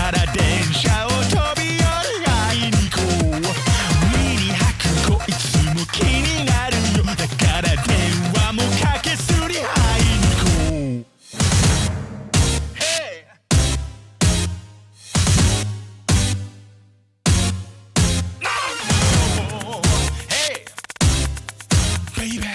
から電車を飛び降り会いに行こう目に吐くこいつも気になるよだから電話もかけすり会いに行こう Hey! No! Hey! Baby!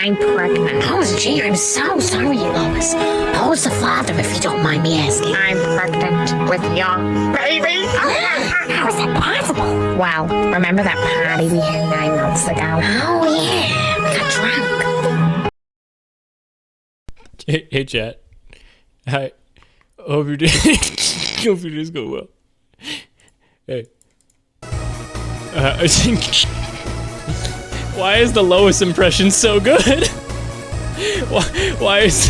I'm pregnant. Oh, gee, I'm so sorry, Lois. Who's the father, if you don't mind me asking? I'm pregnant with your baby. How is that possible? Well, remember that party we had 9 months ago? Oh, yeah. We got drunk. Hey, chat. Hi. Hope you're doing. Hope your day's going well. Hey. I think. Why is the Lois impression so good? Why is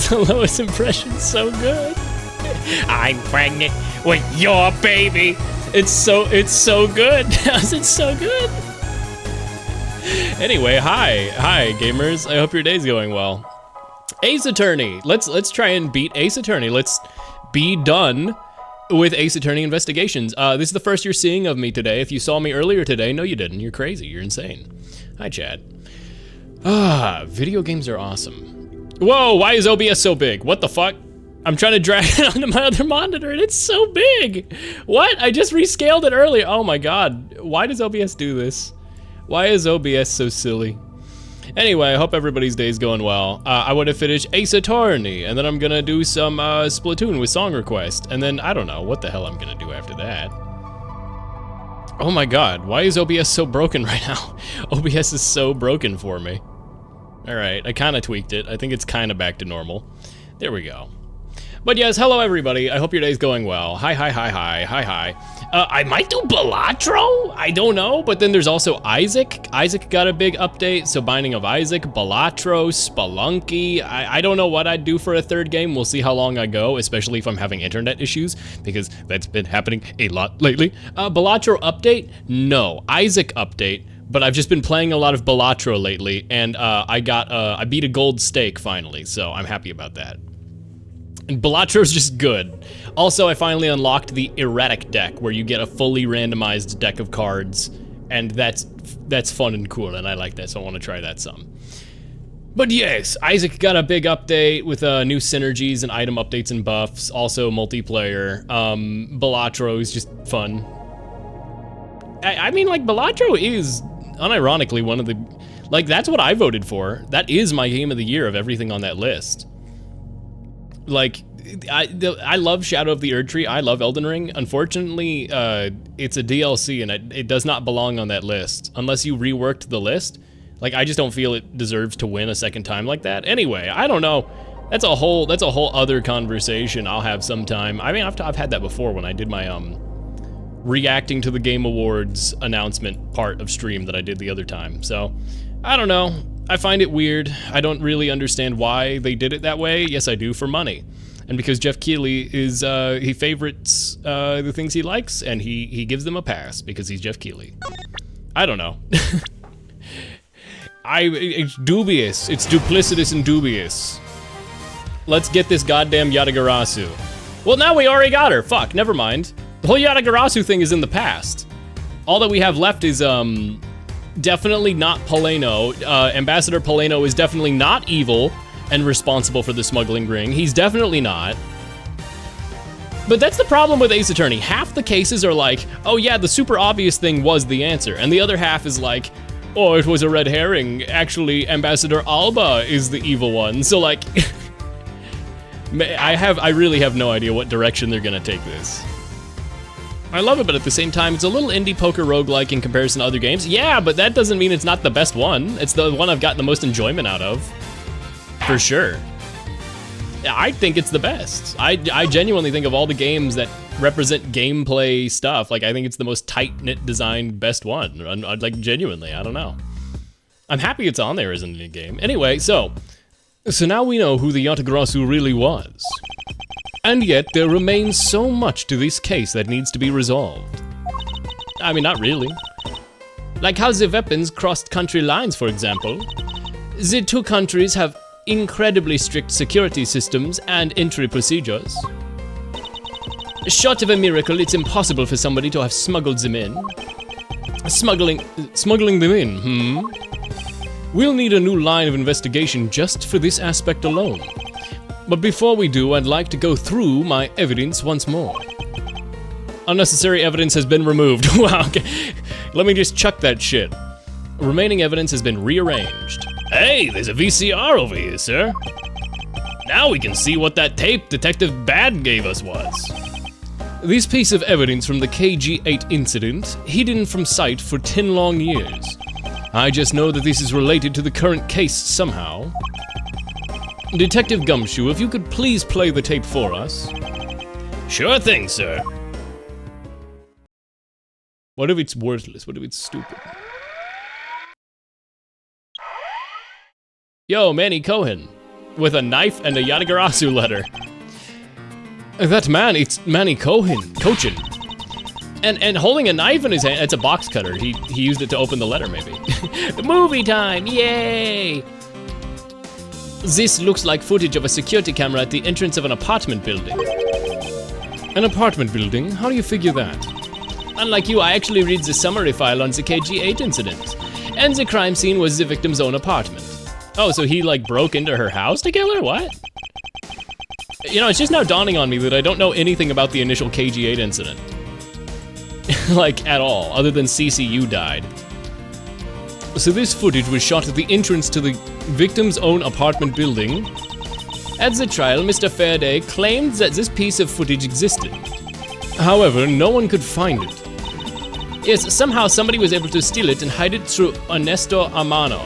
the Lois impression so good? I'm pregnant with your baby. It's so good. How's it so good? Anyway, hi gamers. I hope your day's going well. Ace Attorney. Let's try and beat Ace Attorney. Let's be done with Ace Attorney investigations. This is the first you're seeing of me today. If you saw me earlier today, no you didn't. You're crazy. You're insane. Hi, Chad. Video games are awesome. Whoa, why is OBS so big? What the fuck? I'm trying to drag it onto my other monitor and it's so big. What? I just rescaled it earlier. Oh my god. Why does OBS do this? Why is OBS so silly? Anyway, I hope everybody's day's going well. I want to finish Ace Attorney, and then I'm gonna do some Splatoon with Song Request, and then I don't know what the hell I'm gonna do after that. Oh my god, why is OBS so broken right now? OBS is so broken for me. Alright, I kinda tweaked it. I think it's kinda back to normal. There we go. But yes, hello everybody. I hope your day's going well. Hi. I might do Balatro? I don't know, but then there's also Isaac. Isaac got a big update, so Binding of Isaac, Balatro, Spelunky. I don't know what I'd do for a third game. We'll see how long I go, especially if I'm having internet issues, because that's been happening a lot lately. Balatro update? No. Isaac update, but I've just been playing a lot of Balatro lately, and I beat a gold stake finally, so I'm happy about that. And Balatro's just good. Also, I finally unlocked the erratic deck, where you get a fully randomized deck of cards, and that's fun and cool, and I like that, so I want to try that some. But yes, Isaac got a big update with new synergies and item updates and buffs, also multiplayer. Balatro is just fun. I mean, like, Balatro is, unironically, one of the, like, that's what I voted for. That is my game of the year of everything on that list. Like, I love Shadow of the Erdtree. I love Elden Ring. Unfortunately, it's a DLC and it does not belong on that list unless you reworked the list. Like, I just don't feel it deserves to win a second time like that. Anyway, I don't know. That's a whole other conversation I'll have sometime. I mean, I've had that before when I did my reacting to the Game Awards announcement part of stream that I did the other time. So, I don't know. I find it weird. I don't really understand why they did it that way. Yes, I do, for money. And because Jeff Keighley is, he favorites the things he likes, and he gives them a pass because he's Jeff Keighley. I don't know. It's dubious. It's duplicitous and dubious. Let's get this goddamn Yatagarasu. Well, now we already got her. Fuck, never mind. The whole Yatagarasu thing is in the past. All that we have left is, definitely not Paleno. Ambassador Paleno is definitely not evil and responsible for the smuggling ring. He's definitely not. But that's the problem with Ace Attorney. Half the cases are like, oh yeah, the super obvious thing was the answer. And the other half is like, oh, it was a red herring. Actually, Ambassador Alba is the evil one. So like, I really have no idea what direction they're gonna take this. I love it, but at the same time, it's a little indie poker roguelike in comparison to other games. Yeah, but that doesn't mean it's not the best one. It's the one I've gotten the most enjoyment out of. For sure. I think it's the best. I genuinely think of all the games that represent gameplay stuff, like I think it's the most tight-knit designed best one. Like genuinely, I don't know. I'm happy it's on there as an indie game. Anyway, so now we know who the Yatagarasu really was. And yet, there remains so much to this case that needs to be resolved. I mean, not really. Like how the weapons crossed country lines, for example. The two countries have incredibly strict security systems and entry procedures. Short of a miracle, it's impossible for somebody to have smuggled them in. Smuggling them in, We'll need a new line of investigation just for this aspect alone. But before we do, I'd like to go through my evidence once more. Unnecessary evidence has been removed. Wow, okay. Let me just chuck that shit. Remaining evidence has been rearranged. Hey, there's a VCR over here, sir. Now we can see what that tape Detective Bad gave us was. This piece of evidence from the KG-8 incident, hidden from sight for 10 long years. I just know that this is related to the current case somehow. Detective Gumshoe, if you could please play the tape for us. Sure thing, sir. What if it's worthless? What if it's stupid? Yo, Manny Cohen, with a knife and a Yatagarasu letter. That man, it's Manny Cohen, and holding a knife in his hand. It's a box cutter. He used it to open the letter, maybe. Movie time, yay! This looks like footage of a security camera at the entrance of an apartment building. An apartment building? How do you figure that? Unlike you, I actually read the summary file on the KG-8 incident. And the crime scene was the victim's own apartment. Oh, so he like broke into her house to kill her? What? You know, it's just now dawning on me that I don't know anything about the initial KG-8 incident. Like, at all, other than CCU died. So this footage was shot at the entrance to the victim's own apartment building. At the trial, Mr. Faraday claimed that this piece of footage existed. However, no one could find it. Yes, somehow somebody was able to steal it and hide it through Ernesto Amano.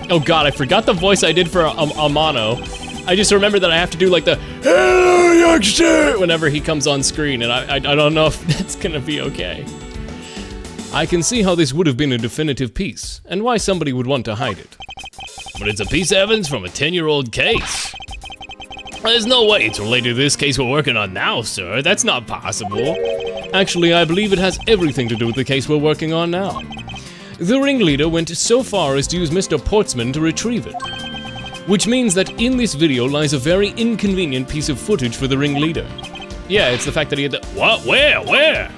Oh god, I forgot the voice I did for Amano. I just remember that I have to do like the "Hello, youngster" whenever he comes on screen, and I don't know if that's gonna be okay. I can see how this would have been a definitive piece, and why somebody would want to hide it. But it's a piece of evidence from a 10-year-old case. There's no way it's related to this case we're working on now, sir. That's not possible. Actually, I believe it has everything to do with the case we're working on now. The ringleader went so far as to use Mr. Portsman to retrieve it. Which means that in this video lies a very inconvenient piece of footage for the ringleader. Yeah, it's the fact that he had the— What? Where?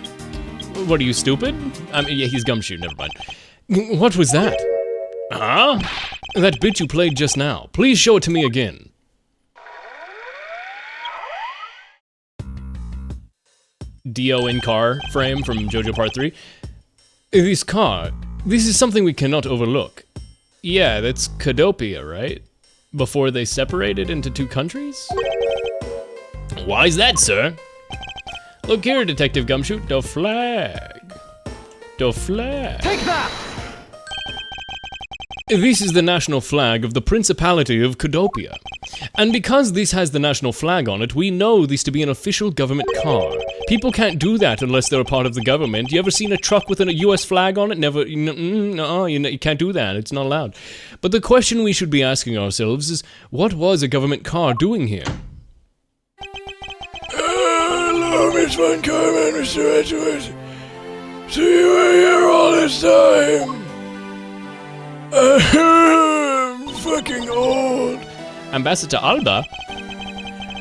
What, are you stupid? I mean, yeah, he's Gumshoe, never mind. What was that? Huh? That bit you played just now. Please show it to me again. Dio in car frame from JoJo Part 3. This car, this is something we cannot overlook. Yeah, that's Cadopia, right? Before they separated into two countries? Why is that, sir? Look here, Detective Gumshoe, the flag. The flag. Take that! This is the national flag of the Principality of Codopia. And because this has the national flag on it, we know this to be an official government car. People can't do that unless they're a part of the government. You ever seen a truck with a US flag on it? Never, no, you can't do that. It's not allowed. But the question we should be asking ourselves is, what was a government car doing here? Hello, Miss Von Carman, Mr. Edgeworth. So you were here all this time? I'm fucking old. Ambassador Alba?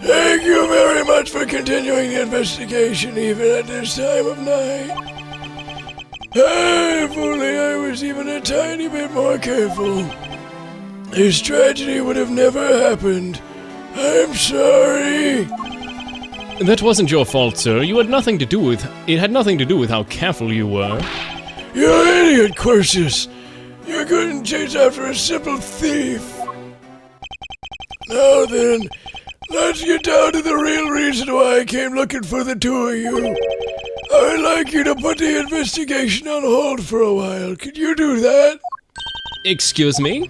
Thank you very much for continuing the investigation even at this time of night. If only I was even a tiny bit more careful. This tragedy would have never happened. I'm sorry. That wasn't your fault, sir. It had nothing to do with how careful you were. You idiot, Quercus. You couldn't chase after a simple thief. Now then, let's get down to the real reason why I came looking for the two of you. I'd like you to put the investigation on hold for a while. Could you do that? Excuse me?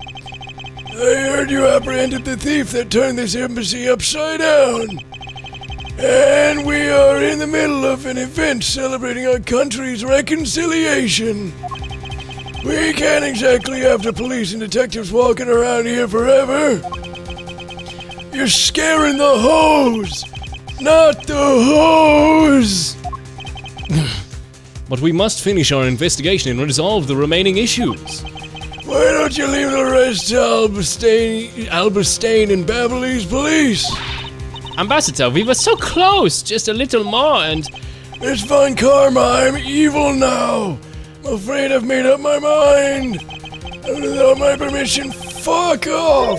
I heard you apprehended the thief that turned this embassy upside down. And we are in the middle of an event celebrating our country's reconciliation. We can't exactly have the police and detectives walking around here forever. You're scaring the hose, not the hose. But we must finish our investigation and resolve the remaining issues. Why don't you leave the rest to Albustane and Babylese police? Ambassador, we were so close, just a little more and... Miss Von Karma, I'm evil now. I'm afraid I've made up my mind. And without my permission, fuck off.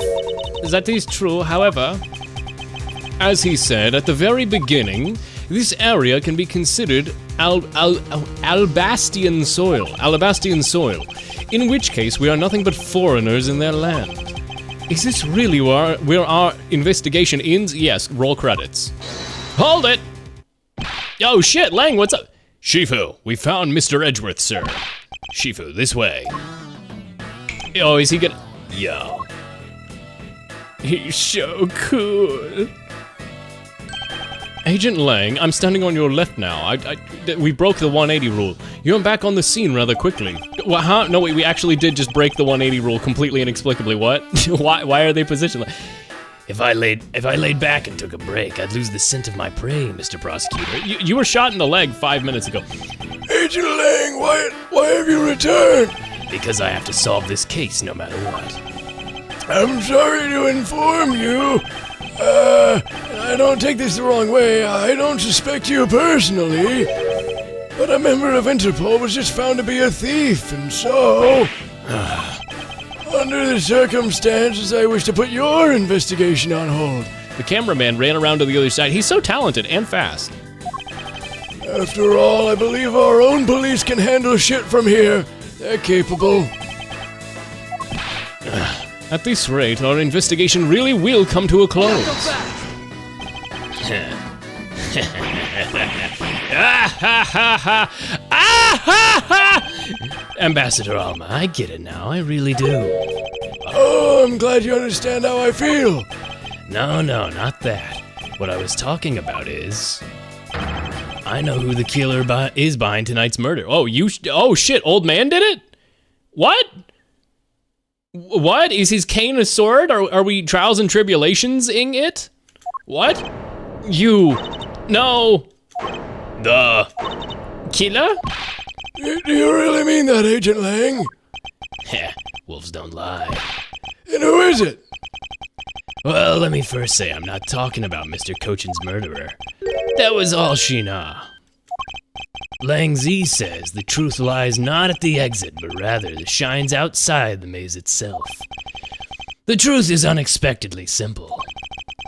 That is true, however, as he said at the very beginning, this area can be considered Alabastian soil, in which case we are nothing but foreigners in their land. Is this really where our investigation ends? Yes, roll credits. Hold it! Oh shit, Lang, what's up? Shifu, we found Mr. Edgeworth, sir. Shifu, this way. Oh, is he gonna... Yo. He's so cool. Agent Lang, I'm standing on your left now. We broke the 180 rule. You're back on the scene rather quickly. What, huh? No, wait, we actually did just break the 180 rule completely inexplicably. What? Why are they positioned like... If I laid back and took a break, I'd lose the scent of my prey, Mr. Prosecutor. You were shot in the leg 5 minutes ago. Agent Lang, why have you returned? Because I have to solve this case no matter what. I'm sorry to inform you. I don't take this the wrong way. I don't suspect you personally. But a member of Interpol was just found to be a thief, and so... Under the circumstances, I wish to put your investigation on hold. The cameraman ran around to the other side. He's so talented and fast. After all, I believe our own police can handle shit from here. They're capable. At this rate, our investigation really will come to a close. Ambassador Alma, I get it now, I really do. Oh, I'm glad you understand how I feel. No, not that. What I was talking about is... I know who the killer is behind tonight's murder. Oh, oh shit, old man did it? What? What? Is his cane a sword? Are we trials and tribulations-ing it? What? No. The killer? Do you really mean that, Agent Lang? Heh, wolves don't lie. And who is it? Well, let me first say I'm not talking about Mr. Cochin's murderer. That was all Shina. Lang Zi says the truth lies not at the exit, but rather shines outside the maze itself. The truth is unexpectedly simple.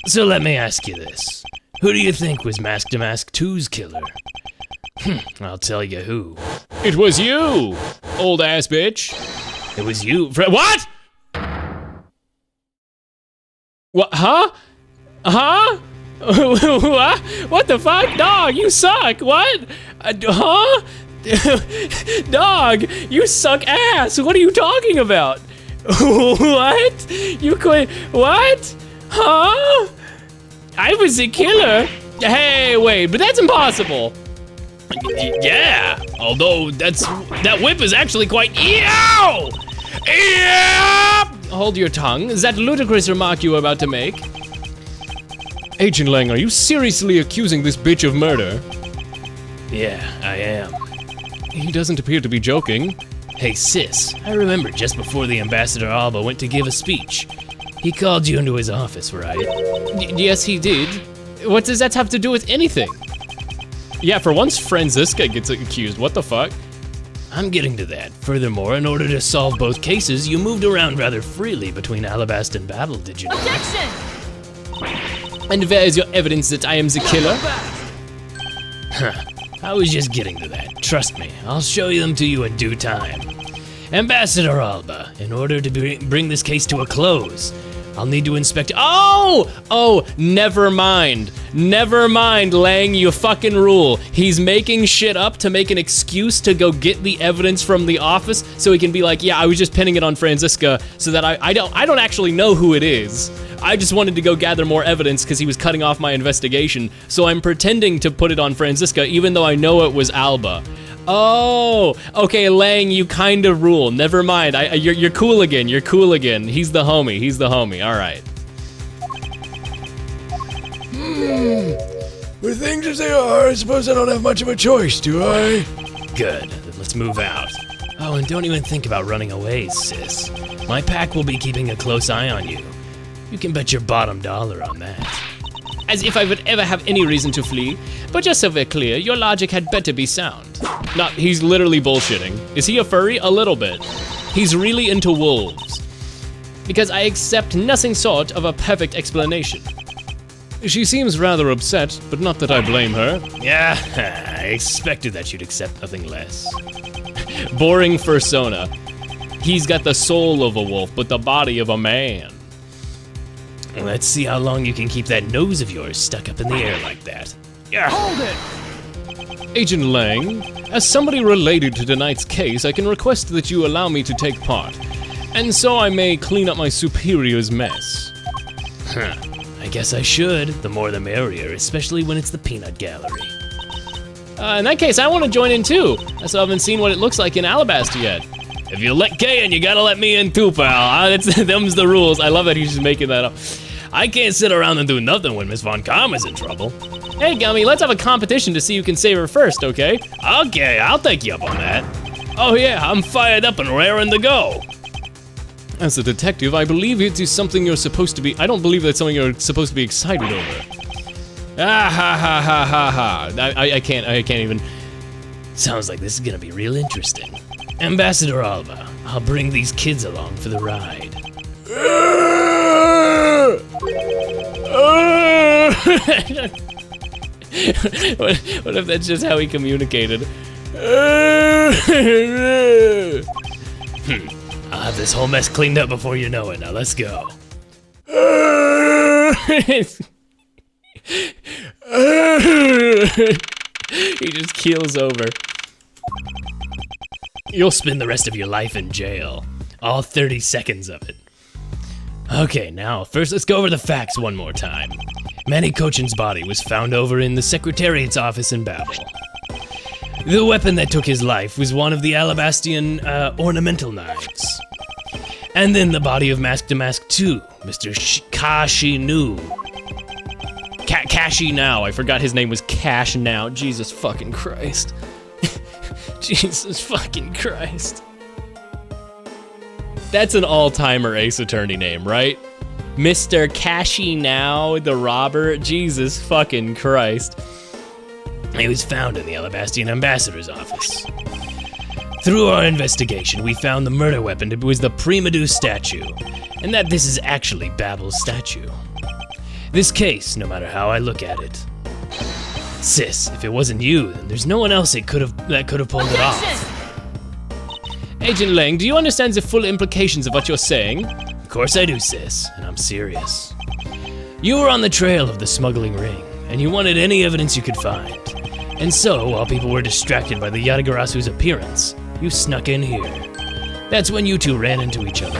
So let me ask you this. Who do you think was Mask to Mask 2's killer? I'll tell you who. It was you, old ass bitch. It was you. What? What? Huh? What? What the fuck? Dog, you suck. What? Huh? Dog, you suck ass. What are you talking about? What? You quit? What? Huh? I was a killer. Hey, wait, but that's impossible. Yeah, although that whip is actually quite. Ew! Hold your tongue. Is that ludicrous remark you were about to make? Agent Lang, are you seriously accusing this bitch of murder? Yeah, I am. He doesn't appear to be joking. Hey, sis, I remember just before the Ambassador Alba went to give a speech. He called you into his office, right? Yes, he did. What does that have to do with anything? Yeah, for once Franziska gets accused, what the fuck? I'm getting to that. Furthermore, in order to solve both cases, you moved around rather freely between Alabast and Babel, did you know? Objection! And where is your evidence that I am the killer? Huh, I was just getting to that. Trust me, I'll show them to you in due time. Ambassador Alba, in order to bring this case to a close, I'll need to inspect. Oh, never mind. Never mind, Lang, you fucking rule. He's making shit up to make an excuse to go get the evidence from the office so he can be like, yeah, I was just pinning it on Franziska so that I don't actually know who it is. I just wanted to go gather more evidence because he was cutting off my investigation, so I'm pretending to put it on Franziska even though I know it was Alba. Oh, okay, Lang, you kind of rule. Never mind. You're cool again. You're cool again. He's the homie. He's the homie. All right. With things as they are, I suppose I don't have much of a choice, do I? Good. Then let's move out. Oh, and don't even think about running away, sis. My pack will be keeping a close eye on you. You can bet your bottom dollar on that. As if I would ever have any reason to flee. But just so we're clear, your logic had better be sound. No, he's literally bullshitting. Is he a furry? A little bit. He's really into wolves. Because I accept nothing short of a perfect explanation. She seems rather upset, but not that I blame her. Yeah, I expected that you'd accept nothing less. Boring fursona. He's got the soul of a wolf, but the body of a man. Let's see how long you can keep that nose of yours stuck up in the air like that. Yeah. Hold it! Agent Lang, as somebody related to tonight's case, I can request that you allow me to take part, and so I may clean up my superior's mess. Huh, I guess I should. The more the merrier, especially when it's the peanut gallery. In that case, I want to join in too. I still haven't seen what it looks like in Alabasta yet. If you let Kay in, you gotta let me in too, pal. Them's the rules. I love that he's just making that up. I can't sit around and do nothing when Miss Von Karma's in trouble. Hey, Gummy, let's have a competition to see who can save her first, okay? Okay, I'll take you up on that. Oh yeah, I'm fired up and raring to go. As a detective, I believe it is something you're supposed to be. I don't believe that's something you're supposed to be excited over. Ah ha ha ha ha ha. I can't even. Sounds like this is gonna be real interesting. Ambassador Alba, I'll bring these kids along for the ride. What if that's just how he communicated? I'll have this whole mess cleaned up before you know it. Now let's go. He just keels over. You'll spend the rest of your life in jail. All 30 seconds of it. Okay, now, first let's go over the facts one more time. Manny Cochin's body was found over in the Secretariat's office in Babel. The weapon that took his life was one of the Alabastian ornamental knives. And then the body of Mask to Mask 2, Mr. Kashi Nu. Kashi Now, I forgot his name was Cash Now. Jesus fucking Christ. Jesus fucking Christ. That's an all-timer Ace Attorney name, right? Mr. Kashi Now, the robber. Jesus fucking Christ. He was found in the Alabastian ambassador's office. Through our investigation, we found the murder weapon was the Primadou statue, and that this is actually Babel's statue. This case, no matter how I look at it. Sis, if it wasn't you, then there's no one else that could have pulled it off. Agent Lang, do you understand the full implications of what you're saying? Of course I do, sis, and I'm serious. You were on the trail of the smuggling ring, and you wanted any evidence you could find. And so, while people were distracted by the Yatagarasu's appearance, you snuck in here. That's when you two ran into each other.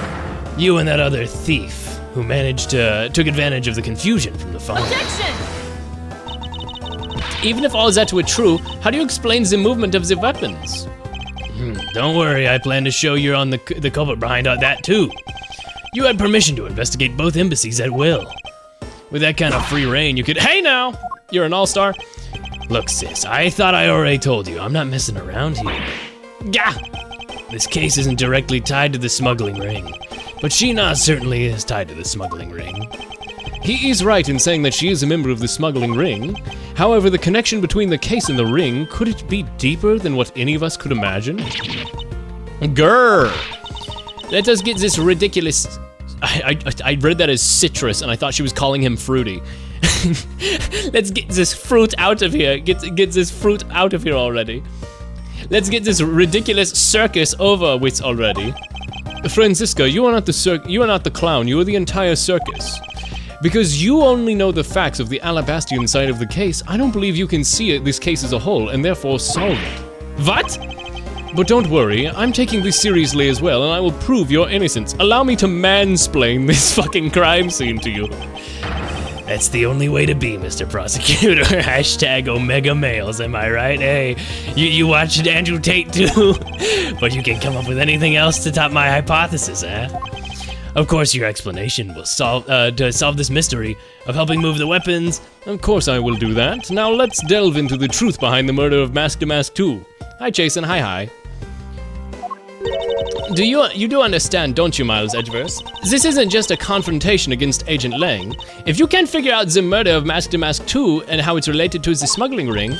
You and that other thief, who took advantage of the confusion from the phone. Objection! Even if all is that were true, how do you explain the movement of the weapons? Don't worry, I plan to show you're on the culprit behind that too. You had permission to investigate both embassies at will. With that kind of free reign, you could— Hey now! You're an all-star. Look, sis, I thought I already told you, I'm not messing around here. Gah! This case isn't directly tied to the smuggling ring, but Sheena certainly is tied to the smuggling ring. He is right in saying that she is a member of the smuggling ring. However, the connection between the case and the ring, could it be deeper than what any of us could imagine? Grrr! Let us get this ridiculous— I read that as citrus, and I thought she was calling him fruity. Let's get this fruit out of here. Get this fruit out of here already. Let's get this ridiculous circus over with already. Francisca, you are not the clown. You are the entire circus. Because you only know the facts of the Alabastian side of the case, I don't believe you can see this case as a whole and therefore solve it. What? But don't worry, I'm taking this seriously as well, and I will prove your innocence. Allow me to mansplain this fucking crime scene to you. That's the only way to be, Mr. Prosecutor. Hashtag Omega Males, am I right? Hey, you watched Andrew Tate too? But you can come up with anything else to top my hypothesis, eh? Of course, your explanation will solve this mystery of helping move the weapons. Of course I will do that. Now let's delve into the truth behind the murder of Mask to Mask 2. Hi, Jason. Hi. You do understand, don't you, Miles Edgeverse? This isn't just a confrontation against Agent Lang. If you can't figure out the murder of Mask to Mask 2 and how it's related to the smuggling ring,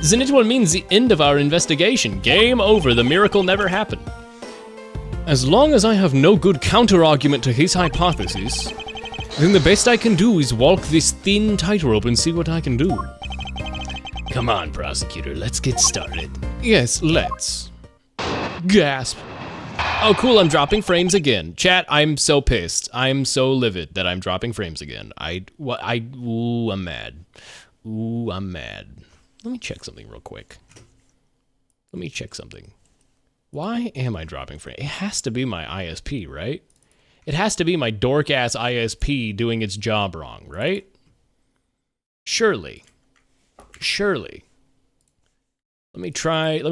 then it will mean the end of our investigation. Game over. The miracle never happened. As long as I have no good counter-argument to his hypothesis, then the best I can do is walk this thin tightrope and see what I can do. Come on, prosecutor, let's get started. Yes, let's. Gasp. Oh, cool, I'm dropping frames again. Chat, I'm so pissed. I'm so livid that I'm dropping frames again. Ooh, I'm mad. Ooh, I'm mad. Let me check something real quick. Why am I dropping frames? It has to be my ISP, right? It has to be my dork-ass ISP doing its job wrong, right? Surely. Let me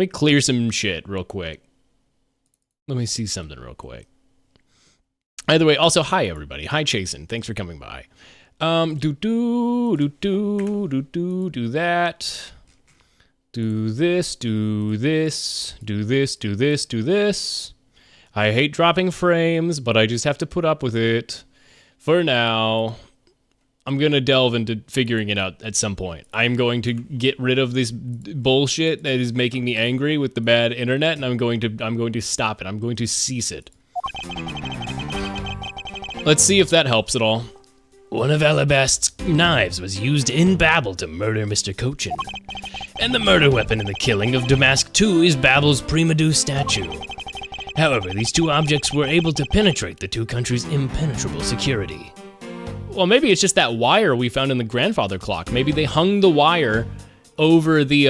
clear some shit real quick. Let me see something real quick. Either way, also, hi everybody. Hi Chasen, thanks for coming by. Do that. Do this. I hate dropping frames, but I just have to put up with it. For now, I'm gonna delve into figuring it out at some point. I'm going to get rid of this bullshit that is making me angry with the bad internet, and I'm going to stop it. I'm going to cease it. Let's see if that helps at all. One of Alabast's knives was used in Babel to murder Mr. Cochin. And the murder weapon in the killing of Damask II is Babel's Primadou statue. However, these two objects were able to penetrate the two countries' impenetrable security. Well, maybe it's just that wire we found in the grandfather clock. Maybe they hung the wire over the,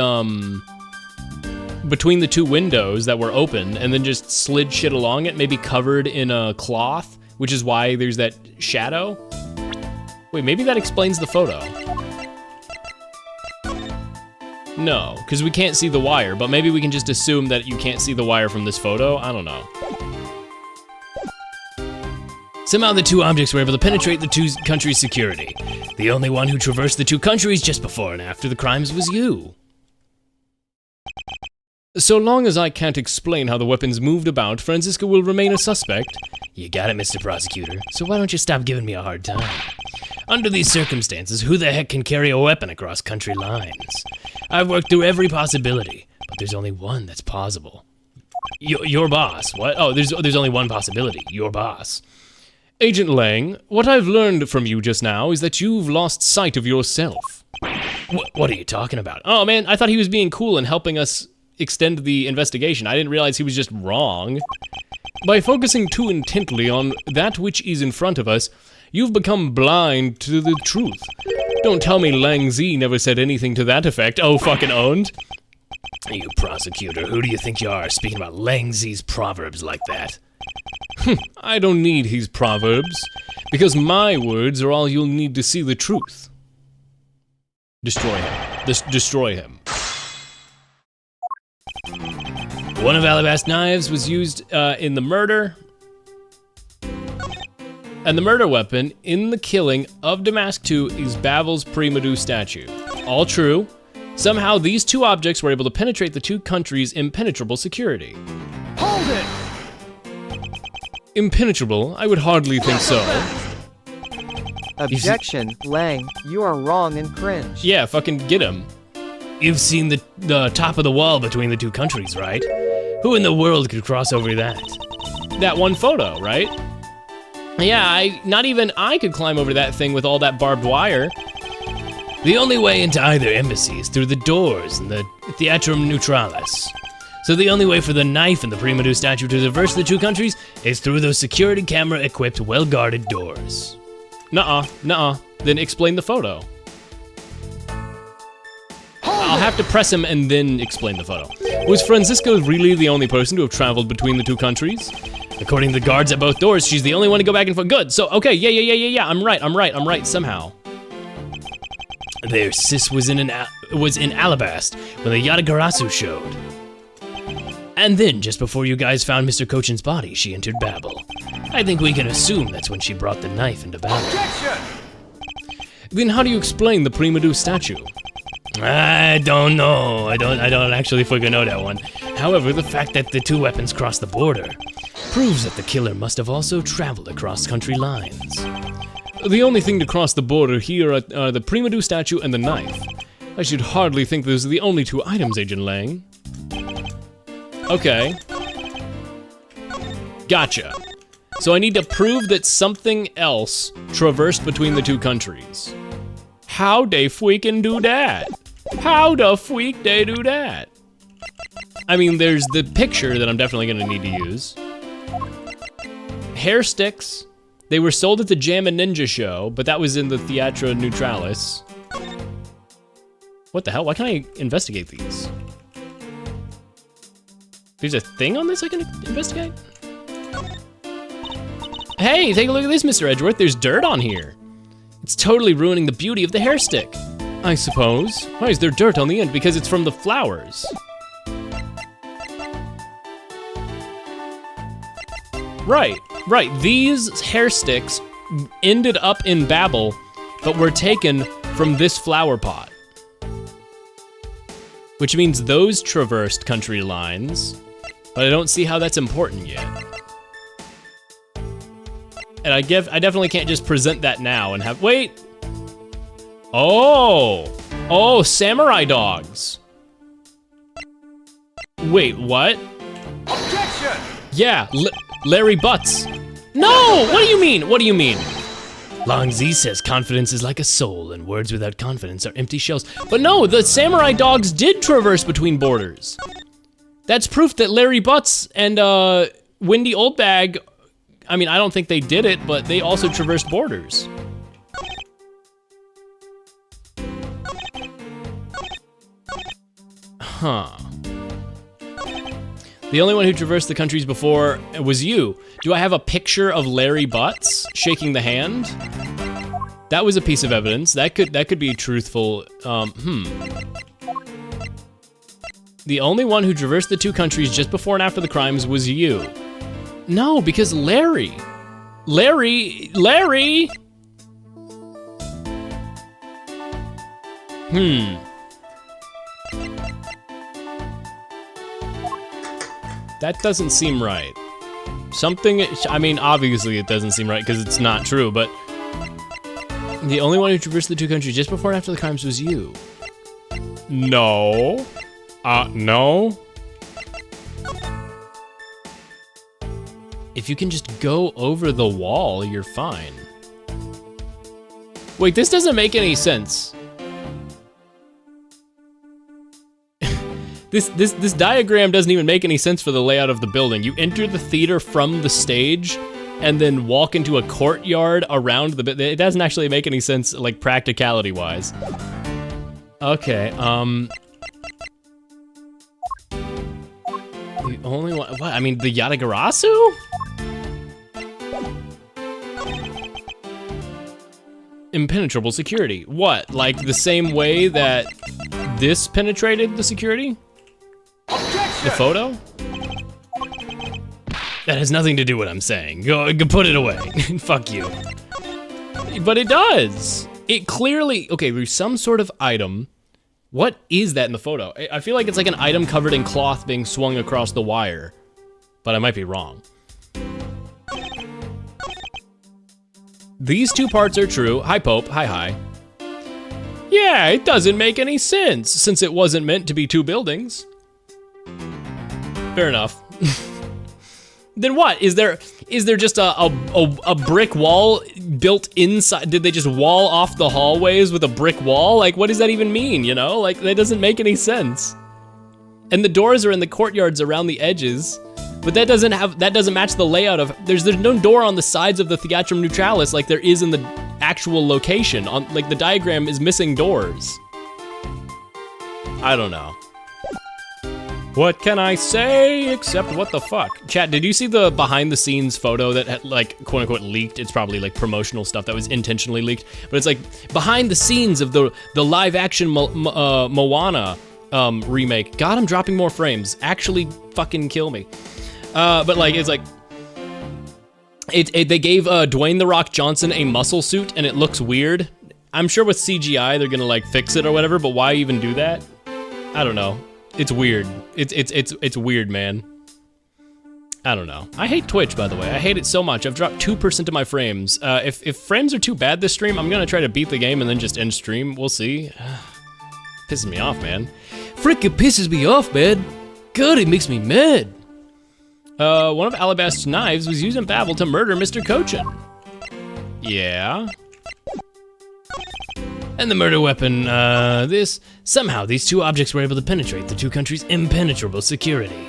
between the two windows that were open and then just slid shit along it, maybe covered in a cloth, which is why there's that shadow. Wait, maybe that explains the photo. No, because we can't see the wire, but maybe we can just assume that you can't see the wire from this photo. I don't know. Somehow the two objects were able to penetrate the two countries' security. The only one who traversed the two countries just before and after the crimes was you. So long as I can't explain how the weapons moved about, Francisca will remain a suspect. You got it, Mr. Prosecutor. So why don't you stop giving me a hard time? Under these circumstances, who the heck can carry a weapon across country lines? I've worked through every possibility, but there's only one that's plausible. Your boss. What? Oh, there's only one possibility. Your boss. Agent Lang, what I've learned from you just now is that you've lost sight of yourself. What are you talking about? Oh man, I thought he was being cool and helping us extend the investigation. I didn't realize he was just wrong. By focusing too intently on that which is in front of us, You've become blind to the truth. Don't tell me Lang Zi never said anything to that effect. Oh, fucking owned. You prosecutor, who do you think you are speaking about Lang Zi's proverbs like that? I don't need his proverbs, because my words are all you'll need to see the truth. Destroy him. Destroy him. One of Alabast's knives was used in the murder, and the murder weapon in the killing of Damask II is Babel's Primadou statue. All true. Somehow these two objects were able to penetrate the two countries' impenetrable security. Hold it! Impenetrable? I would hardly think so. Objection, Lang, you are wrong and cringe. Yeah, fucking get him. You've seen the top of the wall between the two countries, right? Who in the world could cross over that? That one photo, right? Yeah, not even I could climb over that thing with all that barbed wire. The only way into either embassy is through the doors in the Theatrum Neutralis. So the only way for the knife and the Primadou statue to traverse the two countries is through those security camera-equipped, well-guarded doors. Nuh-uh. Then explain the photo. I'll have to press him and then explain the photo. Was Francisco really the only person to have traveled between the two countries? According to the guards at both doors, she's the only one to go back and forth. Good, so, okay, yeah, I'm right, somehow. Their sis was in Alabast when the Yatagarasu showed. And then, just before you guys found Mr. Cochin's body, she entered Babel. I think we can assume that's when she brought the knife into Babel. Objection! Then how do you explain the Primadou statue? I don't know. I don't actually fucking know that one. However, the fact that the two weapons crossed the border proves that the killer must have also traveled across country lines. The only thing to cross the border here are the Primadou statue and the knife. I should hardly think those are the only two items, Agent Lang. Okay. Gotcha. So I need to prove that something else traversed between the two countries. How they freaking do that? How the freak they do that? I mean, there's the picture that I'm definitely gonna need to use. Hair sticks. They were sold at the Jam and Ninja show, but that was in the Theatra Neutralis. What the hell? Why can't I investigate these? There's a thing on this I can investigate? Hey, take a look at this, Mr. Edgeworth. There's dirt on here. It's totally ruining the beauty of the hair stick. I suppose. Why is there dirt on the end? Because it's from the flowers. Right. These hair sticks ended up in Babel, but were taken from this flower pot. Which means those traversed country lines, but I don't see how that's important yet. And I definitely can't just present that now and have, wait. Oh, samurai dogs. Wait, what? Objection! Yeah, Larry Butts. No, what do you mean? Lang Zi says confidence is like a soul and words without confidence are empty shells. But no, the samurai dogs did traverse between borders. That's proof that Larry Butts and Wendy Oldbag, I mean, I don't think they did it, but they also traversed borders. Huh. The only one who traversed the countries before was you. Do I have a picture of Larry Butts shaking the hand? That was a piece of evidence. That could be truthful. The only one who traversed the two countries just before and after the crimes was you. No, because Larry. That doesn't seem right. I mean, obviously it doesn't seem right because it's not true, but the only one who traversed the two countries just before and after the crimes was you. No. No. If you can just go over the wall, you're fine. Wait, this doesn't make any sense. This diagram doesn't even make any sense for the layout of the building. You enter the theater from the stage, and then walk into a courtyard around the... It doesn't actually make any sense, like, practicality-wise. Okay, the only one... What? I mean, the Yatagarasu? Impenetrable security. What? Like the same way that this penetrated the security? The photo? That has nothing to do with what I'm saying. Go put it away. Fuck you. But it does. It clearly, okay, there's some sort of item. What is that in the photo? I feel like it's like an item covered in cloth being swung across the wire, but I might be wrong. These two parts are true. Hi, Pope. Hi, hi. Yeah, it doesn't make any sense since it wasn't meant to be two buildings. Fair enough. Then what? Is there just a brick wall built inside? Did they just wall off the hallways with a brick wall? Like, what does that even mean, you know? Like, that doesn't make any sense. And the doors are in the courtyards around the edges, but that doesn't match the layout of, there's no door on the sides of the Theatrum Neutralis like there is in the actual location. Like, the diagram is missing doors. I don't know. What can I say except what the fuck? Chat, did you see the behind the scenes photo that had, like, quote unquote leaked? It's probably like promotional stuff that was intentionally leaked, but it's like behind the scenes of the live action Moana remake. God, I'm dropping more frames. Actually fucking kill me. But like, it's like, they gave Dwayne "The Rock" Johnson a muscle suit and it looks weird. I'm sure with CGI they're gonna like fix it or whatever, but why even do that? I don't know. It's weird. It's weird, man. I don't know. I hate Twitch, by the way. I hate it so much. I've dropped 2% of my frames. If frames are too bad this stream, I'm gonna try to beat the game and then just end stream. We'll see. Pisses me off, man. Frickin' pisses me off, man. God, it makes me mad. One of Alabast's knives was used in Babel to murder Mr. Cochin. Yeah. And the murder weapon, somehow these two objects were able to penetrate the two countries' impenetrable security.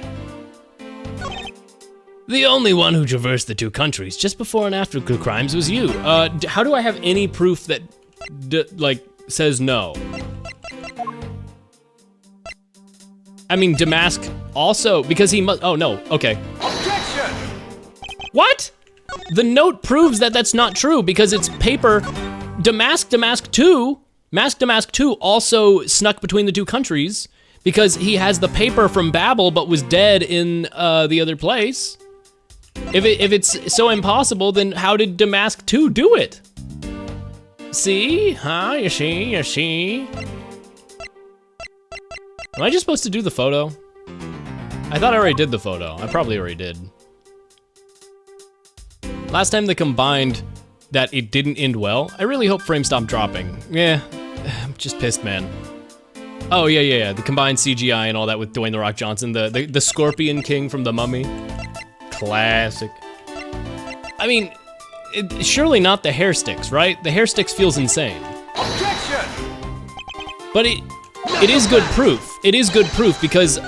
The only one who traversed the two countries just before and after the crimes was you. How do I have any proof that, like, says no? I mean, Damask also, because he must, oh no, okay. Objection! What? The note proves that that's not true because it's paper. Mask Damask 2 also snuck between the two countries because he has the paper from Babel but was dead in the other place. If it's so impossible, then how did Damask 2 do it? See? Huh? You see? Am I just supposed to do the photo? I thought I already did the photo. I probably already did. Last time they combined that it didn't end well. I really hope frames stop dropping. Yeah, I'm just pissed, man. Oh, yeah. The combined CGI and all that with Dwayne "The Rock" Johnson, the Scorpion King from The Mummy. Classic. I mean, surely not the hair sticks, right? The hair sticks feels insane. Objection! But it is good proof. It is good proof because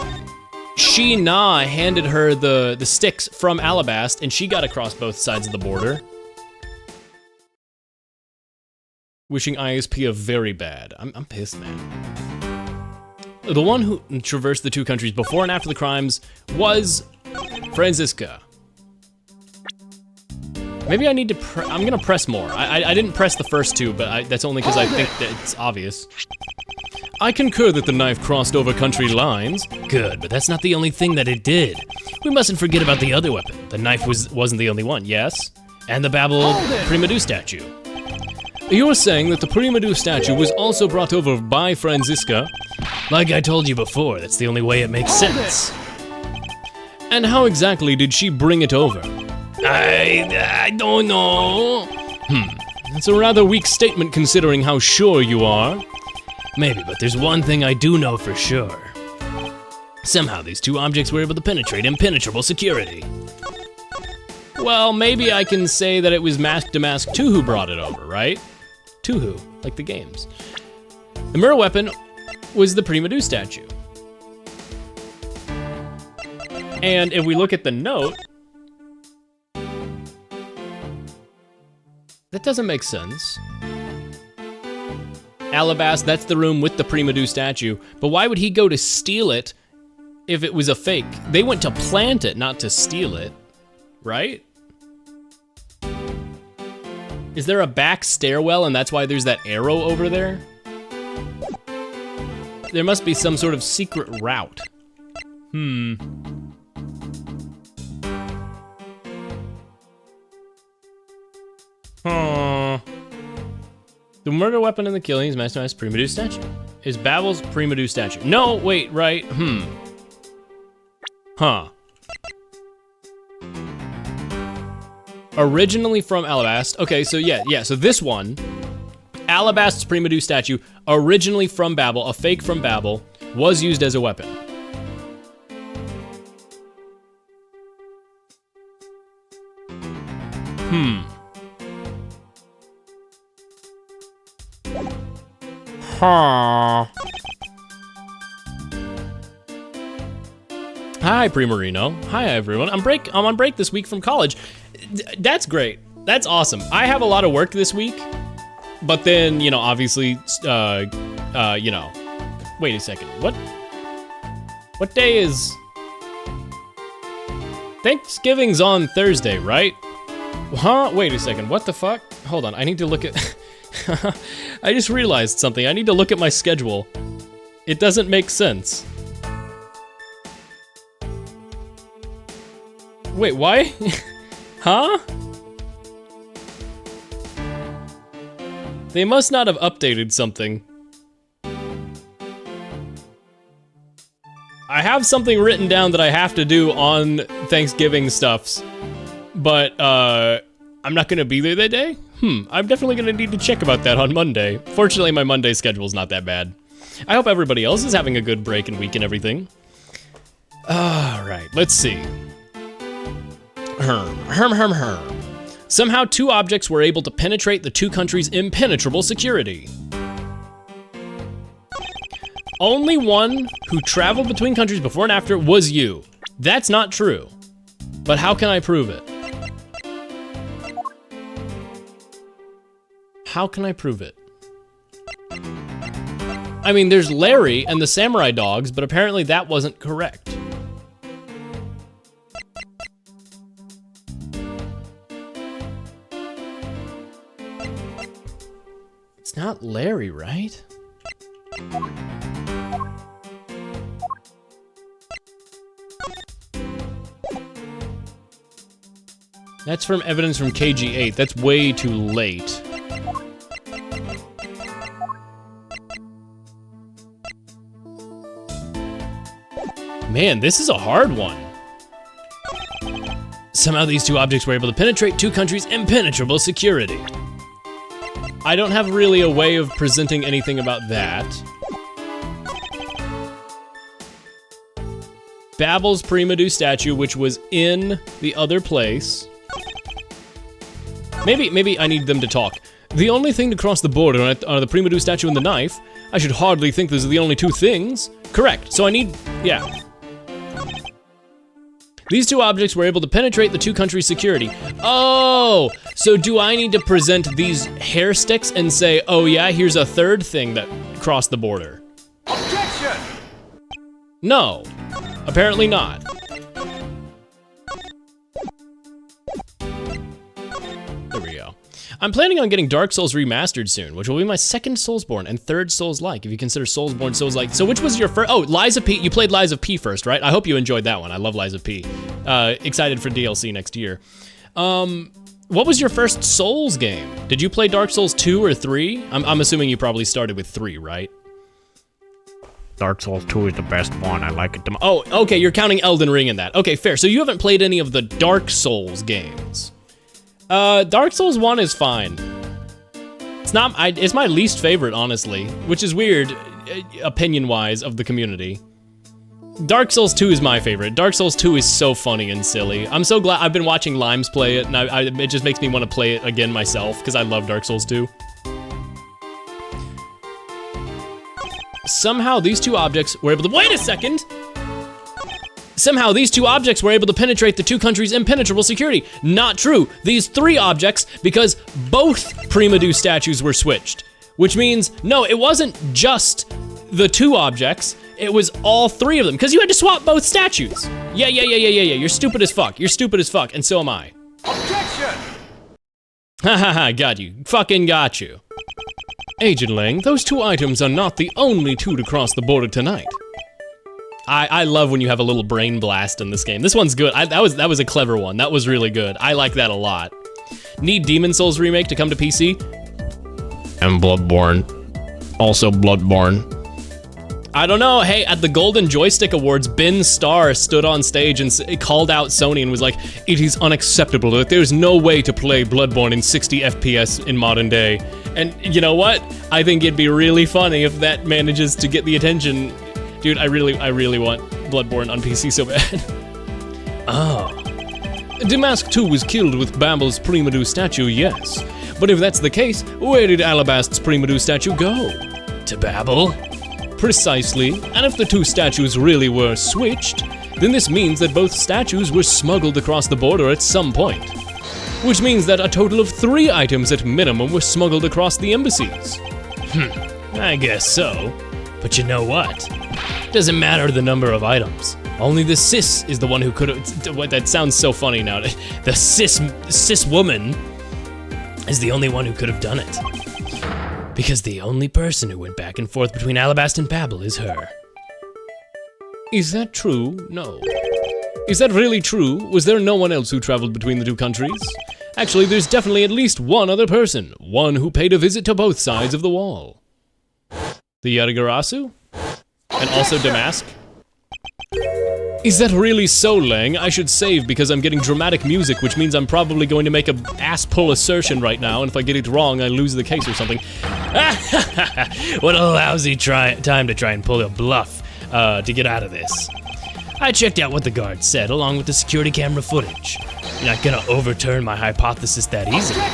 Na handed her the sticks from Alabast and she got across both sides of the border. Wishing ISP a very bad. I'm pissed, man. The one who traversed the two countries before and after the crimes was Franziska. Maybe I need to, I'm gonna press more. I didn't press the first two, but that's only because I think that it's obvious. I concur that the knife crossed over country lines. Good, but that's not the only thing that it did. We mustn't forget about the other weapon. The knife wasn't the only one, yes? And the Babel Primadou statue. You're saying that the Primadou statue was also brought over by Franziska? Like I told you before, that's the only way it makes sense. And how exactly did she bring it over? I don't know. That's a rather weak statement considering how sure you are. Maybe, but there's one thing I do know for sure. Somehow these two objects were able to penetrate impenetrable security. Well, maybe I can say that it was Mask Damask 2 who brought it over, right? Tuhu, like the games. The mirror weapon was the Primadou statue. And if we look at the note, That doesn't make sense. Alabast, that's the room with the Primadou statue. But why would he go to steal it if it was a fake? They went to plant it, not to steal it, right? Is there a back stairwell and that's why there's that arrow over there? There must be some sort of secret route. The murder weapon in the killing is Mastermind's Primadou statue. Is Babel's Primadou statue. No, wait, right, Huh. Originally from Alabast. Okay, so yeah, so this one, Alabast's Primadou statue, originally from Babel, a fake from Babel, was used as a weapon. Huh. Hi, Primarino. Hi, everyone. I'm on break this week from college. That's great. That's awesome. I have a lot of work this week, but then, you know, obviously, you know, wait a second. What day is Thanksgiving's on Thursday, right? Huh? Wait a second. What the fuck? Hold on. I need to look at I just realized something. I need to look at my schedule. It doesn't make sense. Wait, why? Huh? They must not have updated something. I have something written down that I have to do on Thanksgiving stuffs, but I'm not gonna be there that day? I'm definitely gonna need to check about that on Monday. Fortunately, my Monday schedule's not that bad. I hope everybody else is having a good break and week and everything. Alright, let's see. Somehow 2 objects were able to penetrate the 2 countries' impenetrable security. Only one who traveled between countries before and after was you. That's not true. But how can I prove it? How can I prove it? I mean, there's Larry and the samurai dogs, but apparently that wasn't correct. It's not Larry, right? That's from evidence from KG8. That's way too late. Man, this is a hard one. Somehow these 2 objects were able to penetrate 2 countries' impenetrable security. I don't have really a way of presenting anything about that. Babel's Primadou statue, which was in the other place. Maybe I need them to talk. The only thing to cross the border are the Primadou statue and the knife. I should hardly think those are the only 2 things. Correct, so I need, yeah. These 2 objects were able to penetrate the 2 countries' security. Oh, so do I need to present these hair sticks and say, oh yeah, here's a 3rd thing that crossed the border? Objection! No, apparently not. There we go. I'm planning on getting Dark Souls remastered soon, which will be my 2nd Soulsborne and 3rd Souls-like, if you consider Soulsborne Souls-like. So which was your first? Oh, Lies of P. You played Lies of P first, right? I hope you enjoyed that one. I love Lies of P. Excited for DLC next year. What was your first Souls game? Did you play Dark Souls 2 or 3? I'm assuming you probably started with 3, right? Dark Souls 2 is the best one. I like it the most. Oh, okay, you're counting Elden Ring in that. Okay, fair. So you haven't played any of the Dark Souls games. Dark Souls 1 is fine. It's my least favorite, honestly, which is weird, opinion-wise, of the community. Dark Souls 2 is my favorite. Dark Souls 2 is so funny and silly. I'm so glad I've been watching Limes play it, and it just makes me want to play it again myself, because I love Dark Souls 2. Somehow, these 2 objects were able to— wait a second! Somehow these two objects were able to penetrate the two countries' impenetrable security. Not true. These three objects, because both Prima statues were switched. Which means, no, it wasn't just the two objects, it was all three of them, because you had to swap both statues. Yeah, you're stupid as fuck. You're stupid as fuck, and so am I. Objection! Hahaha, got you. Fucking got you. Agent Lang, those two items are not the only two to cross the border tonight. I love when you have a little brain blast in this game. This one's good. That was a clever one. That was really good. I like that a lot. Need Demon Souls remake to come to PC? And Bloodborne. Also Bloodborne. I don't know. Hey, at the Golden Joystick Awards, Ben Starr stood on stage and called out Sony and was like, "It is unacceptable that there's no way to play Bloodborne in 60 FPS in modern day." And you know what? I think it'd be really funny if that manages to get the attention. Dude, I really want Bloodborne on PC so bad. Oh. Damask 2 was killed with Babel's Primadou statue, yes. But if that's the case, where did Alabast's Primadou statue go? To Babel? Precisely, and if the two statues really were switched, then this means that both statues were smuggled across the border at some point. Which means that a total of 3 items at minimum were smuggled across the embassies. I guess so. But you know what? Doesn't matter the number of items. Only the cis is the one who could have. That sounds so funny now. The cis woman is the only one who could have done it. Because the only person who went back and forth between Alabast and Babel is her. Is that true? No. Is that really true? Was there no one else who traveled between the two countries? Actually, there's definitely at least one other person. One who paid a visit to both sides of the wall. The Yarigarasu? And also Damask? Is that really so, Lang? I should save because I'm getting dramatic music, which means I'm probably going to make a ass-pull assertion right now, and if I get it wrong, I lose the case or something. What a lousy time to try and pull a bluff to get out of this. I checked out what the guard said, along with the security camera footage. You're not gonna overturn my hypothesis that easily.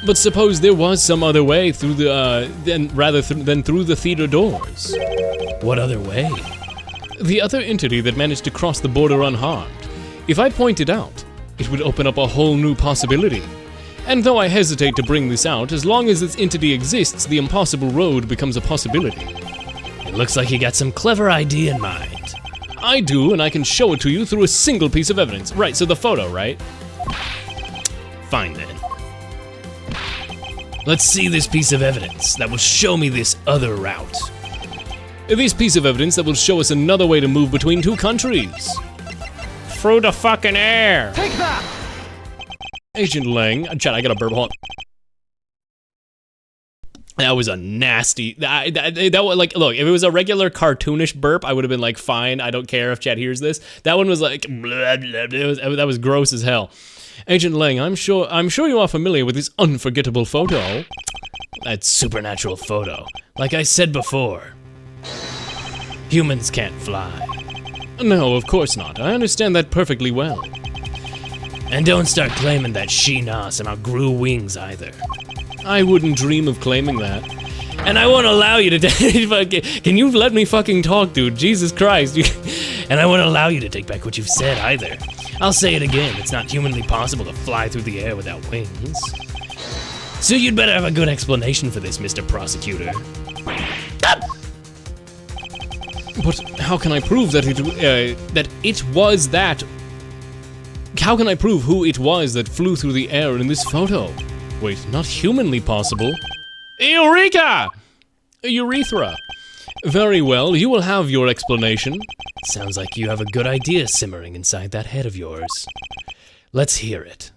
But suppose there was some other way through the, than through the theater doors. What other way? The other entity that managed to cross the border unharmed. If I point it out, it would open up a whole new possibility. And though I hesitate to bring this out, as long as this entity exists, the impossible road becomes a possibility. It looks like you got some clever idea in mind. I do, and I can show it to you through a single piece of evidence. Right, so the photo, right? Fine then. Let's see this piece of evidence that will show me this other route. This piece of evidence that will show us another way to move between two countries. Through the fucking air. Take that! Agent Lang, chat, I got a burp. Hold on. That was a nasty. That was like, look, if it was a regular cartoonish burp, I would have been like, fine. I don't care if chat hears this. That one was like, blah, blah, blah. That was gross as hell. Agent Lang, I'm sure you are familiar with this unforgettable photo. That supernatural photo. Like I said before, humans can't fly. No, of course not. I understand that perfectly well. And don't start claiming that she-nas and I grew wings either. I wouldn't dream of claiming that. And I won't allow you to can you let me fucking talk, dude? Jesus Christ. And I won't allow you to take back what you've said either. I'll say it again, it's not humanly possible to fly through the air without wings. So you'd better have a good explanation for this, Mr. Prosecutor. But how can I prove that How can I prove who it was that flew through the air in this photo? Wait, not humanly possible. Eureka! Urethra. Very well, you will have your explanation. Sounds like you have a good idea simmering inside that head of yours. Let's hear it.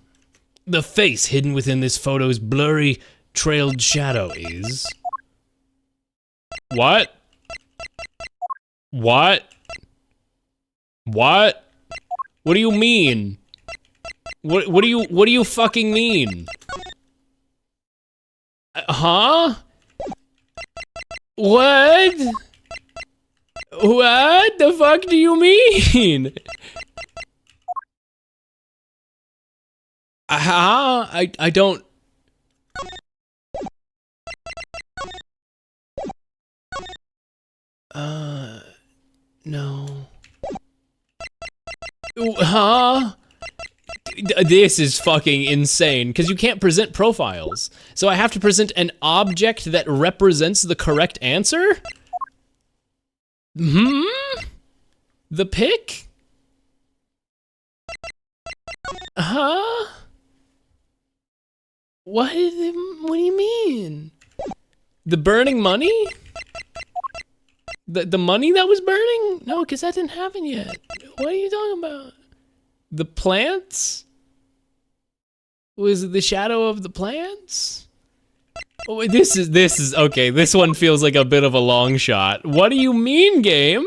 The face hidden within this photo's blurry, trailed shadow is... What? What? What? What do you mean? What do you fucking mean? Huh? What? What the fuck do you mean? I don't... No. Huh? This is fucking insane, because you can't present profiles. So I have to present an object that represents the correct answer? The pick? Huh? What do you mean? The burning money? The money that was burning? No, because that didn't happen yet. What are you talking about? The plants? Was it the shadow of the plants? Oh, this is okay. This one feels like a bit of a long shot. What do you mean, game?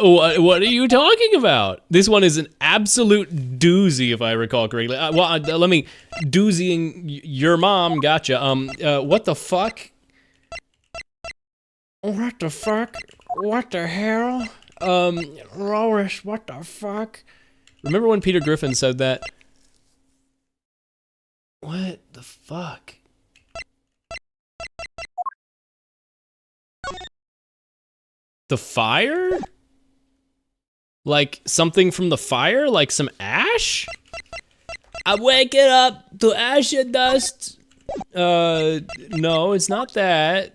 What are you talking about? This one is an absolute doozy, if I recall correctly. Let me doozying your mom. Gotcha. What the fuck? What the fuck? What the hell? Lois, what the fuck? Remember when Peter Griffin said that? What the fuck? The fire? Like something from the fire? Like some ash? I'm waking up to ash and dust. No, it's not that.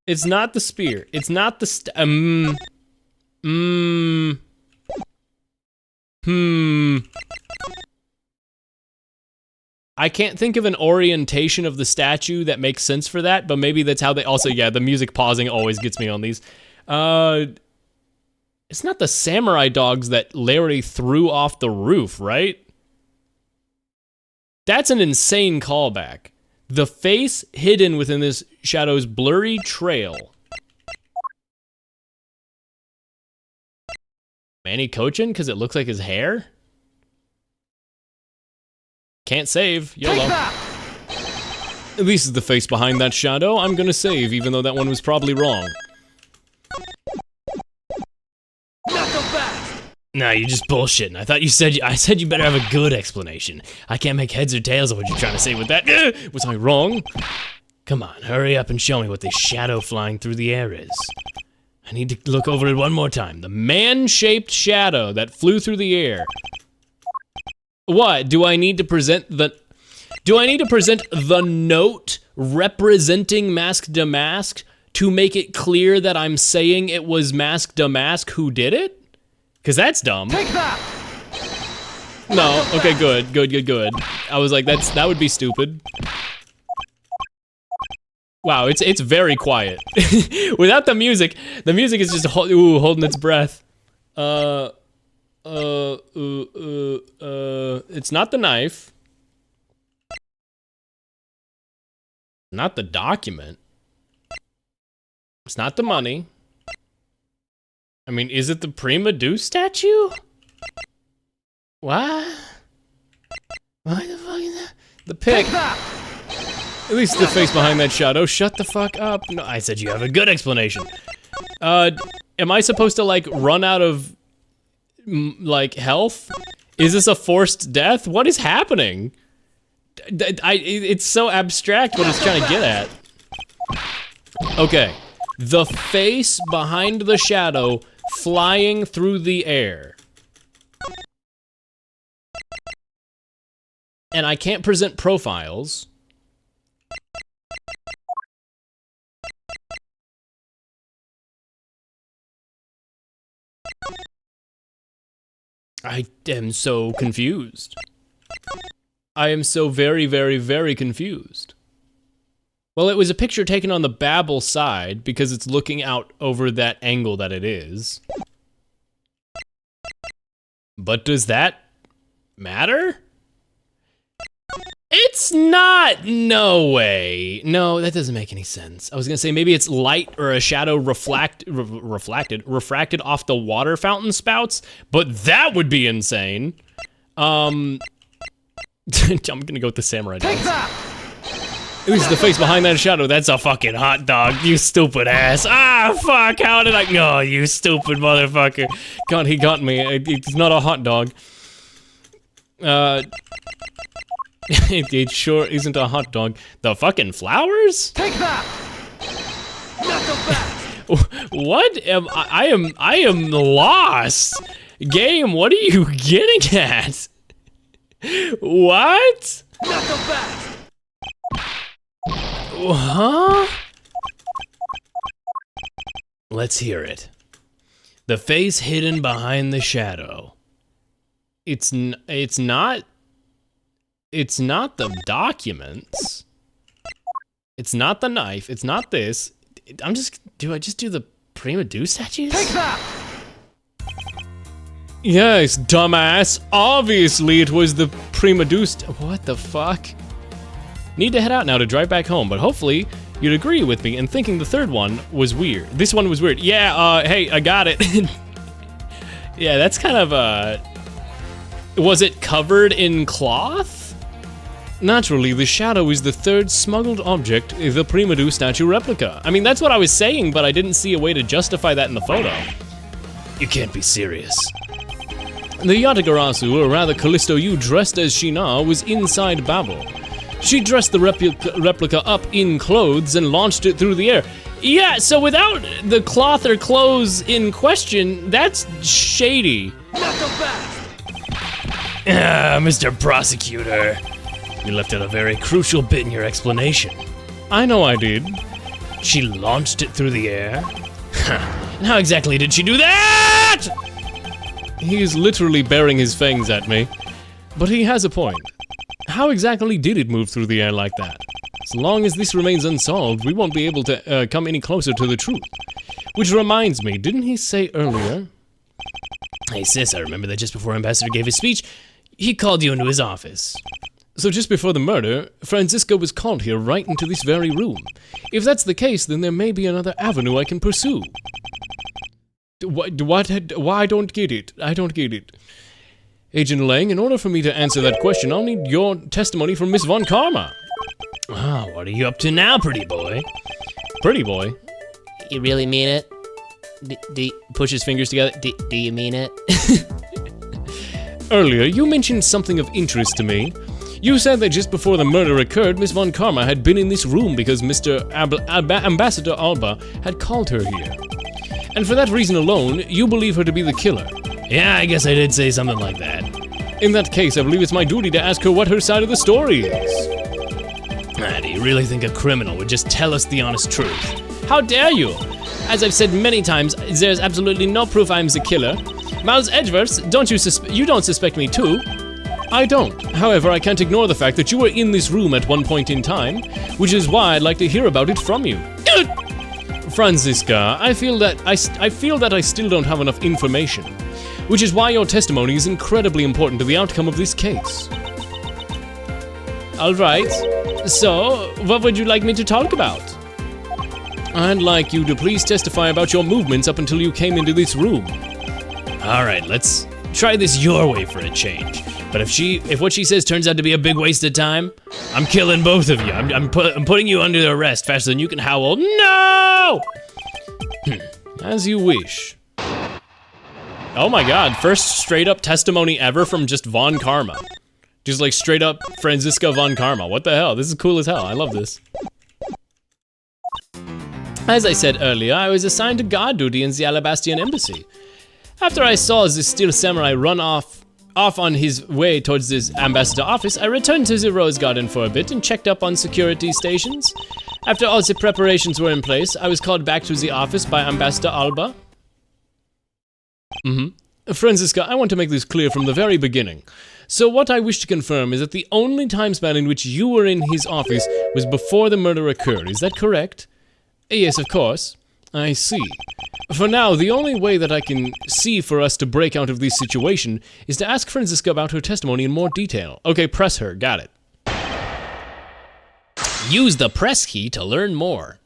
It's not the spear. It's not the I can't think of an orientation of the statue that makes sense for that, but maybe that's how they also, yeah, the music pausing always gets me on these. It's not the samurai dogs that Larry threw off the roof, right? That's an insane callback. The face hidden within this shadow's blurry trail. Manny Cochin, because it looks like his hair? Can't save, YOLO. At least it's the face behind that shadow. I'm gonna save, even though that one was probably wrong. Nah, you're just bullshitting. I said you better have a good explanation. I can't make heads or tails of what you're trying to say with that. Was I wrong? Come on, hurry up and show me what this shadow flying through the air is. I need to look over it one more time. The man-shaped shadow that flew through the air. What? Do I need to present the note representing Mask to Mask to make it clear that I'm saying it was Mask to Mask who did it? Because that's dumb. Take that! No, okay, good. I was like, that would be stupid. Wow, it's very quiet. Without the music is just holding its breath. It's not the knife. Not the document. It's not the money. I mean, is it the Prima Deuce statue? What? What the fuck is that? The pick. At least the face behind that shadow. Shut the fuck up. No, I said you have a good explanation. Am I supposed to, like, run out of, like, health? Is this a forced death? What is happening? It's so abstract what it's trying to get at. Okay. The face behind the shadow flying through the air. And I can't present profiles. I am so confused. I am so very, very, very confused. Well, it was a picture taken on the Babel side because it's looking out over that angle that it is. But does that matter? It's not! No way. No, that doesn't make any sense. I was gonna say maybe it's light or a shadow refracted off the water fountain spouts, but that would be insane. I'm gonna go with the samurai dogs. At least the face behind that shadow, that's a fucking hot dog, you stupid ass. Ah, fuck, how did I? Oh, you stupid motherfucker. God, he got me. It's not a hot dog. It sure isn't a hot dog. The fucking flowers? Take that! What am I am lost. Game, what are you getting at? What? Huh? Let's hear it. The face hidden behind the shadow. It's not the documents. It's not the knife. It's not this. Do I just do the prima due statues? Take that! Yes, dumbass. Obviously it was the prima due what the fuck? Need to head out now to drive back home, but hopefully you'd agree with me in thinking the third one was weird. This one was weird. Yeah, hey, I got it. Yeah, that's kind of, was it covered in cloth? Naturally, the shadow is the third smuggled object, the prima due statue replica. I mean, that's what I was saying, but I didn't see a way to justify that in the photo. You can't be serious. The Yatagarasu, or rather Callisto Yu dressed as Shina, was inside Babel. She dressed the replica up in clothes and launched it through the air. Yeah, so without the cloth or clothes in question, that's shady. Mr. Prosecutor, you left out a very crucial bit in your explanation. I know I did. She launched it through the air? And how exactly did she do that? He's literally baring his fangs at me. But he has a point. How exactly did it move through the air like that? As long as this remains unsolved, we won't be able to come any closer to the truth. Which reminds me, didn't he say earlier? Hey sis, I remember that just before Ambassador gave his speech, he called you into his office. So just before the murder, Francisco was called here right into this very room. If that's the case, then there may be another avenue I can pursue. What? Why I don't get it? I don't get it. Agent Lang, in order for me to answer that question, I'll need your testimony from Miss Von Karma. Ah, what are you up to now, pretty boy? Pretty boy? You really mean it? Push his fingers together. Do you mean it? Earlier, you mentioned something of interest to me. You said that just before the murder occurred, Miss Von Karma had been in this room because Mr. Ambassador Alba had called her here. And for that reason alone, you believe her to be the killer. Yeah, I guess I did say something like that. In that case, I believe it's my duty to ask her what her side of the story is. Do you really think a criminal would just tell us the honest truth? How dare you? As I've said many times, there's absolutely no proof I'm the killer. Miles Edgeworth, you don't suspect me too? I don't. However, I can't ignore the fact that you were in this room at one point in time, which is why I'd like to hear about it from you. Francisca, I feel that I still don't have enough information, which is why your testimony is incredibly important to the outcome of this case. All right. So, what would you like me to talk about? I'd like you to please testify about your movements up until you came into this room. All right, let's try this your way for a change. But if what she says turns out to be a big waste of time, I'm killing both of you. I'm putting you under arrest faster than you can howl. No! As you wish. Oh my god, first straight up testimony ever from just Von Karma. Just like straight up Francisca Von Karma. What the hell? This is cool as hell. I love this. As I said earlier, I was assigned to guard duty in the Alabastian embassy. After I saw the steel samurai run off on his way towards this ambassador office, I returned to the Rose Garden for a bit and checked up on security stations. After all the preparations were in place, I was called back to the office by Ambassador Alba. Francisca, I want to make this clear from the very beginning. So what I wish to confirm is that the only time span in which you were in his office was before the murder occurred. Is that correct? Yes, of course. I see. For now, the only way that I can see for us to break out of this situation is to ask Francisca about her testimony in more detail. Okay, press her. Got it. Use the press key to learn more.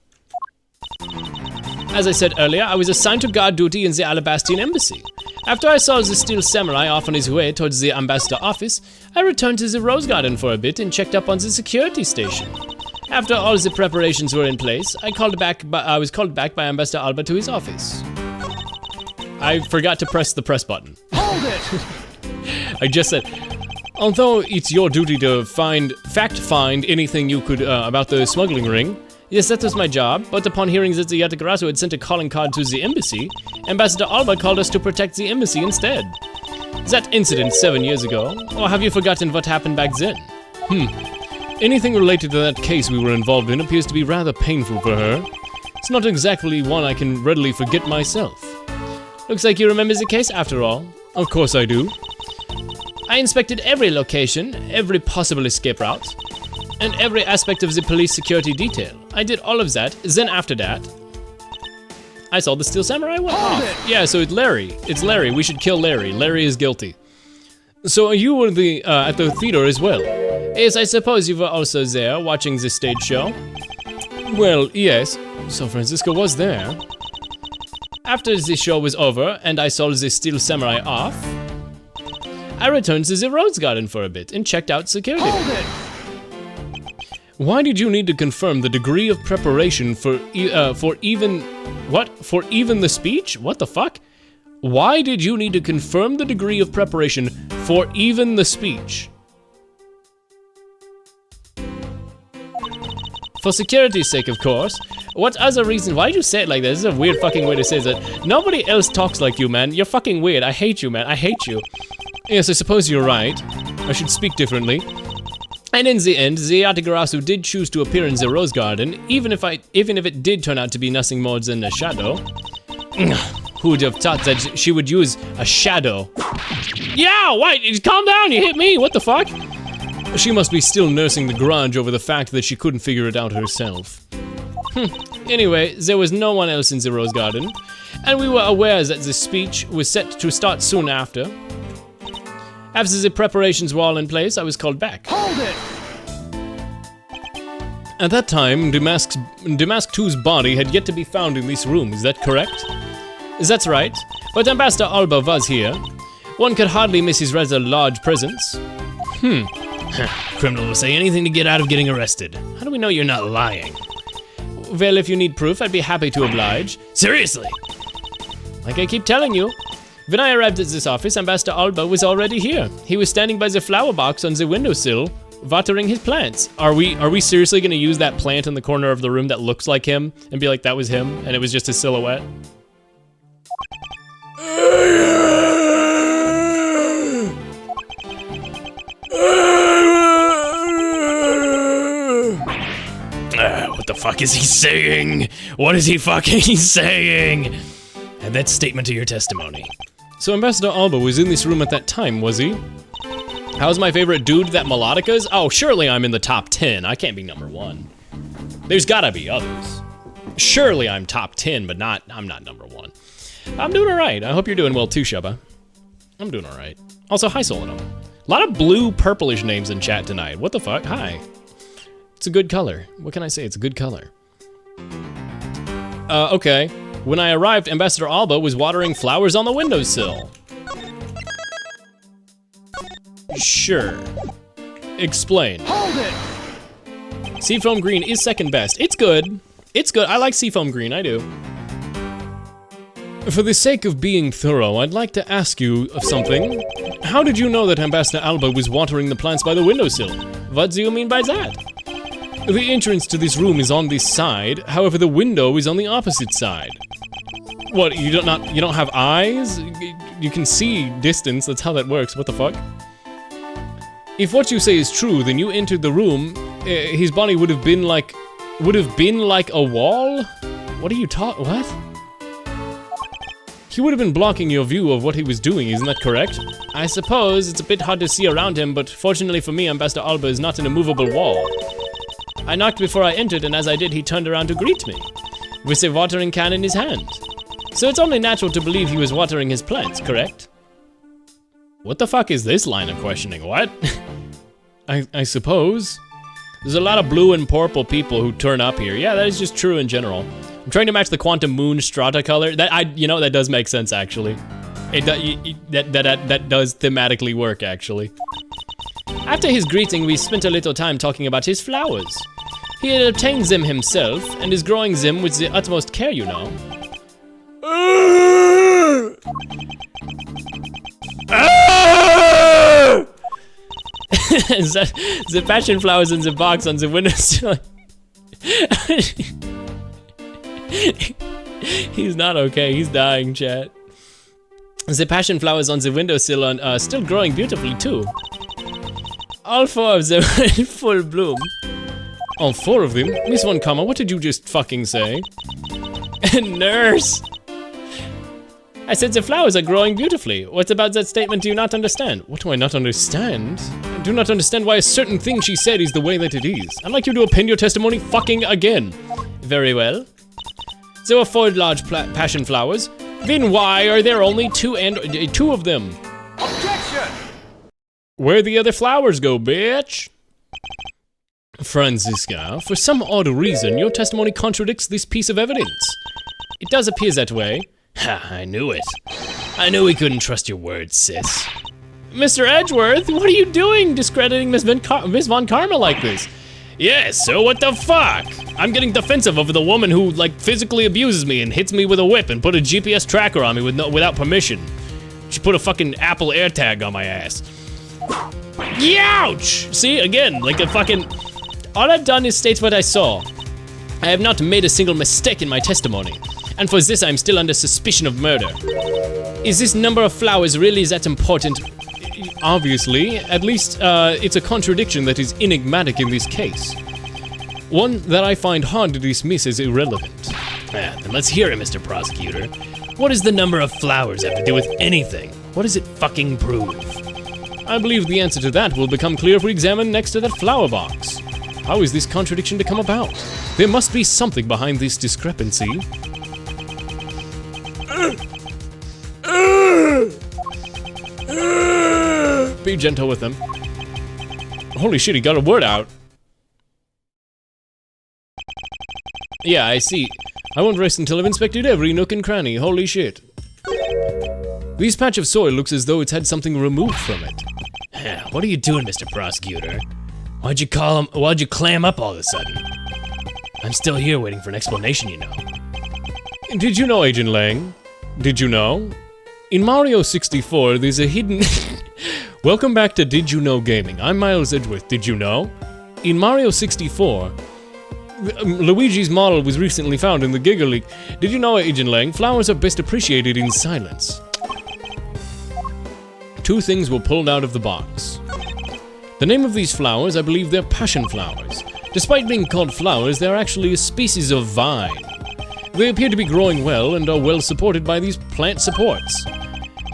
As I said earlier, I was assigned to guard duty in the Alabastian embassy. After I saw the steel samurai off on his way towards the ambassador office, I returned to the Rose Garden for a bit and checked up on the security station. After all the preparations were in place, I was called back by Ambassador Alba to his office. I forgot to press the press button. Hold it! I just said, although it's your duty to fact find anything you could about the smuggling ring, Yes, that was my job, but upon hearing that the Yatagarasu had sent a calling card to the embassy, Ambassador Alba called us to protect the embassy instead. That incident 7 years ago, or have you forgotten what happened back then? Anything related to that case we were involved in appears to be rather painful for her. It's not exactly one I can readily forget myself. Looks like you remember the case after all. Of course I do. I inspected every location, every possible escape route, and every aspect of the police security detail. I did all of that, then after that, I saw the Steel Samurai went off. Yeah, so it's Larry. It's Larry. We should kill Larry. Larry is guilty. So you were at the theater as well? Yes, I suppose you were also there, watching the stage show? Well, yes. So Francisco was there. After the show was over, and I saw the Steel Samurai off, I returned to the Rose Garden for a bit and checked out security. Why did you need to confirm the degree of preparation for even the speech? What the fuck? Why did you need to confirm the degree of preparation for even the speech? For security's sake, of course. What other reason? Why did you say it like that? This is a weird fucking way to say that. Nobody else talks like you, man. You're fucking weird. I hate you, man. I hate you. Yes, I suppose you're right. I should speak differently. And in the end, the Yatagarasu did choose to appear in the Rose Garden, even if it did turn out to be nothing more than a shadow. Who would have thought that she would use a shadow? Yeah, wait, calm down, you hit me, what the fuck? She must be still nursing the grudge over the fact that she couldn't figure it out herself. Anyway, there was no one else in the Rose Garden, and we were aware that the speech was set to start soon after. After the preparations were all in place, I was called back. Hold it! At that time, Damask 2's body had yet to be found in this room, is that correct? That's right, but Ambassador Alba was here. One could hardly miss his rather large presence. Criminal will say anything to get out of getting arrested. How do we know you're not lying? Well, if you need proof, I'd be happy to oblige. Seriously! Like I keep telling you. When I arrived at this office, Ambassador Alba was already here. He was standing by the flower box on the windowsill, watering his plants. Are we seriously gonna use that plant in the corner of the room that looks like him and be like that was him and it was just a silhouette? What the fuck is he saying? What is he fucking saying? Add that statement to your testimony. So Ambassador Alba was in this room at that time, was he? How's my favorite dude, that melodica's? Oh, surely I'm in the top 10. I can't be number 1. There's gotta be others. Surely I'm top 10, but I'm not number 1. I'm doing alright. I hope you're doing well too, Shubba. I'm doing alright. Also, hi, Solonum. A lot of blue, purplish names in chat tonight. What the fuck? Hi. It's a good color. What can I say? It's a good color. Okay. When I arrived, Ambassador Alba was watering flowers on the windowsill. Sure. Explain. Hold it! Seafoam green is second best. It's good. It's good. I like seafoam green. I do. For the sake of being thorough, I'd like to ask you of something. How did you know that Ambassador Alba was watering the plants by the windowsill? What do you mean by that? The entrance to this room is on this side, however the window is on the opposite side. What, you don't have eyes? You can see distance, that's how that works, what the fuck? If what you say is true, then you entered the room, his body would have been like a wall? What are you what? He would have been blocking your view of what he was doing, isn't that correct? I suppose it's a bit hard to see around him, but fortunately for me, Ambassador Alba is not an immovable wall. I knocked before I entered, and as I did, he turned around to greet me, with a watering can in his hand. So it's only natural to believe he was watering his plants, correct? What the fuck is this line of questioning? What? I suppose. There's a lot of blue and purple people who turn up here. Yeah, that is just true in general. I'm trying to match the quantum moon strata color. That does make sense, actually. That does thematically work, actually. After his greeting, we spent a little time talking about his flowers. He had obtained them himself, and is growing them with the utmost care, you know. The passion flowers in the box on the windowsill. He's not okay. He's dying, chat. The passion flowers on the windowsill are still growing beautifully too. All 4 of them are in full bloom. All 4 of them? Miss Von Karma, what did you just fucking say? Nurse! I said the flowers are growing beautifully. What about that statement do you not understand? What do I not understand? I do not understand why a certain thing she said is the way that it is. I'd like you to append your testimony fucking again. Very well. There were 4 large passion flowers. Then why are there only 2 of them? Objection! Where'd the other flowers go, bitch? Franziska, for some odd reason, your testimony contradicts this piece of evidence. It does appear that way. Ha, I knew it. I knew we couldn't trust your words, sis. Mr. Edgeworth, what are you doing discrediting Miss Von Karma like this? Yes, so what the fuck? I'm getting defensive over the woman who, like, physically abuses me and hits me with a whip and put a GPS tracker on me without permission. She put a fucking Apple AirTag on my ass. Youch! See, again, like a fucking... All I've done is state what I saw. I have not made a single mistake in my testimony. And for this, I'm still under suspicion of murder. Is this number of flowers really that important? Obviously, at least it's a contradiction that is enigmatic in this case. One that I find hard to dismiss as irrelevant. Then let's hear it, Mr. Prosecutor. What does the number of flowers have to do with anything? What does it fucking prove? I believe the answer to that will become clear if we examine next to that flower box. How is this contradiction to come about? There must be something behind this discrepancy. Be gentle with him. Holy shit, he got a word out. Yeah, I see. I won't rest until I've inspected every nook and cranny. Holy shit. This patch of soil looks as though it's had something removed from it. What are you doing, Mr. Prosecutor? Why'd you clam up all of a sudden? I'm still here waiting for an explanation, you know. Did you know, Agent Lang? Did you know? In Mario 64, there's a hidden... Welcome back to Did You Know Gaming. I'm Miles Edgeworth. Did you know? In Mario 64, Luigi's model was recently found in the Giga Leak. Did you know, Agent Lang? Flowers are best appreciated in silence. 2 things were pulled out of the box. The name of these flowers, I believe they're passion flowers. Despite being called flowers, they're actually a species of vine. They appear to be growing well and are well supported by these plant supports.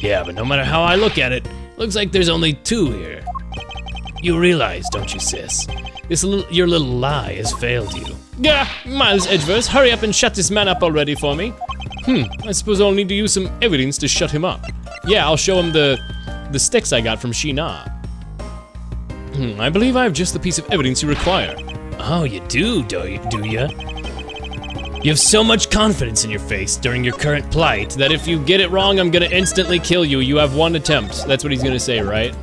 Yeah, but no matter how I look at it, looks like there's only 2 here. You realize, don't you, sis? Your little lie has failed you. Gah! Miles Edgeworth, hurry up and shut this man up already for me. I suppose I'll need to use some evidence to shut him up. Yeah, I'll show him the sticks I got from Sheena. I believe I have just the piece of evidence you require. Oh, you do ya? You have so much confidence in your face during your current plight that if you get it wrong, I'm gonna instantly kill you. You have 1 attempt. That's what he's gonna say, right?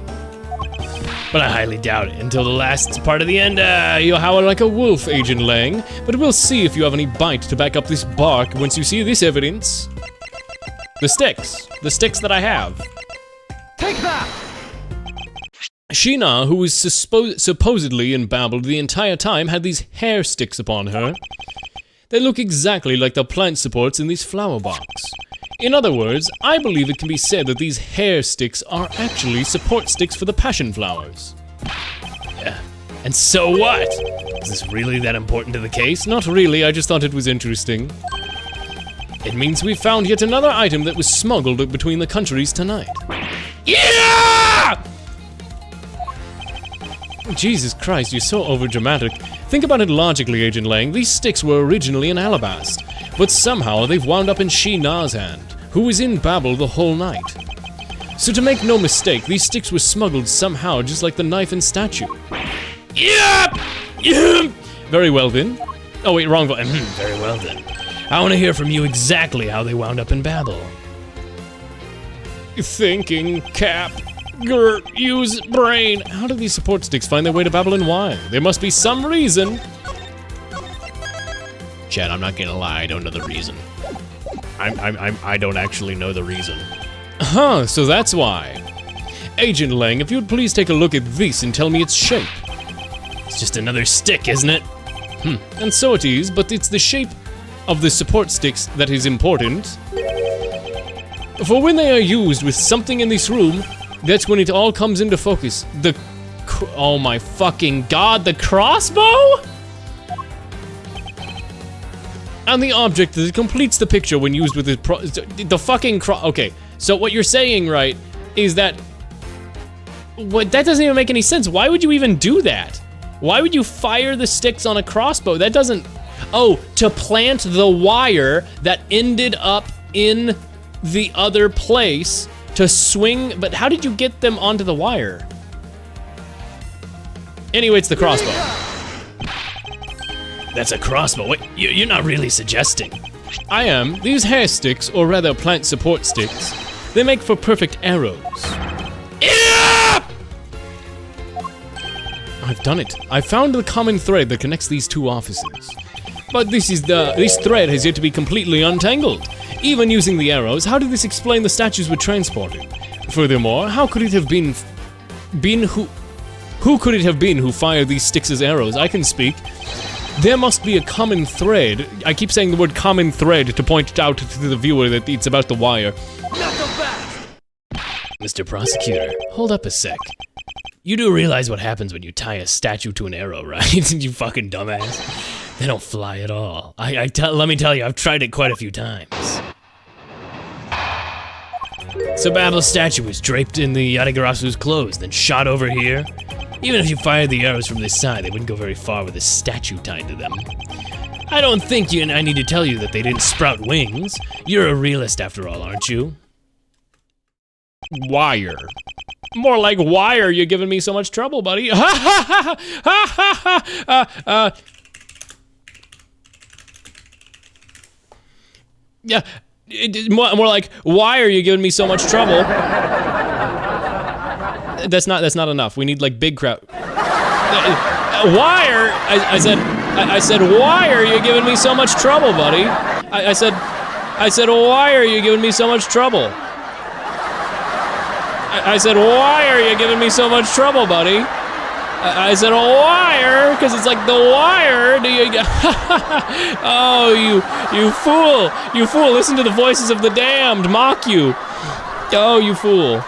But I highly doubt it. Until the last part of the end, you'll howl like a wolf, Agent Lang. But we'll see if you have any bite to back up this bark once you see this evidence. The sticks that I have. Take that! Sheena, who was supposedly embabbled the entire time, had these hair sticks upon her. They look exactly like the plant supports in this flower box. In other words, I believe it can be said that these hair sticks are actually support sticks for the passion flowers. Yeah. And so what? Is this really that important to the case? Not really, I just thought it was interesting. It means we found yet another item that was smuggled between the countries tonight. Yeah! Jesus Christ, you're so overdramatic. Think about it logically, Agent Lang. These sticks were originally in Alabast, but somehow they've wound up in Sheena's hand, who was in Babel the whole night. So to make no mistake, these sticks were smuggled somehow, just like the knife and statue. Yep! Very well then. Oh wait, wrong voice. Very well then. I want to hear from you exactly how they wound up in Babel. Thinking, Cap. Use brain. How do these support sticks find their way to Babel and why? There must be some reason. Chad, I'm not gonna lie, I don't know the reason. I don't actually know the reason. So that's why. Agent Lang, if you would please take a look at this and tell me its shape. It's just another stick, isn't it? And so it is, but it's the shape of the support sticks that is important. For when they are used with something in this room, that's when it all comes into focus. Oh my fucking god, the crossbow? And the object that completes the picture when used with the fucking okay, so what you're saying, right, is that that doesn't even make any sense. Why would you even do that? Why would you fire the sticks on a crossbow? That doesn't... Oh, to plant the wire that ended up in the other place to swing... But how did you get them onto the wire? Anyway, it's the crossbow. That's a crossbow. Wait, you're not really suggesting. I am. These hair sticks, or rather plant support sticks, they make for perfect arrows. Yeah! I've done it. I found the common thread that connects these two offices. But this thread has yet to be completely untangled. Even using the arrows, how did this explain the statues were transported? Furthermore, how could it have been who could it have been who fired these sticks as arrows? I can speak. There must be a common thread. I keep saying the word common thread to point out to the viewer that it's about the wire. Not so fast! Mr. Prosecutor, hold up a sec. You do realize what happens when you tie a statue to an arrow, right? You fucking dumbass. They don't fly at all. Let me tell you, I've tried it quite a few times. So Babel's statue was draped in the Yatagarasu's clothes, then shot over here. Even if you fired the arrows from this side, they wouldn't go very far with a statue tied to them. I don't think I need to tell you that they didn't sprout wings. You're a realist after all, aren't you? Wire. More like, why are you giving me so much trouble, buddy? Yeah, more like, why are you giving me so much trouble? That's not enough. We need like big crowd. Wire? I said, why are you giving me so much trouble, buddy? I said, why are you giving me so much trouble? I said, why are you giving me so much trouble, buddy? I said, a wire, because it's like the wire. Do you get? Oh, you fool! You fool! Listen to the voices of the damned mock you. Oh, you fool!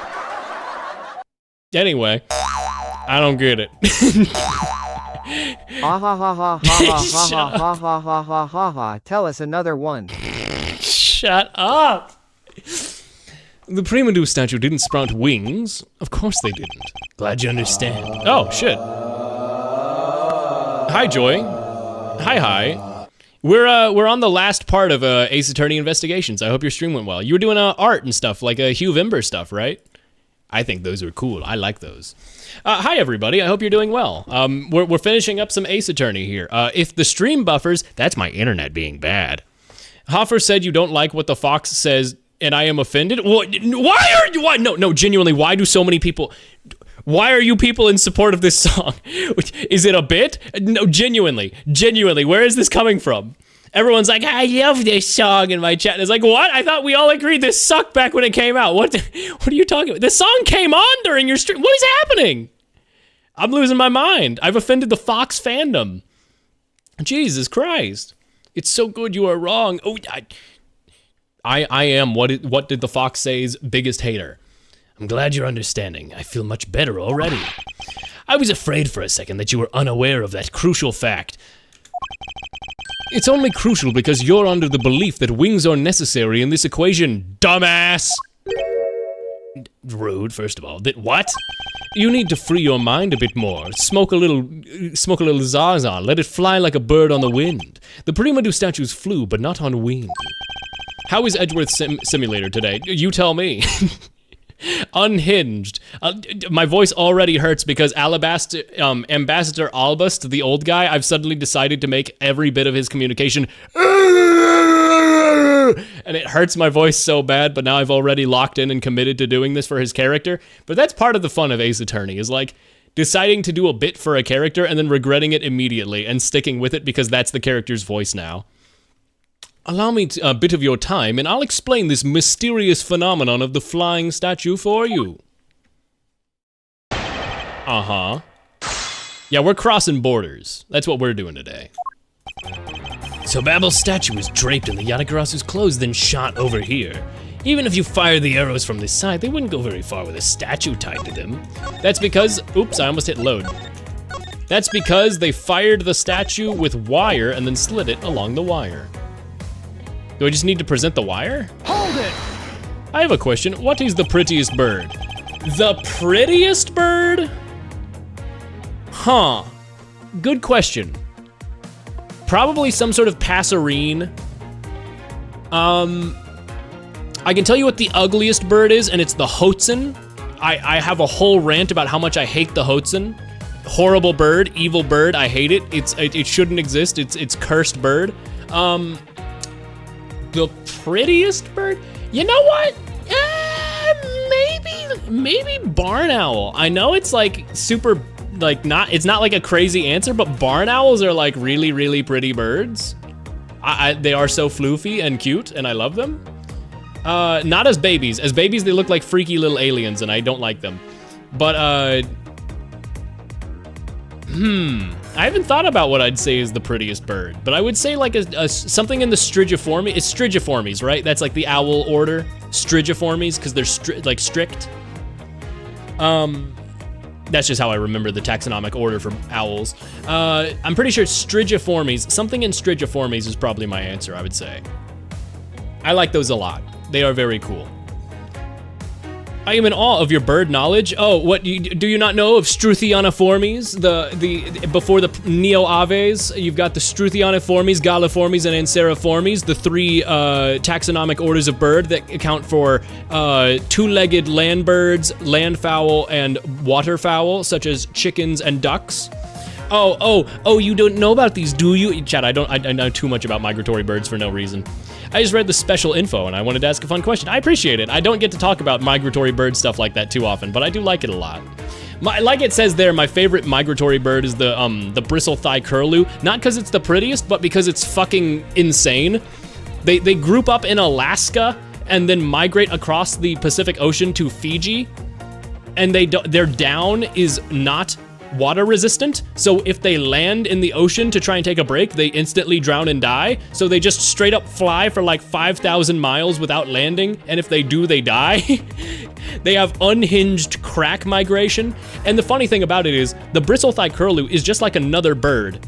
Anyway, I don't get it. Ha ha ha ha ha ha ha ha ha ha ha ha. Tell us another one. Shut up. The Primadou statue didn't sprout wings. Of course they didn't. Glad you understand. Oh, shit. Hi, Joy. Hi. We're on the last part of Ace Attorney Investigations. I hope your stream went well. You were doing art and stuff, like Hugh Vimber stuff, right? I think those are cool. I like those. Hi, everybody. I hope you're doing well. We're finishing up some Ace Attorney here. If the stream buffers, that's my internet being bad. Hoffer said you don't like what the fox says, and I am offended. Why? No, genuinely, why do so many people... Why are you people in support of this song? Is it a bit? No, genuinely, where is this coming from? Everyone's like, I love this song in my chat. It's like, what? I thought we all agreed this sucked back when it came out. What are you talking about? The song came on during your stream. What is happening? I'm losing my mind. I've offended the Fox fandom. Jesus Christ. It's so good you are wrong. Oh, I am what did the Fox say's biggest hater. I'm glad you're understanding. I feel much better already. I was afraid for a second that you were unaware of that crucial fact. It's only crucial because you're under the belief that wings are necessary in this equation, dumbass! Rude, first of all. What? You need to free your mind a bit more. Smoke a little Zaza. Let it fly like a bird on the wind. The Primadou statues flew, but not on wind. How is Edgeworth Simulator today? You tell me. Unhinged. My voice already hurts because Ambassador Albust, the old guy, I've suddenly decided to make every bit of his communication and it hurts my voice so bad, but now I've already locked in and committed to doing this for his character. But that's part of the fun of Ace Attorney, is like deciding to do a bit for a character and then regretting it immediately and sticking with it because that's the character's voice now. Allow me a bit of your time, and I'll explain this mysterious phenomenon of the flying statue for you. Uh-huh. Yeah, we're crossing borders. That's what we're doing today. So Babel's statue was draped in the Yatagarasu's clothes, then shot over here. Even if you fired the arrows from this side, they wouldn't go very far with a statue tied to them. That's because, oops, I almost hit load. That's because they fired the statue with wire and then slid it along the wire. Do I just need to present the wire? Hold it! I have a question. What is the prettiest bird? The prettiest bird? Huh. Good question. Probably some sort of passerine. I can tell you what the ugliest bird is, and it's the Hoatzin. I have a whole rant about how much I hate the Hoatzin. Horrible bird, evil bird, I hate it. It shouldn't exist, it's cursed bird. The prettiest bird? You know what? Maybe barn owl. I know it's like super, like it's not like a crazy answer, but barn owls are like really, really pretty birds. They are so floofy and cute, and I love them. Not as babies. As babies, they look like freaky little aliens, and I don't like them. But, I haven't thought about what I'd say is the prettiest bird, but I would say like something in the Strigiformes. It's Strigiformes, right? That's like the owl order, Strigiformes, because they're strict. That's just how I remember the taxonomic order for owls. I'm pretty sure it's Strigiformes. Something in Strigiformes is probably my answer, I would say. I like those a lot. They are very cool. I am in awe of your bird knowledge. Oh, what do you not know of Struthioniformes? The before the Neo-Aves, you've got the Struthioniformes, Galliformes, and Anseriformes, the three taxonomic orders of bird that account for two-legged land birds, landfowl, and waterfowl, such as chickens and ducks. Oh, you don't know about these, do you? Chad, I know too much about migratory birds for no reason. I just read the special info and I wanted to ask a fun question. I appreciate it. I don't get to talk about migratory bird stuff like that too often, but I do like it a lot. Like it says there, my favorite migratory bird is the bristle-thigh curlew. Not because it's the prettiest, but because it's fucking insane. They group up in Alaska and then migrate across the Pacific Ocean to Fiji, and their down is not water resistant, so if they land in the ocean to try and take a break, they instantly drown and die. So they just straight up fly for like 5,000 miles without landing, and if they do, they die. They have unhinged crack migration, and the funny thing about it is the bristle-thigh curlew is just like another bird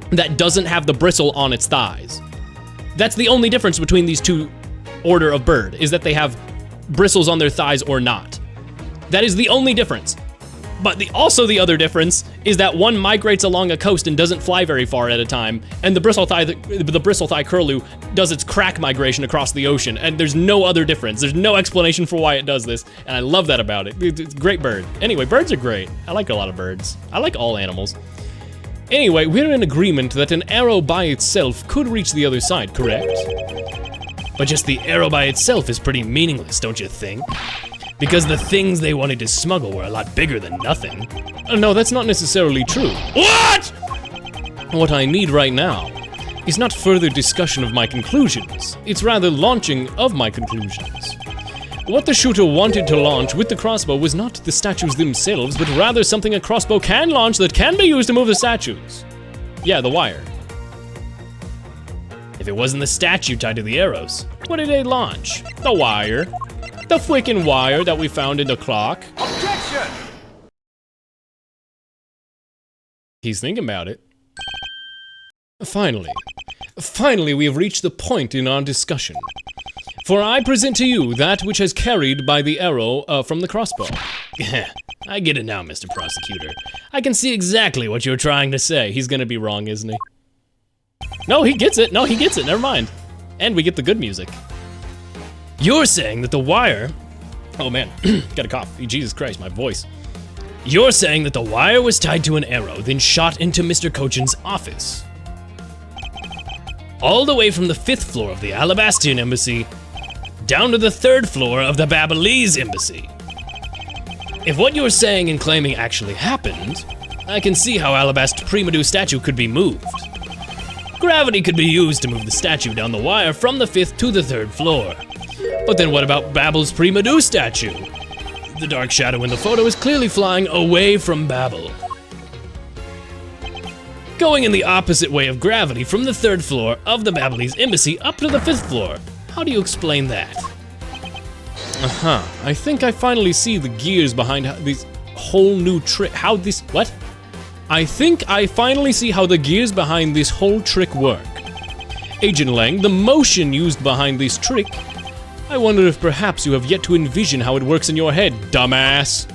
that doesn't have the bristle on its thighs. That's the only difference between these two order of bird, is that they have bristles on their thighs or not. That is the only difference. But also the other difference is that one migrates along a coast and doesn't fly very far at a time, and the bristle-thigh curlew does its crack migration across the ocean, and there's no other difference. There's no explanation for why it does this, and I love that about it. It's a great bird. Anyway, birds are great. I like a lot of birds. I like all animals. Anyway, we're in agreement that an arrow by itself could reach the other side, correct? But just the arrow by itself is pretty meaningless, don't you think? Because the things they wanted to smuggle were a lot bigger than nothing. No, that's not necessarily true. What? What I need right now is not further discussion of my conclusions. It's rather launching of my conclusions. What the shooter wanted to launch with the crossbow was not the statues themselves, but rather something a crossbow can launch that can be used to move the statues. Yeah, the wire. If it wasn't the statue tied to the arrows, what did they launch? The wire. The freaking wire that we found in the clock. Objection! He's thinking about it. Finally we have reached the point in our discussion. For I present to you that which has carried by the arrow from the crossbow. I get it now, Mr. Prosecutor. I can see exactly what you're trying to say. He's gonna be wrong, isn't he? No, he gets it. Never mind. And we get the good music. You're saying that the wire... Oh man, got a cough. Jesus Christ, my voice. You're saying that the wire was tied to an arrow, then shot into Mr. Cochin's office. All the way from the 5th floor of the Alabastian Embassy, down to the 3rd floor of the Babalese Embassy. If what you're saying and claiming actually happened, I can see how Alabast's Primadou statue could be moved. Gravity could be used to move the statue down the wire from the 5th to the 3rd floor. But then what about Babel's Primadou statue? The dark shadow in the photo is clearly flying away from Babel. going in the opposite way of gravity from the 3rd floor of the Babbly's embassy up to the 5th floor. How do you explain that? I think I finally see the gears behind this whole new trick. What? I think I finally see how the gears behind this whole trick work. Agent Lang, the motion used behind this trick. I wonder if perhaps you have yet to envision how it works in your head, dumbass.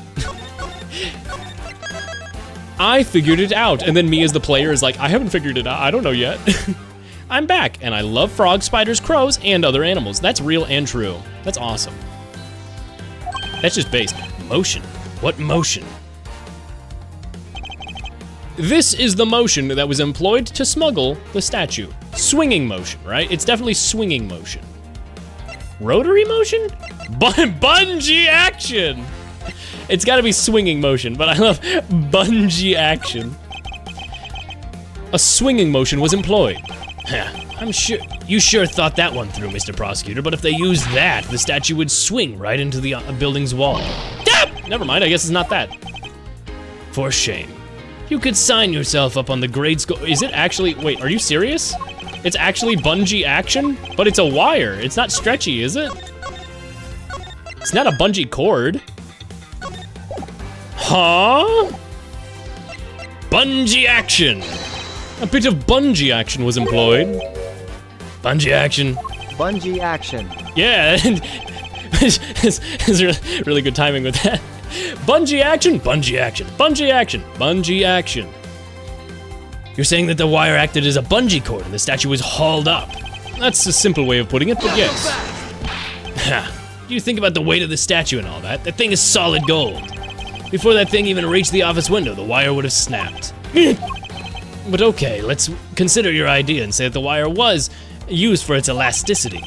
I figured it out, and then me as the player is like, I haven't figured it out, I don't know yet. I'm back, and I love frogs, spiders, crows, and other animals. That's real and true. That's awesome. That's just base. Motion. What motion? This is the motion that was employed to smuggle the statue. Swinging motion, right? It's definitely swinging motion. Rotary motion? Bungee action! It's gotta be swinging motion, but I love bungee action. A swinging motion was employed. I'm sure, you sure thought that one through, Mr. Prosecutor, but if they used that, the statue would swing right into the building's wall. Never mind, I guess it's not that. For shame. You could sign yourself up on the grade school. Is it actually, wait, are you serious? It's actually bungee action, but it's a wire. It's not stretchy, is it? It's not a bungee cord. Huh? Bungee action. A bit of bungee action was employed. Bungee action. Bungee action. Yeah, it's really good timing with that. Bungee action, bungee action, bungee action, bungee action. You're saying that the wire acted as a bungee cord and the statue was hauled up. That's a simple way of putting it, but yes. You think about the weight of the statue and all that. That thing is solid gold. Before that thing even reached the office window, the wire would have snapped. But okay, let's consider your idea and say that the wire was used for its elasticity.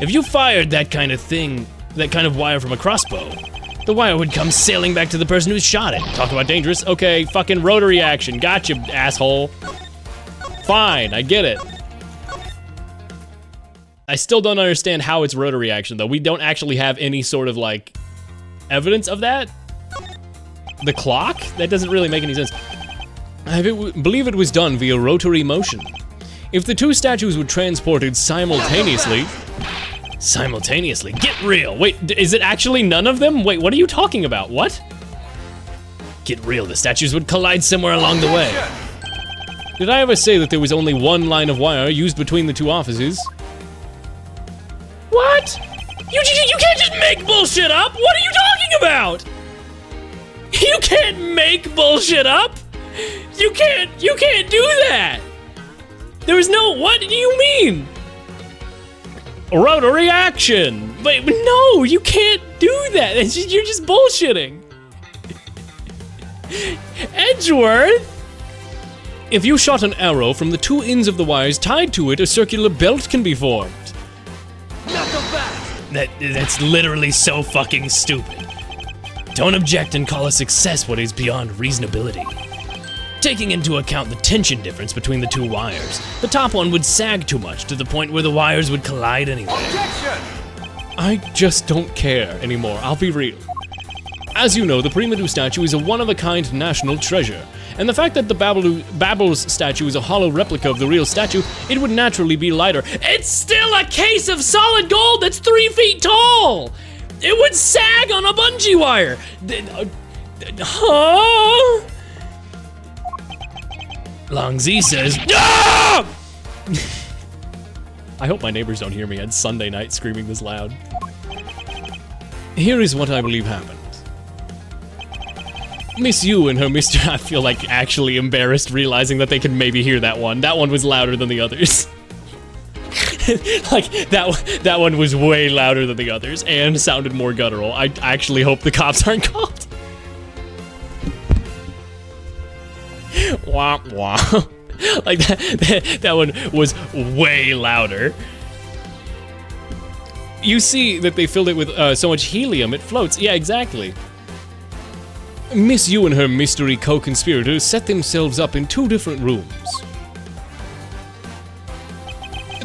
If you fired that kind of wire from a crossbow, the wire would come sailing back to the person who shot it. Talk about dangerous. Okay, fucking rotary action. Gotcha, asshole. Fine, I get it. I still don't understand how it's rotary action, though. We don't actually have any sort of, like, evidence of that. The clock? That doesn't really make any sense. I believe it was done via rotary motion. If the two statues were transported simultaneously... Get real. Wait, is it actually none of them? Wait, what are you talking about? What? Get real, the statues would collide somewhere along the way. Did I ever say that there was only one line of wire used between the two offices? What? You can't just make bullshit up! What are you talking about? You can't make bullshit up! You can't do that! There was no, what do you mean? Rotary action! Wait, no, you can't do that. You're just bullshitting. Edgeworth? If you shot an arrow from the two ends of the wires tied to it, a circular belt can be formed. That's literally so fucking stupid. Don't object and call a success what is beyond reasonability. Taking into account the tension difference between the two wires, the top one would sag too much to the point where the wires would collide anyway. Objection! I just don't care anymore, I'll be real. As you know, the Primadou statue is a one-of-a-kind national treasure, and the fact that the Babbles statue is a hollow replica of the real statue, it would naturally be lighter. It's still a case of solid gold that's 3 feet tall! It would sag on a bungee wire! Huh? Long Z says, ah! I hope my neighbors don't hear me on Sunday night screaming this loud. Here is what I believe happened. Miss Yu and her Mr. I feel like actually embarrassed realizing that they could maybe hear that one. That one was louder than the others. Like, that one was way louder than the others and sounded more guttural. I actually hope the cops aren't called. Wah, wah. Like, that one was way louder. You see that they filled it with so much helium, it floats. Yeah, exactly. Miss Yu and her mystery co-conspirators set themselves up in 2 different rooms.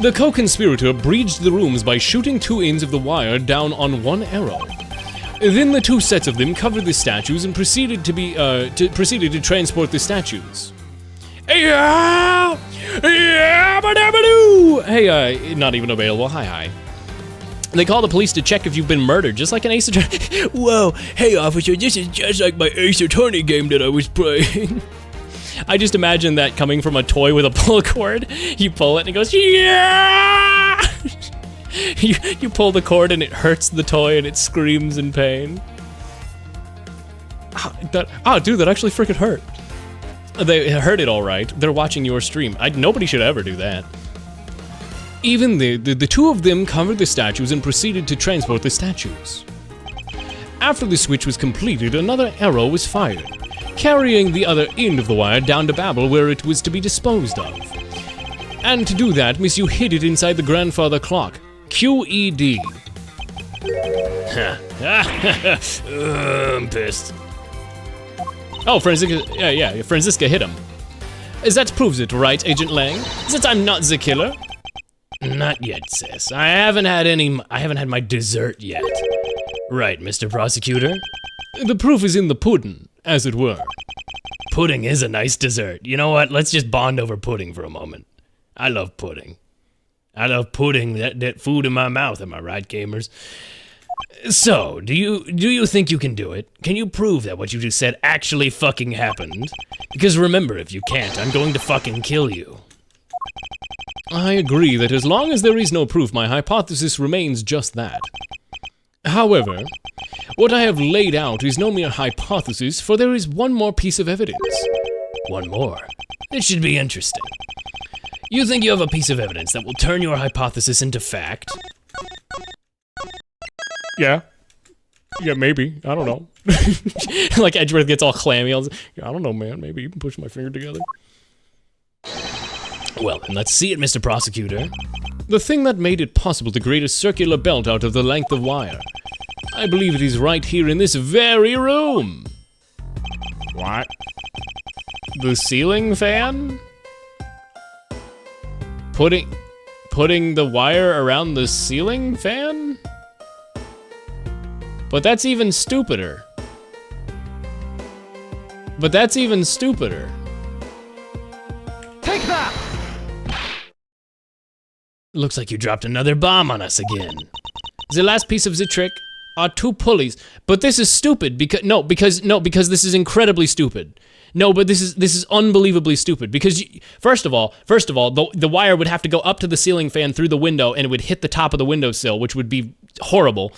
The co-conspirator breached the rooms by shooting 2 ends of the wire down on 1 arrow. Then the 2 sets of them covered the statues and proceeded to transport the statues. Yeah! Yeah! Ba-da-ba-doo! Hey, not even available. Hi. They call the police to check if you've been murdered, just like an Ace Attorney. Whoa, hey officer, this is just like my Ace Attorney game that I was playing. I just imagine that coming from a toy with a pull cord. You pull it and it goes, yeah! you pull the cord and it hurts the toy and it screams in pain. Dude, that actually freaking hurt. They heard it all right. They're watching your stream. Nobody should ever do that. Even the two of them covered the statues and proceeded to transport the statues. After the switch was completed, another arrow was fired, carrying the other end of the wire down to Babel where it was to be disposed of. And to do that, Miss You hid it inside the grandfather clock. QED. I'm pissed. Oh, Franziska hit him. That proves it, right, Agent Lang? That I'm not the killer? Not yet, sis. I haven't had my dessert yet. Right, Mr. Prosecutor? The proof is in the pudding, as it were. Pudding is a nice dessert. You know what? Let's just bond over pudding for a moment. I love pudding. I love putting that food in my mouth, am I right, gamers? So, do you think you can do it? Can you prove that what you just said actually fucking happened? Because remember, if you can't, I'm going to fucking kill you. I agree that as long as there is no proof, my hypothesis remains just that. However, what I have laid out is no mere hypothesis, for there is one more piece of evidence. One more. It should be interesting. You think you have a piece of evidence that will turn your hypothesis into fact? Yeah, maybe. I don't know. Like Edgeworth gets all clammy. I don't know, man. Maybe you can push my finger together. Well, then let's see it, Mr. Prosecutor. The thing that made it possible to create a circular belt out of the length of wire. I believe it is right here in this very room. What? The ceiling fan? Putting the wire around the ceiling fan? But that's even stupider. Take that! Looks like you dropped another bomb on us again. The last piece of the trick are two pulleys. But this is stupid because this is incredibly stupid. No, but this is unbelievably stupid because first of all, the wire would have to go up to the ceiling fan through the window and it would hit the top of the windowsill, which would be horrible.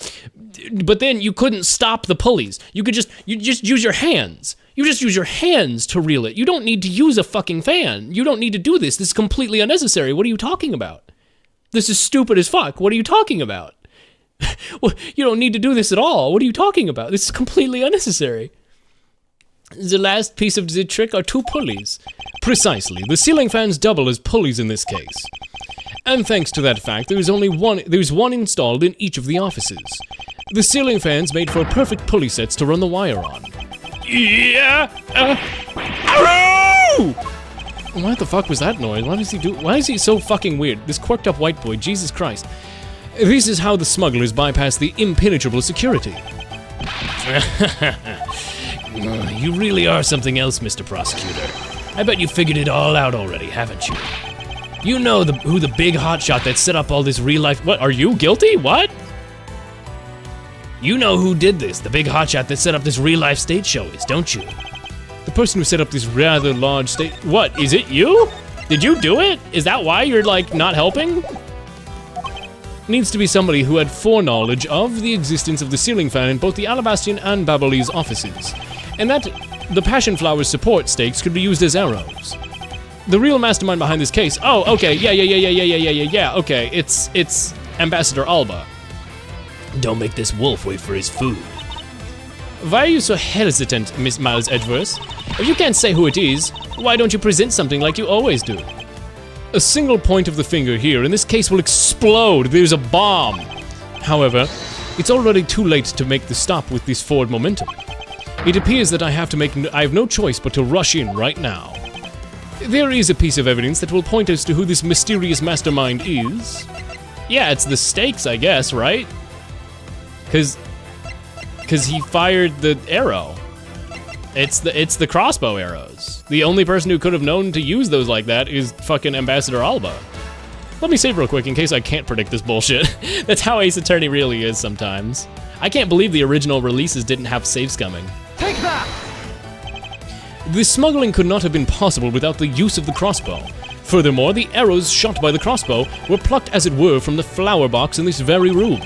But then you couldn't stop the pulleys. You just use your hands. You just use your hands to reel it. You don't need to use a fucking fan. You don't need to do this. This is completely unnecessary. What are you talking about? This is stupid as fuck. What are you talking about? Well, you don't need to do this at all. What are you talking about? This is completely unnecessary. The last piece of the trick are two pulleys. Precisely. The ceiling fans double as pulleys in this case. And thanks to that fact, there's one installed in each of the offices. The ceiling fans made for perfect pulley sets to run the wire on. Yeah! What the fuck was that noise? Why is he so fucking weird? This quirked up white boy, Jesus Christ. This is how the smugglers bypass the impenetrable security. You really are something else, Mr. Prosecutor. I bet you figured it all out already, haven't you? You know who the big hotshot that set up all this real-life— What, are you guilty? What? You know who did this, the big hotshot that set up this real-life stage show is, don't you? The person who set up this rather large stage— What, is it you? Did you do it? Is that why you're, like, not helping? Needs to be somebody who had foreknowledge of the existence of the ceiling fan in both the Alabastian and Babelese offices, and that the Passion Flower's support stakes could be used as arrows. The real mastermind behind this case— Oh, okay, yeah, okay, it's Ambassador Alba. Don't make this wolf wait for his food. Why are you so hesitant, Miss Miles Edgeworth? If you can't say who it is, why don't you present something like you always do? A single point of the finger here in this case will explode. There's a bomb. However, it's already too late to make the stop with this forward momentum. It appears that I have no choice but to rush in right now. There is a piece of evidence that will point us to who this mysterious mastermind is. Yeah, it's the stakes, I guess, right? Cause he fired the arrow. It's the crossbow arrows. The only person who could have known to use those like that is fucking Ambassador Alba. Let me save real quick in case I can't predict this bullshit. That's how Ace Attorney really is sometimes. I can't believe the original releases didn't have save scumming. Take that! The smuggling could not have been possible without the use of the crossbow. Furthermore, the arrows shot by the crossbow were plucked as it were from the flower box in this very room.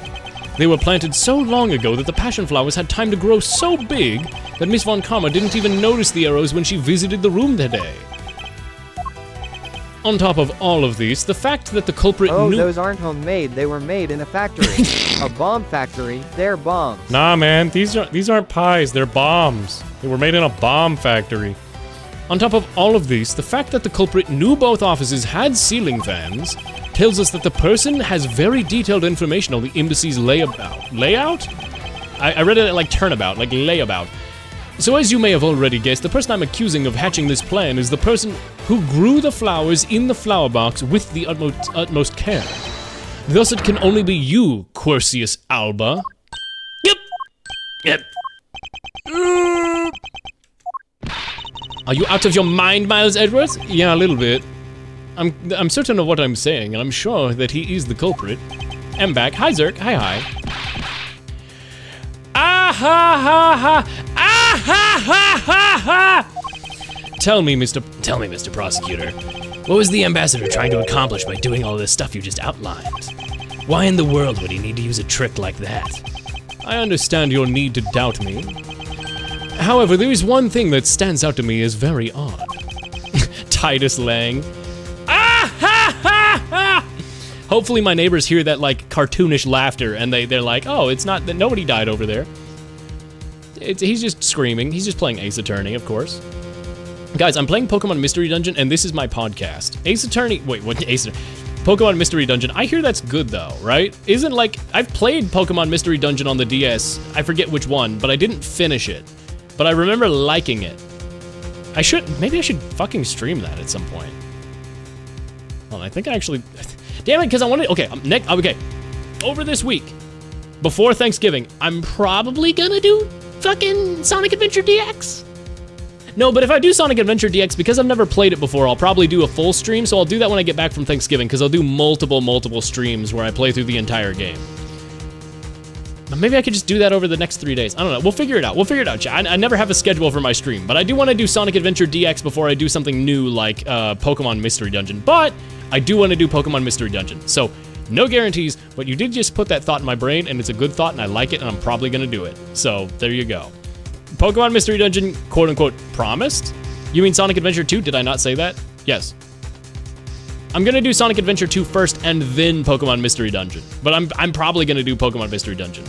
They were planted so long ago that the passion flowers had time to grow so big that Miss Von Karma didn't even notice the arrows when she visited the room that day. On top of all of these, the fact that the culprit knew— those aren't homemade, they were made in a factory. A bomb factory, they're bombs. Nah, man, these aren't pies, they're bombs. They were made in a bomb factory. On top of all of these, the fact that the culprit knew both offices had ceiling fans tells us that the person has very detailed information on the embassy's layout? I read it like turnabout, like layabout. So as you may have already guessed, the person I'm accusing of hatching this plan is the person who grew the flowers in the flower box with the utmost care. Thus it can only be you, Quercius Alba. Yep. Are you out of your mind, Miles Edwards? Yeah, a little bit. I'm certain of what I'm saying, and I'm sure that he is the culprit. I'm back. Hi, Zerk. Hi. Ah ha ha ha! Ah ha ha ha ha! Tell me, Mr. Prosecutor, what was the ambassador trying to accomplish by doing all this stuff you just outlined? Why in the world would he need to use a trick like that? I understand your need to doubt me. However, there is one thing that stands out to me as very odd. Titus Lang. Ah ha ha ha! Hopefully my neighbors hear that like cartoonish laughter and they're like, oh, it's not that nobody died over there. He's just screaming. He's just playing Ace Attorney, of course. Guys, I'm playing Pokemon Mystery Dungeon and this is my podcast. Ace Attorney, wait, what? Ace Attorney? Pokemon Mystery Dungeon. I hear that's good though, right? Isn't like, I've played Pokemon Mystery Dungeon on the DS. I forget which one, but I didn't finish it. But I remember liking it. Maybe I should fucking stream that at some point. Well, I think I actually, damn it, because I wanted, okay, over this week, before Thanksgiving, I'm probably gonna do fucking Sonic Adventure DX. No, but if I do Sonic Adventure DX, because I've never played it before, I'll probably do a full stream, so I'll do that when I get back from Thanksgiving, because I'll do multiple streams where I play through the entire game. But maybe I could just do that over the next 3 days. I don't know. We'll figure it out. I never have a schedule for my stream, but I do want to do Sonic Adventure DX before I do something new like Pokemon Mystery Dungeon. But I do want to do Pokemon Mystery Dungeon. So no guarantees, but you did just put that thought in my brain, and it's a good thought, and I like it, and I'm probably going to do it. So there you go. Pokemon Mystery Dungeon, quote-unquote, promised? You mean Sonic Adventure 2? Did I not say that? Yes. I'm gonna do Sonic Adventure 2 first and then Pokemon Mystery Dungeon. But I'm probably gonna do Pokemon Mystery Dungeon.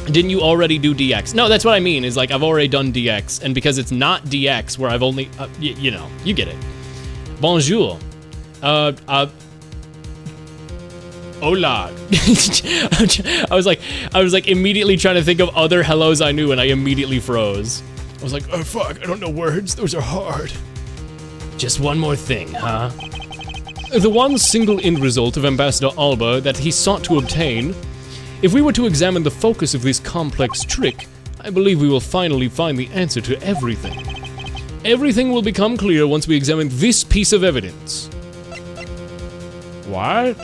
Didn't you already do DX? No, that's what I mean, is like I've already done DX, and because it's not DX where I've only, you know, you get it. Bonjour. Hola. I was like immediately trying to think of other hellos I knew and I immediately froze. I was like, oh fuck, I don't know words, those are hard. Just one more thing, huh? The one single end result of Ambassador Alba that he sought to obtain. If we were to examine the focus of this complex trick, I believe we will finally find the answer to everything. Everything will become clear once we examine this piece of evidence. What?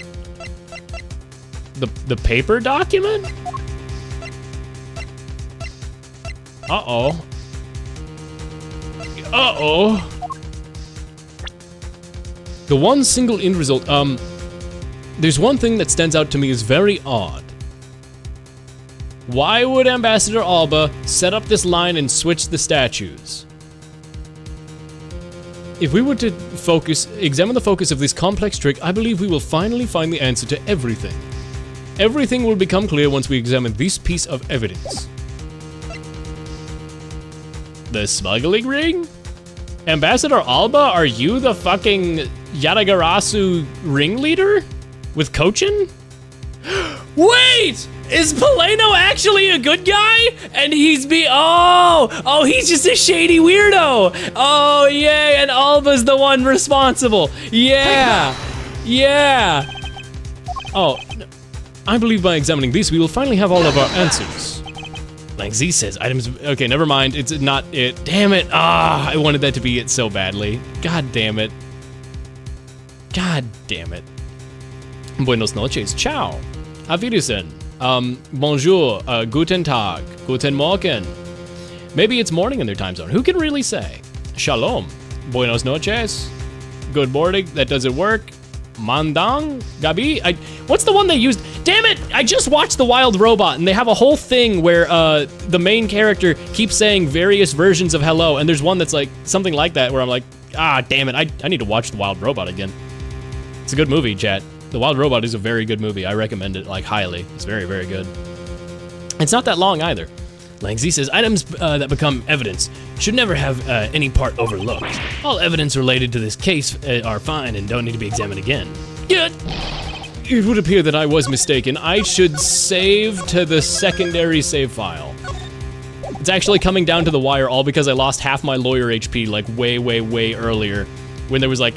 The paper document? Uh-oh. Uh-oh. The one single end result, there's one thing that stands out to me as very odd. Why would Ambassador Alba set up this line and switch the statues? If we were to examine the focus of this complex trick, I believe we will finally find the answer to everything. Everything will become clear once we examine this piece of evidence. The smuggling ring? Ambassador Alba, are you the fucking Yadagarasu ringleader? With Cochin? Wait! Is Paleno actually a good guy? And he's oh, he's just a shady weirdo. Oh, yay, and Alba's the one responsible. Yeah, yeah. Oh, I believe by examining these, we will finally have all of our answers. Like Z says, items. Okay, never mind. It's not it. Damn it. Ah, I wanted that to be it so badly. God damn it. God damn it. Buenos noches. Ciao. Auf Wiedersehen. Bonjour. Guten Tag. Guten Morgen. Maybe it's morning in their time zone. Who can really say? Shalom. Buenos noches. Good morning. That doesn't work. Mandang? Gabi? What's the one they used? Damn it! I just watched The Wild Robot, and they have a whole thing where the main character keeps saying various versions of hello, and there's one that's like something like that where I'm like, ah, damn it, I need to watch The Wild Robot again. It's a good movie, chat. The Wild Robot is a very good movie. I recommend it, like, highly. It's very, very good. It's not that long, either. Langzy says, items that become evidence should never have any part overlooked. All evidence related to this case are fine and don't need to be examined again. Yet, it would appear that I was mistaken. I should save to the secondary save file. It's actually coming down to the wire all because I lost half my lawyer HP like way, way, way earlier when there was like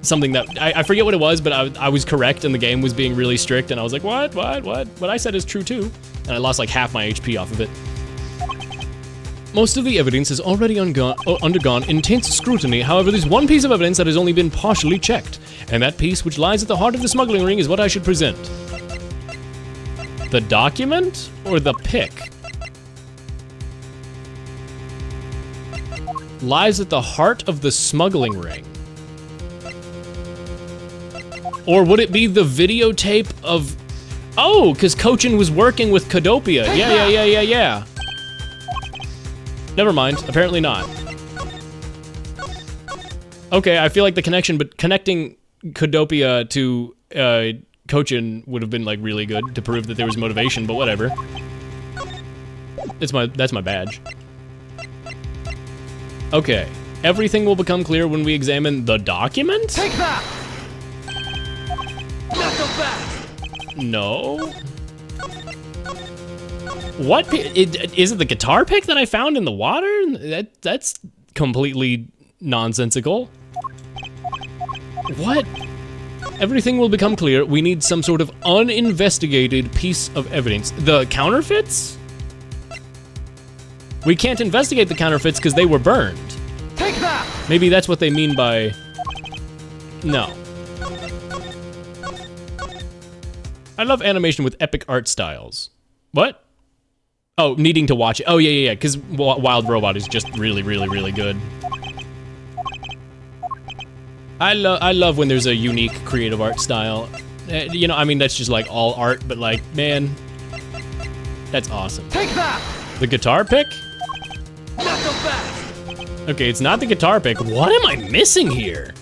something that, I forget what it was, but I was correct and the game was being really strict and I was like, what? What I said is true too. And I lost like half my HP off of it. Most of the evidence has already undergone intense scrutiny. However, there's one piece of evidence that has only been partially checked. And that piece, which lies at the heart of the smuggling ring, is what I should present. The document or the pic? Lies at the heart of the smuggling ring. Or would it be the videotape of... Oh, because Cochin was working with Kodopia. Yeah. Never mind, apparently not. Okay, I feel like the connection, but connecting Kodopia to Cochin would have been like really good to prove that there was motivation, but whatever. That's my badge. Okay, everything will become clear when we examine the document? Take that! Knuckle back! No. What? Is it the guitar pick that I found in the water? That's completely nonsensical. What? Everything will become clear. We need some sort of uninvestigated piece of evidence. The counterfeits? We can't investigate the counterfeits because they were burned. Take that! Maybe that's what they mean by... No. I love animation with epic art styles. What? Oh, needing to watch it. Oh, yeah, because Wild Robot is just really, really, really good. I love when there's a unique creative art style. You know, I mean, that's just like all art, but like, man, that's awesome. Take that! The guitar pick? Knuckle back! Okay, it's not the guitar pick. What am I missing here?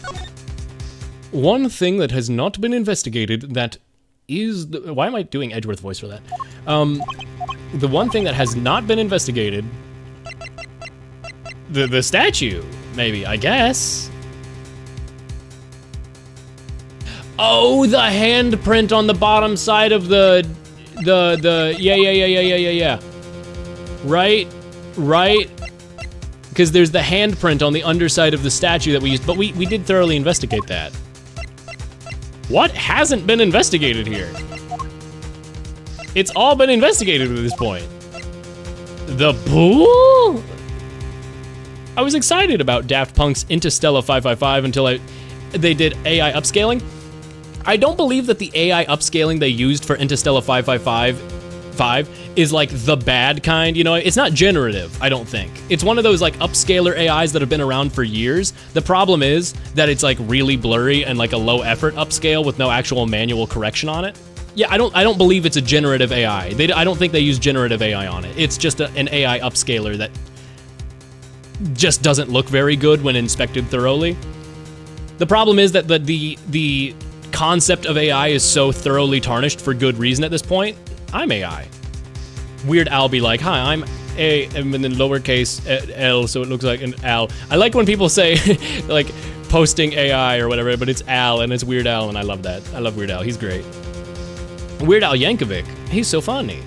One thing that has not been investigated that is the, why am I doing Edgeworth voice for that? The one thing that has not been investigated, the statue, maybe, I guess. Oh, the handprint on the bottom side of the yeah. Right. Because there's the handprint on the underside of the statue that we used, but we did thoroughly investigate that. What hasn't been investigated here? It's all been investigated at this point. The pool? I was excited about Daft Punk's Interstellar 555 until they did AI upscaling. I don't believe that the AI upscaling they used for Interstellar 555 is like the bad kind, you know? It's not generative, I don't think. It's one of those like upscaler AIs that have been around for years. The problem is that it's like really blurry and like a low effort upscale with no actual manual correction on it. Yeah, I don't believe it's a generative AI. I don't think they use generative AI on it. It's just an AI upscaler that just doesn't look very good when inspected thoroughly. The problem is that the concept of AI is so thoroughly tarnished for good reason at this point. I'm AI. Weird Al be like, hi, I'm A, and then lowercase L, so it looks like an Al. I like when people say, like, posting AI or whatever, but it's Al, and it's Weird Al, and I love that. I love Weird Al, he's great. Weird Al Yankovic, he's so funny.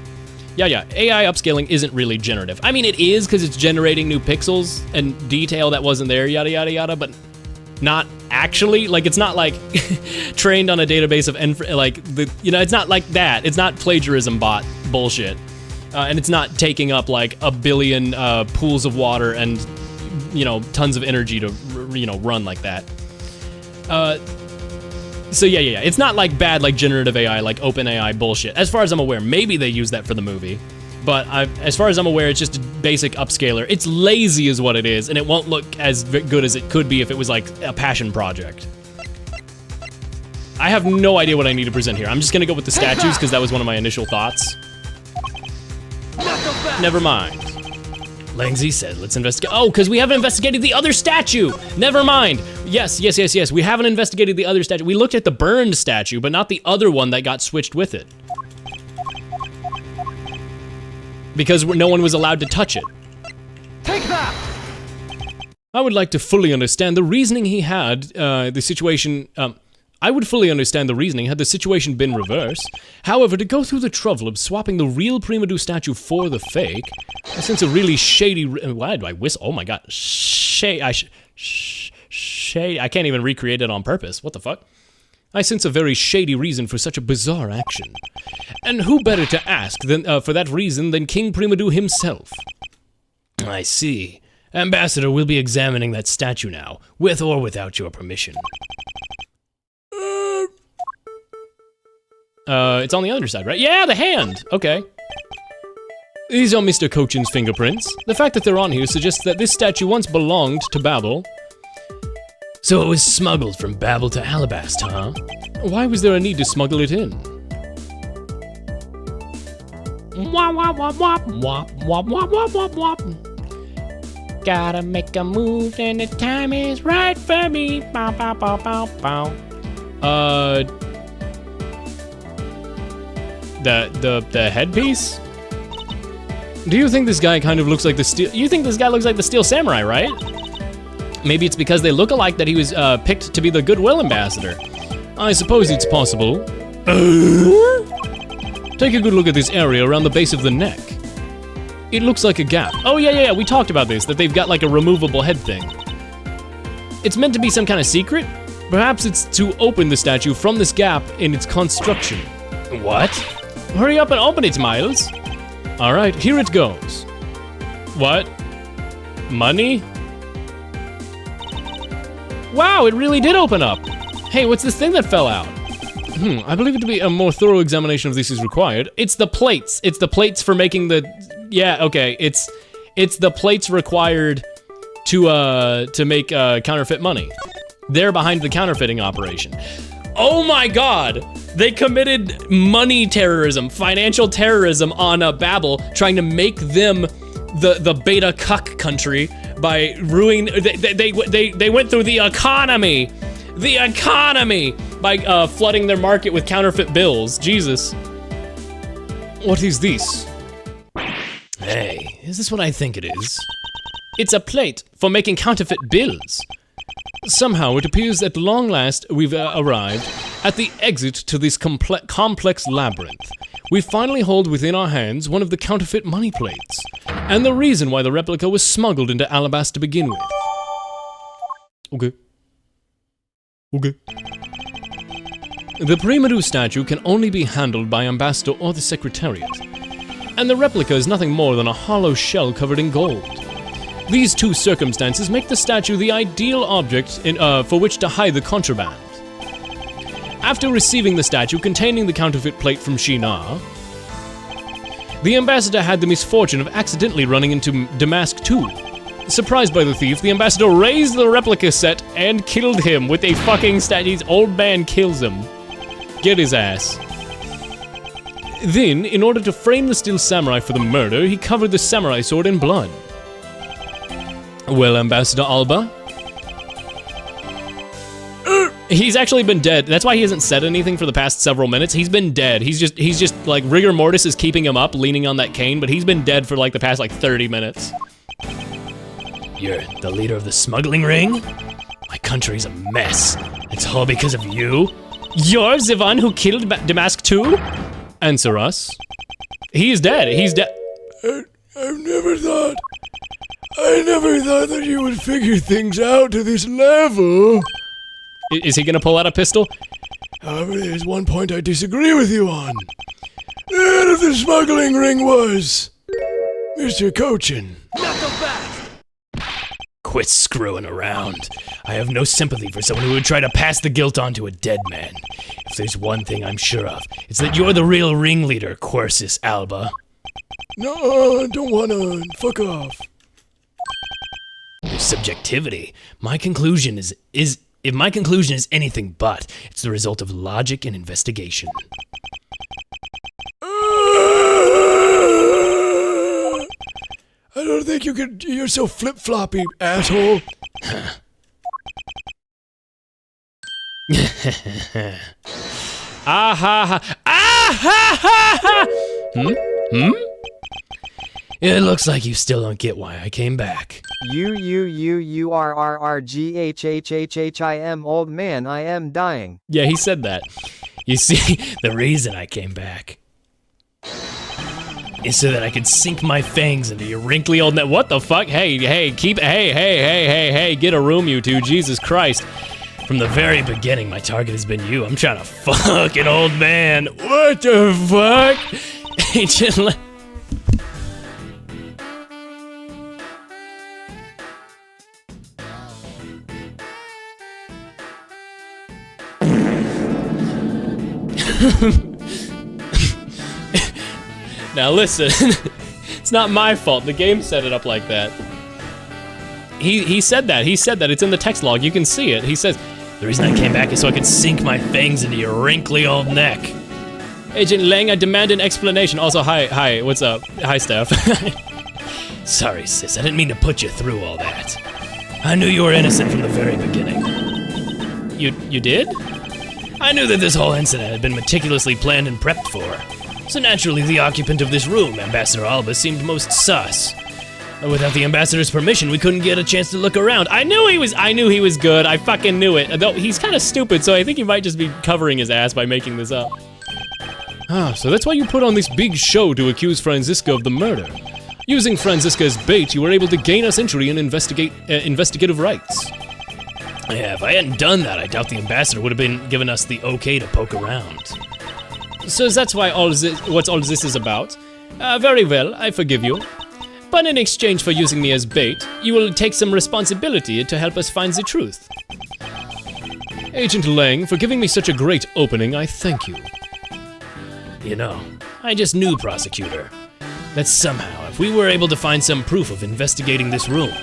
Yeah, AI upscaling isn't really generative. I mean, it is, because it's generating new pixels and detail that wasn't there, yada, yada, yada, but not actually. Like, it's not, like, trained on a database of, it's not like that. It's not plagiarism bot bullshit. and it's not taking up like a billion pools of water and, you know, tons of energy to, you know, run like that. So yeah. It's not like bad like generative AI, like OpenAI bullshit. As far as I'm aware, maybe they use that for the movie. But as far as I'm aware, it's just a basic upscaler. It's lazy is what it is, and it won't look as good as it could be if it was like a passion project. I have no idea what I need to present here. I'm just gonna go with the statues because that was one of my initial thoughts. Never mind. Langsy said, let's investigate. Oh, because we haven't investigated the other statue. Never mind. Yes. We haven't investigated the other statue. We looked at the burned statue, but not the other one that got switched with it. Because no one was allowed to touch it. Take that! I would like to fully understand the reasoning he had, the situation, I would fully understand the reasoning had the situation been reversed. However, to go through the trouble of swapping the real Primadou statue for the fake, I sense a really shady, why do I whistle? Oh my god, shade, I can't even recreate it on purpose, what the fuck? I sense a very shady reason for such a bizarre action. And who better to ask than, for that reason than King Primadou himself? I see. Ambassador, we'll be examining that statue now, with or without your permission. It's on the other side, right? Yeah, the hand! Okay. These are Mr. Cochin's fingerprints. The fact that they're on here suggests that this statue once belonged to Babel. So it was smuggled from Babel to Alabasta, huh? Why was there a need to smuggle it in? Wop, wop, wop, wop, wop, wop, wop, wop, wop, wop. Gotta make a move and the time is right for me. Bow, bow, bow, bow, bow. The headpiece? Do you think this guy kind of looks like the steel? You think this guy looks like the Steel Samurai, right? Maybe it's because they look alike that he was picked to be the Goodwill Ambassador. I suppose it's possible. Take a good look at this area around the base of the neck. It looks like a gap. Oh yeah, we talked about this, that they've got like a removable head thing. It's meant to be some kind of secret? Perhaps it's to open the statue from this gap in its construction. What? Hurry up and open it, Miles. All right, here it goes. What? Money? Wow, it really did open up. Hey, what's this thing that fell out? I believe it to be a more thorough examination of this is required. It's the plates. It's the plates for making the... Yeah, okay. It's the plates required to make counterfeit money. They're behind the counterfeiting operation. Oh my god! They committed money terrorism, financial terrorism on Babel, trying to make them the beta cuck country by ruining... They went through the economy! The economy! By flooding their market with counterfeit bills. Jesus. What is this? Hey, is this what I think it is? It's a plate for making counterfeit bills. Somehow it appears at long last we've arrived at the exit to this complex labyrinth. We finally hold within our hands one of the counterfeit money plates, and the reason why the replica was smuggled into Alabasta to begin with. Okay. The Primadou statue can only be handled by Ambassador or the Secretariat, and the replica is nothing more than a hollow shell covered in gold. These two circumstances make the statue the ideal object for which to hide the contraband. After receiving the statue containing the counterfeit plate from Shinar, the ambassador had the misfortune of accidentally running into Damask too. Surprised by the thief, the ambassador raised the replica set and killed him with a fucking statue. His old man kills him. Get his ass. Then, in order to frame the Steel Samurai for the murder, he covered the samurai sword in blood. Well, Ambassador Alba? He's actually been dead. That's why he hasn't said anything for the past several minutes. He's been dead. He's just like, rigor mortis is keeping him up, leaning on that cane, but he's been dead for like the past like 30 minutes. You're the leader of the smuggling ring? My country's a mess. It's all because of you? You're the one who killed Damask too? Answer us. He is dead. He's dead. I never thought that you would figure things out to this level. Is he gonna pull out a pistol? However, there's one point I disagree with you on. The head of the smuggling ring was Mr. Cochin. Quit screwing around. I have no sympathy for someone who would try to pass the guilt on to a dead man. If there's one thing I'm sure of, it's that you're the real ringleader, Quercus Alba. No, don't wanna. Fuck off. There's subjectivity. My conclusion is if my conclusion is anything but, it's the result of logic and investigation. I don't think you could. You're so flip-floppy, asshole. Ah ha ha! Ah ha ha ha! It looks like you still don't get why I came back. UUUURRRGHHHHIM old man, I am dying. Yeah, he said that. You see, the reason I came back is so that I could sink my fangs into your wrinkly old neck. What the fuck? Hey, get a room, you two. Jesus Christ. From the very beginning, my target has been you. I'm trying to fuck an old man. What the fuck? Agent Lang. Now listen, it's not my fault. The game set it up like that. He said that. He said that. It's in the text log. You can see it. He says, the reason I came back is so I could sink my fangs into your wrinkly old neck. Agent Lang, I demand an explanation. Also, hi, what's up? Hi, Steph. Sorry, sis, I didn't mean to put you through all that. I knew you were innocent from the very beginning. You did? I knew that this whole incident had been meticulously planned and prepped for. So naturally, the occupant of this room, Ambassador Alba, seemed most sus. Without the ambassador's permission, we couldn't get a chance to look around. I knew he was good. I fucking knew it. Though he's kind of stupid, so I think he might just be covering his ass by making this up. Ah, so that's why you put on this big show to accuse Franziska of the murder. Using Franziska as bait, you were able to gain us entry and investigative rights. Yeah, if I hadn't done that, I doubt the ambassador would have been giving us the okay to poke around. So that's why what all this is about. Very well, I forgive you. But in exchange for using me as bait, you will take some responsibility to help us find the truth. Agent Lang, for giving me such a great opening, I thank you. You know, I just knew, Prosecutor, that somehow, if we were able to find some proof of investigating this room,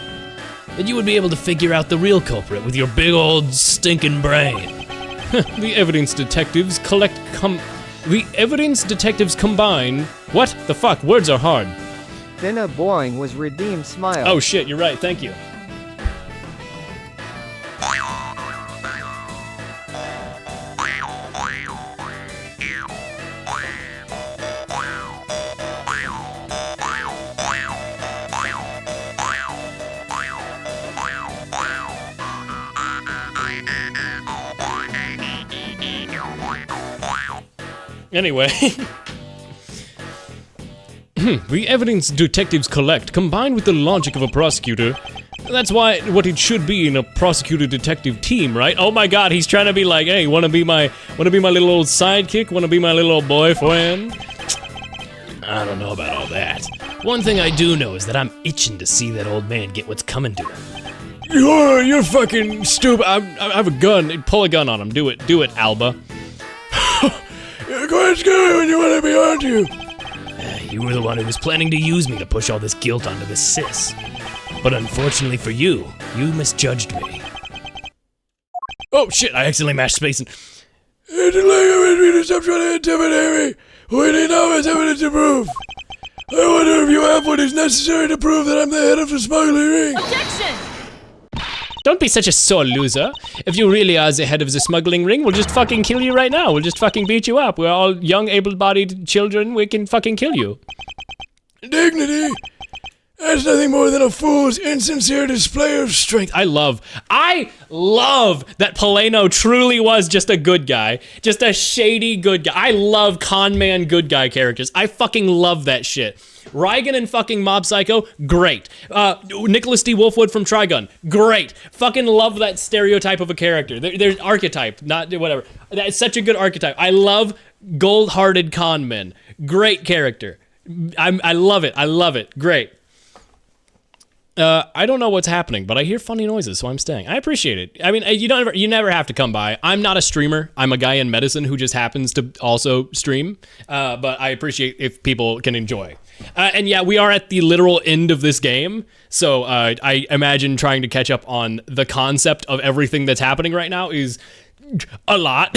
that you would be able to figure out the real culprit with your big old stinking brain. The evidence detectives combine. What the fuck? Words are hard. Then a boing was redeemed smile. Oh shit, you're right, thank you. Anyway. The evidence detectives collect, combined with the logic of a prosecutor, that's what it should be in a prosecutor-detective team, right? Oh my god, he's trying to be like, hey, wanna be my little old sidekick? Wanna be my little old boyfriend? I don't know about all that. One thing I do know is that I'm itching to see that old man get what's coming to him. You're fucking stupid. I have a gun. Pull a gun on him. Do it, Alba. You're quite scary when you want to be, aren't you? You were the one who was planning to use me to push all this guilt onto this sis. But unfortunately for you, you misjudged me. Oh shit, I accidentally mashed space and... Agent Lang, I want you to stop trying to intimidate me. What we need now is evidence to prove. I wonder if you have what is necessary to prove that I'm the head of the smuggling ring. Objection! Don't be such a sore loser. If you really are the head of the smuggling ring, we'll just fucking kill you right now. We'll just fucking beat you up. We're all young, able-bodied children. We can fucking kill you. Dignity? That's nothing more than a fool's insincere display of strength. I love that Polano truly was just a good guy. Just a shady good guy. I love con man good guy characters. I fucking love that shit. Reigen and fucking Mob Psycho, great. Nicholas D. Wolfwood from Trigun, great. Fucking love that stereotype of a character. There's archetype, not whatever. That's such a good archetype. I love Gold-hearted conman. Great character. I love it. I love it. Great. I don't know what's happening, but I hear funny noises, so I'm staying. I appreciate it. I mean, you never have to come by. I'm not a streamer. I'm a guy in medicine who just happens to also stream. But I appreciate if people can enjoy. And yeah, we are at the literal end of this game, so I imagine trying to catch up on the concept of everything that's happening right now is a lot.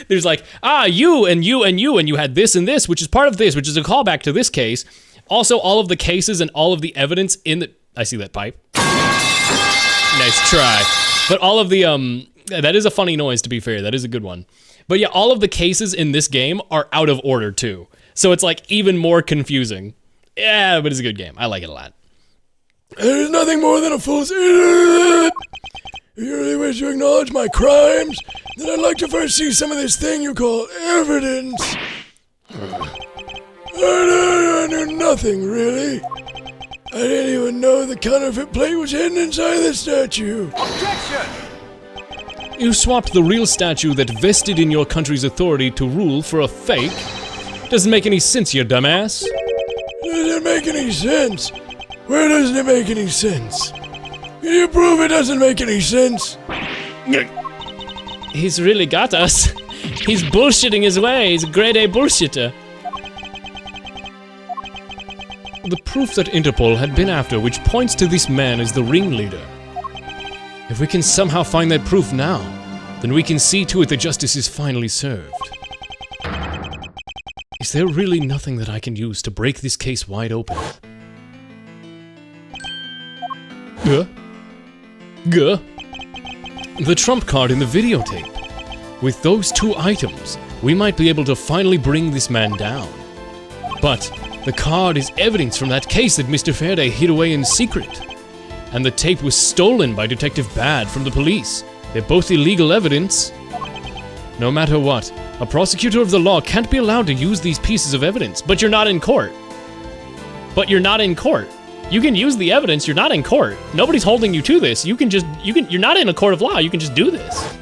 There's like, you and you and you, and you had this and this, which is part of this, which is a callback to this case. Also, all of the cases and all of the evidence in the... I see that pipe. Nice try. But all of the, that is a funny noise, to be fair. That is a good one. But yeah, all of the cases in this game are out of order, too. So it's like even more confusing. Yeah, but it's a good game. I like it a lot. There's nothing more than a fool's... If you really wish to acknowledge my crimes, then I'd like to first see some of this thing you call evidence. I knew nothing, really. I didn't even know the counterfeit plate was hidden inside the statue. You swapped the real statue that vested in your country's authority to rule for a fake? Doesn't make any sense, you dumbass. Doesn't make any sense? Where doesn't it make any sense? Can you prove it doesn't make any sense? He's really got us. He's bullshitting his way. He's a grade A bullshitter. The proof that Interpol had been after, which points to this man as the ringleader. If we can somehow find that proof now, then we can see to it that justice is finally served. Is there really nothing that I can use to break this case wide open? The trump card in the videotape. With those two items, we might be able to finally bring this man down. But the card is evidence from that case that Mr. Faraday hid away in secret. And the tape was stolen by Detective Bad from the police. They're both illegal evidence. No matter what, a prosecutor of the law can't be allowed to use these pieces of evidence. But you're not in court. But you're not in court. You can use the evidence, you're not in court. Nobody's holding you to this. You're not in a court of law, you can just do this.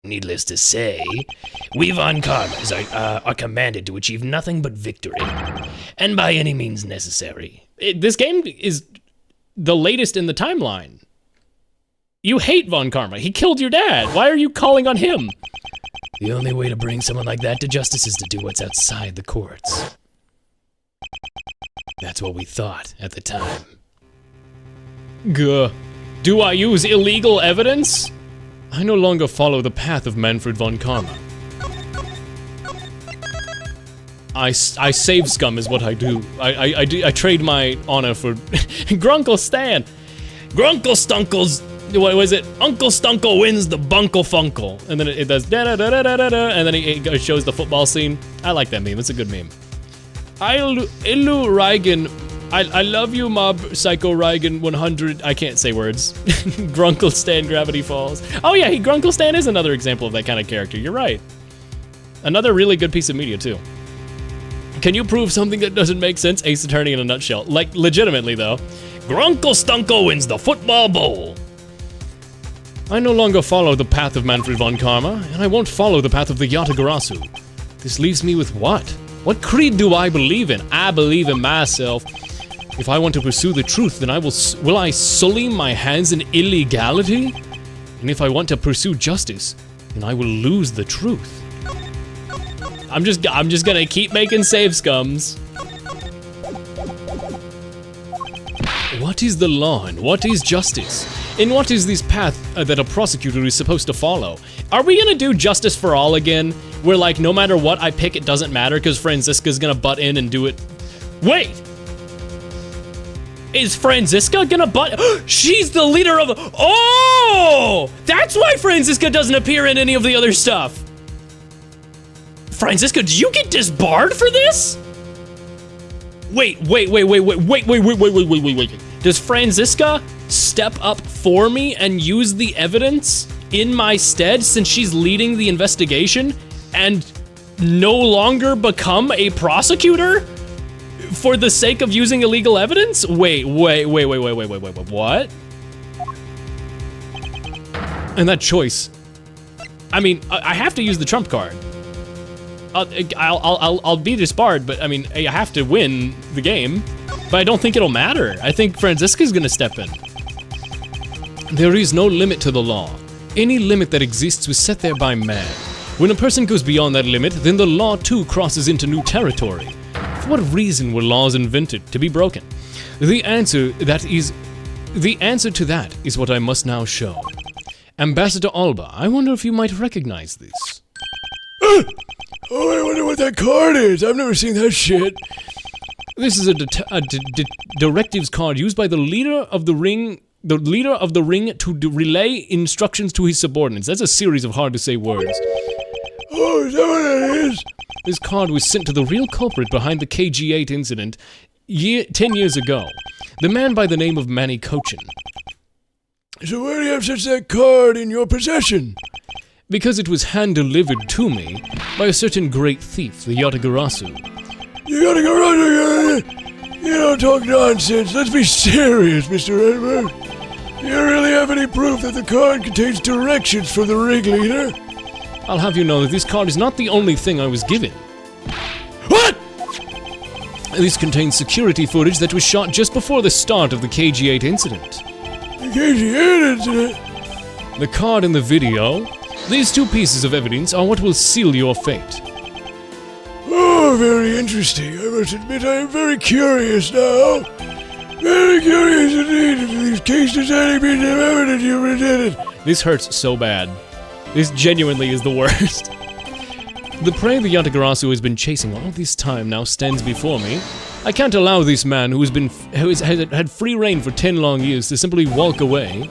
Needless to say, we Von Karmas are commanded to achieve nothing but victory, and by any means necessary. This game is the latest in the timeline. You hate Von Karma. He killed your dad. Why are you calling on him? The only way to bring someone like that to justice is to do what's outside the courts. That's what we thought at the time. Gah. Do I use illegal evidence? I no longer follow the path of Manfred von Karma. I save scum is what I do. I trade my honor for Grunkle Stan. Grunkle Stunkles. What was it? Uncle Stunkle wins the Bunkle Funkle, and then it does da da da da da da, and then it shows the football scene. I like that meme. It's a good meme. Ilu Reigen. I love you, Mob Psycho Reigen 100. I can't say words. Grunkle Stan Gravity Falls. Oh yeah, Grunkle Stan is another example of that kind of character. You're right. Another really good piece of media too. Can you prove something that doesn't make sense? Ace Attorney in a nutshell. Like legitimately though. Grunkle Stunkle wins the football bowl. I no longer follow the path of Manfred von Karma, and I won't follow the path of the Yatagarasu. This leaves me with what? What creed do I believe in? I believe in myself. If I want to pursue the truth, then will I sully my hands in illegality? And if I want to pursue justice, then I will lose the truth. I'm just gonna keep making save scums. What is the law and what is justice? And what is this path that a prosecutor is supposed to follow? Are we gonna do justice for all again? Where like no matter what I pick, it doesn't matter because Franziska's gonna butt in and do it. Wait! Is Franziska gonna butt? She's the leader of. Oh! That's why Franziska doesn't appear in any of the other stuff. Franziska, did you get disbarred for this? Wait. Does Franziska step up for me and use the evidence in my stead since she's leading the investigation and no longer become a prosecutor for the sake of using illegal evidence? Wait, what? And that choice I mean, I have to use the trump card. I'll be disbarred, but I mean, I have to win the game. But I don't think it'll matter. I think Franziska's gonna step in. There is no limit to the law. Any limit that exists was set there by man. When a person goes beyond that limit, then the law too crosses into new territory. For what reason were laws invented? To be broken. The answer to that is what I must now show. Ambassador Alba, I wonder if you might recognize this. Oh, I wonder what that card is. I've never seen that shit. This is a directives card used by the leader of the ring to relay instructions to his subordinates. That's a series of hard-to-say words. Oh, is that what that is? This card was sent to the real culprit behind the KG-8 incident 10 years ago. The man by the name of Manny Cochin. So why do you have such that card in your possession? Because it was hand-delivered to me by a certain great thief, the Yatagarasu. You gotta go run. You don't talk nonsense. Let's be serious, Mr. Edward. Do you really have any proof that the card contains directions for the ringleader? I'll have you know that this card is not the only thing I was given. What? This contains security footage that was shot just before the start of the KG-8 incident. The KG-8 incident? The card and the video, these two pieces of evidence are what will seal your fate. Oh, very interesting. I must admit I am very curious now. Very curious indeed if these cases any piece of evidence you presented. This hurts so bad. This genuinely is the worst. The prey the Yatagarasu has been chasing all this time now stands before me. I can't allow this man who has had free reign for 10 long years to simply walk away.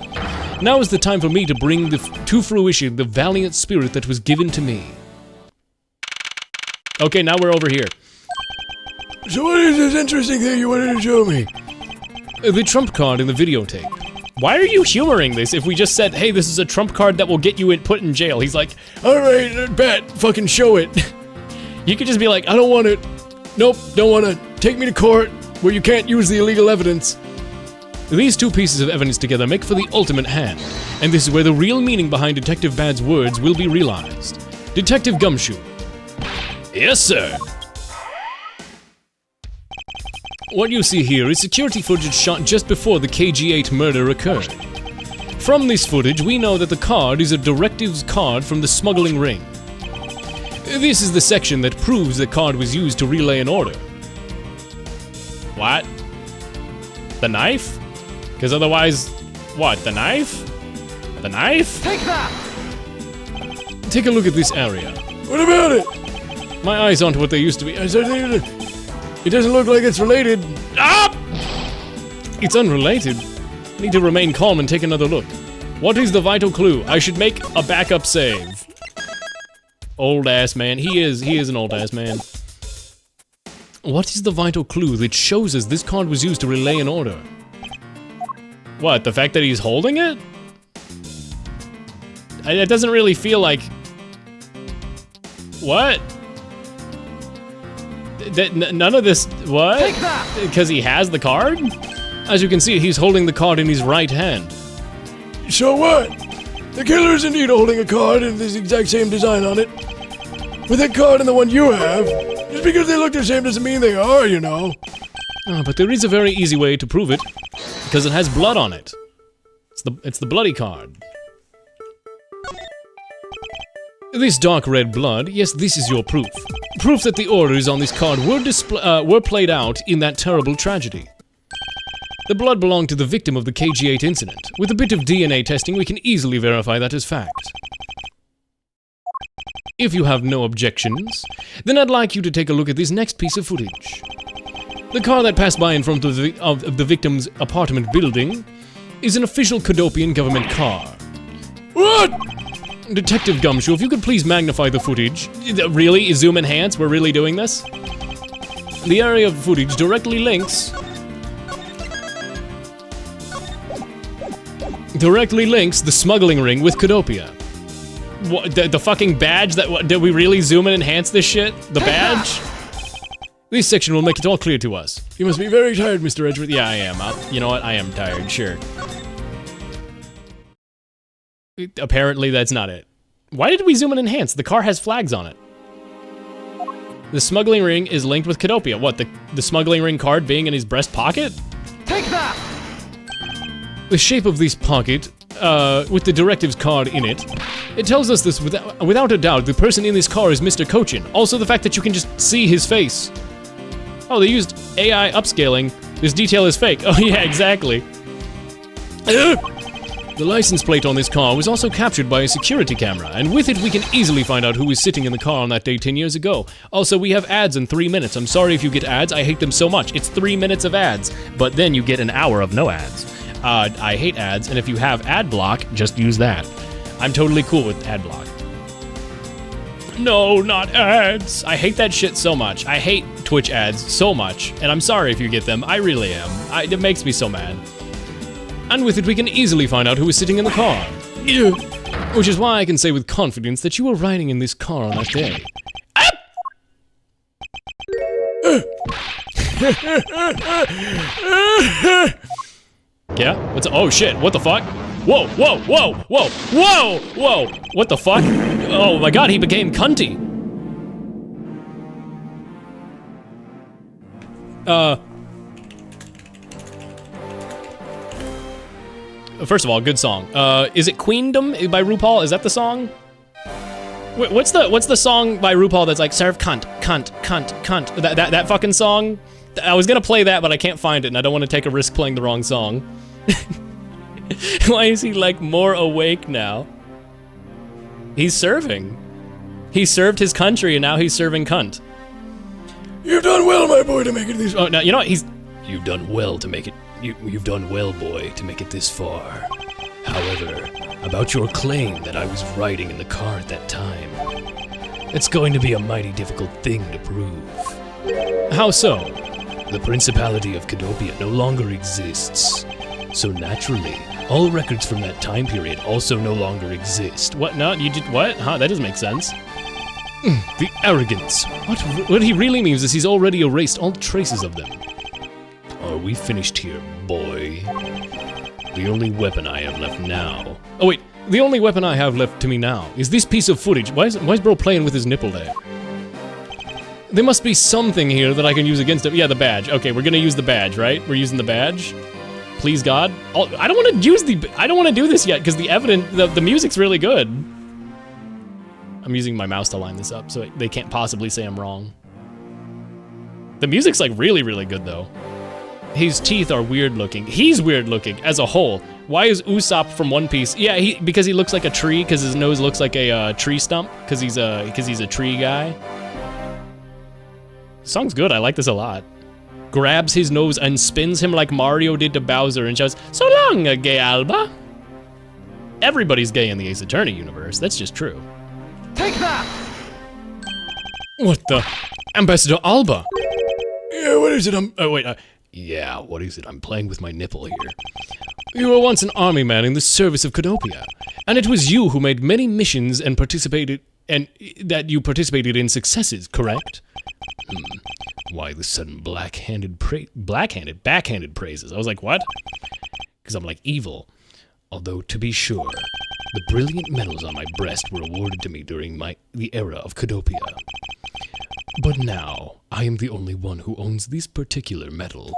Now is the time for me to bring to fruition the valiant spirit that was given to me. Okay, now we're over here. So what is this interesting thing you wanted to show me? The trump card in the videotape. Why are you humoring this if we just said, hey, this is a trump card that will get you put in jail? He's like, alright, bet, fucking show it. You could just be like, I don't want it. Nope, don't want to. Take me to court where you can't use the illegal evidence. These two pieces of evidence together make for the ultimate hand, and this is where the real meaning behind Detective Bad's words will be realized. Detective Gumshoe. Yes, sir. What you see here is security footage shot just before the KG-8 murder occurred. From this footage, we know that the card is a directives card from the smuggling ring. This is the section that proves the card was used to relay an order. What? The knife? Because otherwise, what? The knife? The knife? Take that! Take a look at this area. What about it? My eyes aren't what they used to be. It doesn't look like it's related. Ah! It's unrelated. I need to remain calm and take another look. What is the vital clue? I should make a backup save. Old ass man. He is an old ass man. What is the vital clue that shows us this card was used to relay an order? What, the fact that he's holding it? It doesn't really feel like... What? None of this... What? Because he has the card? As you can see, he's holding the card in his right hand. So what? The killer is indeed holding a card in this exact same design on it. But that card and the one you have, just because they look the same doesn't mean they are, you know. Oh, but there is a very easy way to prove it, because it has blood on it. It's the bloody card. This dark red blood, yes, this is your proof. Proof that the orders on this card were played out in that terrible tragedy. The blood belonged to the victim of the KG-8 incident. With a bit of DNA testing, we can easily verify that as fact. If you have no objections, then I'd like you to take a look at this next piece of footage. The car that passed by in front of the victim's apartment building is an official Cadopian government car. What? Detective Gumshoe, if you could please magnify the footage. Really? Zoom enhance? We're really doing this? The area of footage directly links the smuggling ring with Cadopia. What, the fucking badge? Did we really zoom and enhance this shit? The badge? This section will make it all clear to us. You must be very tired, Mr. Edgeworth. Yeah, I am. You know what? I am tired, sure. Apparently, that's not it. Why did we zoom and enhance? The car has flags on it. The smuggling ring is linked with Cadopia. What, the smuggling ring card being in his breast pocket? Take that! The shape of this pocket, with the directives card in it, it tells us this without a doubt. The person in this car is Mr. Cochin. Also the fact that you can just see his face. Oh, they used AI upscaling. This detail is fake. Oh yeah, exactly. The license plate on this car was also captured by a security camera, and with it we can easily find out who was sitting in the car on that day 10 years ago. Also, we have ads in 3 minutes. I'm sorry if you get ads, I hate them so much. It's 3 minutes of ads, but then you get an hour of no ads. I hate ads, and if you have ad block, just use that. I'm totally cool with ad block. No, not ads. I hate that shit so much. I hate Twitch ads so much, and I'm sorry if you get them. I really am. It makes me so mad. And with it, we can easily find out who is sitting in the car. Which is why I can say with confidence that you were riding in this car on that day. Yeah? Oh shit, what the fuck? Whoa, whoa, whoa, whoa, whoa, whoa! What the fuck? Oh my god, he became cunty. First of all, good song. Is it Queendom by RuPaul? Is that the song? What's the song by RuPaul that's like serve cunt, cunt, cunt, cunt? That fucking song? I was gonna play that, but I can't find it, and I don't want to take a risk playing the wrong song. Why is he like more awake now? He's serving. He served his country, and now he's serving cunt. You've done well, my boy, to make it this far. Oh, no, you know what? You've done well to make it. You've done well, boy, to make it this far. However, about your claim that I was riding in the car at that time, it's going to be a mighty difficult thing to prove. How so? The Principality of Cadopia no longer exists. So naturally, all records from that time period also no longer exist. What? No, you did what? Huh? That doesn't make sense. The arrogance. What he really means is he's already erased all traces of them. Are we finished here, boy? The only weapon I have left now... Oh wait, the only weapon I have left to me now is this piece of footage. Why is bro playing with his nipple there? There must be something here that I can use against him. Yeah, the badge. Okay, we're gonna use the badge, right? We're using the badge. Please God. I don't want to do this yet because the music's really good. I'm using my mouse to line this up so they can't possibly say I'm wrong. The music's like really, really good though. His teeth are weird looking. He's weird looking as a whole. Why is Usopp from One Piece? Yeah, because he looks like a tree because his nose looks like a tree stump because he's a tree guy. The song's good. I like this a lot. Grabs his nose and spins him like Mario did to Bowser and shouts, "So long, gay Alba." Everybody's gay in the Ace Attorney universe. That's just true. Take that! What the? Ambassador Alba? Yeah, what is it? Oh, wait. Yeah, what is it? I'm playing with my nipple here. You were once an army man in the service of Cadopia, and it was you who made many missions and participated in successes, correct? Why the sudden backhanded praises? I was like, what? Because I'm like evil. Although, to be sure, the brilliant medals on my breast were awarded to me during the era of Cadopia. But now, I am the only one who owns this particular medal.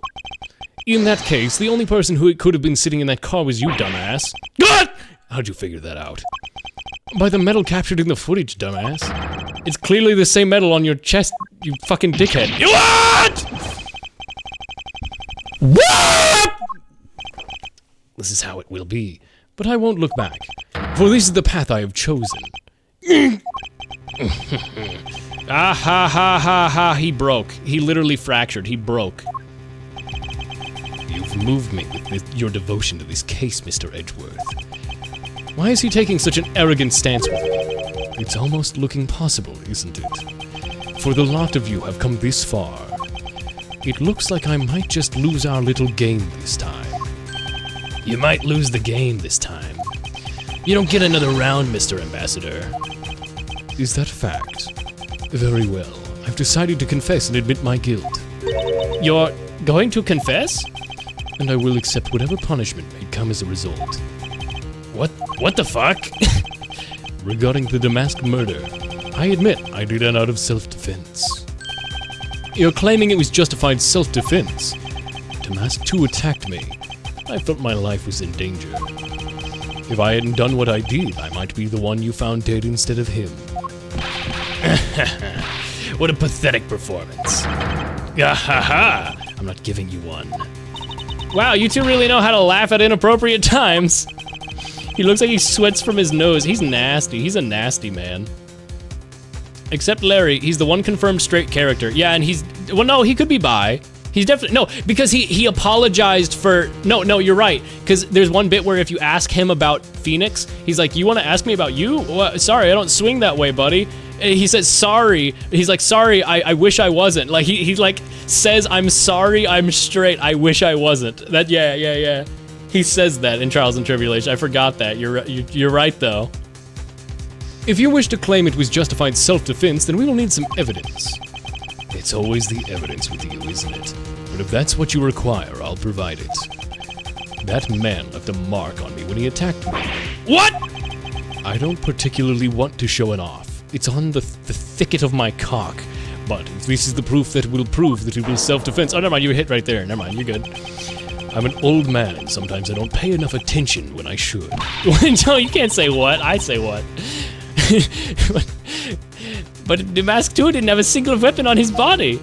In that case, the only person who could have been sitting in that car was you, dumbass. What? How'd you figure that out? By the medal captured in the footage, dumbass. It's clearly the same medal on your chest, you fucking dickhead. What? What? This is how it will be, but I won't look back, for this is the path I have chosen. Ah ha ha ha ha, he broke. He literally fractured, he broke. You've moved me with your devotion to this case, Mr. Edgeworth. Why is he taking such an arrogant stance with me? It's almost looking possible, isn't it? For the lot of you have come this far. It looks like I might just lose our little game this time. You might lose the game this time. You don't get another round, Mr. Ambassador. Is that a fact? Very well. I've decided to confess and admit my guilt. You're going to confess? And I will accept whatever punishment may come as a result. What the fuck? regarding the Damask murder, I admit I did it out of self-defense. You're claiming it was justified self-defense. Damask 2 attacked me. I felt my life was in danger. If I hadn't done what I did, I might be the one you found dead instead of him. What a pathetic performance. Gahaha! I'm not giving you one. Wow, you two really know how to laugh at inappropriate times. He looks like he sweats from his nose. He's nasty. He's a nasty man. Except Larry, he's the one confirmed straight character. Yeah, and he's, well, no, he could be bi. He's definitely, no, because he apologized for, no, you're right. Because there's one bit where if you ask him about Phoenix, he's like, you want to ask me about you? Well, sorry, I don't swing that way, buddy. And he says, sorry. He's like, sorry, I wish I wasn't. Like, he like says, I'm sorry, I'm straight, I wish I wasn't. That, yeah. He says that in Trials and Tribulation. I forgot that. You're right, though. If you wish to claim it was justified self-defense, then we will need some evidence. It's always the evidence with you, isn't it? But if that's what you require, I'll provide it. That man left a mark on me when he attacked me. What? I don't particularly want to show it off. It's on the thicket of my cock. But if this is the proof that will prove that it was self-defense... Oh, never mind, you were hit right there. Never mind, you're good. I'm an old man, and sometimes I don't pay enough attention when I should. No, you can't say what. I say what. But Damask 2 didn't have a single weapon on his body.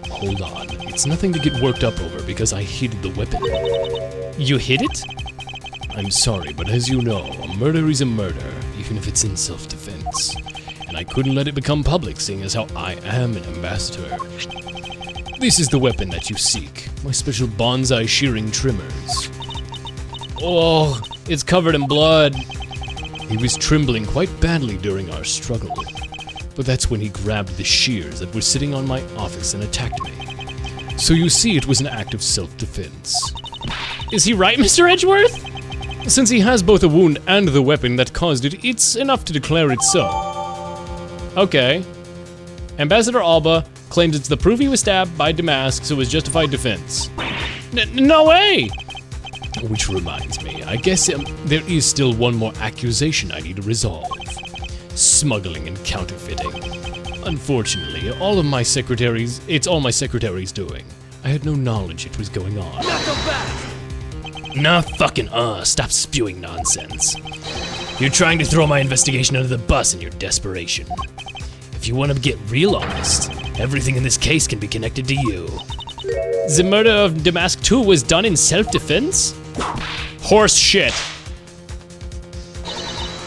Hold on. It's nothing to get worked up over because I hid the weapon. You hid it? I'm sorry, but as you know, a murder is a murder, even if it's in self-defense. And I couldn't let it become public, seeing as how I am an ambassador. This is the weapon that you seek, my special bonsai shearing trimmers. Oh, it's covered in blood. He was trembling quite badly during our struggle, but that's when he grabbed the shears that were sitting on my office and attacked me. So you see, it was an act of self-defense. Is he right, Mr. Edgeworth? Since he has both a wound and the weapon that caused it, it's enough to declare it so. Okay. Ambassador Alba claims it's the proof he was stabbed by Damask, so it was justified defense. No way! Which reminds me, I guess there is still one more accusation I need to resolve. Smuggling and counterfeiting. Unfortunately, it's all my secretary's doing. I had no knowledge it was going on. Nah, fucking stop spewing nonsense. You're trying to throw my investigation under the bus in your desperation. If you want to get real honest, everything in this case can be connected to you. The murder of Damask 2 was done in self-defense? Horse shit.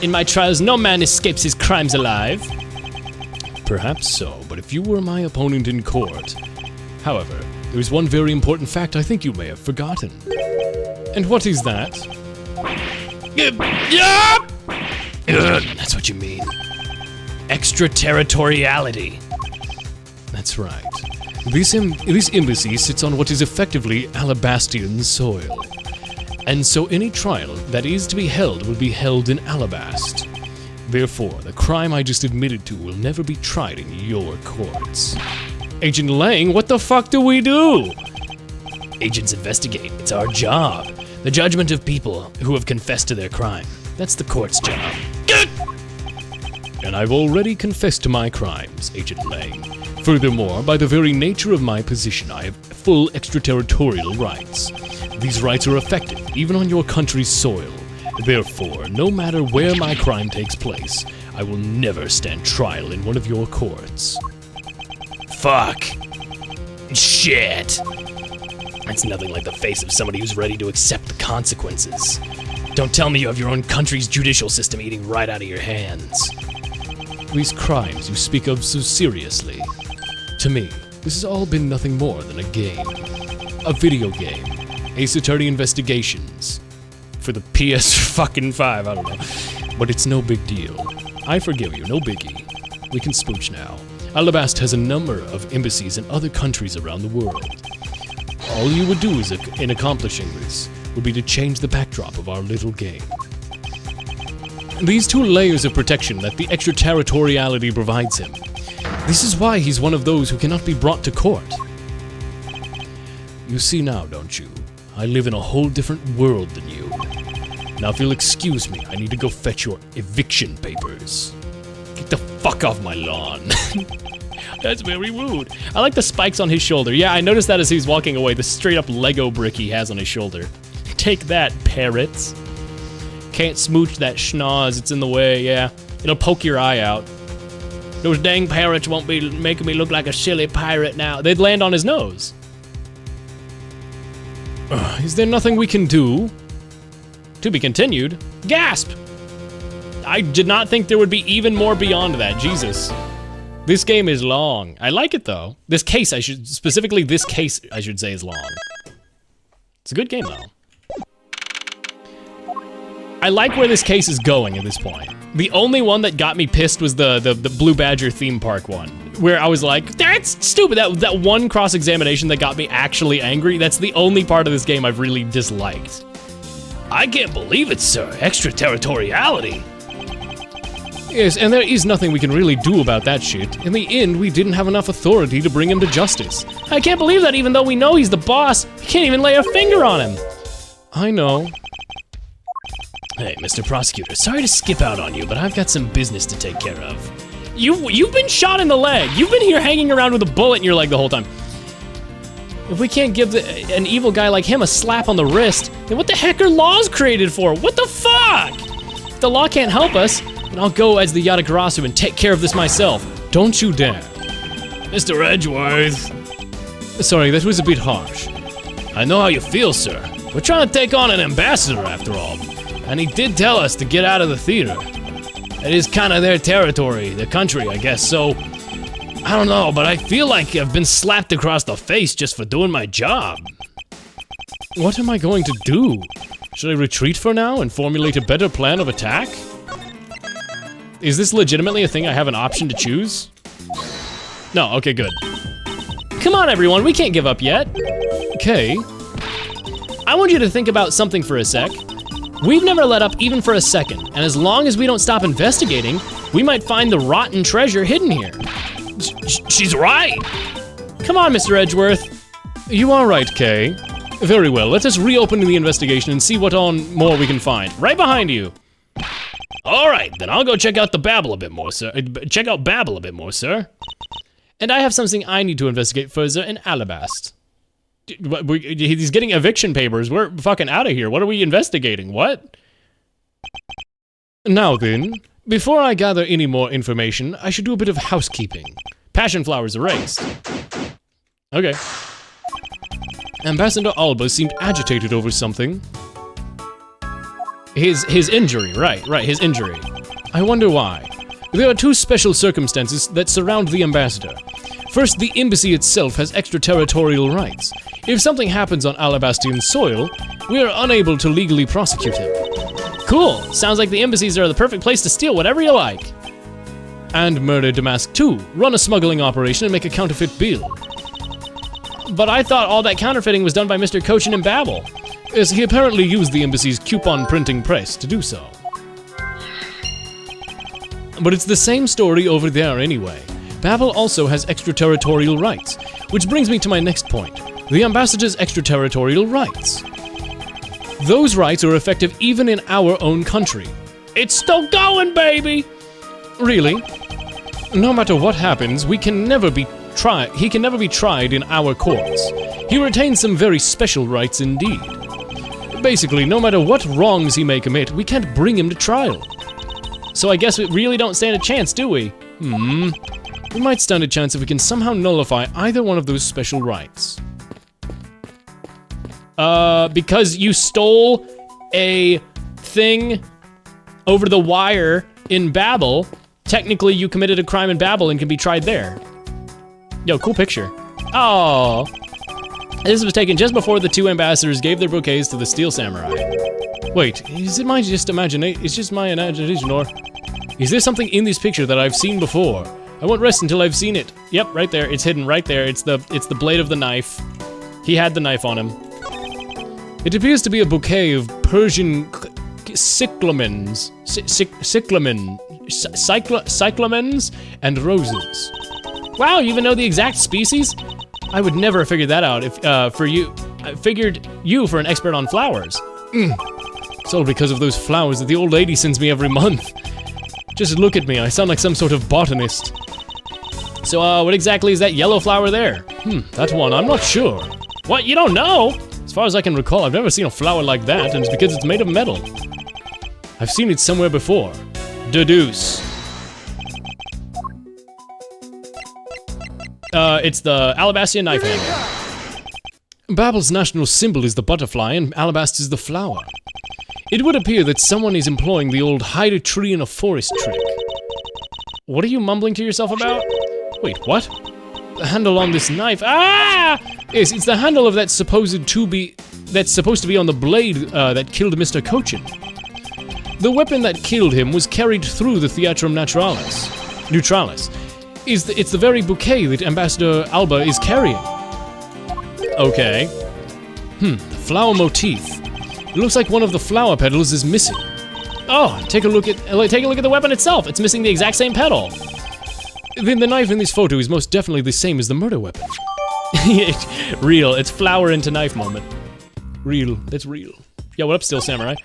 In my trials, no man escapes his crimes alive. Perhaps so, but if you were my opponent in court... However, there is one very important fact I think you may have forgotten. And what is that? That's what you mean. Extraterritoriality. That's right. This embassy sits on what is effectively Alabastian soil. And so any trial that is to be held will be held in Alabast. Therefore, the crime I just admitted to will never be tried in your courts. Agent Lang, what the fuck do we do? Agents investigate. It's our job. The judgment of people who have confessed to their crime. That's the court's job. And I've already confessed to my crimes, Agent Lang. Furthermore, by the very nature of my position, I have full extraterritorial rights. These rights are effective, even on your country's soil. Therefore, no matter where my crime takes place, I will never stand trial in one of your courts. Fuck. Shit. That's nothing like the face of somebody who's ready to accept the consequences. Don't tell me you have your own country's judicial system eating right out of your hands. These crimes you speak of so seriously. To me, this has all been nothing more than a game. A video game. Ace Attorney Investigations. For the PS5, I don't know. But it's no big deal. I forgive you, no biggie. We can spooch now. Alabast has a number of embassies in other countries around the world. All you would do in accomplishing this would be to change the backdrop of our little game. These two layers of protection that the extraterritoriality provides him. This is why he's one of those who cannot be brought to court. You see now, don't you? I live in a whole different world than you. Now if you'll excuse me, I need to go fetch your eviction papers. Get the fuck off my lawn. That's very rude. I like the spikes on his shoulder. Yeah, I noticed that as he's walking away, the straight up Lego brick he has on his shoulder. Take that, parrots. Can't smooch that schnoz, it's in the way, yeah. It'll poke your eye out. Those dang parrots won't be making me look like a silly pirate now. They'd land on his nose. Is there nothing we can do? To be continued? Gasp! I did not think there would be even more beyond that, Jesus. This game is long. I like it though. This case, specifically this case, I should say, is long. It's a good game though. I like where this case is going at this point. The only one that got me pissed was the Blue Badger theme park one, where I was like, that's stupid. That one cross-examination that got me actually angry, that's the only part of this game I've really disliked. I can't believe it, sir. Extraterritoriality. Yes, and there is nothing we can really do about that shit. In the end, we didn't have enough authority to bring him to justice. I can't believe that even though we know he's the boss, we can't even lay a finger on him. I know. Hey, Mr. Prosecutor, sorry to skip out on you, but I've got some business to take care of. You've been shot in the leg. You've been here hanging around with a bullet in your leg the whole time. If we can't give an evil guy like him a slap on the wrist, then what the heck are laws created for? What the fuck? If the law can't help us, then I'll go as the Yatagarasu and take care of this myself. Don't you dare. Mr. Edgeworth. Sorry, that was a bit harsh. I know how you feel, sir. We're trying to take on an ambassador after all. And he did tell us to get out of the theater. It is kind of their territory, the country, I guess, so... I don't know, but I feel like I've been slapped across the face just for doing my job. What am I going to do? Should I retreat for now and formulate a better plan of attack? Is this legitimately a thing I have an option to choose? No, okay, good. Come on, everyone, we can't give up yet. Okay. I want you to think about something for a sec. We've never let up even for a second, and as long as we don't stop investigating, we might find the rotten treasure hidden here. She's right! Come on, Mr. Edgeworth. You are right, Kay. Very well, let us reopen the investigation and see what more we can find. Right behind you. All right, then I'll go check out Babel a bit more, sir. And I have something I need to investigate further in Alabast. He's getting eviction papers. We're fucking out of here. What are we investigating? What? Now then, before I gather any more information, I should do a bit of housekeeping. Passion flowers erased. Okay. Ambassador Alba seemed agitated over something. His injury, right, his injury. I wonder why. There are two special circumstances that surround the ambassador. First, the embassy itself has extraterritorial rights. If something happens on Alabastian soil, we are unable to legally prosecute him. Cool, sounds like the embassies are the perfect place to steal whatever you like. And murder Damask too. Run a smuggling operation and make a counterfeit bill. But I thought all that counterfeiting was done by Mr. Cochin in Babel. As he apparently used the embassy's coupon printing press to do so. But it's the same story over there anyway. Babel also has extraterritorial rights, which brings me to my next point. The ambassador's extraterritorial rights. Those rights are effective even in our own country. It's still going, baby! Really? No matter what happens, he can never be tried in our courts. He retains some very special rights indeed. Basically, no matter what wrongs he may commit, we can't bring him to trial. So I guess we really don't stand a chance, do we? We might stand a chance if we can somehow nullify either one of those special rights. Because you stole a thing over the wire in Babel, technically you committed a crime in Babel and can be tried there. Yo, cool picture. Oh, this was taken just before the two ambassadors gave their bouquets to the Steel Samurai. Wait, is it just my imagination, or is there something in this picture that I've seen before? I won't rest until I've seen it. Yep, right there. It's hidden right there. It's the blade of the knife. He had the knife on him. It appears to be a bouquet of Persian cyclamens, cyclamens and roses. Wow, you even know the exact species? I would never have figured that out if I figured you for an expert on flowers. It's all because of those flowers that the old lady sends me every month. Just look at me, I sound like some sort of botanist. So, what exactly is that yellow flower there? That one, I'm not sure. What, you don't know? As far as I can recall, I've never seen a flower like that, and it's because it's made of metal. I've seen it somewhere before. Deduce. It's the Alabaster knife handle. Babble's national symbol is the butterfly, and Alabast is the flower. It would appear that someone is employing the old hide a tree in a forest trick. What are you mumbling to yourself about? Wait, what? The handle on this knife. Ah! Yes, it's the handle of that's supposed to be on the blade that killed Mr. Cochin. The weapon that killed him was carried through the Theatrum Naturalis. It's the very bouquet that Ambassador Alba is carrying. Okay. The flower motif. It looks like one of the flower petals is missing. Oh, take a look at the weapon itself. It's missing the exact same petal. Then the knife in this photo is most definitely the same as the murder weapon. Real. It's flower into knife moment. Real. That's real. Yo, what up, Steel Samurai?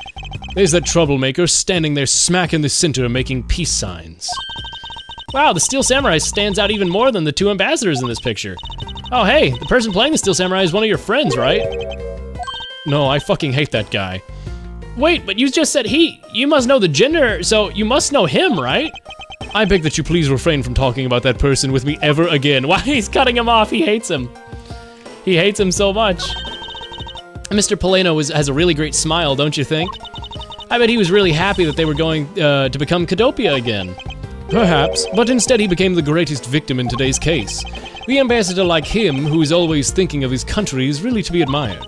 There's that troublemaker standing there smack in the center making peace signs. Wow, the Steel Samurai stands out even more than the two ambassadors in this picture. Oh, hey, the person playing the Steel Samurai is one of your friends, right? No, I fucking hate that guy. Wait, but you just said he. You must know the gender, so you must know him, right? I beg that you please refrain from talking about that person with me ever again. Why, he's cutting him off. He hates him. He hates him so much. Mr. Poleno has a really great smile, don't you think? I bet he was really happy that they were going to become Cadopia again. Perhaps, but instead he became the greatest victim in today's case. The ambassador like him, who is always thinking of his country, is really to be admired.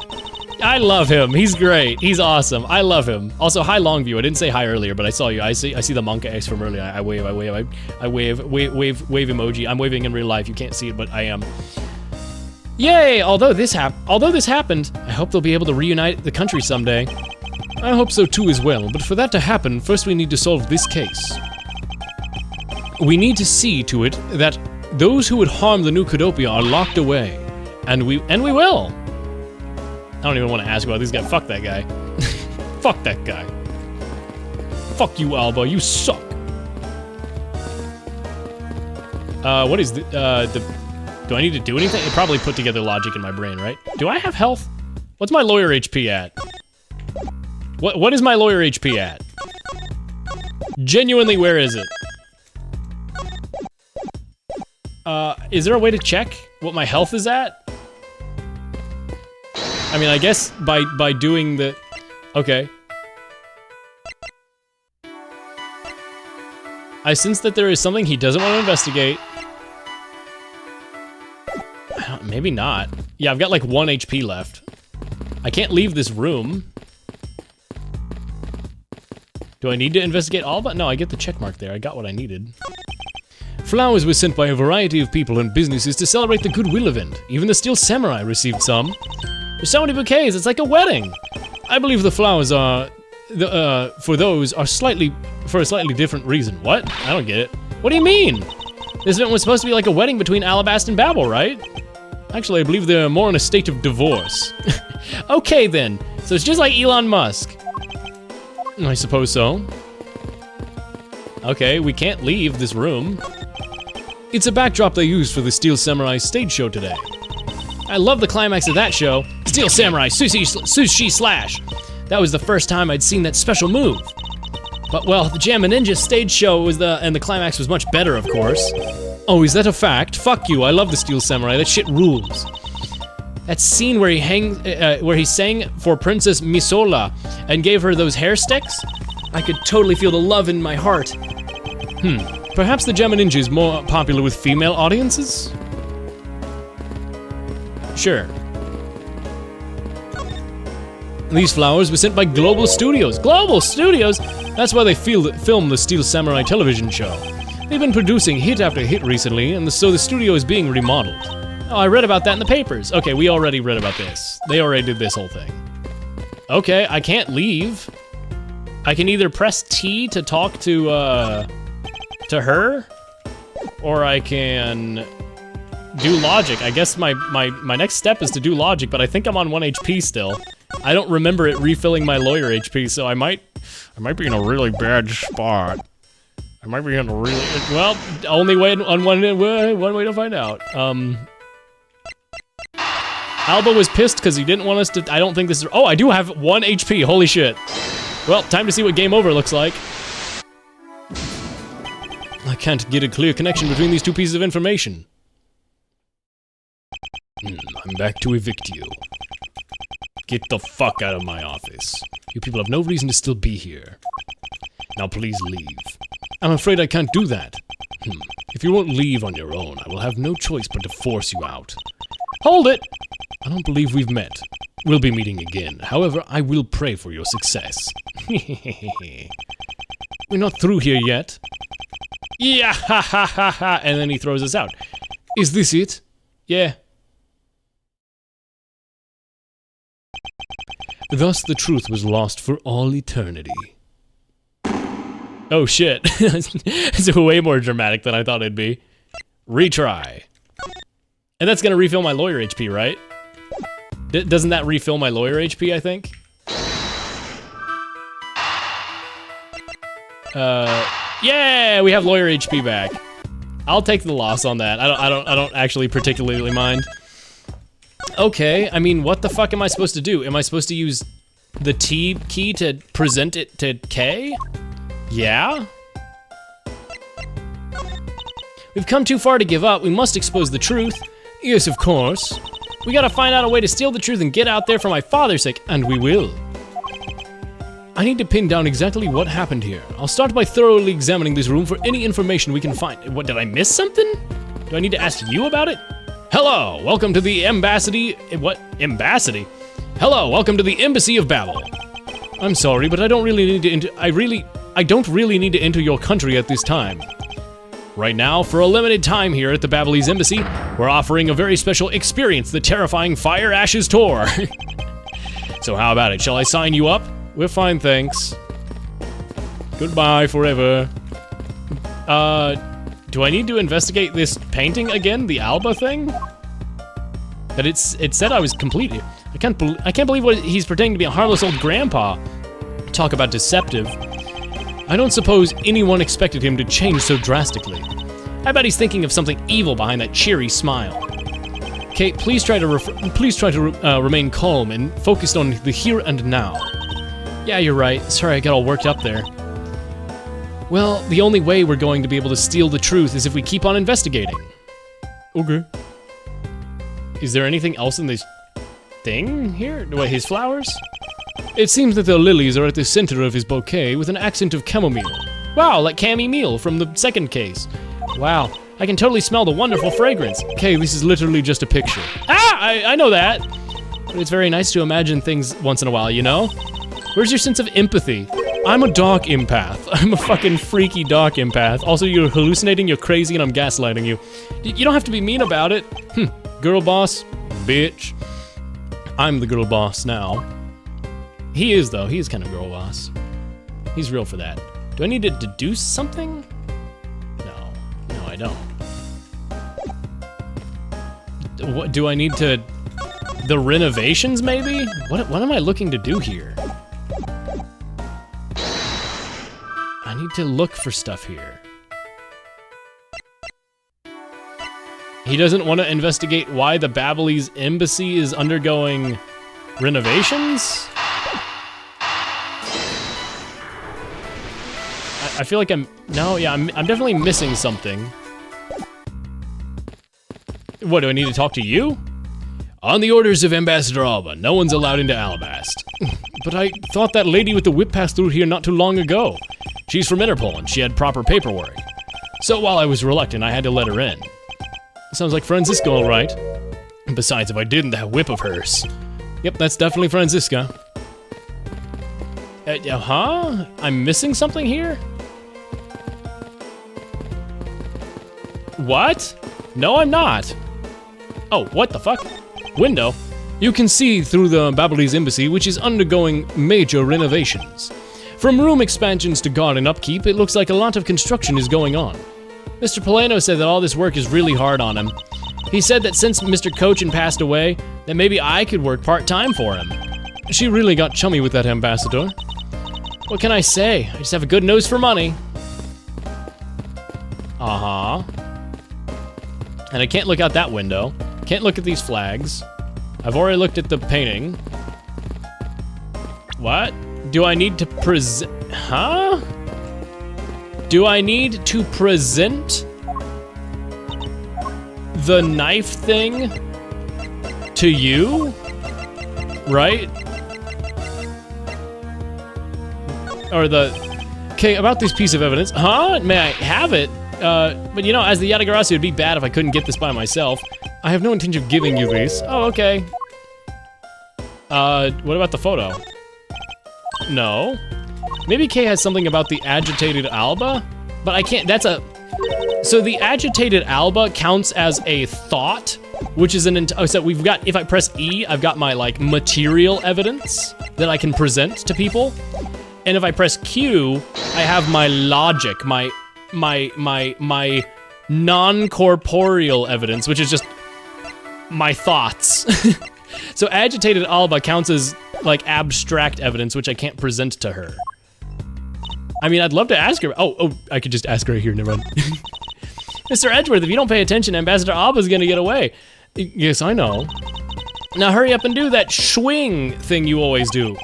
I love him. He's great. He's awesome. I love him. Also, hi Longview. I didn't say hi earlier, but I saw you. I see the Monka X from earlier. I wave emoji. I'm waving in real life. You can't see it, but I am. Yay! Although this happened, I hope they'll be able to reunite the country someday. I hope so too as well, but for that to happen, first we need to solve this case. We need to see to it that those who would harm the new Cadopia are locked away. And we will! I don't even want to ask about this guy. Fuck that guy. Fuck that guy. Fuck you, Alba. You suck. What is the, do I need to do anything? It probably put together logic in my brain, right? Do I have health? What's my lawyer HP at? What is my lawyer HP at? Genuinely, where is it? Is there a way to check what my health is at? I mean, I guess by doing the... Okay. I sense that there is something he doesn't want to investigate. Maybe not. Yeah, I've got like 1 HP left. I can't leave this room. Do I need to investigate all but? No, I get the check mark there. I got what I needed. Flowers were sent by a variety of people and businesses to celebrate the Goodwill event. Even the Steel Samurai received some. There's so many bouquets, it's like a wedding. I believe the flowers are, for a slightly different reason. What? I don't get it. What do you mean? This event was supposed to be like a wedding between Alabast and Babel, right? Actually, I believe they're more in a state of divorce. Okay then, so it's just like Elon Musk. I suppose so. Okay, we can't leave this room. It's a backdrop they used for the Steel Samurai stage show today. I love the climax of that show. Steel Samurai Sushi Slash. That was the first time I'd seen that special move. But well, the Jammin' Ninja stage show was and the climax was much better, of course. Oh, is that a fact? Fuck you, I love the Steel Samurai, that shit rules. That scene where he sang for Princess Misola and gave her those hair sticks? I could totally feel the love in my heart. Perhaps the Jammin' Ninja is more popular with female audiences? Sure. These flowers were sent by Global Studios. Global Studios? That's why they film the Steel Samurai television show. They've been producing hit after hit recently, and so the studio is being remodeled. Oh, I read about that in the papers. Okay, we already read about this. They already did this whole thing. Okay, I can't leave. I can either press T to talk to her, or I can do logic. I guess my next step is to do logic, but I think I'm on 1 HP still. I don't remember it refilling my lawyer HP, so I might be in a really bad spot. I might be in a really, well, only way on one way to find out. Alba was pissed because he didn't want us to, I don't think this is, oh, I do have 1 HP, holy shit. Well, time to see what game over looks like. I can't get a clear connection between these 2 pieces of information. I'm back to evict you. Get the fuck out of my office. You people have no reason to still be here. Now please leave. I'm afraid I can't do that. If you won't leave on your own, I will have no choice but to force you out. Hold it! I don't believe we've met. We'll be meeting again. However, I will pray for your success. We're not through here yet. Yeah, ha ha ha ha, and then he throws us out. Is this it? Yeah. Thus the truth was lost for all eternity. Oh shit. It's way more dramatic than I thought it'd be. Retry. And that's gonna refill my lawyer HP, right? Doesn't that refill my lawyer HP, I think? Yeah, we have lawyer HP back. I'll take the loss on that. I don't actually particularly mind. Okay, I mean, what the fuck am I supposed to do? Am I supposed to use the T key to present it to K? Yeah? We've come too far to give up. We must expose the truth. Yes, of course. We gotta find out a way to steal the truth and get out there for my father's sake, and we will. I need to pin down exactly what happened here. I'll start by thoroughly examining this room for any information we can find. What, did I miss something? Do I need to ask you about it? Hello, welcome to the Embassy. What? Embassy? Hello, welcome to the Embassy of Babel. I'm sorry, but I don't really need to I don't really need to enter your country at this time. Right now, for a limited time here at the Babelese Embassy, we're offering a very special experience, the terrifying Fire Ashes Tour. So how about it? Shall I sign you up? We're fine, thanks. Goodbye forever. Do I need to investigate this painting again? The Alba thing? That it said I was completed. I can't believe what he's pretending to be a harmless old grandpa. Talk about deceptive. I don't suppose anyone expected him to change so drastically. I bet he's thinking of something evil behind that cheery smile. Kate, please try to remain calm and focused on the here and now. Yeah, you're right. Sorry I got all worked up there. Well, the only way we're going to be able to steal the truth is if we keep on investigating. Okay. Is there anything else in this thing here? Wait, his flowers? It seems that the lilies are at the center of his bouquet with an accent of chamomile. Wow, like Cammy Meal from the second case. Wow, I can totally smell the wonderful fragrance. Okay, this is literally just a picture. Ah, I know that. But it's very nice to imagine things once in a while, you know? Where's your sense of empathy? I'm a dark empath. I'm a fucking freaky dark empath. Also, you're hallucinating, you're crazy, and I'm gaslighting you. You don't have to be mean about it. Girl boss, bitch. I'm the girl boss now. He is, though. He is kind of girl boss. He's real for that. Do I need to deduce something? No, I don't. What do I need to... The renovations, maybe? What am I looking to do here? I need to look for stuff here. He doesn't want to investigate why the Babelese embassy is undergoing renovations? I feel like I'm definitely missing something. What, do I need to talk to you? On the orders of Ambassador Alba, no one's allowed into Alabast. But I thought that lady with the whip passed through here not too long ago. She's from Interpol and she had proper paperwork. So while I was reluctant, I had to let her in. Sounds like Francisco, all right. Besides, if I didn't, that whip of hers. Yep, that's definitely Francisca. Huh? I'm missing something here? What? No, I'm not. Oh, what the fuck? Window. You can see through the Babelese embassy, which is undergoing major renovations. From room expansions to garden upkeep, it looks like a lot of construction is going on. Mr. Polano said that all this work is really hard on him. He said that since Mr. Cochin passed away, that maybe I could work part-time for him. She really got chummy with that ambassador. What can I say? I just have a good nose for money. Uh-huh. And I can't look out that window. Can't look at these flags. I've already looked at the painting. What? Do I need to present? Huh? Do I need to present the knife thing to you? Right? Or okay, about this piece of evidence. Huh? May I have it? But you know, as the Yatagarasi, it'd be bad if I couldn't get this by myself. I have no intention of giving you this. Oh, okay. What about the photo? No. Maybe Kay has something about the agitated Alba? But I can't, so the agitated Alba counts as a thought, which is so we've got, if I press E, I've got my, like, material evidence that I can present to people. And if I press Q, I have my logic, my non-corporeal evidence, which is just my thoughts. So agitated Alba counts as, like, abstract evidence, which I can't present to her. I mean, I'd love to ask her. Oh, I could just ask her here, never mind. Mr. Edgeworth, if you don't pay attention, Ambassador Alba's gonna get away. Yes, I know. Now hurry up and do that swing thing you always do.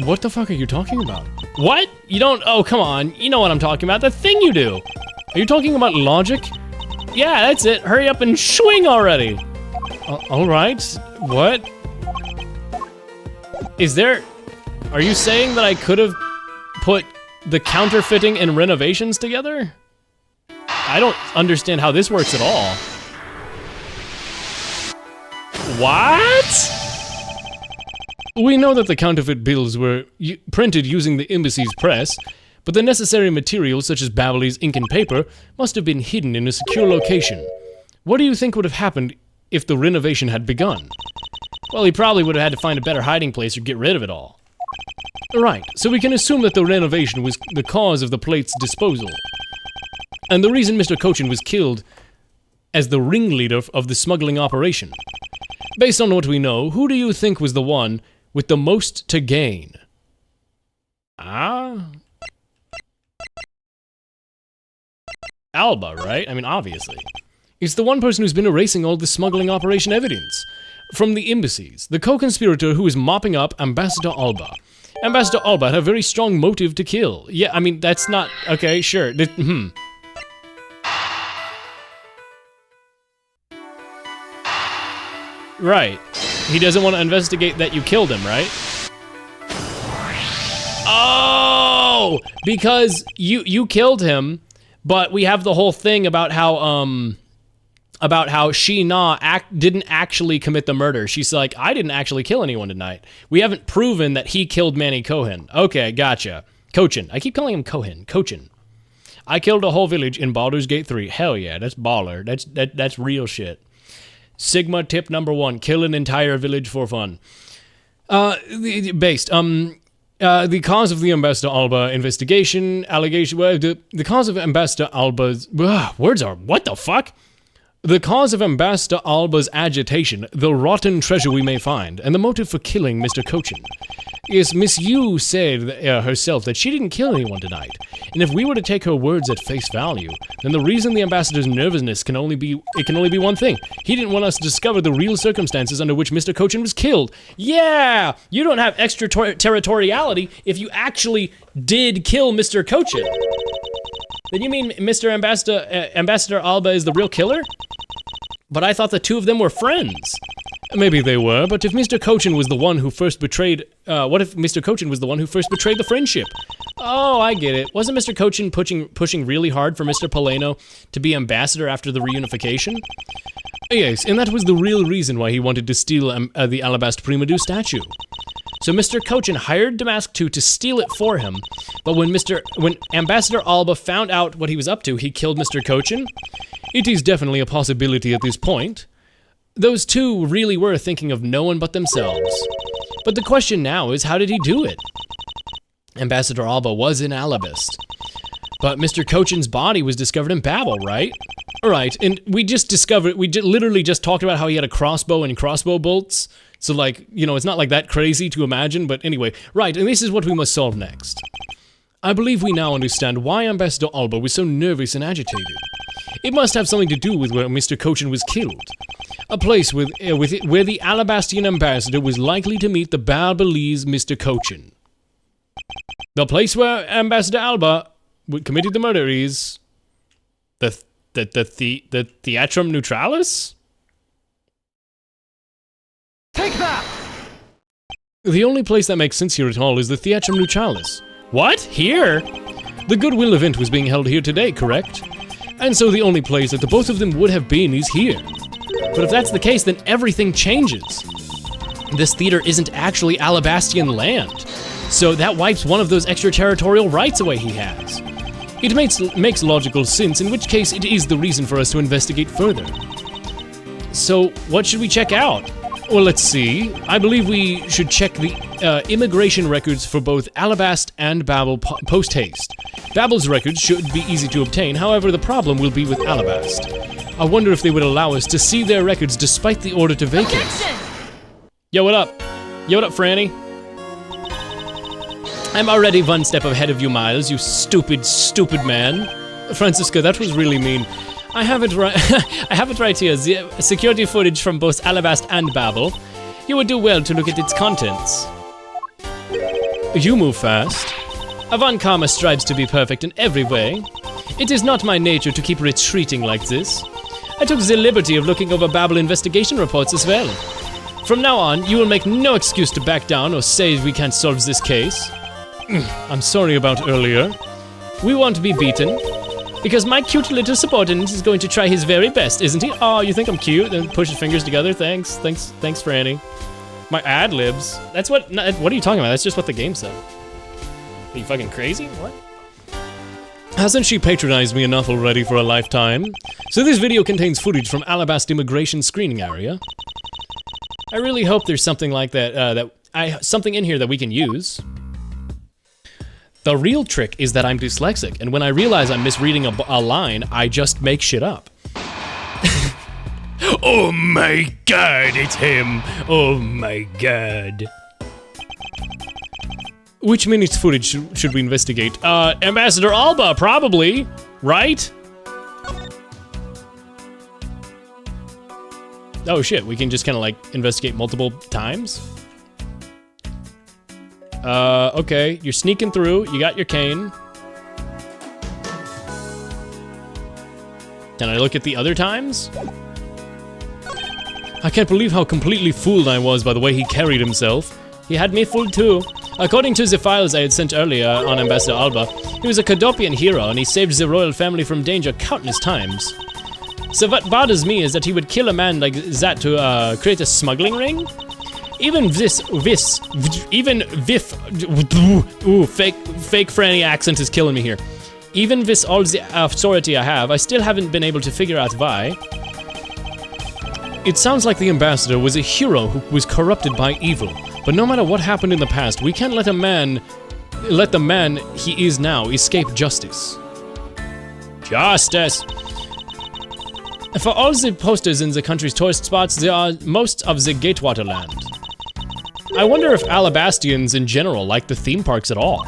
What the fuck are you talking about? What? You don't, oh, come on. You know what I'm talking about, the thing you do. Are you talking about logic? Yeah, that's it. Hurry up and swing already. All right, what? Are you saying that I could have put the counterfeiting and renovations together? I don't understand how this works at all. What? We know that the counterfeit bills were printed using the embassy's press, but the necessary materials such as Baverly's ink and paper must have been hidden in a secure location. What do you think would have happened if the renovation had begun? Well, he probably would have had to find a better hiding place or get rid of it all. Right, so we can assume that the renovation was the cause of the plate's disposal. And the reason Mr. Cochin was killed as the ringleader of the smuggling operation. Based on what we know, who do you think was the one with the most to gain? Alba, right? I mean, obviously. It's the one person who's been erasing all the smuggling operation evidence from the embassies. The co-conspirator who is mopping up Ambassador Alba. Ambassador Alba had a very strong motive to kill. Yeah, I mean, that's not... Okay, sure. Right. He doesn't want to investigate that you killed him, right? Oh! Because you killed him, but we have the whole thing about how she didn't actually commit the murder. She's like, I didn't actually kill anyone tonight. We haven't proven that he killed Manny Cohen. Okay, gotcha. Cochin. I keep calling him Cohen. Cochin. I killed a whole village in Baldur's Gate 3. Hell yeah, that's baller. That's real shit. Sigma tip number 1, kill an entire village for fun. The cause of the Ambassador Alba investigation, allegation, the cause of Ambassador Alba's, words are, what the fuck? The cause of Ambassador Alba's agitation, the rotten treasure we may find, and the motive for killing Mr. Cochin. Yes, Miss Yu said herself that she didn't kill anyone tonight, and if we were to take her words at face value, then the reason the ambassador's nervousness can only be one thing. He didn't want us to discover the real circumstances under which Mr. Cochin was killed. Yeah! You don't have extraterritoriality if you actually did kill Mr. Cochin. Then you mean Ambassador Alba is the real killer? But I thought the two of them were friends. Maybe they were, but if Mr. Cochin was the one who first betrayed... what if Mr. Cochin was the one who first betrayed the friendship? Oh, I get it. Wasn't Mr. Cochin pushing really hard for Mr. Poleno to be ambassador after the reunification? Yes, and that was the real reason why he wanted to steal the Alabaster Primadou statue. So Mr. Cochin hired Damask II to steal it for him, but when Ambassador Alba found out what he was up to, he killed Mr. Cochin? It is definitely a possibility at this point. Those two really were thinking of no one but themselves. But the question now is, how did he do it? Ambassador Alba was in Alabist, but Mr. Cochin's body was discovered in Babel, right? Alright, and we literally just talked about how he had a crossbow and crossbow bolts. So like, you know, it's not like that crazy to imagine, but anyway. Right, and this is what we must solve next. I believe we now understand why Ambassador Alba was so nervous and agitated. It must have something to do with where Mr. Cochin was killed. A place where the Alabastian ambassador was likely to meet the Balbalese Mr. Cochin. The place where Ambassador Alba committed the murder is... the Theatrum Neutralis? Take that! The only place that makes sense here at all is the Theatrum Neutralis. What? Here? The Goodwill event was being held here today, correct? And so the only place that the both of them would have been is here. But if that's the case, then everything changes. This theater isn't actually Alabastian land, so that wipes one of those extraterritorial rights away he has. It makes logical sense, in which case it is the reason for us to investigate further. So, what should we check out? Well, let's see. I believe we should check the immigration records for both Alabast and Babel post-haste. Babel's records should be easy to obtain, however the problem will be with Alabast. I wonder if they would allow us to see their records despite the order to vacate. Objection! Yo, what up? Yo, what up, Franny? I'm already one step ahead of you, Miles, you stupid, stupid man. Francisco, that was really mean. I have it right. I have it right here. The security footage from both Alabast and Babel. You would do well to look at its contents. You move fast. Avant Karma strives to be perfect in every way. It is not my nature to keep retreating like this. I took the liberty of looking over Babel investigation reports as well. From now on, you will make no excuse to back down or say we can't solve this case. I'm sorry about earlier. We won't be beaten. Because my cute little subordinate is going to try his very best, isn't he? Oh, you think I'm cute? Then push his fingers together. Thanks, Franny. My ad-libs. That's what are you talking about? That's just what the game said. Are you fucking crazy? What? Hasn't she patronized me enough already for a lifetime? So this video contains footage from Alabast immigration screening area. I really hope there's something like that, something in here that we can use. The real trick is that I'm dyslexic, and when I realize I'm misreading a line, I just make shit up. Oh my god, it's him! Oh my god. Which minute's footage should we investigate? Ambassador Alba, probably, right? Oh shit, we can just kind of like investigate multiple times? Okay, you're sneaking through, you got your cane. Can I look at the other times? I can't believe how completely fooled I was by the way he carried himself. He had me fooled too. According to the files I had sent earlier on Ambassador Alba, he was a Cadopian hero and he saved the royal family from danger countless times. So what bothers me is that he would kill a man like that to create a smuggling ring? Even fake Franny accent is killing me here. Even with all the authority I have, I still haven't been able to figure out why. It sounds like the ambassador was a hero who was corrupted by evil. But no matter what happened in the past, we can't let the man he is now escape justice. Justice! For all the posters in the country's tourist spots, they are most of the Gatewater land. I wonder if Alabastians in general like the theme parks at all.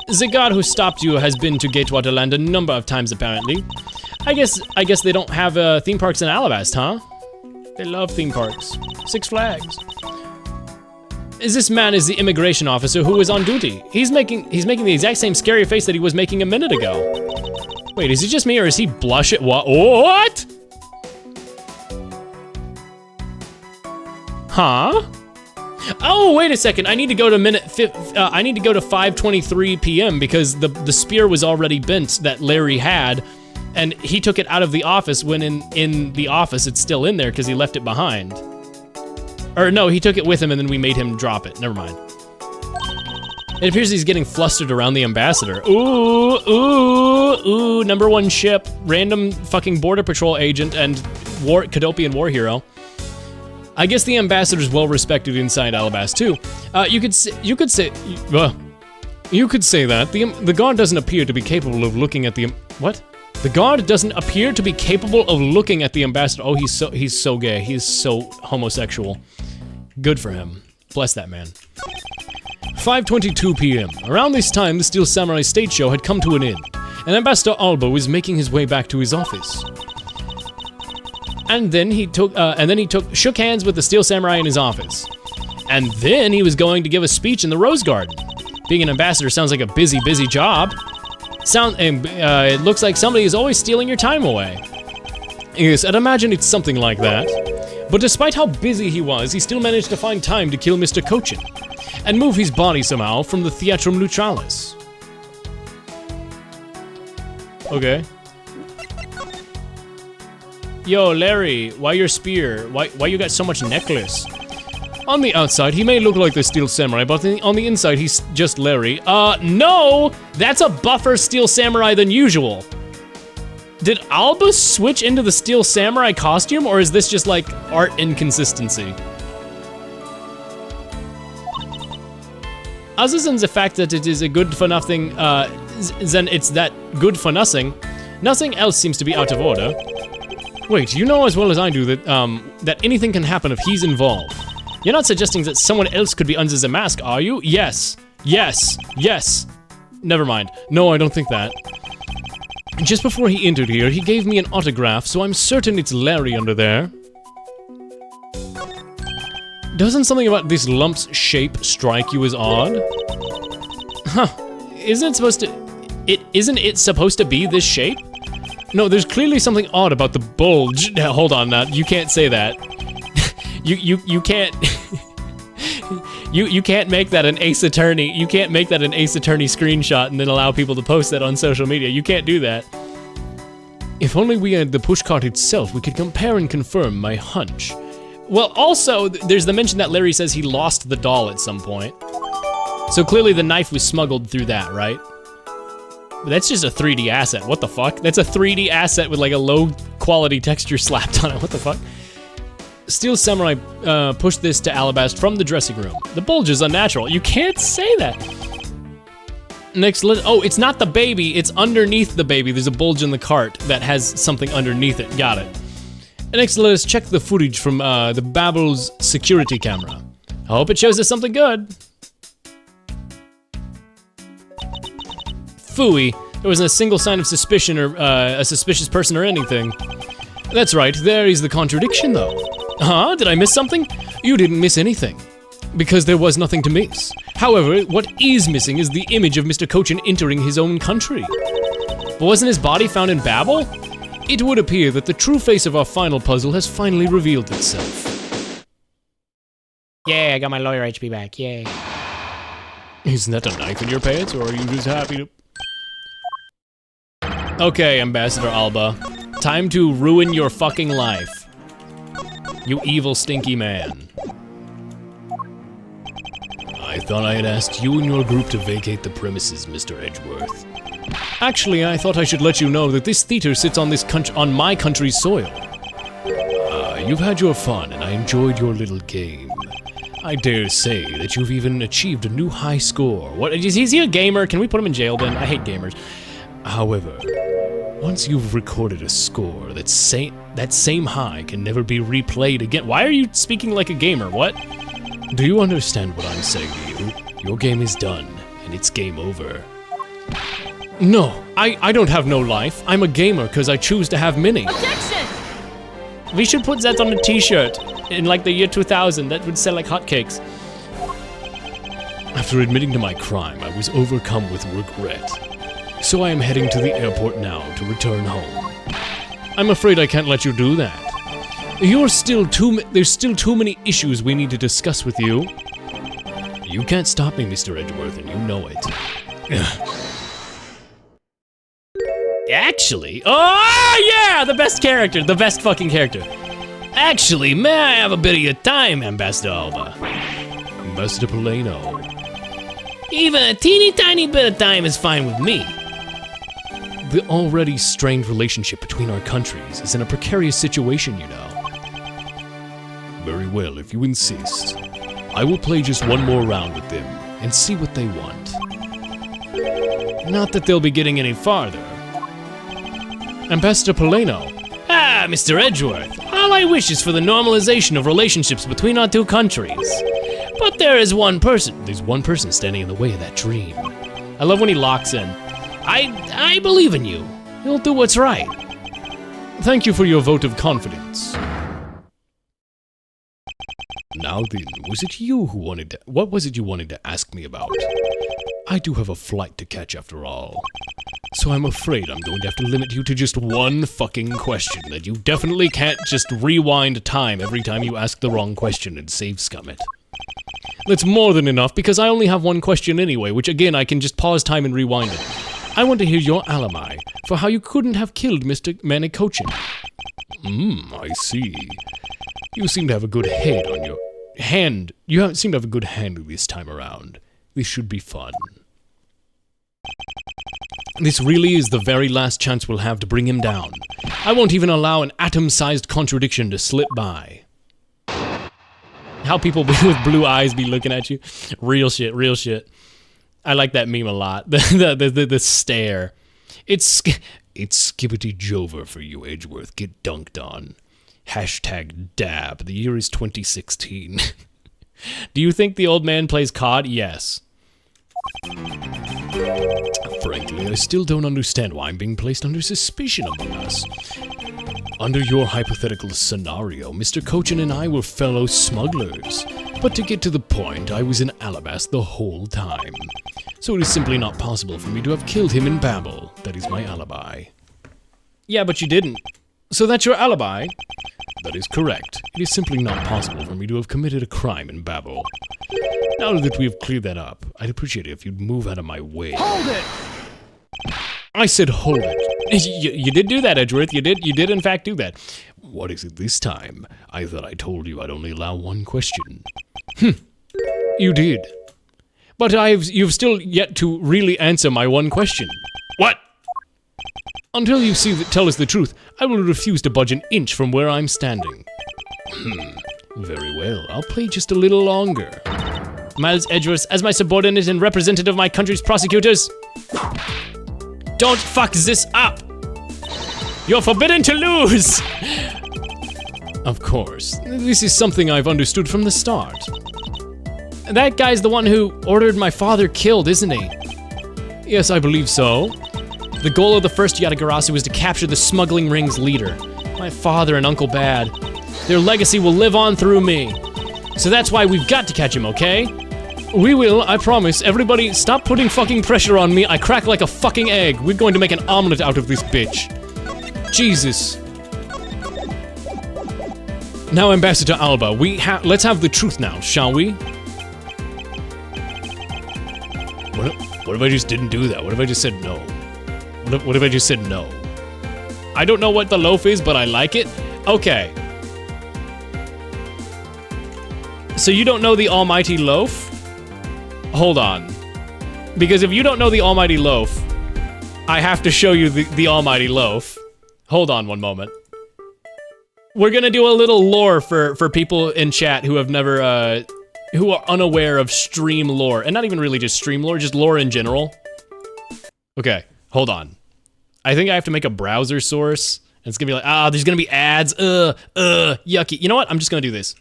The guard who stopped you has been to Gatewater land a number of times apparently. I guess they don't have theme parks in Alabast, huh? They love theme parks. Six Flags. This man is the immigration officer who was on duty. He's making the exact same scary face that he was making a minute ago. Wait, is it just me or is he blush at what? What? Huh? Oh, wait a second. I need to go to I need to go to 5:23 p.m. because the spear was already bent that Larry had, and he took it out of the office when in the office it's still in there because he left it behind. Or no, he took it with him and then we made him drop it. Never mind. It appears he's getting flustered around the ambassador. Ooh, ooh, ooh, number one ship, random fucking border patrol agent and Cadopian war hero. I guess the ambassador's well respected inside Alabast too. You could say that. The guard doesn't appear to be capable of looking at the what? The guard doesn't appear to be capable of looking at the ambassador. Oh, he's so gay. He's so homosexual. Good for him. Bless that man. 5:22 p.m. Around this time, the Steel Samurai stage show had come to an end, and Ambassador Alba was making his way back to his office. And then he shook hands with the Steel Samurai in his office. And then he was going to give a speech in the Rose Garden. Being an ambassador sounds like a busy, busy job. It looks like somebody is always stealing your time away. Yes, I'd imagine it's something like that. But despite how busy he was, he still managed to find time to kill Mr. Cochin and move his body somehow from the Theatrum Neutralis. Okay. Yo, Larry, why your spear? Why you got so much necklace? On the outside, he may look like the Steel Samurai, but on the inside, he's just Larry. No! That's a buffer Steel Samurai than usual. Did Alba switch into the Steel Samurai costume, or is this just like art inconsistency? Other than the fact that it is a good for nothing, then it's that good for nothing, nothing else seems to be out of order. Wait, you know as well as I do that, that anything can happen if he's involved. You're not suggesting that someone else could be under the mask, are you? Yes. Yes. Yes. Never mind. No, I don't think that. Just before he entered here, he gave me an autograph, so I'm certain it's Larry under there. Doesn't something about this lump's shape strike you as odd? Huh. Isn't it supposed to be this shape? No, there's clearly something odd about the bulge. Now, hold on, now, you can't say that. You can't you can't make that an Ace Attorney. You can't make that an Ace Attorney screenshot and then allow people to post that on social media. You can't do that. If only we had the pushcart itself, we could compare and confirm my hunch. Well, also, there's the mention that Larry says he lost the doll at some point. So clearly the knife was smuggled through that, right? That's just a 3D asset. What the fuck? That's a 3D asset with like a low quality texture slapped on it. What the fuck? Steel Samurai pushed this to Alabast from the dressing room. The bulge is unnatural. You can't say that. Next, oh, it's not the baby. It's underneath the baby. There's a bulge in the cart that has something underneath it. Got it. Next, let us check the footage from the Babble's security camera. I hope it shows us something good. Phooey. There wasn't a single sign of suspicion or a suspicious person or anything. That's right, there is the contradiction though. Huh? Did I miss something? You didn't miss anything. Because there was nothing to miss. However, what is missing is the image of Mr. Cochin entering his own country. But wasn't his body found in Babel? It would appear that the true face of our final puzzle has finally revealed itself. Yeah, I got my lawyer HP back, yay. Isn't that a knife in your pants, or are you just happy to... Okay, Ambassador Alba. Time to ruin your fucking life. You evil, stinky man. I thought I had asked you and your group to vacate the premises, Mr. Edgeworth. Actually, I thought I should let you know that this theater sits on on my country's soil. You've had your fun, and I enjoyed your little game. I dare say that you've even achieved a new high score. What, is he a gamer? Can we put him in jail then? I hate gamers. However, once you've recorded a score that same high can never be replayed again. Why are you speaking like a gamer? What? Do you understand what I'm saying to you? Your game is done, and it's game over. No, I don't have no life. I'm a gamer because I choose to have many. Objection! We should put that on a t-shirt in like the year 2000. That would sell like hotcakes. After admitting to my crime, I was overcome with regret. So I am heading to the airport now to return home. I'm afraid I can't let you do that. There's still too many issues we need to discuss with you. You can't stop me, Mr. Edgeworth, and you know it. Actually, oh yeah, the best character, the best fucking character. Actually, may I have a bit of your time, Ambassador Alba? Ambassador Polano. Even a teeny tiny bit of time is fine with me. The already strained relationship between our countries is in a precarious situation, you know. Very well, if you insist. I will play just one more round with them and see what they want. Not that they'll be getting any farther. Ambassador Polano. Ah, Mr. Edgeworth, all I wish is for the normalization of relationships between our two countries. But there's one person standing in the way of that dream. I love when he locks in. I believe in you. You'll do what's right. Thank you for your vote of confidence. Now then, what was it you wanted to ask me about? I do have a flight to catch after all. So I'm afraid I'm going to have to limit you to just one fucking question that you definitely can't just rewind time every time you ask the wrong question and save scum it. That's more than enough because I only have one question anyway, which again I can just pause time and rewind it. I want to hear your alibi for how you couldn't have killed Mr. Manikochin. I see. You seem to have a good head on your hand. You seem to have a good hand this time around. This should be fun. This really is the very last chance we'll have to bring him down. I won't even allow an atom-sized contradiction to slip by. How people with blue eyes be looking at you. Real shit, real shit. I like that meme a lot. The stare. It's skippity jover for you, Edgeworth. Get dunked on. #dab. The year is 2016. Do you think the old man plays COD? Yes. Frankly, I still don't understand why I'm being placed under suspicion among us. Under your hypothetical scenario, Mr. Cochin and I were fellow smugglers. But to get to the point, I was in Alabas the whole time. So it is simply not possible for me to have killed him in Babel. That is my alibi. Yeah, but you didn't. So that's your alibi? That is correct. It is simply not possible for me to have committed a crime in Babel. Now that we have cleared that up, I'd appreciate it if you'd move out of my way. Hold it! I said hold it. You did do that, Edgeworth. You did in fact do that. What is it this time? I thought I told you I'd only allow one question. You did. But you've still yet to really answer my one question. What? Until you tell us the truth, I will refuse to budge an inch from where I'm standing. Very well. I'll play just a little longer. Miles Edgeworth, as my subordinate and representative of my country's prosecutors, don't fuck this up! You're forbidden to lose! Of course. This is something I've understood from the start. That guy's the one who ordered my father killed, isn't he? Yes, I believe so. The goal of the first Yatagarasu was to capture the smuggling ring's leader, my father and Uncle Bad. Their legacy will live on through me. So that's why we've got to catch him, okay? We will, I promise. Everybody, stop putting fucking pressure on me. I crack like a fucking egg. We're going to make an omelet out of this bitch. Jesus. Now, Ambassador Alba, let's have the truth now, shall we? What if I just didn't do that? What if I just said no? What if I just said no? I don't know what the loaf is, but I like it. Okay. So you don't know the almighty loaf? Hold on. Because if you don't know the almighty loaf, I have to show you the almighty loaf. Hold on one moment. We're gonna do a little lore for people in chat who have never, who are unaware of stream lore. And not even really just stream lore, just lore in general. Okay, hold on. I think I have to make a browser source. And it's gonna be like, there's gonna be ads, yucky. You know what? I'm just gonna do this.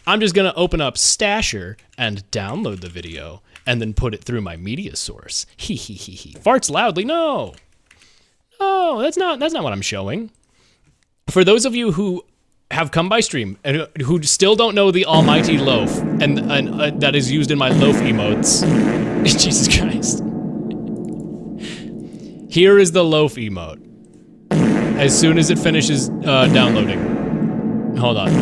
I'm just gonna open up Stasher and download the video and then put it through my media source. Hee hee hee hee. Farts loudly, no. No, that's not what I'm showing. For those of you who have come by stream and who still don't know the almighty loaf and that is used in my loaf emotes, Jesus Christ. Here is the loaf emote. As soon as it finishes downloading. Hold on.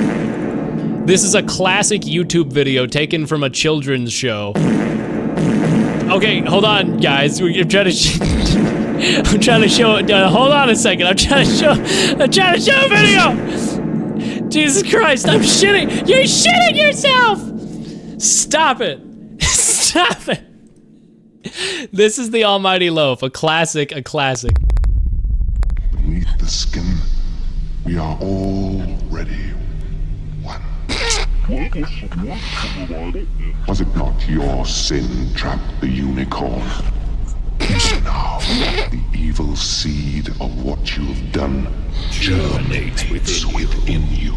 This is a classic YouTube video taken from a children's show. Okay, hold on, guys. I'm trying to show. Hold on a second. I'm trying to show a video. Jesus Christ! I'm shitting. You're shitting yourself. Stop it. Stop it. This is the almighty loaf, a classic. Beneath the skin, we are already one. Was it not your sin trapped the unicorn? Now The evil seed of what you have done germinates within you.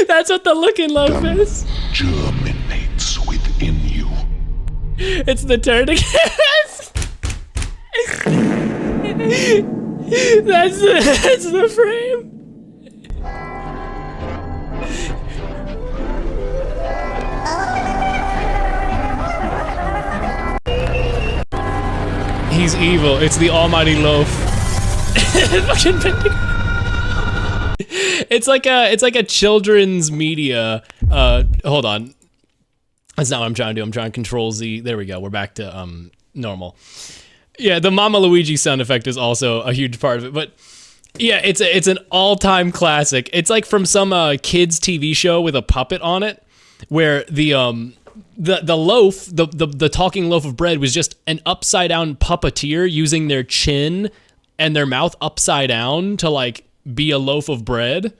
That's what the looking loaf is. Germinates within you. It's the tourniquet. That's the frame. He's evil. It's the almighty loaf. Fucking pentagon. It's like a children's media. Hold on. That's not what I'm trying to do. I'm trying to Control Z. There we go. We're back to normal. Yeah, the Mama Luigi sound effect is also a huge part of it. But yeah, it's an all-time classic. It's like from some kids TV show with a puppet on it, where the loaf, the talking loaf of bread was just an upside down puppeteer using their chin and their mouth upside down to like be a loaf of bread.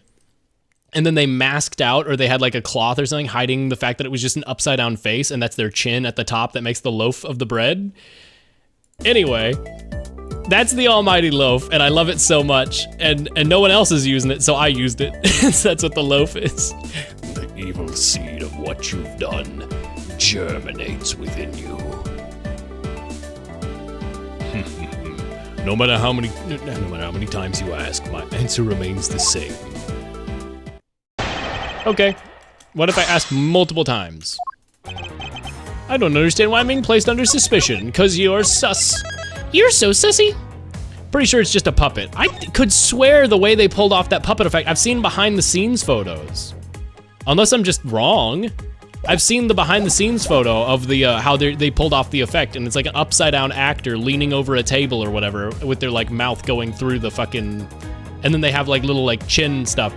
And then they masked out, or they had like a cloth or something hiding the fact that it was just an upside down face, and that's their chin at the top that makes the loaf of the bread. Anyway, that's the almighty loaf, and I love it so much, and no one else is using it, so I used it. So that's what the loaf is. The evil seed of what you've done germinates within you. No matter how many times you ask, my answer remains the same. Okay, what if I ask multiple times? I don't understand why I'm being placed under suspicion, cause you're sus. You're so sussy. Pretty sure it's just a puppet. I could swear the way they pulled off that puppet effect, I've seen behind the scenes photos. Unless I'm just wrong. I've seen the behind the scenes photo of the how they pulled off the effect, and it's like an upside down actor leaning over a table or whatever with their like mouth going through the fucking, and then they have like little like chin stuff.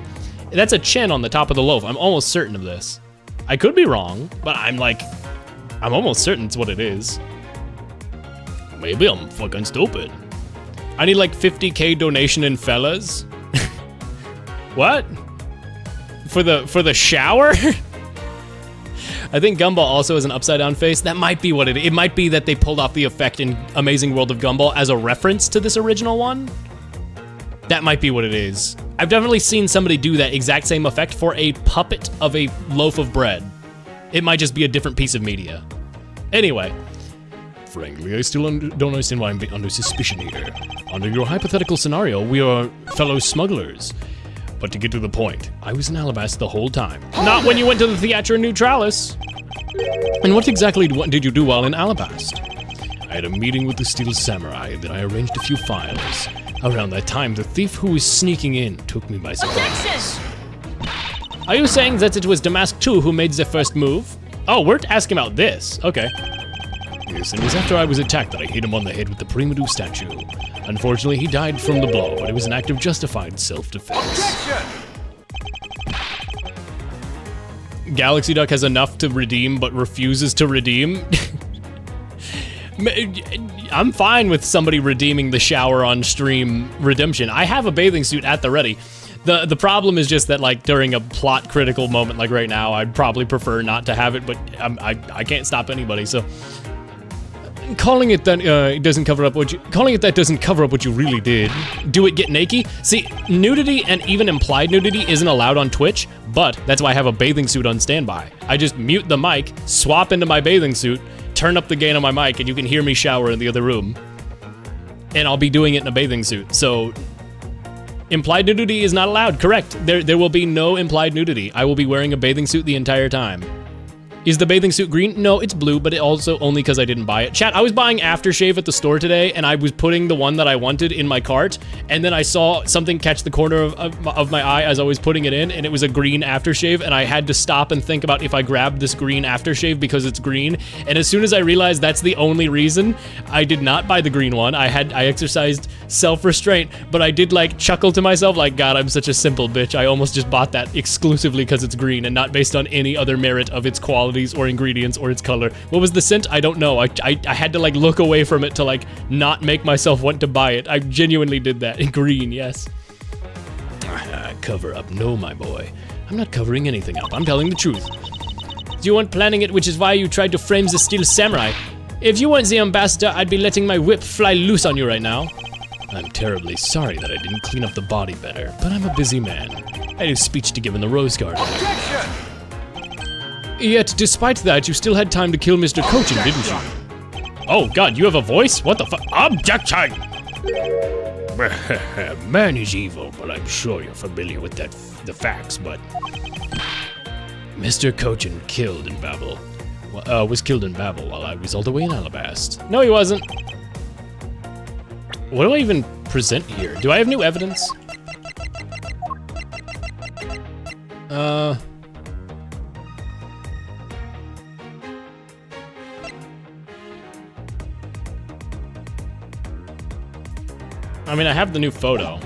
That's a chin on the top of the loaf. I'm almost certain of this. I could be wrong, but I'm almost certain it's what it is. Maybe I'm fucking stupid. I need like 50K donation in fellas. What? For the shower? I think Gumball also has an upside down face. That might be what it might be that they pulled off the effect in Amazing World of Gumball as a reference to this original one. That might be what it is. I've definitely seen somebody do that exact same effect for a puppet of a loaf of bread. It might just be a different piece of media. Anyway. Frankly, I still don't understand why I'm under suspicion here. Under your hypothetical scenario, we are fellow smugglers. But to get to the point, I was in Alabasta the whole time. Not when you went to the Theatra Neutralis. And what exactly did you do while in Alabasta? I had a meeting with the Steel Samurai, then I arranged a few files. Around that time, the thief who was sneaking in took me by surprise. Are you saying that it was Damask 2 who made the first move? Oh, we're asking about this. Okay. Yes, it was after I was attacked that I hit him on the head with the Primadou statue. Unfortunately, he died from the blow, but it was an act of justified self-defense. Galaxy Duck has enough to redeem, but refuses to redeem? I'm fine with somebody redeeming the shower on stream redemption. I have a bathing suit at the ready. The problem is just that, like, during a plot critical moment like right now, I'd probably prefer not to have it, but I can't stop anybody, so. Calling it that doesn't cover up what you really did. Do it get naked? See, nudity and even implied nudity isn't allowed on Twitch, but that's why I have a bathing suit on standby. I just mute the mic, swap into my bathing suit, turn up the gain on my mic, and you can hear me shower in the other room. And I'll be doing it in a bathing suit, so implied nudity is not allowed, correct. There will be no implied nudity. I will be wearing a bathing suit the entire time. Is the bathing suit green? No, it's blue, but it also only because I didn't buy it. Chat, I was buying aftershave at the store today, and I was putting the one that I wanted in my cart, and then I saw something catch the corner of my eye as I was putting it in, and it was a green aftershave, and I had to stop and think about if I grabbed this green aftershave because it's green, and as soon as I realized that's the only reason, I did not buy the green one. I exercised self-restraint, but I did, like, chuckle to myself, like, God, I'm such a simple bitch. I almost just bought that exclusively because it's green and not based on any other merit of its quality or ingredients or its color. What was the scent? I don't know. I had to like look away from it to like not make myself want to buy it. I genuinely did that. In green, yes. Cover up, no, my boy. I'm not covering anything up. I'm telling the truth. You weren't planning it, which is why you tried to frame the steel samurai. If you weren't the ambassador, I'd be letting my whip fly loose on you right now. I'm terribly sorry that I didn't clean up the body better, but I'm a busy man. I had a speech to give in the Rose Garden. Objection! Yet, despite that, you still had time to kill Mr. Cochin, didn't you? Oh god, you have a voice? What the fuck? Objection! Man is evil, but I'm sure you're familiar with the facts, but... Mr. Cochin killed in Babel. Was killed in Babel while I was all the way in Alabast. No, he wasn't. What do I even present here? Do I have new evidence? I mean, I have the new photo.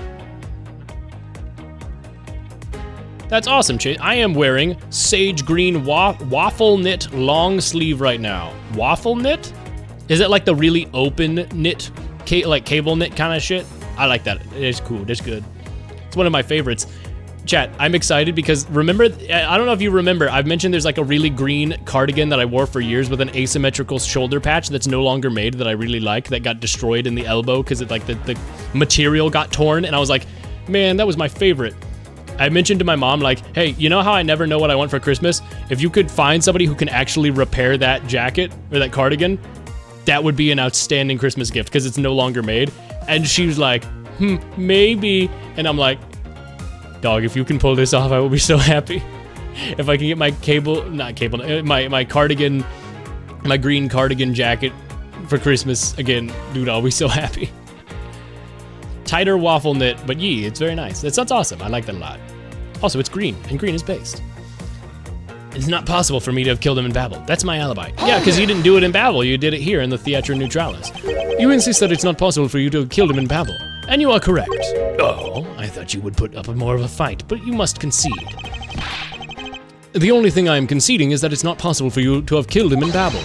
That's awesome, Chase. I am wearing sage green waffle knit long sleeve right now. Waffle knit? Is it like the really open knit, like cable knit kind of shit? I like that. It's cool. It's good. It's one of my favorites. Chat, I'm excited because remember, I don't know if you remember, I've mentioned there's like a really green cardigan that I wore for years with an asymmetrical shoulder patch that's no longer made that I really like, that got destroyed in the elbow because it like the material got torn, and I was like, man, that was my favorite. I mentioned to my mom, like, hey, you know how I never know what I want for Christmas? If you could find somebody who can actually repair that jacket or that cardigan, that would be an outstanding Christmas gift because it's no longer made. And she was like, maybe. And I'm like, dog, if you can pull this off, I will be so happy. If I can get my my cardigan, my green cardigan jacket for Christmas again, dude, I'll be so happy. Tighter waffle knit, but yee, it's very nice. That's awesome. I like that a lot. Also, it's green, and green is based. It's not possible for me to have killed him in Babel. That's my alibi. Yeah, because you didn't do it in Babel. You did it here in the Theatra Neutralis. You insist that it's not possible for you to have killed him in Babel. And you are correct. Oh, I thought you would put up more of a fight, but you must concede. The only thing I am conceding is that it's not possible for you to have killed him in Babel.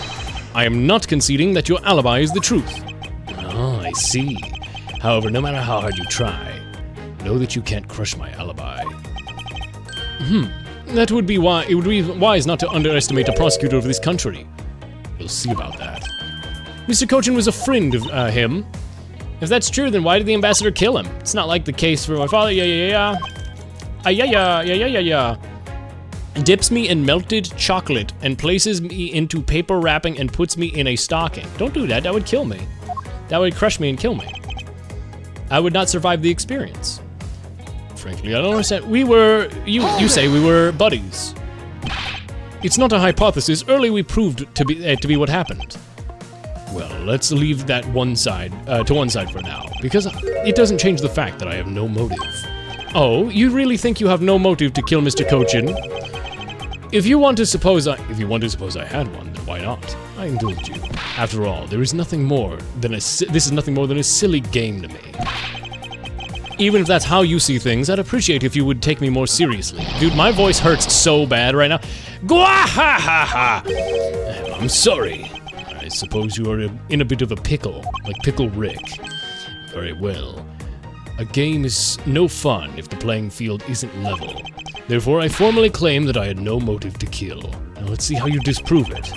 I am not conceding that your alibi is the truth. Oh, I see. However, no matter how hard you try, know that you can't crush my alibi. That would be why it would be wise not to underestimate a prosecutor of this country. We'll see about that. Mr. Cochin was a friend of him. If that's true, then why did the ambassador kill him? It's not like the case for my father. Yeah. Dips me in melted chocolate and places me into paper wrapping and puts me in a stocking. Don't do that. That would kill me. That would crush me and kill me. I would not survive the experience. Frankly, I don't understand. You say we were buddies. It's not a hypothesis. Early we proved to be what happened. Well, let's leave that to one side for now, because it doesn't change the fact that I have no motive. Oh, you really think you have no motive to kill Mr. Cochin? If you want to suppose I had one, then why not? I indulge you. After all, this is nothing more than a silly game to me. Even if that's how you see things, I'd appreciate if you would take me more seriously. Dude, my voice hurts so bad right now. Gwahahaha! I'm sorry. I suppose you are in a bit of a pickle, like Pickle Rick. Very well. A game is no fun if the playing field isn't level. Therefore, I formally claim that I had no motive to kill. Now let's see how you disprove it.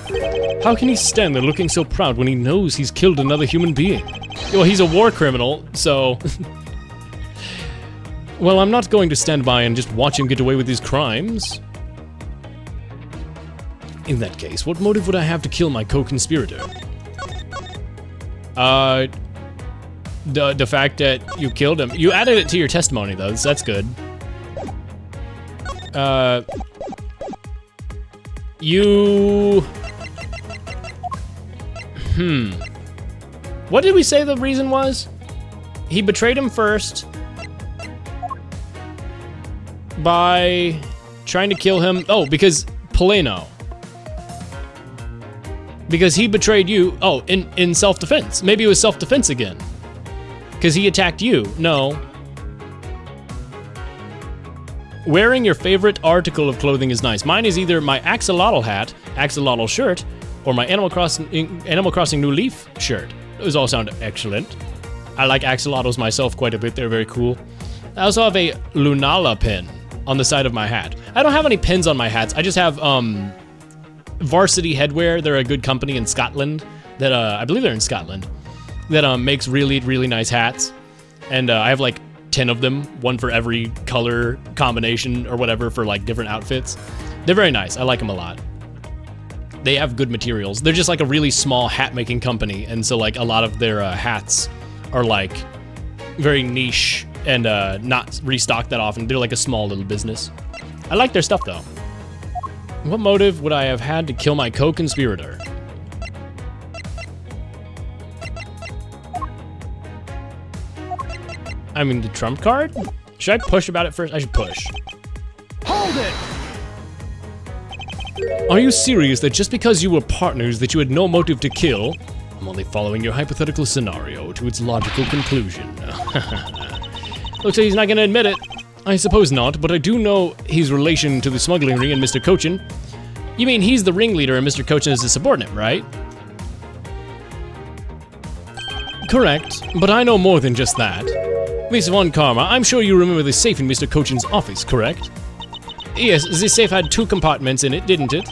How can he stand there looking so proud when he knows he's killed another human being? Well, he's a war criminal, so... Well, I'm not going to stand by and just watch him get away with his crimes. In that case, what motive would I have to kill my co-conspirator? The fact that you killed him. You added it to your testimony, though, so that's good. What did we say the reason was? He betrayed him first by trying to kill him. Oh, because Poleno. Because he betrayed you. Oh, in self-defense. Maybe it was self-defense again. Because he attacked you. No. Wearing your favorite article of clothing is nice. Mine is either my axolotl hat, axolotl shirt, or my Animal Crossing New Leaf shirt. Those all sound excellent. I like axolotls myself quite a bit. They're very cool. I also have a Lunala pin on the side of my hat. I don't have any pins on my hats. I just have Varsity Headwear. They're a good company in Scotland that, I believe they're in Scotland, that makes really, really nice hats. And I have like 10 of them, one for every color combination or whatever for like different outfits. They're very nice. I like them a lot. They have good materials. They're just like a really small hat making company. And so like a lot of their hats are like very niche and not restocked that often. They're like a small little business. I like their stuff though. What motive would I have had to kill my co-conspirator? I mean, the trump card? Should I push about it first? I should push. Hold it! Are you serious that just because you were partners that you had no motive to kill? I'm only following your hypothetical scenario to its logical conclusion. Looks like he's not gonna admit it. I suppose not, but I do know his relation to the smuggling ring and Mr. Cochin. You mean he's the ringleader and Mr. Cochin is his subordinate, right? Correct, but I know more than just that. Miss Von Karma, I'm sure you remember the safe in Mr. Cochin's office, correct? Yes, the safe had 2 compartments in it, didn't it?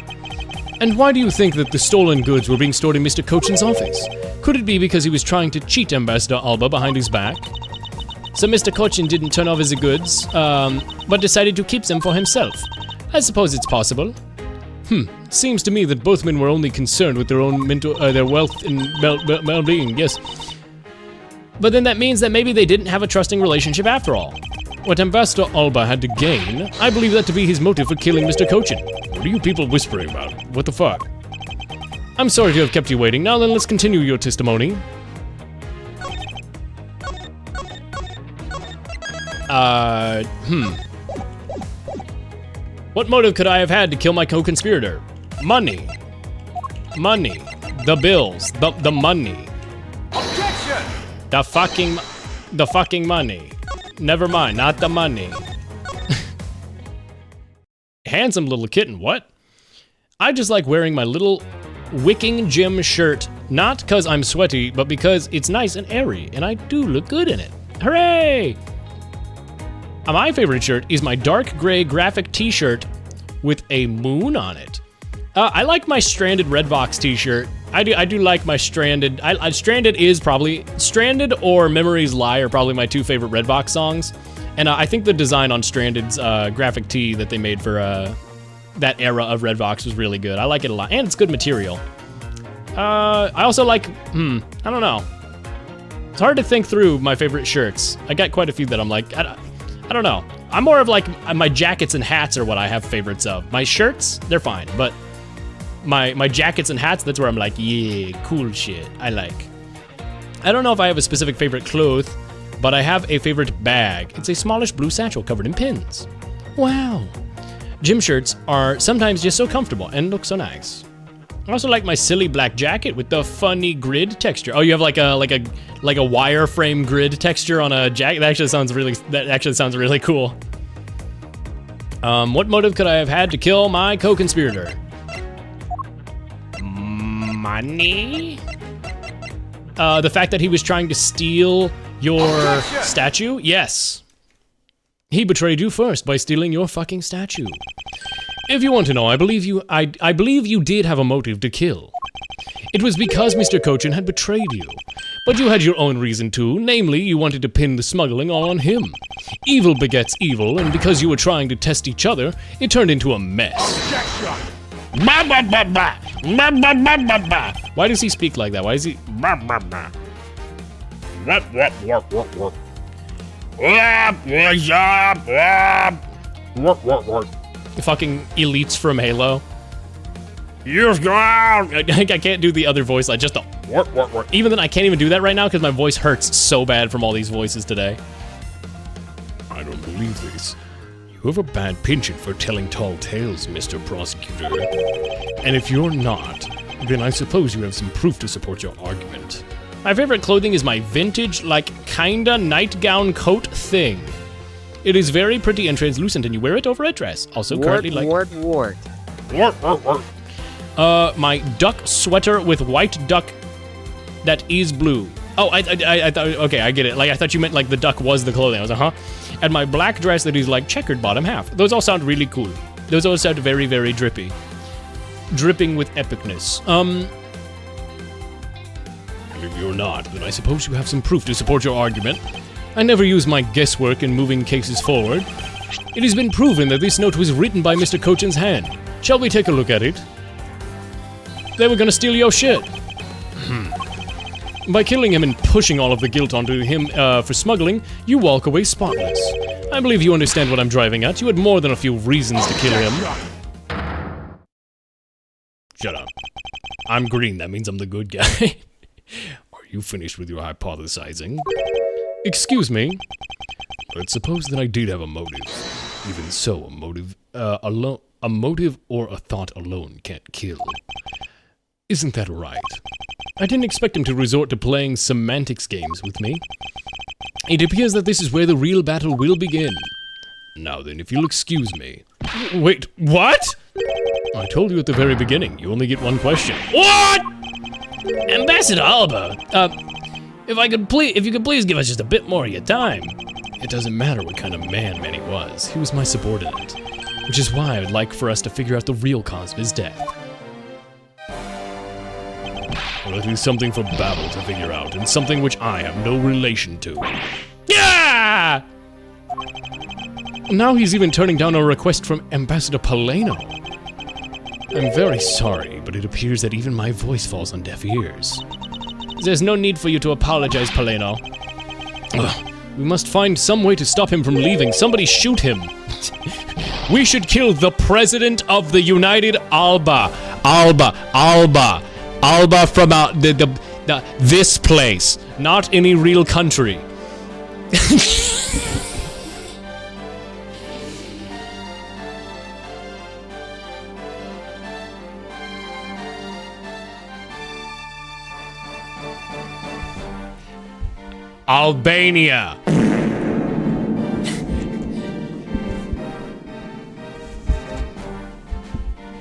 And why do you think that the stolen goods were being stored in Mr. Cochin's office? Could it be because he was trying to cheat Ambassador Alba behind his back? So Mr. Cochin didn't turn over the goods, but decided to keep them for himself. I suppose it's possible. Seems to me that both men were only concerned with their own mental, their wealth and well-being, yes. But then that means that maybe they didn't have a trusting relationship after all. What Ambassador Alba had to gain, I believe that to be his motive for killing Mr. Cochin. What are you people whispering about? What the fuck? I'm sorry to have kept you waiting. Now then, let's continue your testimony. What motive could I have had to kill my co-conspirator? Money. Money. The bills. The money. Objection! The fucking money. Never mind, not the money. Handsome little kitten, what? I just like wearing my little wicking gym shirt, not because I'm sweaty, but because it's nice and airy, and I do look good in it. Hooray! My favorite shirt is my dark gray graphic t-shirt with a moon on it. I like my Stranded Redbox t-shirt. I do like my Stranded. Stranded is probably, Stranded or Memories Lie are probably my 2 favorite Redbox songs. And I think the design on Stranded's graphic tee that they made for that era of Redbox was really good. I like it a lot, and it's good material. I also like, I don't know. It's hard to think through my favorite shirts. I got quite a few that I'm like, I don't know. I'm more of like, my jackets and hats are what I have favorites of. My shirts, they're fine, but my jackets and hats, that's where I'm like, yeah, cool shit, I like. I don't know if I have a specific favorite cloth, but I have a favorite bag. It's a smallish blue satchel covered in pins. Wow. Gym shirts are sometimes just so comfortable and look so nice. I also like my silly black jacket with the funny grid texture. Oh, you have like a wireframe grid texture on a jacket? That actually sounds really cool. What motive could I have had to kill my co-conspirator? Money? The fact that he was trying to steal your statue? Yes. He betrayed you first by stealing your fucking statue. If you want to know, I believe you did have a motive to kill. It was because Mr. Cochin had betrayed you. But you had your own reason too, namely you wanted to pin the smuggling all on him. Evil begets evil, and because you were trying to test each other, it turned into a mess. Objection! Why does he speak like that? Why is he... The fucking elites from Halo. I can't do the other voice, just the... Even then, I can't even do that right now because my voice hurts so bad from all these voices today. I don't believe this. You have a bad penchant for telling tall tales, Mr. Prosecutor. And if you're not, then I suppose you have some proof to support your argument. My favorite clothing is my vintage, kinda nightgown coat thing. It is very pretty and translucent, and you wear it over a dress. Also currently Wart. My duck sweater with white duck that is blue. Oh, I thought, okay, I get it. I thought you meant the duck was the clothing. I was like, huh? And my black dress that is checkered bottom half. Those all sound really cool. Those all sound very, very drippy. dripping with epicness. And if you're not, then I suppose you have some proof to support your argument. I never use my guesswork in moving cases forward. It has been proven that this note was written by Mr. Cochin's hand. Shall we take a look at it? They were gonna steal your shit. By killing him and pushing all of the guilt onto him for smuggling, you walk away spotless. I believe you understand what I'm driving at. You had more than a few reasons to kill him. Shut up. I'm green, that means I'm the good guy. Are you finished with your hypothesizing? Excuse me? Let's suppose that I did have a motive. Even so, a motive or a thought alone can't kill. Isn't that right? I didn't expect him to resort to playing semantics games with me. It appears that this is where the real battle will begin. Now then, if you'll excuse me. Wait, what? I told you at the very beginning, you only get one question. What? Ambassador Alba, if you could please give us just a bit more of your time. It doesn't matter what kind of man Manny was. He was my subordinate. Which is why I would like for us to figure out the real cause of his death. Well, it is something for Babel to figure out, and something which I have no relation to. Yeah! Now he's even turning down a request from Ambassador Paleno. I'm very sorry, but it appears that even my voice falls on deaf ears. There's no need for you to apologize, Paleno. Ugh, we must find some way to stop him from leaving. Somebody shoot him. We should kill the president of the United Alba. Alba from this place, not any real country. Albania.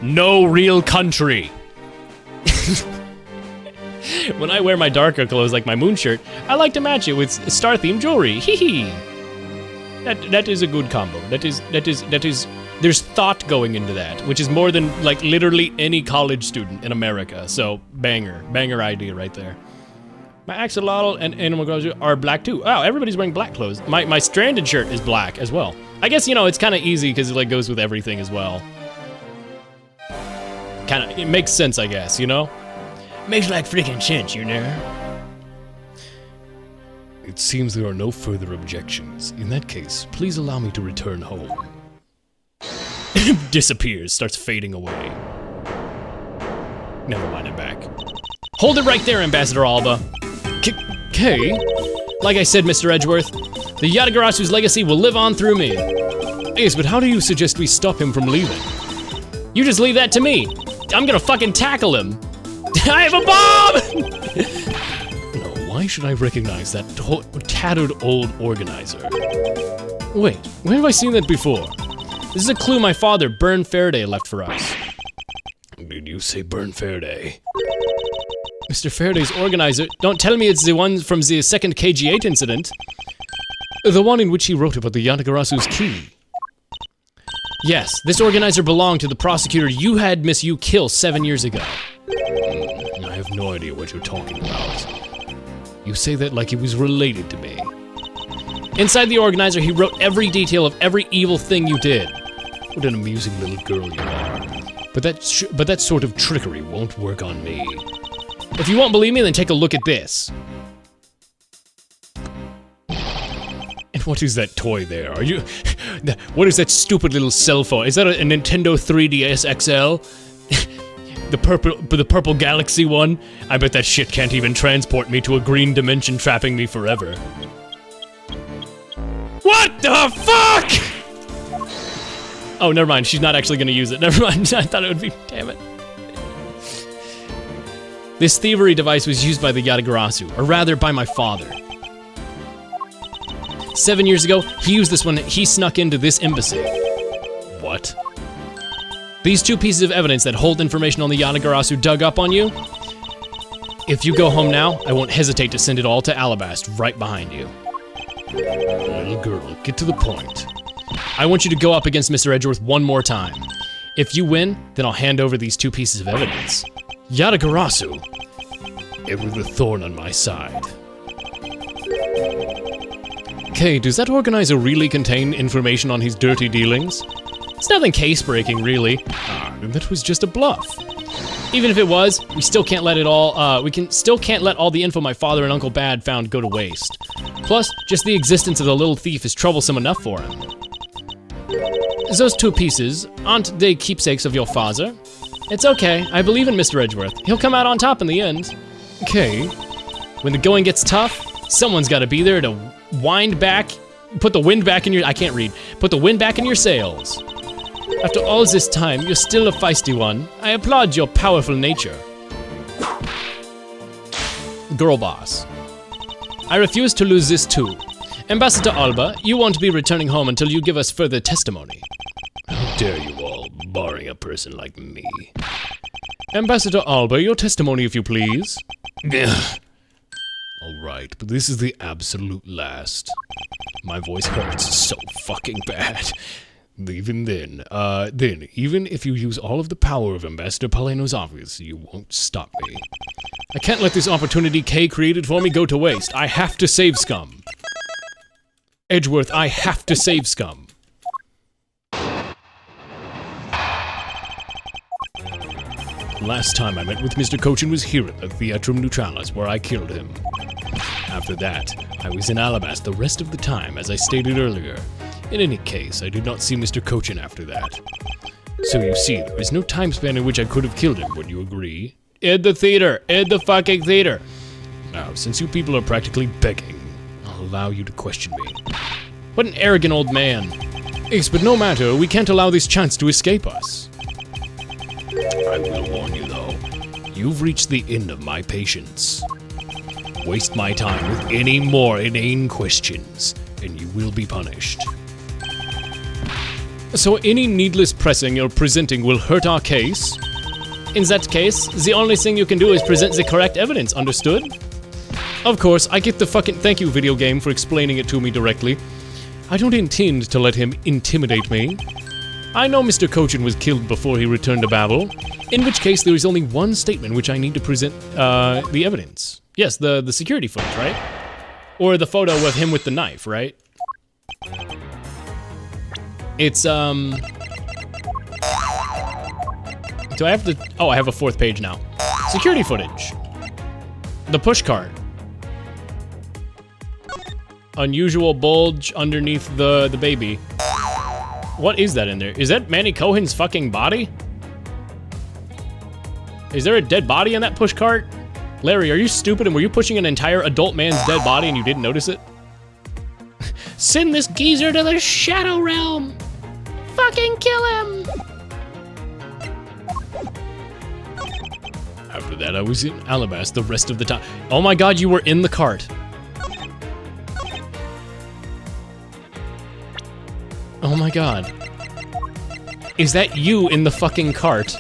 No real country. When I wear my darker clothes like my moon shirt, I like to match it with star-themed jewelry. Hee hee. That is a good combo. That is. There's thought going into that, which is more than like literally any college student in America. So banger idea right there. My axolotl and animal clothes are black too. Wow, everybody's wearing black clothes. My stranded shirt is black as well. I guess, you know, it's kind of easy because it like goes with everything as well. It makes sense, I guess, you know? Makes like freaking sense, you know? It seems there are no further objections. In that case, please allow me to return home. Disappears, starts fading away. Never mind, I'm back. Hold it right there, Ambassador Alba. Kay? Like I said, Mr. Edgeworth, the Yatagarasu's legacy will live on through me. Yes, but how do you suggest we stop him from leaving? You just leave that to me. I'm gonna fucking tackle him. I have a bomb! No, why should I recognize that tattered old organizer? Wait, where have I seen that before? This is a clue my father, Bern Faraday, left for us. Did you say Bern Faraday? Mr. Faraday's organizer. Don't tell me it's the one from the second KG8 incident. The one in which he wrote about the Yatagarasu's key. Yes, this organizer belonged to the prosecutor you had Miss Yu kill 7 years ago. I have no idea what you're talking about. You say that like he was related to me. Inside the organizer, he wrote every detail of every evil thing you did. What an amusing little girl you are. But that sort of trickery won't work on me. If you won't believe me, then take a look at this. And what is that toy there? Are you... What is that stupid little cell phone? Is that a Nintendo 3DS XL? The purple Galaxy one? I bet that shit can't even transport me to a green dimension, trapping me forever. What the fuck?! Oh, never mind. She's not actually gonna use it. Never mind. I thought it would be... Damn it. This thievery device was used by the Yatagarasu, or rather by my father. 7 years ago, he used this when he snuck into this embassy. What? These two pieces of evidence that hold information on the Yatagarasu dug up on you. If you go home now, I won't hesitate to send it all to Alabast, right behind you. Little girl, get to the point. I want you to go up against Mr. Edgeworth one more time. If you win, then I'll hand over these 2 pieces of evidence. Yatagarasu. Ever the thorn on my side. Okay, does that organizer really contain information on his dirty dealings? It's nothing case-breaking, really. Then that was just a bluff. Even if it was, we still can't let it all, still can't let all the info my father and Uncle Bad found go to waste. Plus, just the existence of the little thief is troublesome enough for him. Those 2 pieces, aren't they keepsakes of your father? It's okay, I believe in Mr. Edgeworth. He'll come out on top in the end. Okay. When the going gets tough, someone's gotta be there to wind back, put the wind back in your, I can't read, put the wind back in your sails. After all this time, you're still a feisty one. I applaud your powerful nature. Girl boss. I refuse to lose this too. Ambassador Alba, you won't be returning home until you give us further testimony. How dare you all, barring a person like me. Ambassador Alba, your testimony if you please. Alright, but this is the absolute last. My voice hurts so fucking bad. Even then, even if you use all of the power of Ambassador Paleno's office, you won't stop me. I can't let this opportunity Kay created for me go to waste. I have to save Scum. Edgeworth, I have to save Scum. Last time I met with Mr. Cochin was here at the Theatrum Neutralis, where I killed him. After that, I was in Alabast the rest of the time, as I stated earlier. In any case, I did not see Mr. Cochin after that. So you see, there is no time span in which I could have killed him, would you agree? Ed the theater! Ed the fucking theater! Now, since you people are practically begging, I'll allow you to question me. What an arrogant old man. Ace, but no matter, we can't allow this chance to escape us. I will warn you, though. You've reached the end of my patience. Waste my time with any more inane questions, and you will be punished. So any needless pressing or presenting will hurt our case? In that case, the only thing you can do is present the correct evidence, understood? Of course, I get the fucking thank you, video game, for explaining it to me directly. I don't intend to let him intimidate me. I know Mr. Cochin was killed before he returned to Babel, in which case there is only one statement which I need to present the evidence. Yes, the security footage, right? Or the photo of him with the knife, right? It's, do I have the, oh, I have a 4th page now. Security footage. The push cart. Unusual bulge underneath the baby. What is that in there? Is that Manny Cohen's fucking body? Is there a dead body in that push cart? Larry, are you stupid and were you pushing an entire adult man's dead body and you didn't notice it? Send this geezer to the Shadow Realm! Fucking kill him! After that, I was in Alabast the rest of the time. Oh my god, you were in the cart. Oh my god. Is that you in the fucking cart?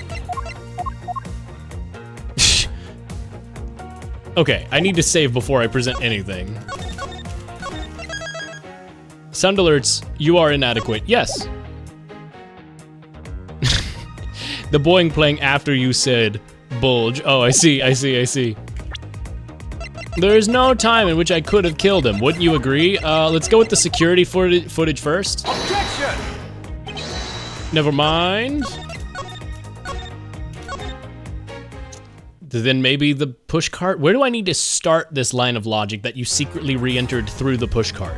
Okay, I need to save before I present anything. Sound alerts, you are inadequate. Yes. The boing playing after you said bulge. Oh, I see. There is no time in which I could have killed him. Wouldn't you agree? Let's go with the security footage first. Objection! Never mind. Then maybe the push cart? Where do I need to start this line of logic that you secretly re-entered through the push cart?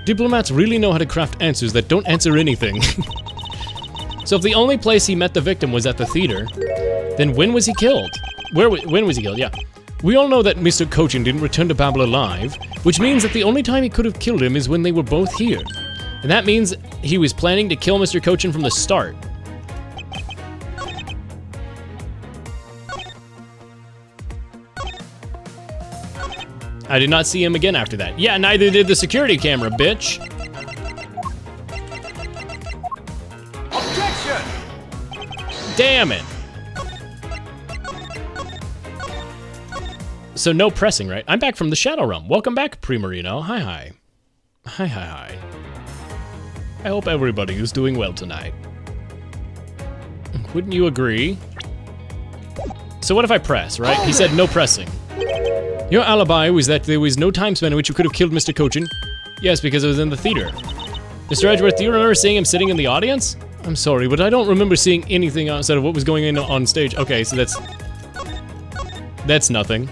Diplomats really know how to craft answers that don't answer anything. So if the only place he met the victim was at the theater, then when was he killed? When was he killed? Yeah. We all know that Mr. Cochin didn't return to Babel alive, which means that the only time he could have killed him is when they were both here. And that means he was planning to kill Mr. Cochin from the start. I did not see him again after that. Yeah, neither did the security camera, bitch. Damn it. So no pressing, right? I'm back from the Shadow Realm. Welcome back, Primarino. Hi. I hope everybody is doing well tonight. Wouldn't you agree? So what if I press, right? He said no pressing. Your alibi was that there was no time span in which you could have killed Mr. Cochin. Yes, because it was in the theater. Mr. Edgeworth, do you remember seeing him sitting in the audience? I'm sorry, but I don't remember seeing anything outside of what was going on stage. Okay, so that's nothing.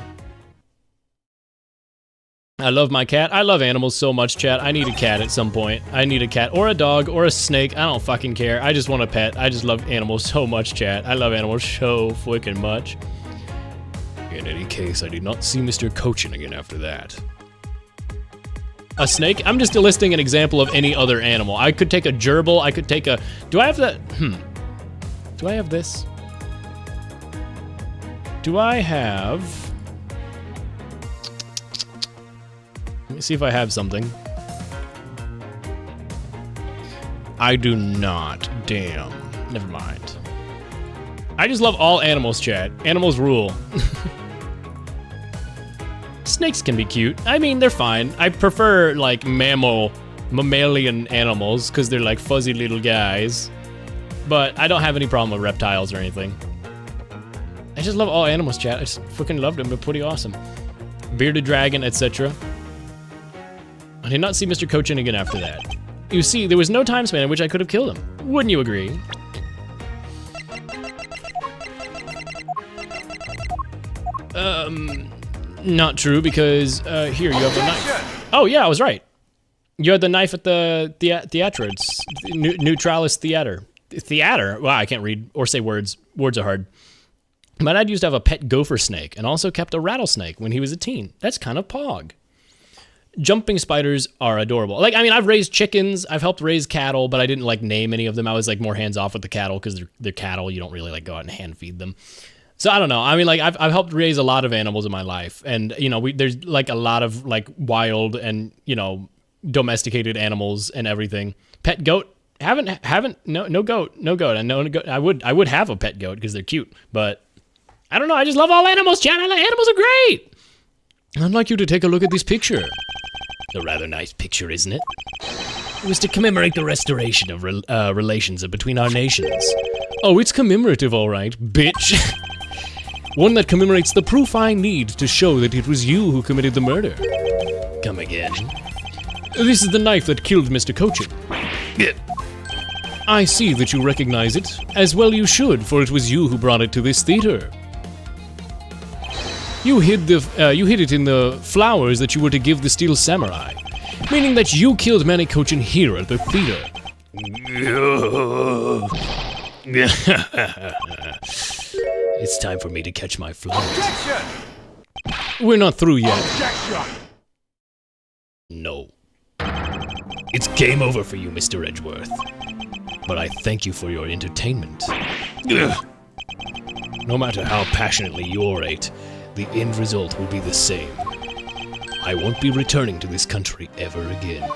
I love my cat. I love animals so much, chat. I need a cat at some point. I need a cat or a dog or a snake. I don't fucking care. I just want a pet. I just love animals so much, chat. I love animals so freaking much. In any case, I did not see Mr. Cochin again after that. A snake? I'm just listing an example of any other animal. I could take a gerbil. I could take a... Do I have that? Do I have this? Do I have... Let me see if I have something. I do not. Damn. Never mind. I just love all animals, chat. Animals rule. Snakes can be cute. I mean, they're fine. I prefer, like, mammalian animals, because they're, like, fuzzy little guys. But I don't have any problem with reptiles or anything. I just love all animals, chat. I just freaking love them. They're pretty awesome. Bearded dragon, etc. I did not see Mr. Cochin again after that. You see, there was no time span in which I could have killed him. Wouldn't you agree? Not true, because, here, you have the knife. Oh, yeah, I was right. You had the knife at the theatrons. Neutralis theater. Theater? Wow, I can't read or say words. Words are hard. My dad used to have a pet gopher snake, and also kept a rattlesnake when he was a teen. That's kind of pog. Jumping spiders are adorable. Like, I mean, I've raised chickens, I've helped raise cattle, but I didn't, like, name any of them. I was, like, more hands-off with the cattle, because they're cattle. You don't really, like, go out and hand-feed them. So, I don't know. I mean, like, I've helped raise a lot of animals in my life. And, you know, there's, like, a lot of, like, wild and, you know, domesticated animals and everything. Pet goat? No goat. And no goat. I would have a pet goat, because they're cute. But, I don't know. I just love all animals, chat. Animals are great! I'd like you to take a look at this picture. A rather nice picture, isn't it? It was to commemorate the restoration of relations between our nations. Oh, it's commemorative, all right, bitch. One that commemorates the proof I need to show that it was you who committed the murder. Come again. This is the knife that killed Mr. Cochin. I see that you recognize it. As well you should, for it was you who brought it to this theater. You hid it in the flowers that you were to give the Steel Samurai, meaning that you killed Manny Cochin here at the theater. It's time for me to catch my flight. Objection! We're not through yet. Objection! No. It's game over for you, Mr. Edgeworth. But I thank you for your entertainment. No matter how passionately you orate, the end result will be the same. I won't be returning to this country ever again.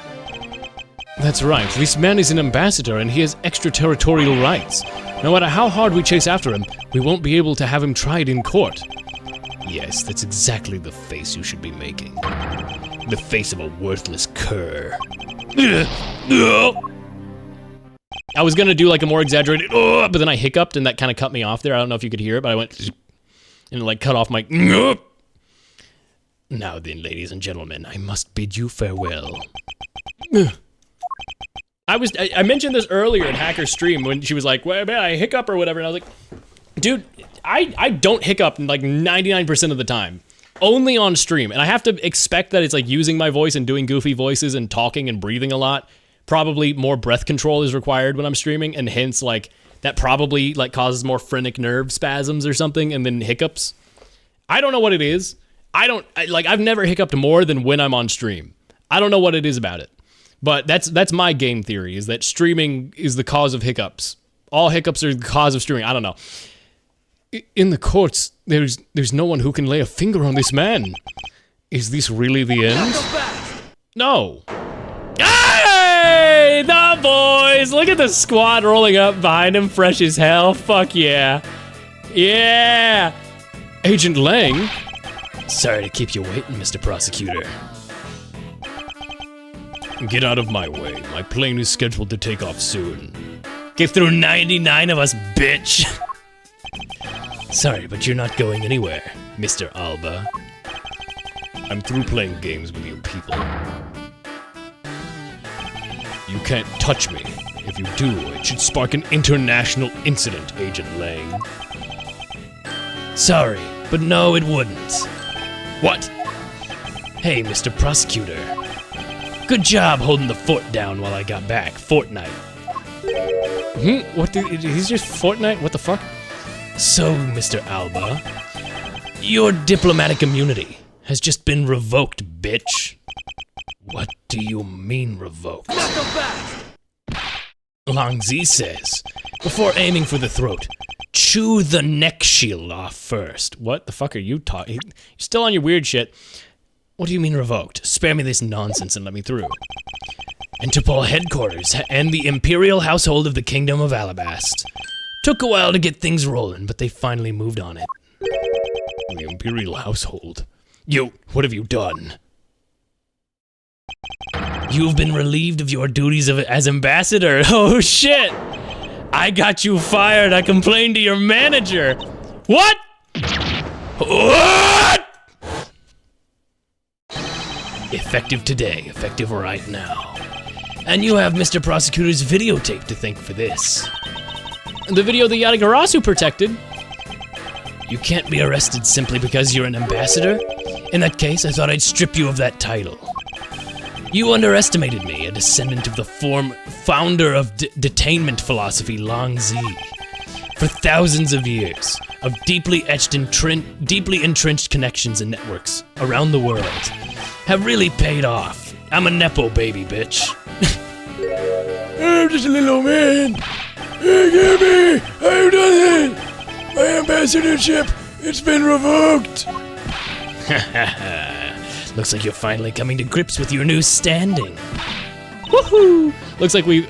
That's right, this man is an ambassador and he has extraterritorial rights. No matter how hard we chase after him, we won't be able to have him tried in court. Yes, that's exactly the face you should be making. The face of a worthless cur. I was gonna do like a more exaggerated, but then I hiccuped and that kind of cut me off there. I don't know if you could hear it, but I went and like cut off my. Now then, ladies and gentlemen, I must bid you farewell. I mentioned this earlier in Hacker's stream when she was like, well, man, I hiccup or whatever, and I was like, dude, I don't hiccup like 99% of the time. Only on stream, and I have to expect that it's like using my voice and doing goofy voices and talking and breathing a lot. Probably more breath control is required when I'm streaming, and hence like that probably like causes more phrenic nerve spasms or something, and then hiccups. I don't know what it is. I've never hiccuped more than when I'm on stream. I don't know what it is about it, but that's my game theory, is that streaming is the cause of hiccups. All hiccups are the cause of streaming. I don't know. In the courts, there's no one who can lay a finger on this man. Is this really the end? No. Hey, the boys! Look at the squad rolling up behind him, fresh as hell. Fuck yeah. Yeah. Agent Lang. Sorry to keep you waiting, Mr. Prosecutor. Get out of my way. My plane is scheduled to take off soon. Get through 99 of us, bitch! Sorry, but you're not going anywhere, Mr. Alba. I'm through playing games with you people. You can't touch me. If you do, it should spark an international incident, Agent Lang. Sorry, but no, it wouldn't. What? Hey, Mr. Prosecutor. Good job holding the fort down while I got back. Fortnite. What he's just Fortnite? What the fuck? So, Mr. Alba, your diplomatic immunity has just been revoked, bitch. What do you mean revoked? Long Z says, before aiming for the throat, chew the neck shield off first. What the fuck are you talking? You're still on your weird shit. What do you mean revoked? Spare me this nonsense and let me through. Interpol headquarters and the Imperial Household of the Kingdom of Alabast. Took a while to get things rolling, but they finally moved on it. The Imperial Household? You, what have you done? You've been relieved of your duties as ambassador. Oh shit! I got you fired. I complained to your manager. What? What? Effective today, effective right now. And you have Mr. Prosecutor's videotape to thank for this. The video the Yatagarasu protected. You can't be arrested simply because you're an ambassador? In that case, I thought I'd strip you of that title. You underestimated me, a descendant of the founder of detainment philosophy, Long Z. For thousands of years of deeply entrenched connections and networks around the world have really paid off. I'm a Nepo baby, bitch. I'm just a little old man. Hey, get me! I've done it! My ambassadorship, it's been revoked! Looks like you're finally coming to grips with your new standing. Woohoo! Looks like we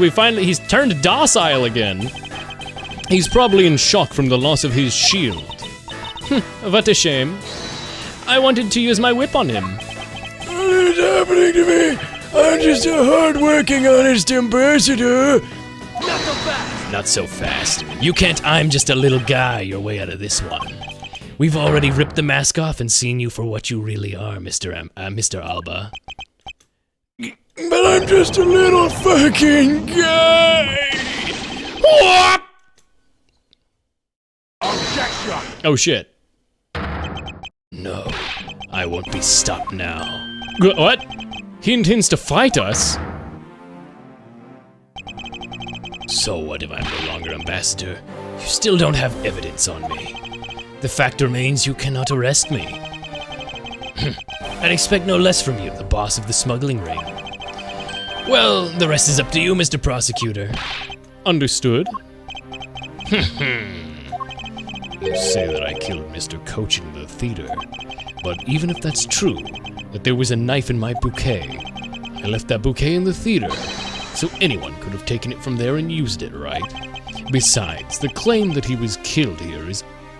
finally, he's turned docile again. He's probably in shock from the loss of his shield. What a shame. I wanted to use my whip on him. What is happening to me? I'm just a hard-working, honest ambassador. Not so fast. You can't I'm just a little guy your way out of this one. We've already ripped the mask off and seen you for what you really are, Mr. Alba. But I'm just a little fucking guy. What? Oh shit. No, I won't be stopped now. What? He intends to fight us? So what if I'm no longer ambassador? You still don't have evidence on me. The fact remains you cannot arrest me. I'd expect no less from you, the boss of the smuggling ring. Well, the rest is up to you, Mr. Prosecutor. Understood. You say that I killed Mr. Coach in the theater, but even if that's true, that there was a knife in my bouquet, I left that bouquet in the theater, so anyone could have taken it from there and used it, right? Besides, the claim that he was killed here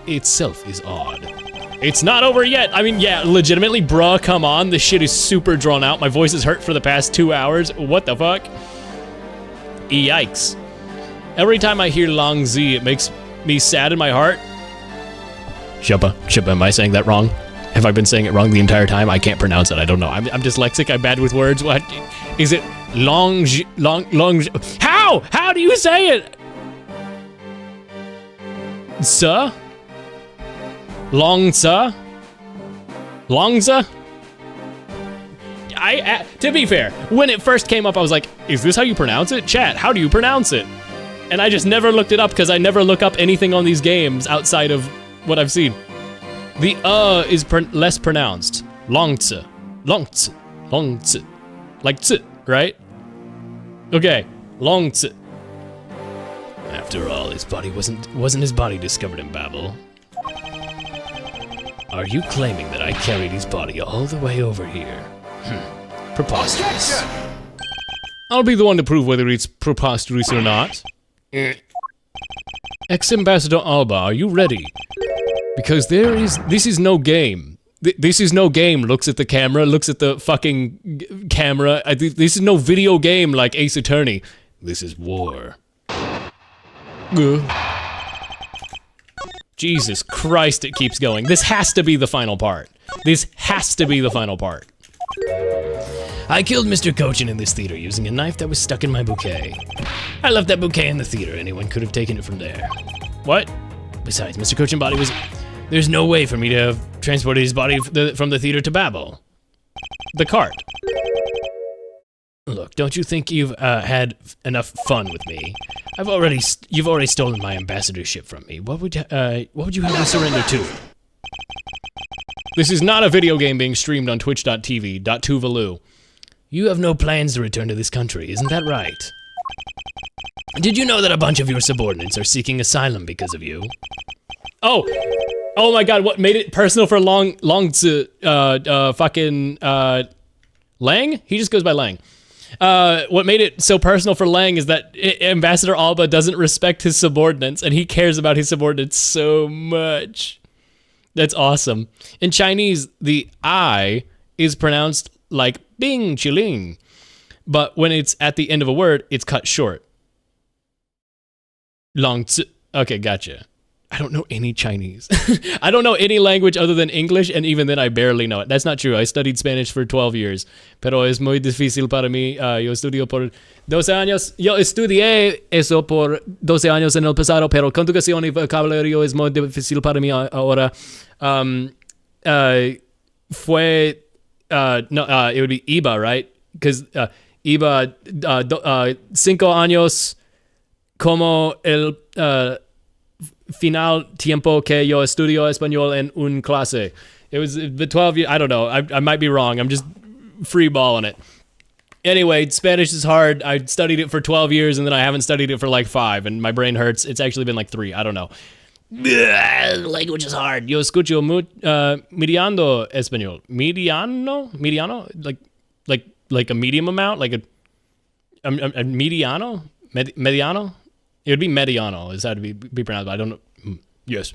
itself is odd. It's not over yet. I mean, yeah, legitimately, bruh, come on. This shit is super drawn out. My voice is hurt for the past 2 hours. What the fuck? Yikes. Every time I hear Long Z, it makes me sad in my heart. Shubba, am I saying that wrong? Have I been saying it wrong the entire time? I can't pronounce it. I don't know. I'm dyslexic. I'm bad with words. What? Is it long? How do you say it? Sir? Longza? To be fair, when it first came up, I was like, is this how you pronounce it? Chat, how do you pronounce it? And I just never looked it up because I never look up anything on these games outside of what I've seen. The is less pronounced. Longza. Like tz, right? Okay, Longza. After all, his body wasn't his body discovered in Babel. Are you claiming that I carried his body all the way over here? Preposterous. I'll be the one to prove whether it's preposterous or not. Ex-Ambassador Alba, are you ready? Because this is no game. This is no game. Looks at the camera, looks at the fucking camera. This is no video game like Ace Attorney. This is war. Jesus Christ, it keeps going. This has to be the final part. This has to be the final part. I killed Mr. Cochin in this theater using a knife that was stuck in my bouquet. I left that bouquet in the theater. Anyone could have taken it from there. What? Besides, Mr. Cochin's body was... There's no way for me to have transported his body from the theater to Babel. The cart. Look, don't you think you've had enough fun with me? You've already stolen my ambassadorship from me. What would you have me surrender to? This is not a video game being streamed on twitch.tv. Tuvalu. You have no plans to return to this country, isn't that right? Did you know that a bunch of your subordinates are seeking asylum because of you? Oh my god, what made it personal for Lang? He just goes by Lang. What made it so personal for Lang is that Ambassador Alba doesn't respect his subordinates, and he cares about his subordinates so much. That's awesome. In Chinese, the I is pronounced like Bing Chiling, but when it's at the end of a word, it's cut short. Long Tzu. Okay, gotcha. I don't know any Chinese. I don't know any language other than English, and even then I barely know it. That's not true. I studied Spanish for 12 years. Pero es muy difícil para mí. Yo estudio por 12 años. Yo estudié eso por 12 años en el pasado, pero conjugación y vocabulario es muy difícil para mí ahora. It would be IBA, right? Because IBA, 5 años como el... final tiempo que yo estudio español en un clase. It was the 12 years, I don't know, I might be wrong, I'm just freeballing it. Anyway, Spanish is hard. I studied it for 12 years and then I haven't studied it for like 5 and my brain hurts. It's actually been like 3, I don't know. Language is hard. Yo escucho mediano español. Mediano? Like a medium amount? Like a mediano? Mediano? It would be mediano, is how to be pronounced, but I don't know. Yes.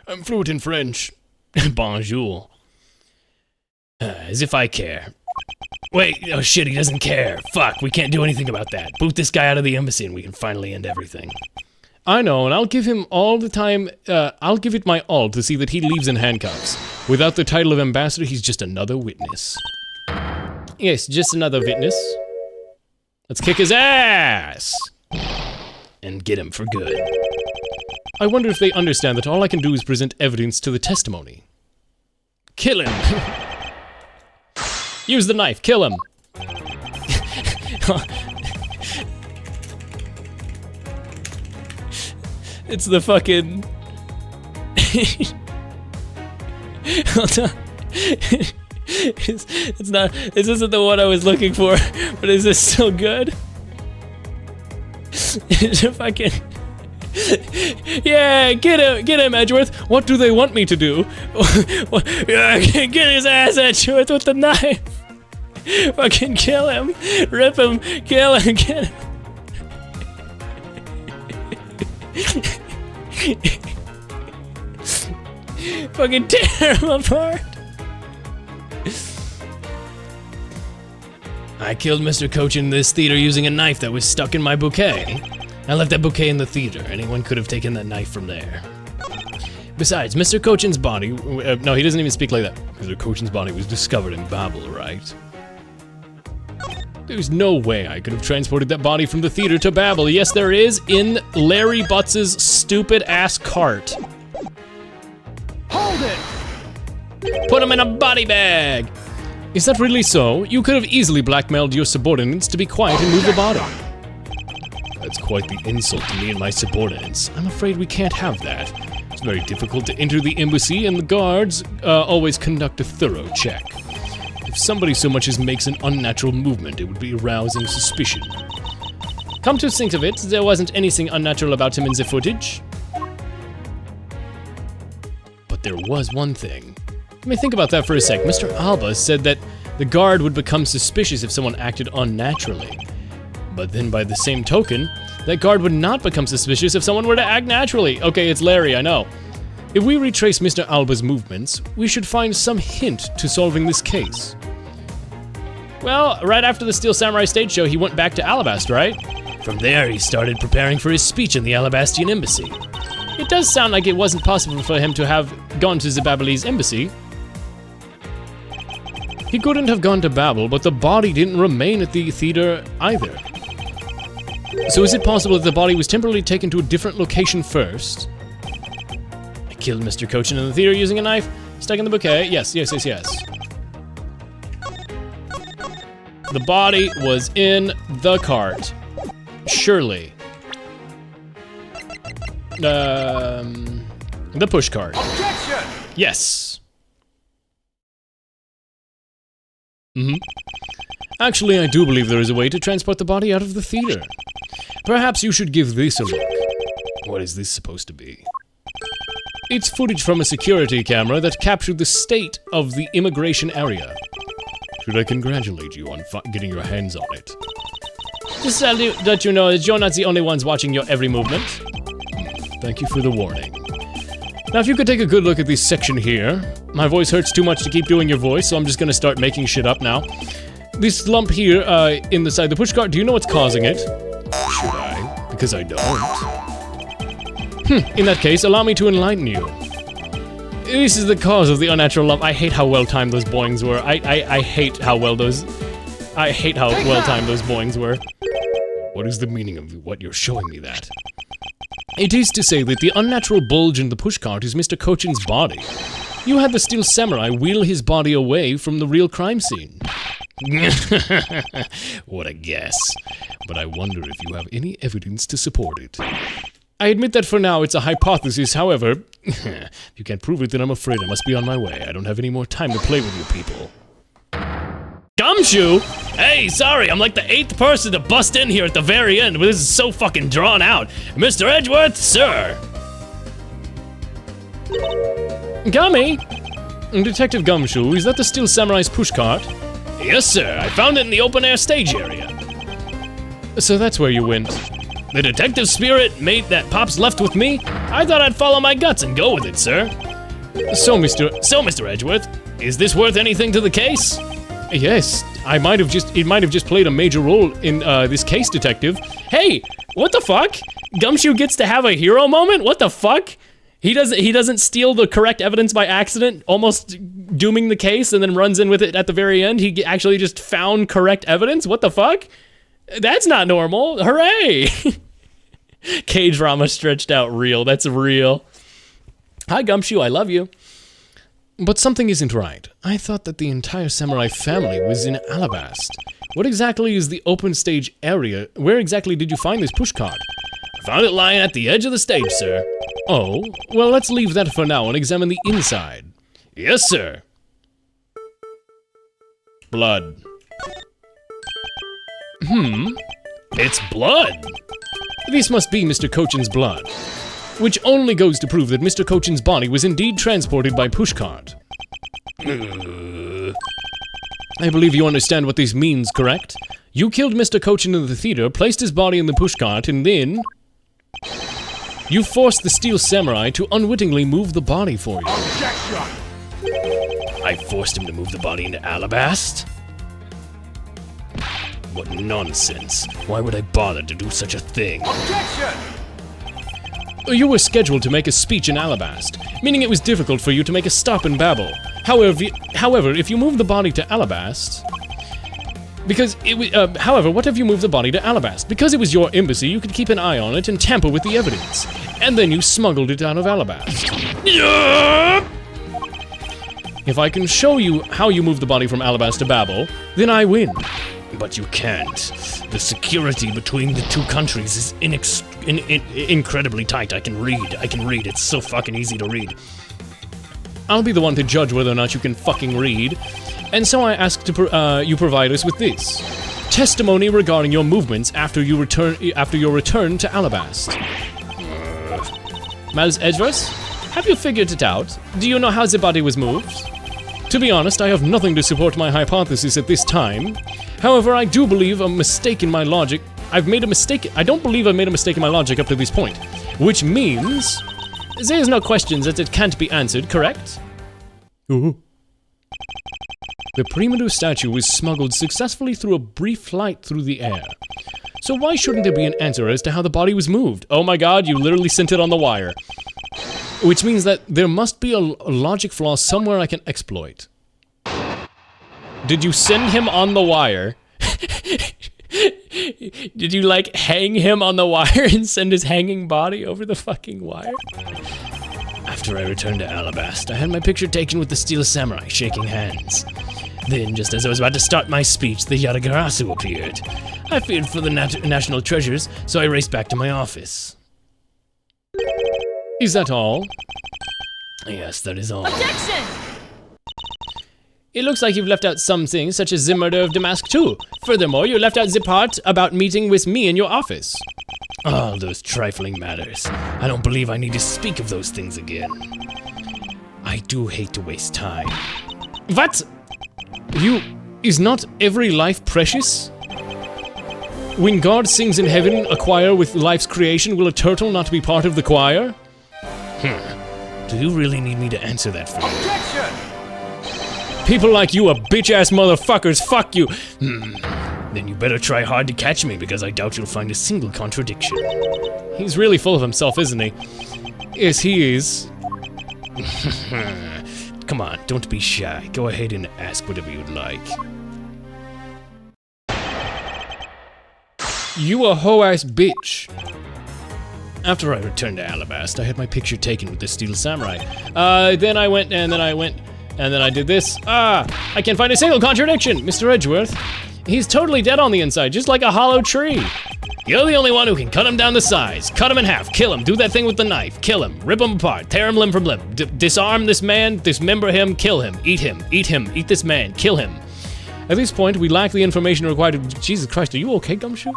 I'm fluent in French. Bonjour. As if I care. Wait, oh shit, he doesn't care. Fuck, we can't do anything about that. Boot this guy out of the embassy and we can finally end everything. I know, and I'll give him all the time, I'll give it my all to see that he leaves in handcuffs. Without the title of ambassador, he's just another witness. Yes, just another witness. Let's kick his ass! And get him for good. I wonder if they understand that all I can do is present evidence to the testimony. Kill him! Use the knife, kill him! It's the fucking... Hold on. It's not... This isn't the one I was looking for, but is this so good? It's a fucking... Yeah, get him, Edgeworth. What do they want me to do? Get his ass, Edgeworth, with the knife. Fucking kill him, rip him, kill him, get him. Fucking tear him apart. I killed Mr. Cochin in this theater using a knife that was stuck in my bouquet. I left that bouquet in the theater. Anyone could have taken that knife from there. Besides, Mr. Cochin's body... no, he doesn't even speak like that. Mr. Cochin's body was discovered in Babel, right? There's no way I could have transported that body from the theater to Babel. Yes, there is, in Larry Butts' stupid-ass cart. Hold it! Put him in a body bag! Is that really so? You could have easily blackmailed your subordinates to be quiet and move the body. That's quite the insult to me and my subordinates. I'm afraid we can't have that. It's very difficult to enter the embassy, and the guards always conduct a thorough check. If somebody so much as makes an unnatural movement, it would be arousing suspicion. Come to think of it, there wasn't anything unnatural about him in the footage. But there was one thing. Let me think about that for a sec. Mr. Alba said that the guard would become suspicious if someone acted unnaturally. But then by the same token, that guard would not become suspicious if someone were to act naturally. Okay, it's Larry, I know. If we retrace Mr. Alba's movements, we should find some hint to solving this case. Well, right after the Steel Samurai stage show, he went back to Alabasta, right? From there, he started preparing for his speech in the Alabastian embassy. It does sound like it wasn't possible for him to have gone to the Babylese embassy. He couldn't have gone to Babel, but the body didn't remain at the theater either. So is it possible that the body was temporarily taken to a different location first? I killed Mr. Cochin in the theater using a knife, stuck in the bouquet. Yes. The body was in the cart. Surely. The push cart. Objection! Yes. Actually, I do believe there is a way to transport the body out of the theater. Perhaps you should give this a look. What is this supposed to be? It's footage from a security camera that captured the state of the immigration area. Should I congratulate you on getting your hands on it? Just to let you know that you're not the only ones watching your every movement. Thank you for the warning. Now, if you could take a good look at this section here. My voice hurts too much to keep doing your voice, so I'm just gonna start making shit up now. This lump here, in the side of the pushcart, do you know what's causing it? Should I? Because I don't. In that case, allow me to enlighten you. This is the cause of the unnatural lump. I hate how well timed those boings were. I hate how well those... I hate how well timed those boings were. What is the meaning of what you're showing me that? It is to say that the unnatural bulge in the pushcart is Mr. Cochin's body. You had the Steel Samurai wheel his body away from the real crime scene. What a guess. But I wonder if you have any evidence to support it. I admit that for now it's a hypothesis, however, if you can't prove it, then I'm afraid I must be on my way. I don't have any more time to play with you people. Gumshoe? Hey, sorry, I'm like the 8th person to bust in here at the very end, but this is so fucking drawn out. Mr. Edgeworth, sir. Gummy? Detective Gumshoe, is that the Steel Samurai's pushcart? Yes, sir, I found it in the open-air stage area. So that's where you went. The detective spirit mate that Pops left with me, I thought I'd follow my guts and go with it, sir. So, Mr. Edgeworth, is this worth anything to the case? Yes, it might have just played a major role in this case, detective. Hey, what the fuck? Gumshoe gets to have a hero moment? What the fuck? He doesn't steal the correct evidence by accident, almost dooming the case, and then runs in with it at the very end. He actually just found correct evidence? What the fuck? That's not normal. Hooray! K-drama stretched out real. That's real. Hi, Gumshoe. I love you. But something isn't right. I thought that the entire samurai family was in Alabasta. What exactly is the open stage area? Where exactly did you find this pushcart? I found it lying at the edge of the stage, sir. Oh, well, let's leave that for now and examine the inside. Yes, sir. Blood. It's blood. This must be Mr. Cochin's blood, which only goes to prove that Mr. Cochin's body was indeed transported by pushcart. I believe you understand what this means, correct? You killed Mr. Cochin in the theater, placed his body in the pushcart, and then you forced the Steel Samurai to unwittingly move the body for you. Objection! I forced him to move the body into Alabasta? What nonsense. Why would I bother to do such a thing? Objection! You were scheduled to make a speech in Alabasta, meaning it was difficult for you to make a stop in Babel. However, if you move the body to Alabasta... what if you moved the body to Alabasta? Because it was your embassy, you could keep an eye on it and tamper with the evidence. And then you smuggled it out of Alabasta. If I can show you how you moved the body from Alabasta to Babel, then I win. But you can't. The security between the two countries is incredibly tight. I can read. It's so fucking easy to read. I'll be the one to judge whether or not you can fucking read. And so I ask you provide us with this. Testimony regarding your movements after your return to Alabasta. Miles Edgeworth, have you figured it out? Do you know how the body was moved? To be honest, I have nothing to support my hypothesis at this time. However, I do believe a mistake in my logic. I don't believe I've made a mistake in my logic up to this point. Which means There's no questions that it can't be answered, correct? Ooh. The Primadou statue was smuggled successfully through a brief flight through the air. So why shouldn't there be an answer as to how the body was moved? Oh my god, you literally sent it on the wire. Which means that there must be a logic flaw somewhere I can exploit. Did you send him on the wire? Did you, like, hang him on the wire and send his hanging body over the fucking wire? After I returned to Alabasta, I had my picture taken with the Steel Samurai shaking hands. Then, just as I was about to start my speech, the Yatagarasu appeared. I feared for the national treasures, so I raced back to my office. Is that all? Yes, that is all. Objection! It looks like you've left out some things, such as the murder of Damask too. Furthermore, you left out the part about meeting with me in your office. All those trifling matters. I don't believe I need to speak of those things again. I do hate to waste time. What? Is not every life precious? When God sings in heaven, a choir with life's creation, will a turtle not be part of the choir? Do you really need me to answer that for you? Objection! People like you are bitch-ass motherfuckers, fuck you! Then you better try hard to catch me, because I doubt you'll find a single contradiction. He's really full of himself, isn't he? Yes, he is. Come on, don't be shy. Go ahead and ask whatever you'd like. You a hoe-ass bitch. After I returned to Alabasta, I had my picture taken with the Steel Samurai. Then I went, and then I did this. I can't find a single contradiction, Mr. Edgeworth. He's totally dead on the inside, just like a hollow tree. You're the only one who can cut him down to size. Cut him in half, kill him, do that thing with the knife, kill him, rip him apart, tear him limb from limb, disarm this man, dismember him, kill him, eat this man, kill him. At this point, we lack the information required to— Jesus Christ, are you okay, Gumshoe?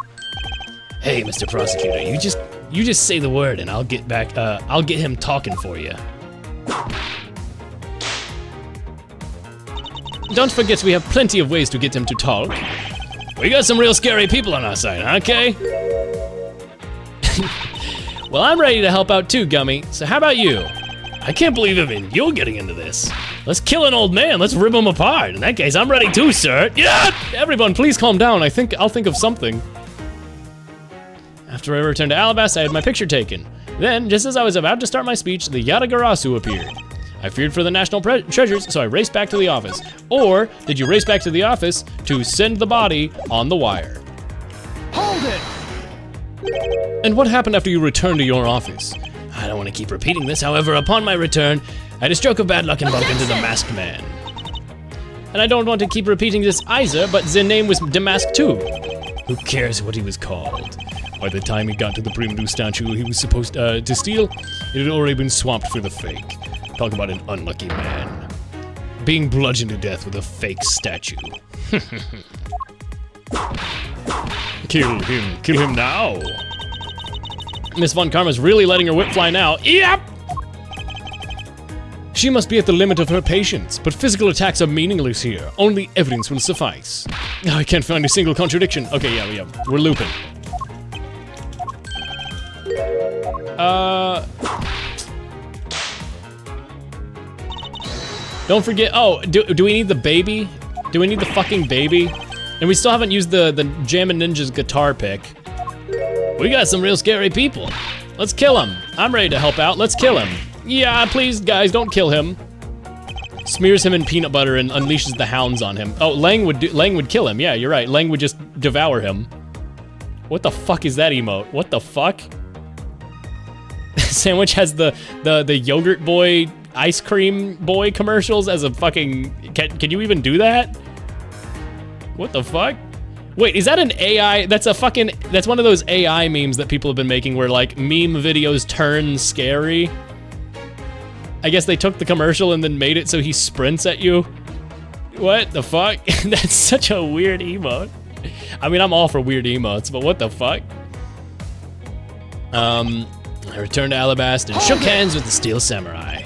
Hey, Mr. Prosecutor, you just say the word and I'll get back, I'll get him talking for you. Don't forget we have plenty of ways to get him to talk. We got some real scary people on our side, okay? Well, I'm ready to help out too, Gummy, so how about you? I can't believe even you're getting into this. Let's kill an old man, let's rip him apart. In that case, I'm ready too, sir. Yeah! Everyone, please calm down. I'll think of something. After I returned to Alabasta, I had my picture taken. Then, just as I was about to start my speech, the Yatagarasu appeared. I feared for the national treasures, so I raced back to the office. Or, did you race back to the office to send the body on the wire? Hold it! And what happened after you returned to your office? I don't want to keep repeating this, however, upon my return, I had a stroke of bad luck and bumped into the masked man. And I don't want to keep repeating this either, but the name was Damask too. Who cares what he was called? By the time he got to the Primadou statue he was supposed to steal, it had already been swamped for the fake. Talk about an unlucky man. Being bludgeoned to death with a fake statue. Kill him now. Miss Von Karma's really letting her whip fly now. Yep! She must be at the limit of her patience, but physical attacks are meaningless here. Only evidence will suffice. I can't find a single contradiction. Okay, yeah, we're looping. Don't forget, do we need the baby? Do we need the fucking baby? And we still haven't used the Jammin' Ninja's guitar pick. We got some real scary people. Let's kill him. I'm ready to help out, let's kill him. Yeah, please guys, don't kill him. Smears him in peanut butter and unleashes the hounds on him. Oh, Lang would kill him, yeah, you're right. Lang would just devour him. What the fuck is that emote? What the fuck? Sandwich has the yogurt boy, ice cream boy commercials as a fucking, can you even do that? What the fuck? Wait, is that an AI? That's one of those AI memes that people have been making where like meme videos turn scary. I guess they took the commercial and then made it so he sprints at you. What the fuck? That's such a weird emote. I mean, I'm all for weird emotes, but what the fuck? I returned to Alabasta and shook hands with the Steel Samurai.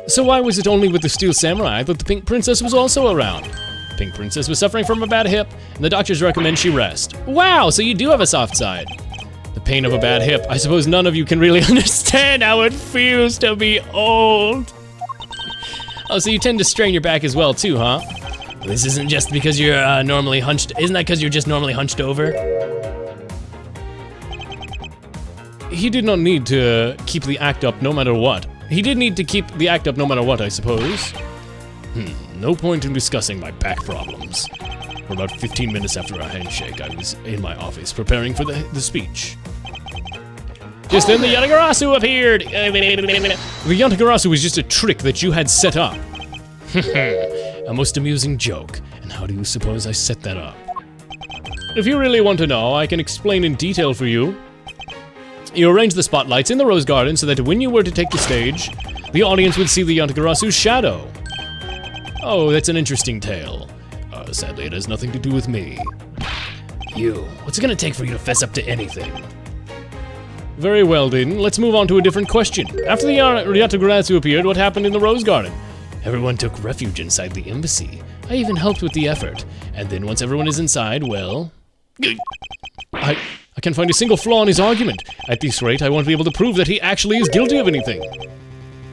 So why was it only with the Steel Samurai? I thought the Pink Princess was also around. Pink Princess was suffering from a bad hip, and the doctors recommend she rest. Wow, so you do have a soft side. The pain of a bad hip. I suppose none of you can really understand how it feels to be old. Oh, so you tend to strain your back as well too, huh? This isn't just because you're normally hunched. Isn't that because you're just normally hunched over? He did not need to keep the act up no matter what. He did need to keep the act up no matter what, I suppose. No point in discussing my back problems. For about 15 minutes after our handshake, I was in my office preparing for the speech. Just then the Yatagarasu appeared! The Yatagarasu was just a trick that you had set up. A most amusing joke. And how do you suppose I set that up? If you really want to know, I can explain in detail for you. You arrange the spotlights in the Rose Garden so that when you were to take the stage, the audience would see the Yatagarasu's shadow. Oh, that's an interesting tale. Sadly, it has nothing to do with me. You, what's it gonna take for you to fess up to anything? Very well, then. Let's move on to a different question. After the Yatagarasu appeared, what happened in the Rose Garden? Everyone took refuge inside the embassy. I even helped with the effort. And then once everyone is inside, well... I can't find a single flaw in his argument. At this rate, I won't be able to prove that he actually is guilty of anything.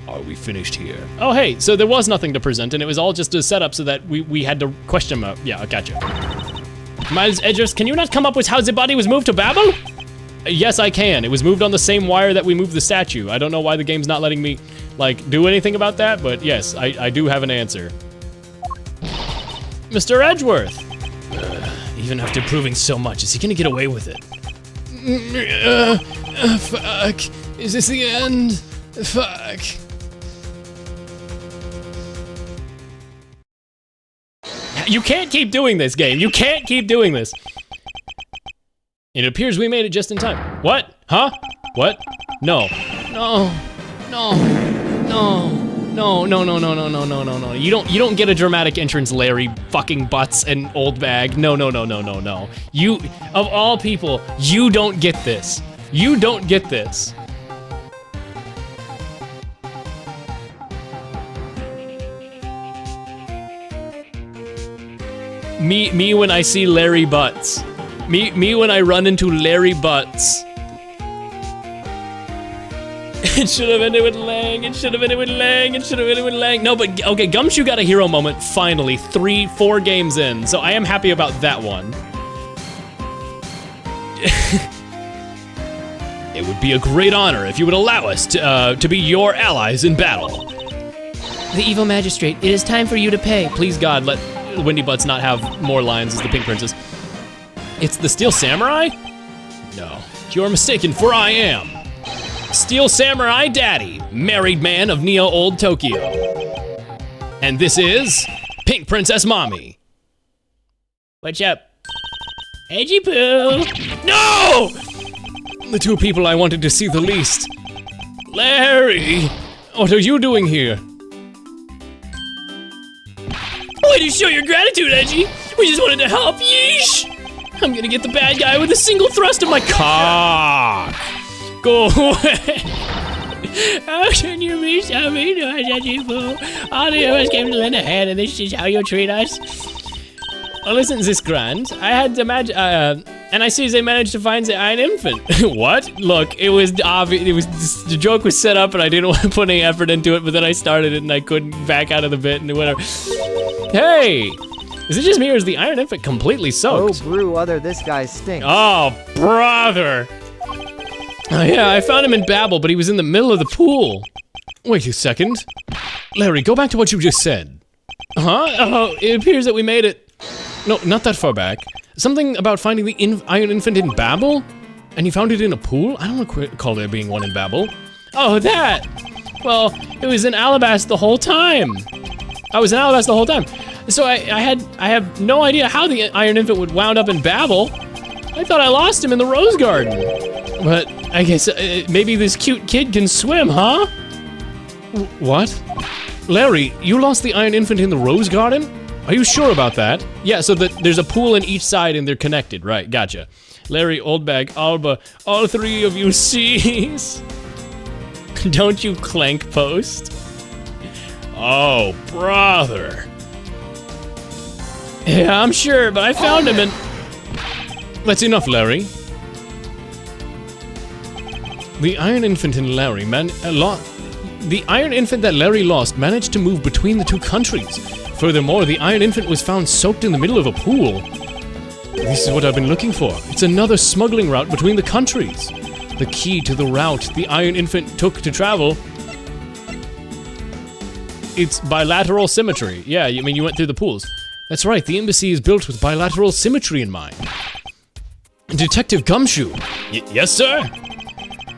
Are we finished here? Oh, hey, so there was nothing to present, and it was all just a setup so that we had to question him. Yeah, I gotcha. Miles Edgers, can you not come up with how the body was moved to Babel? Yes, I can. It was moved on the same wire that we moved the statue. I don't know why the game's not letting me, like, do anything about that, but yes, I do have an answer. Mr. Edgeworth! Even after proving so much, is he gonna get away with it? Fuck. Is this the end? Fuck. You can't keep doing this, game. You can't keep doing this. It appears we made it just in time. What? Huh? What? No. No. No. No. No, no, no, no, no, no, no, no, no. You don't get a dramatic entrance, Larry fucking Butts and Old Bag. No, no, no, no, no, no. You, of all people, you don't get this. You don't get this. Me when I see Larry Butts. Me when I run into Larry Butts. It should have ended with Lang. It should have ended with Lang. It should have ended with Lang. No, but okay, Gumshoe got a hero moment finally, 4 games in. So I am happy about that one. It would be a great honor if you would allow us to be your allies in battle. The evil magistrate, it is time for you to pay. Please God, let Windy Butts not have more lines as the Pink Princess. It's the Steel Samurai? No, you're mistaken, for I am Steel Samurai Daddy, married man of Neo Old Tokyo. And this is Pink Princess Mommy. What's up? Edgy Poo! No! The 2 people I wanted to see the least. Larry! What are you doing here? Way to show your gratitude, Edgy! We just wanted to help, yeesh! I'm gonna get the bad guy with a single thrust of my cock! Go away! How can you be so mean to us, Edgy Poo? All of us came to lend a hand and this is how you treat us? Well, isn't this grand? I had to imagine, and I see they managed to find the Iron Infant. What? Look, it was obvious, the joke was set up and I didn't want to put any effort into it, but then I started it and I couldn't back out of the bit and whatever. Hey! Is it just me or is the Iron Infant completely soaked? Oh, brew other, this guy stinks. Oh, brother! Yeah, I found him in Babel, but he was in the middle of the pool. Wait a second. Larry, go back to what you just said. Huh? Oh, it appears that we made it. No, not that far back. Something about finding the Iron Infant in Babel? And you found it in a pool? I don't recall there being one in Babel. Oh, that! Well, it was in Alabasta the whole time. I was in Alabasta the whole time. So I have no idea how the Iron Infant would wound up in Babel. I thought I lost him in the Rose Garden. But I guess maybe this cute kid can swim, huh? What? Larry, you lost the Iron Infant in the Rose Garden? Are you sure about that? Yeah, so there's a pool in each side and they're connected, right, gotcha. Larry, Oldbag, Alba, all 3 of you sees. Don't you clank post? Oh, brother. Yeah, I'm sure, but I found him and... That's enough, Larry. The Iron Infant and Larry The Iron Infant that Larry lost managed to move between the two countries. Furthermore, the Iron Infant was found soaked in the middle of a pool. This is what I've been looking for. It's another smuggling route between the countries. The key to the route the Iron Infant took to travel. It's bilateral symmetry. Yeah, I mean, you went through the pools. That's right, the embassy is built with bilateral symmetry in mind. Detective Gumshoe. Yes, sir?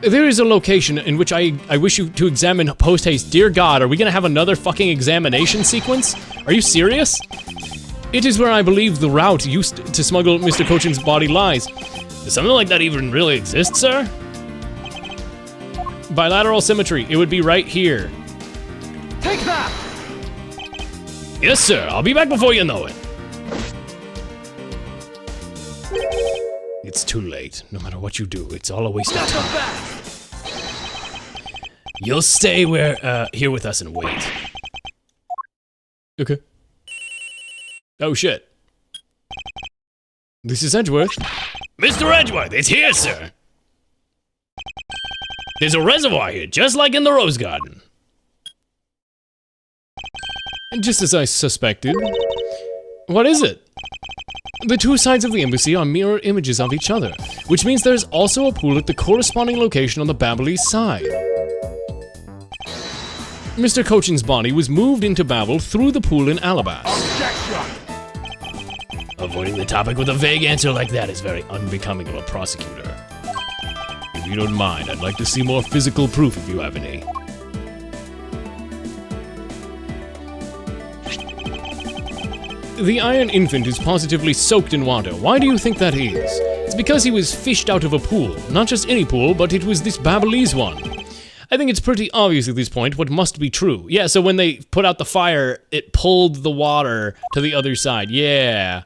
There is a location in which I wish you to examine post-haste. Dear God, are we gonna have another fucking examination sequence? Are you serious? It is where I believe the route used to smuggle Mr. Cochin's body lies. Does something like that even really exist, sir? Bilateral symmetry, it would be right here. Take that! Yes, sir, I'll be back before you know it. It's too late. No matter what you do, it's all a waste of time. You'll stay here with us and wait. Okay. Oh shit. This is Edgeworth. Mr. Edgeworth, it's here, sir. There's a reservoir here, just like in the Rose Garden. And just as I suspected. What is it? The two sides of the embassy are mirror images of each other, which means there's also a pool at the corresponding location on the Babylese side. Mr. Cochin's body was moved into Babel through the pool in Alabas. Avoiding the topic with a vague answer like that is very unbecoming of a prosecutor. If you don't mind, I'd like to see more physical proof if you have any. The Iron Infant is positively soaked in water. Why do you think that is? It's because he was fished out of a pool. Not just any pool, but it was this Babylese one. I think it's pretty obvious at this point what must be true. Yeah, so when they put out the fire, it pulled the water to the other side. Yeah.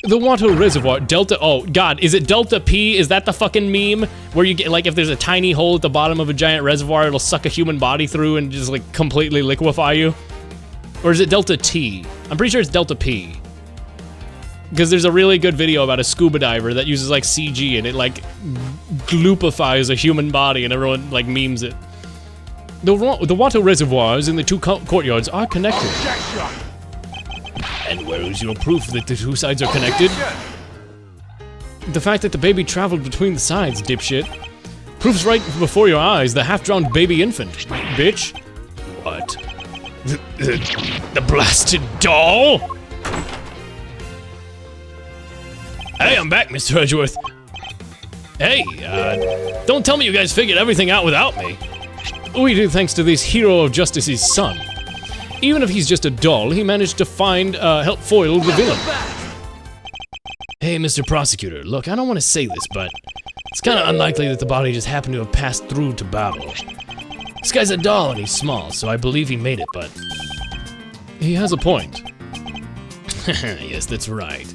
The water reservoir, Delta, oh God, is it Delta P? Is that the fucking meme? Where you get, like, if there's a tiny hole at the bottom of a giant reservoir, it'll suck a human body through and just, like, completely liquefy you? Or is it Delta T? I'm pretty sure it's Delta P. Because there's a really good video about a scuba diver that uses, like, CG and it, like, gloopifies a human body and everyone, like, memes it. The water reservoirs in the two courtyards are connected. And where is your proof that the two sides are connected? The fact that the baby traveled between the sides, dipshit. Proof's right before your eyes, the half-drowned baby infant, bitch. What? The blasted doll? Hey, I'm back, Mr. Edgeworth. Hey, don't tell me you guys figured everything out without me. We do thanks to this hero of justice's son. Even if he's just a doll, he managed to help foil the villain. Hey, Mr. Prosecutor, look, I don't want to say this, but it's kind of unlikely that the body just happened to have passed through to Babel. This guy's a doll and he's small, so I believe he made it, but he has a point. Yes, that's right.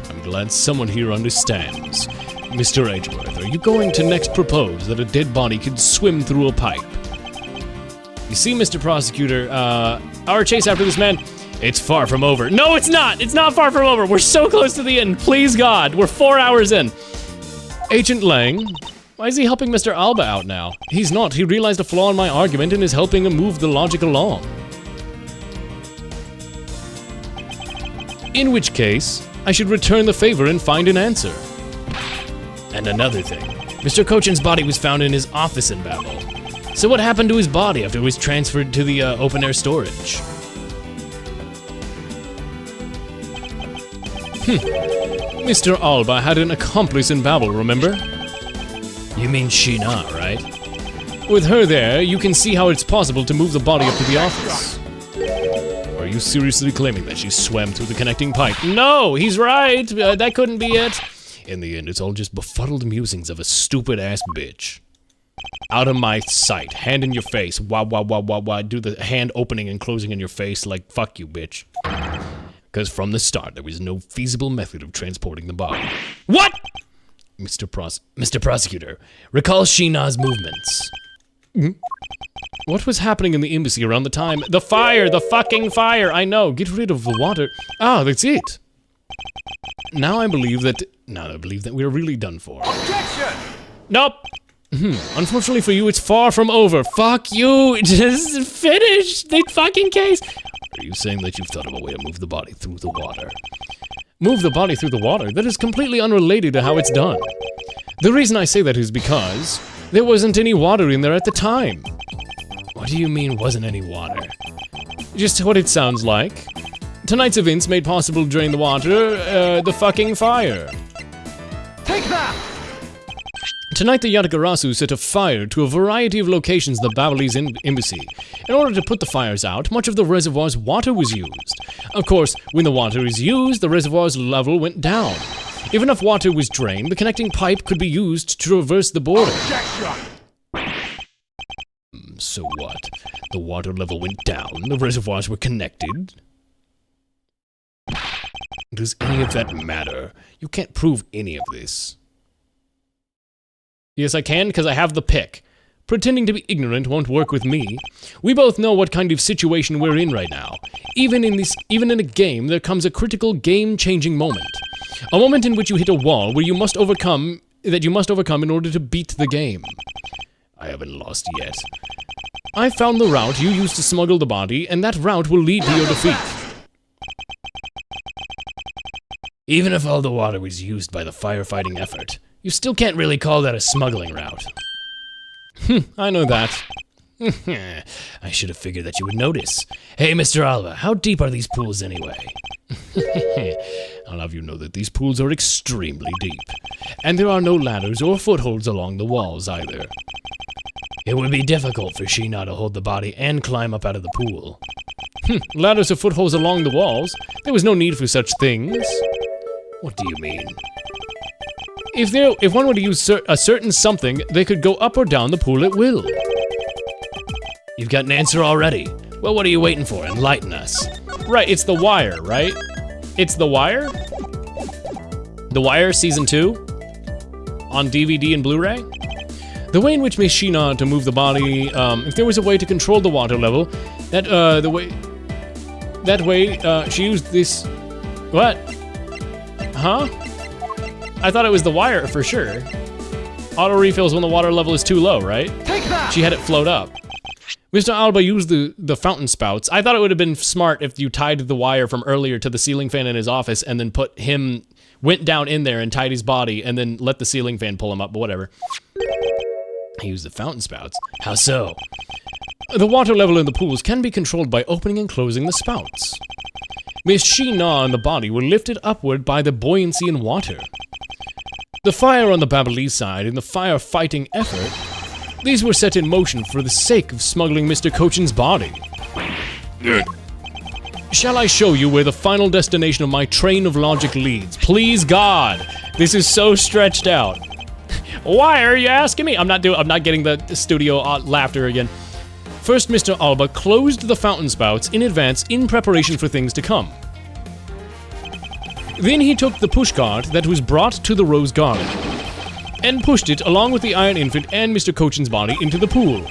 I'm glad someone here understands. Mr. Edgeworth, are you going to next propose that a dead body could swim through a pipe? You see, Mr. Prosecutor, our chase after this man, it's far from over. No, it's not! It's not far from over! We're so close to the end, please God! We're 4 hours in. Agent Lang, why is he helping Mr. Alba out now? He's not. He realized a flaw in my argument and is helping him move the logic along. In which case, I should return the favor and find an answer. And another thing, Mr. Cochin's body was found in his office in Babel. So what happened to his body after it was transferred to the open-air storage? Mr. Alba had an accomplice in Babel, remember? You mean Sheena, right? With her there, you can see how it's possible to move the body up to the office. Are you seriously claiming that she swam through the connecting pipe? No, he's right. That couldn't be it. In the end, it's all just befuddled musings of a stupid-ass bitch. Out of my sight. Hand in your face. Wah, wah, wah, wah, wah. Do the hand opening and closing in your face like, fuck you, bitch. Because from the start, there was no feasible method of transporting the body. What? Mr. Prosecutor, recall Sheena's movements. What was happening in the embassy around the time? The fire! The fucking fire! I know. Get rid of the water. Ah, that's it. Now I believe that we're really done for. Objection! Nope. Unfortunately for you, it's far from over. Fuck you! Just finish the fucking case! Are you saying that you've thought of a way to move the body through the water? Move the body through the water? That is completely unrelated to how it's done. The reason I say that is because there wasn't any water in there at the time. What do you mean, wasn't any water? Just what it sounds like. Tonight's events made possible during the water, the fucking fire. Take that! Tonight, the Yatagarasu set a fire to a variety of locations in the Babalese embassy. In order to put the fires out, much of the reservoir's water was used. Of course, when the water is used, the reservoir's level went down. If enough water was drained, the connecting pipe could be used to traverse the border. So what? The water level went down, the reservoirs were connected? Does any of that matter? You can't prove any of this. Yes, I can, because I have the pick. Pretending to be ignorant won't work with me. We both know what kind of situation we're in right now. Even in a game, there comes a critical game-changing moment. A moment in which you hit a wall where you must overcome in order to beat the game. I haven't lost yet. I found the route you used to smuggle the body, and that route will lead to your defeat. Even if all the water was used by the firefighting effort, you still can't really call that a smuggling route. I know that. I should have figured that you would notice. Hey, Mr. Alba, how deep are these pools anyway? I'll have you know that these pools are extremely deep. And there are no ladders or footholds along the walls either. It would be difficult for Sheena to hold the body and climb up out of the pool. Ladders or footholds along the walls? There was no need for such things. What do you mean? If one were to use a certain something, they could go up or down the pool at will. You've got an answer already. Well, what are you waiting for? Enlighten us. Right, it's The Wire, right? It's The Wire? The Wire Season 2? On DVD and Blu-ray? The way in which Miss Sheena to move the body, if there was a way to control the water level, she used this... What? Huh? I thought it was The Wire for sure. Auto refills when the water level is too low, right? Take that! She had it float up. Mr. Alba used the fountain spouts. I thought it would have been smart if you tied the wire from earlier to the ceiling fan in his office and then went down in there and tied his body and then let the ceiling fan pull him up, but whatever. He used the fountain spouts. How so? The water level in the pools can be controlled by opening and closing the spouts. Miss Sheena and the body were lifted upward by the buoyancy in water. The fire on the Babalese side and the firefighting effort, these were set in motion for the sake of smuggling Mr. Cochin's body. Shall I show you where the final destination of my train of logic leads? Please God, this is so stretched out. Why are you asking me? I'm not getting the studio laughter again. First, Mr. Alba closed the fountain spouts in advance in preparation for things to come. Then he took the pushcart that was brought to the Rose Garden and pushed it along with the Iron Infant and Mr. Cochin's body into the pool.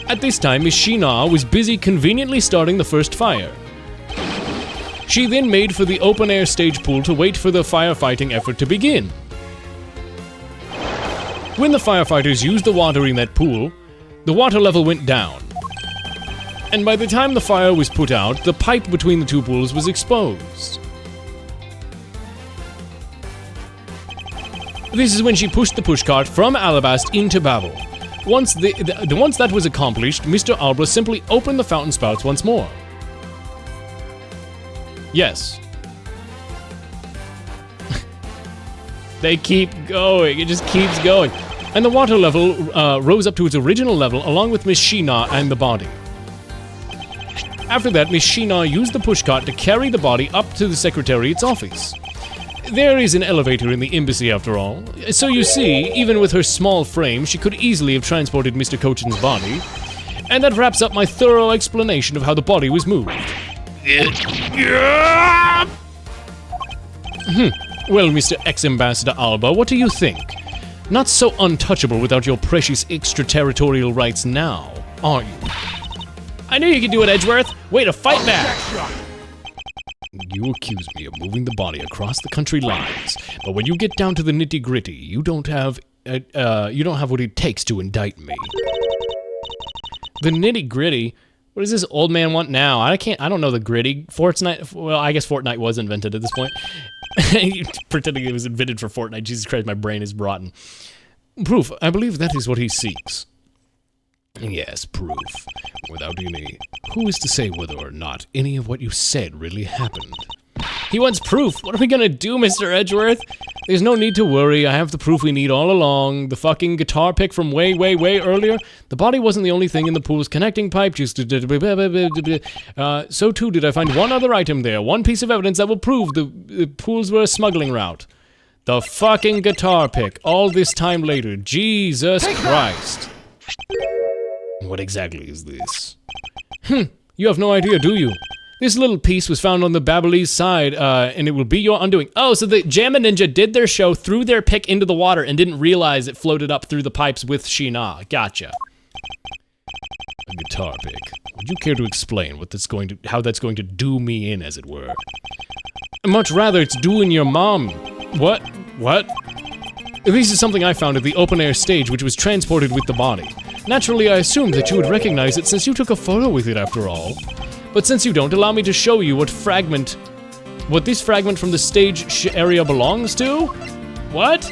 At this time, Miss Sheena was busy conveniently starting the first fire. She then made for the open-air stage pool to wait for the firefighting effort to begin. When the firefighters used the water in that pool, the water level went down. And by the time the fire was put out, the pipe between the two pools was exposed. This is when she pushed the pushcart from Alabast into Babel. Once that was accomplished, Mr. Alba simply opened the fountain spouts once more. Yes. They keep going, it just keeps going. And the water level rose up to its original level along with Miss Sheena and the body. After that, Miss Sheena used the pushcart to carry the body up to the Secretariat's office. There is an elevator in the embassy after all, so you see, even with her small frame, she could easily have transported Mr. Cochin's body. And that wraps up my thorough explanation of how the body was moved. Well, Mr. Ex-Ambassador Alba, what do you think? Not so untouchable without your precious extraterritorial rights now, are you? I knew you could do it, Edgeworth! Way to fight back! You accuse me of moving the body across the country lines, but when you get down to the nitty-gritty, you don't have it takes to indict me. The nitty-gritty. What does this old man want now? I don't know the gritty. Fortnite, well, I guess Fortnite was invented at this point. Pretending it was invented for Fortnite. Jesus Christ, my brain is rotten. Proof. I believe that is what he seeks. Yes, proof. Without any. Who is to say whether or not any of what you said really happened? He wants proof. What are we gonna do, Mr. Edgeworth? There's no need to worry. I have the proof we need all along. The fucking guitar pick from way, way, way earlier. The body wasn't the only thing in the pool's connecting pipe. So too did I find one other item there. One piece of evidence that will prove the pools were a smuggling route. The fucking guitar pick. All this time later. Jesus Christ. What exactly is this? You have no idea, do you? This little piece was found on the Babalese side, and it will be your undoing. Oh, so the Jammin' Ninja did their show, threw their pick into the water, and didn't realize it floated up through the pipes with Sheena. Gotcha. A guitar pick. Would you care to explain how that's going to do me in, as it were? I'd much rather it's doing your mom. What? What? This is something I found at the open-air stage, which was transported with the body. Naturally, I assumed that you would recognize it since you took a photo with it, after all. But since you don't, allow me to show you what this fragment from the stage area belongs to? What?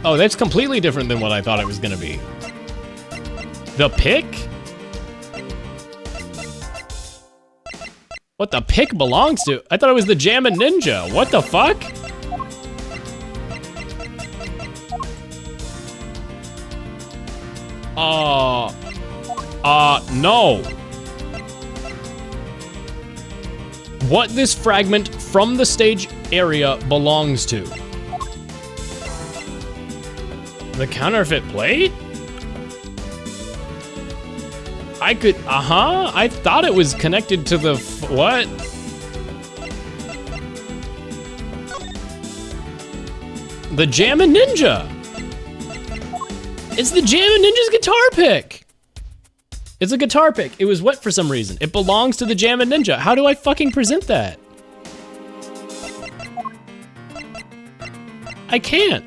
Oh, that's completely different than what I thought it was gonna be. The pick? What the pick belongs to? I thought it was the Jammin' Ninja. What the fuck? No. What this fragment from the stage area belongs to. The counterfeit plate? I thought it was connected to the, what? The Jammin' Ninja. It's the Jammin' Ninja's guitar pick. It's a guitar pick. It was wet for some reason. It belongs to the Jammin' Ninja. How do I fucking present that? I can't.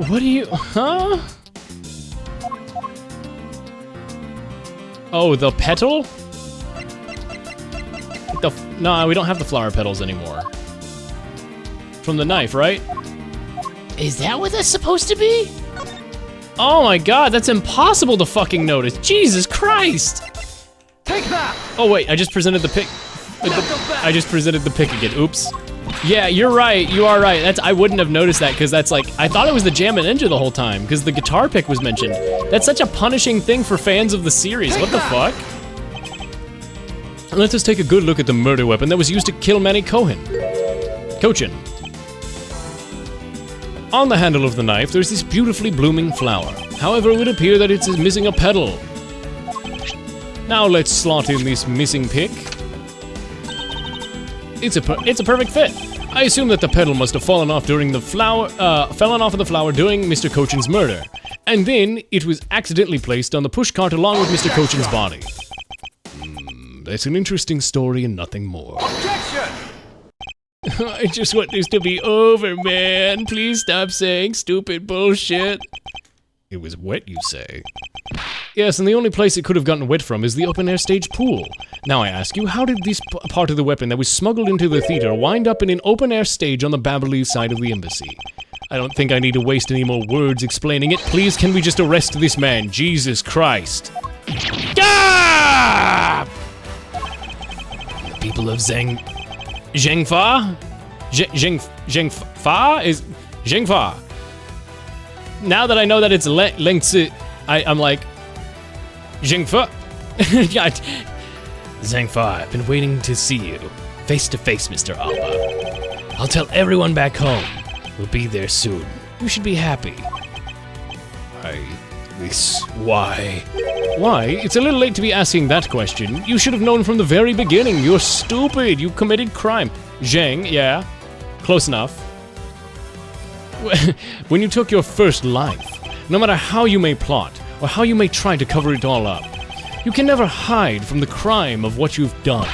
What do you, huh? Oh, the petal? No, we don't have the flower petals anymore. From the knife, right? Is that what that's supposed to be? Oh my god, that's impossible to fucking notice. Jesus Christ! Take that! Oh wait, I just presented the pick. I just presented the pick again. Oops. Yeah, you're right. You are right. I wouldn't have noticed that because that's like, I thought it was the Jammin' Ninja the whole time because the guitar pick was mentioned. That's such a punishing thing for fans of the series. What the fuck? Let us take a good look at the murder weapon that was used to kill Manny Cochin. On the handle of the knife, there's this beautifully blooming flower. However, it would appear that it's missing a petal. Now let's slot in this missing pick. It's a perfect fit. I assume that the petal must have fallen off during the flower, fallen off of the flower during Mr. Cochin's murder, and then it was accidentally placed on the pushcart along with Mr. Cochin's body. That's an interesting story and nothing more. Objection! I just want this to be over, man. Please stop saying stupid bullshit. It was wet, you say? Yes, and the only place it could have gotten wet from is the open-air stage pool. Now I ask you, how did this part of the weapon that was smuggled into the theater wind up in an open-air stage on the Babalese side of the embassy? I don't think I need to waste any more words explaining it. Please, can we just arrest this man? Jesus Christ. Ah! The people of Zhengfa? Zhengfa? Is Zhengfa. Now that I know that it's Lengzi, I'm like, Zhengfa? Zhengfa, I've been waiting to see you. Face to face, Mr. Alba. I'll tell everyone back home. We'll be there soon. You should be happy. Why? Why? It's a little late to be asking that question. You should have known from the very beginning. You're stupid. You committed crime. Zheng, yeah. Close enough. When you took your first life, no matter how you may plot, or how you may try to cover it all up, you can never hide from the crime of what you've done.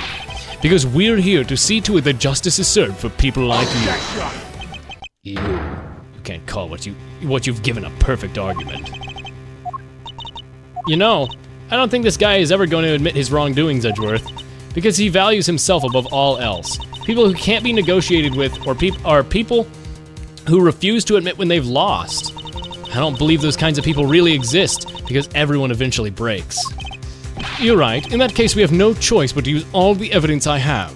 Because we're here to see to it that justice is served for people like you. You can't call what you've given a perfect argument. You know, I don't think this guy is ever going to admit his wrongdoings, Edgeworth, because he values himself above all else. People who can't be negotiated with are people who refuse to admit when they've lost. I don't believe those kinds of people really exist, because everyone eventually breaks. You're right. In that case, we have no choice but to use all the evidence I have.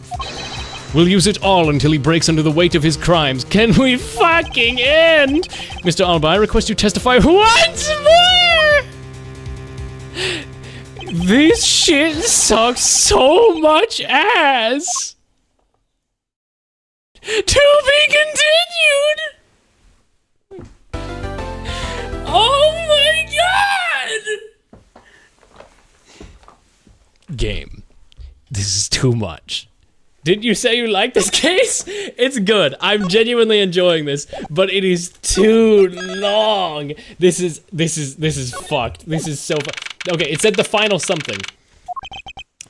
We'll use it all until he breaks under the weight of his crimes. Can we fucking end? Mr. Alba, I request you testify once more! This shit sucks so much ass! To be continued! Oh my god! Game. This is too much. Didn't you say you like this case? It's good. I'm genuinely enjoying this, but it is too long. This is fucked. This is so okay, it said the final something.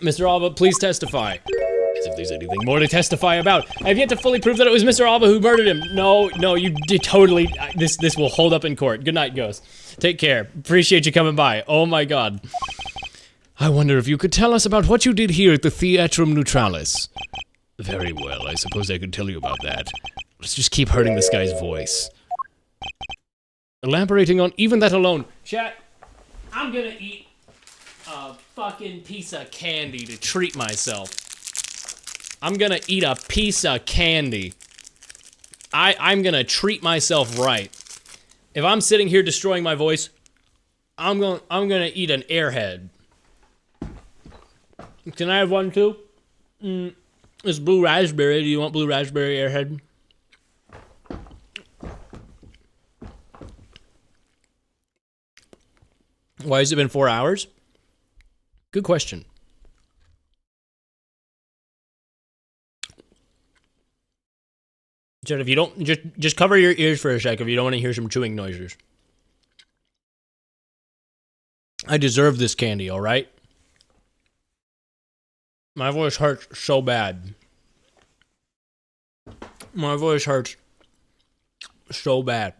Mr. Alba, please testify. As if there's anything more to testify about. I have yet to fully prove that it was Mr. Alba who murdered him. No, you did totally. This will hold up in court. Good night, Ghost. Take care. Appreciate you coming by. Oh my god. I wonder if you could tell us about what you did here at the Theatrum Neutralis. Very well, I suppose I could tell you about that. Let's just keep hurting this guy's voice. Elaborating on even that alone. Chat, I'm gonna eat a fucking piece of candy to treat myself. I'm gonna eat a piece of candy. I'm gonna treat myself right. If I'm sitting here destroying my voice, I'm gonna eat an airhead. Can I have one too? It's blue raspberry. Do you want blue raspberry airhead? Why has it been 4 hours? Good question. Jed, if you don't, just cover your ears for a sec if you don't want to hear some chewing noises. I deserve this candy, all right? My voice hurts so bad. My voice hurts so bad.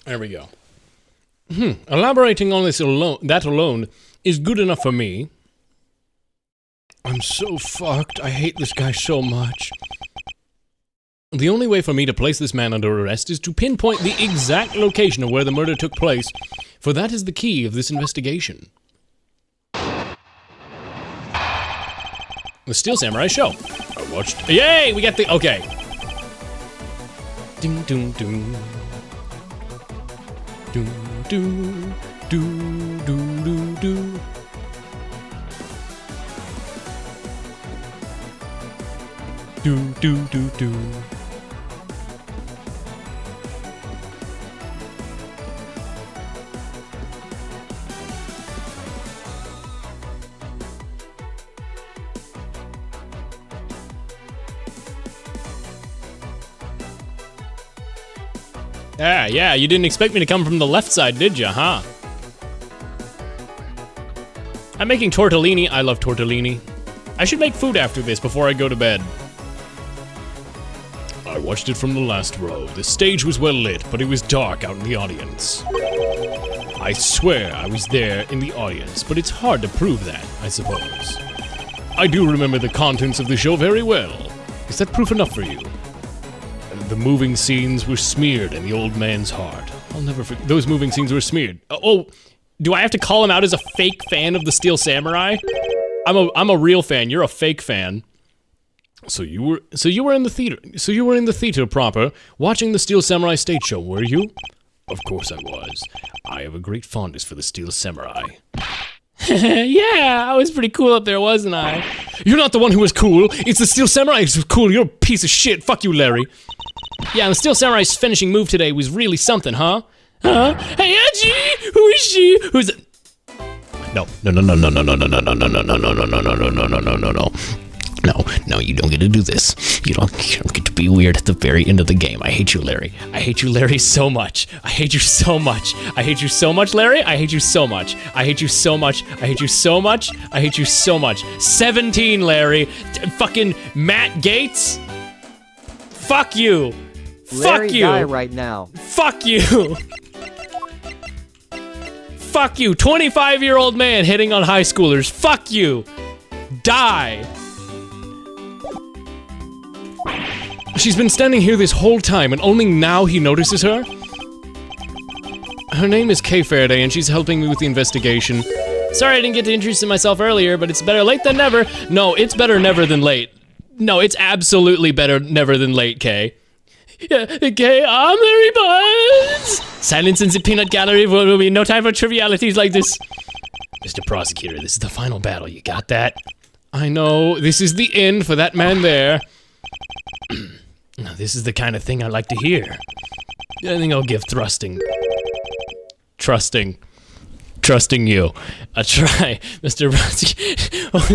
There we go. Elaborating on this that alone is good enough for me. I'm so fucked. I hate this guy so much. The only way for me to place this man under arrest is to pinpoint the exact location of where the murder took place, for that is the key of this investigation. The Steel Samurai show. I watched. Yay! We got the. Okay. Ding, ding, ding. Do, do, do, do, do, do. Do, do, do, do. Yeah, you didn't expect me to come from the left side, did you, huh? I'm making tortellini. I love tortellini. I should make food after this before I go to bed. I watched it from the last row. The stage was well lit, but it was dark out in the audience. I swear I was there in the audience, but it's hard to prove that, I suppose. I do remember the contents of the show very well. Is that proof enough for you? The moving scenes were smeared in the old man's heart. I'll never forget. Those moving scenes were smeared. Oh, do I have to call him out as a fake fan of the Steel Samurai? I'm a real fan. You're a fake fan. So you were in the theater. So you were in the theater proper, watching the Steel Samurai stage show, were you? Of course I was. I have a great fondness for the Steel Samurai. Yeah, I was pretty cool up there, wasn't I? You're not the one who was cool. It's the Steel Samurai who's cool. You're a piece of shit. Fuck you, Larry. Yeah, and the Steel Samurai's finishing move today was really something, huh? Huh? Hey, Edgy! Who is she? Who's it? No. No, you don't get to do this. You don't get to be weird at the very end of the game. I hate you, Larry. I hate you, Larry, so much. I hate you so much. I hate you so much, Larry. I hate you so much. I hate you so much. I hate you so much. I hate you so much. 17, Larry. Fucking Matt Gates. Fuck you. Larry, Fuck you. die right now. Fuck you. Fuck you. 25-year-old man hitting on high schoolers. Fuck you. Die. She's been standing here this whole time, and only now he notices her? Her name is Kay Faraday, and she's helping me with the investigation. Sorry I didn't get to introduce myself earlier, but it's better late than never. No, it's better never than late. No, it's absolutely better never than late, Kay. Yeah, Kay, I'm Larry Buds. Silence in the peanut gallery. Will be no time for trivialities like this. Mr. Prosecutor, this is the final battle. You got that? I know, this is the end for that man there. Now, this is the kind of thing I like to hear. I think I'll give trusting you a try, Mr. Prosecutor. Oh,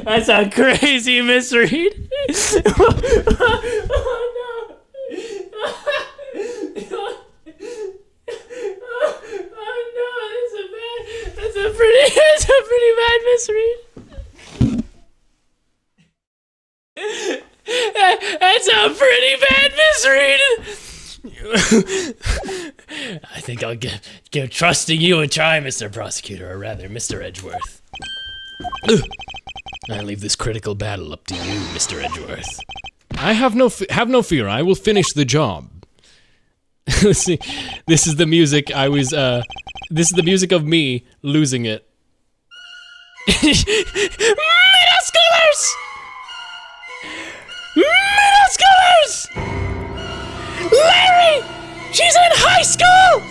that's a crazy misread. Oh, no. Oh, no, that's a pretty bad misread. That's a pretty bad misread. I think I'll give trusting you a try, Mr. Prosecutor, or rather, Mr. Edgeworth. I leave this critical battle up to you, Mr. Edgeworth. I have no fear, I will finish the job. Let's see, this is the music this is the music of me losing it. Middle schoolers! Middle schoolers! Larry! She's in high school!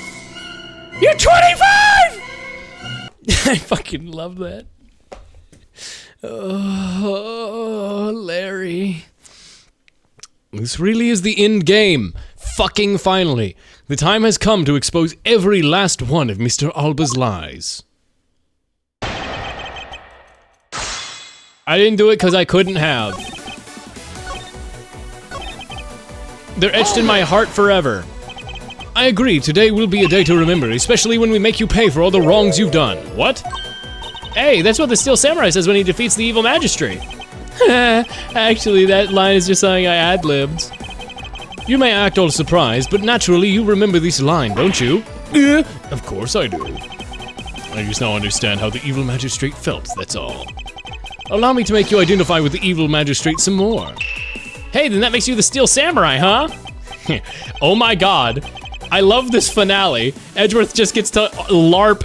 You're 25! I fucking love that. Oh, Larry. This really is the end game. Fucking finally. The time has come to expose every last one of Mr. Alba's lies. I didn't do it because I couldn't have. They're etched in my heart forever. I agree, today will be a day to remember, especially when we make you pay for all the wrongs you've done. What? Hey, that's what the Steel Samurai says when he defeats the evil magistrate. Actually, that line is just something I ad-libbed. You may act all surprised, but naturally you remember this line, don't you? Of course I do. I just now understand how the evil magistrate felt, that's all. Allow me to make you identify with the evil magistrate some more. Hey, then that makes you the Steel Samurai, huh? Oh my god. I love this finale. Edgeworth just gets to LARP,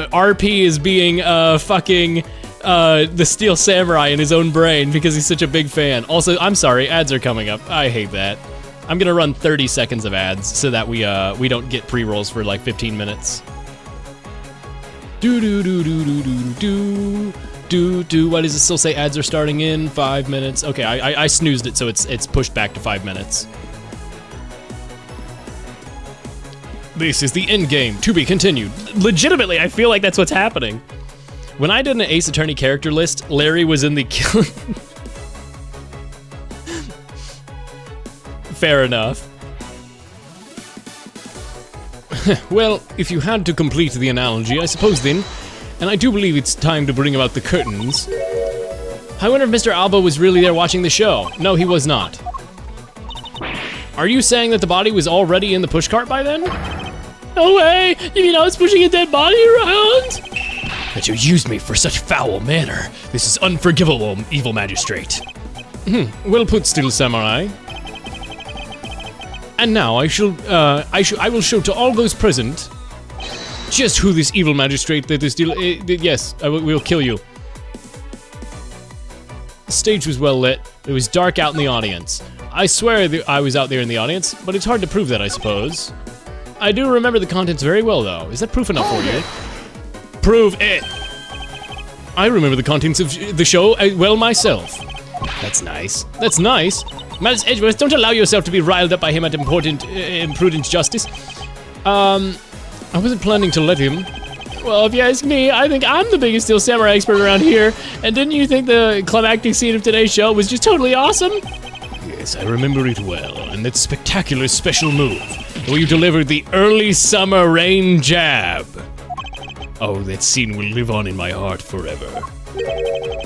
RP is being, fucking, the Steel Samurai in his own brain because he's such a big fan. Also, I'm sorry, ads are coming up. I hate that. I'm gonna run 30 seconds of ads so that we don't get pre-rolls for like 15 minutes. Why does it still say ads are starting in 5 minutes? Okay, I snoozed it so it's pushed back to 5 minutes. This is the end game, to be continued. Legitimately, I feel like that's what's happening. When I did an Ace Attorney character list, Larry was in the kill. Fair enough. Well, if you had to complete the analogy, I suppose then, and I do believe it's time to bring about the curtains. I wonder if Mr. Alba was really there watching the show. No, he was not. Are you saying that the body was already in the pushcart by then? No way! You mean I was pushing a dead body around? That you used me for such foul manner. This is unforgivable, evil magistrate. Well put, Steel Samurai. And now I will show to all those present just who this evil magistrate that is still. Yes, we'll kill you. The stage was well lit. It was dark out in the audience. I swear that I was out there in the audience, but it's hard to prove that, I suppose. I do remember the contents very well, though. Is that proof enough for you? Prove it! I remember the contents of the show well myself. That's nice. That's nice. Miles Edgeworth, don't allow yourself to be riled up by him at imprudent justice. I wasn't planning to let him. Well, if you ask me, I think I'm the biggest Steel Samurai expert around here. And didn't you think the climactic scene of today's show was just totally awesome? Yes, I remember it well, and that spectacular special move, where you delivered the early summer rain jab. Oh, that scene will live on in my heart forever.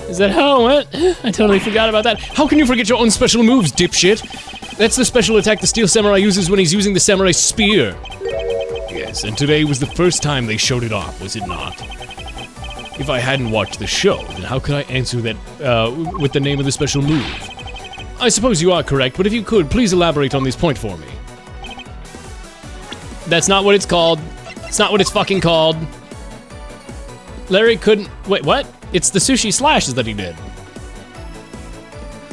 Is that how it went? I totally forgot about that. How can you forget your own special moves, dipshit? That's the special attack the Steel Samurai uses when he's using the Samurai Spear. Yes, and today was the first time they showed it off, was it not? If I hadn't watched the show, then how could I answer that with the name of the special move? I suppose you are correct, but if you could, please elaborate on this point for me. That's not what it's called. It's not what it's fucking called. Larry couldn't... Wait, what? It's the sushi slashes that he did.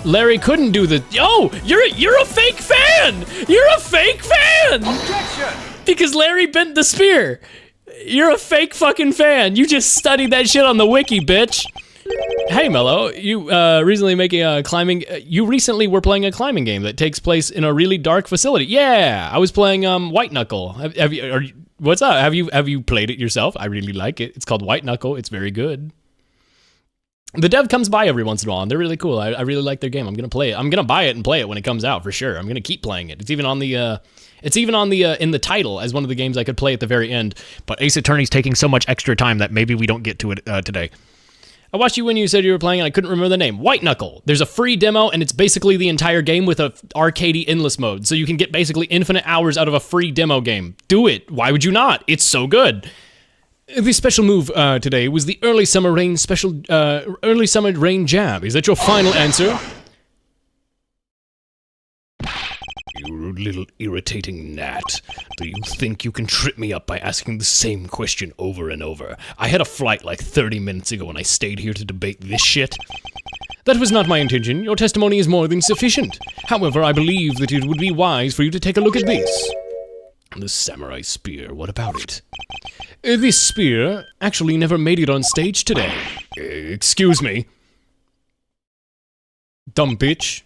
Larry couldn't do the... Oh! You're a fake fan! You're a fake fan! Objection! Because Larry bent the spear. You're a fake fucking fan. You just studied that shit on the wiki, bitch. Hey, Mello, you recently were playing a climbing game that takes place in a really dark facility. Yeah, I was playing White Knuckle. What's up? Have you played it yourself? I really like it. It's called White Knuckle. It's very good. The dev comes by every once in a while, and they're really cool. I really like their game. I'm gonna play it. I'm gonna buy it and play it when it comes out for sure. I'm gonna keep playing it. It's even on the in the title as one of the games I could play at the very end. But Ace Attorney's taking so much extra time that maybe we don't get to it today. I watched you when you said you were playing and I couldn't remember the name. White Knuckle. There's a free demo and it's basically the entire game with a arcadey endless mode. So you can get basically infinite hours out of a free demo game. Do it. Why would you not? It's so good. The special move today was the early summer rain jab. Is that your final answer? You little irritating gnat. Do you think you can trip me up by asking the same question over and over? I had a flight like 30 minutes ago and I stayed here to debate this shit. That was not my intention. Your testimony is more than sufficient. However, I believe that it would be wise for you to take a look at this. The Samurai Spear, what about it? This spear actually never made it on stage today. Excuse me? Dumb bitch.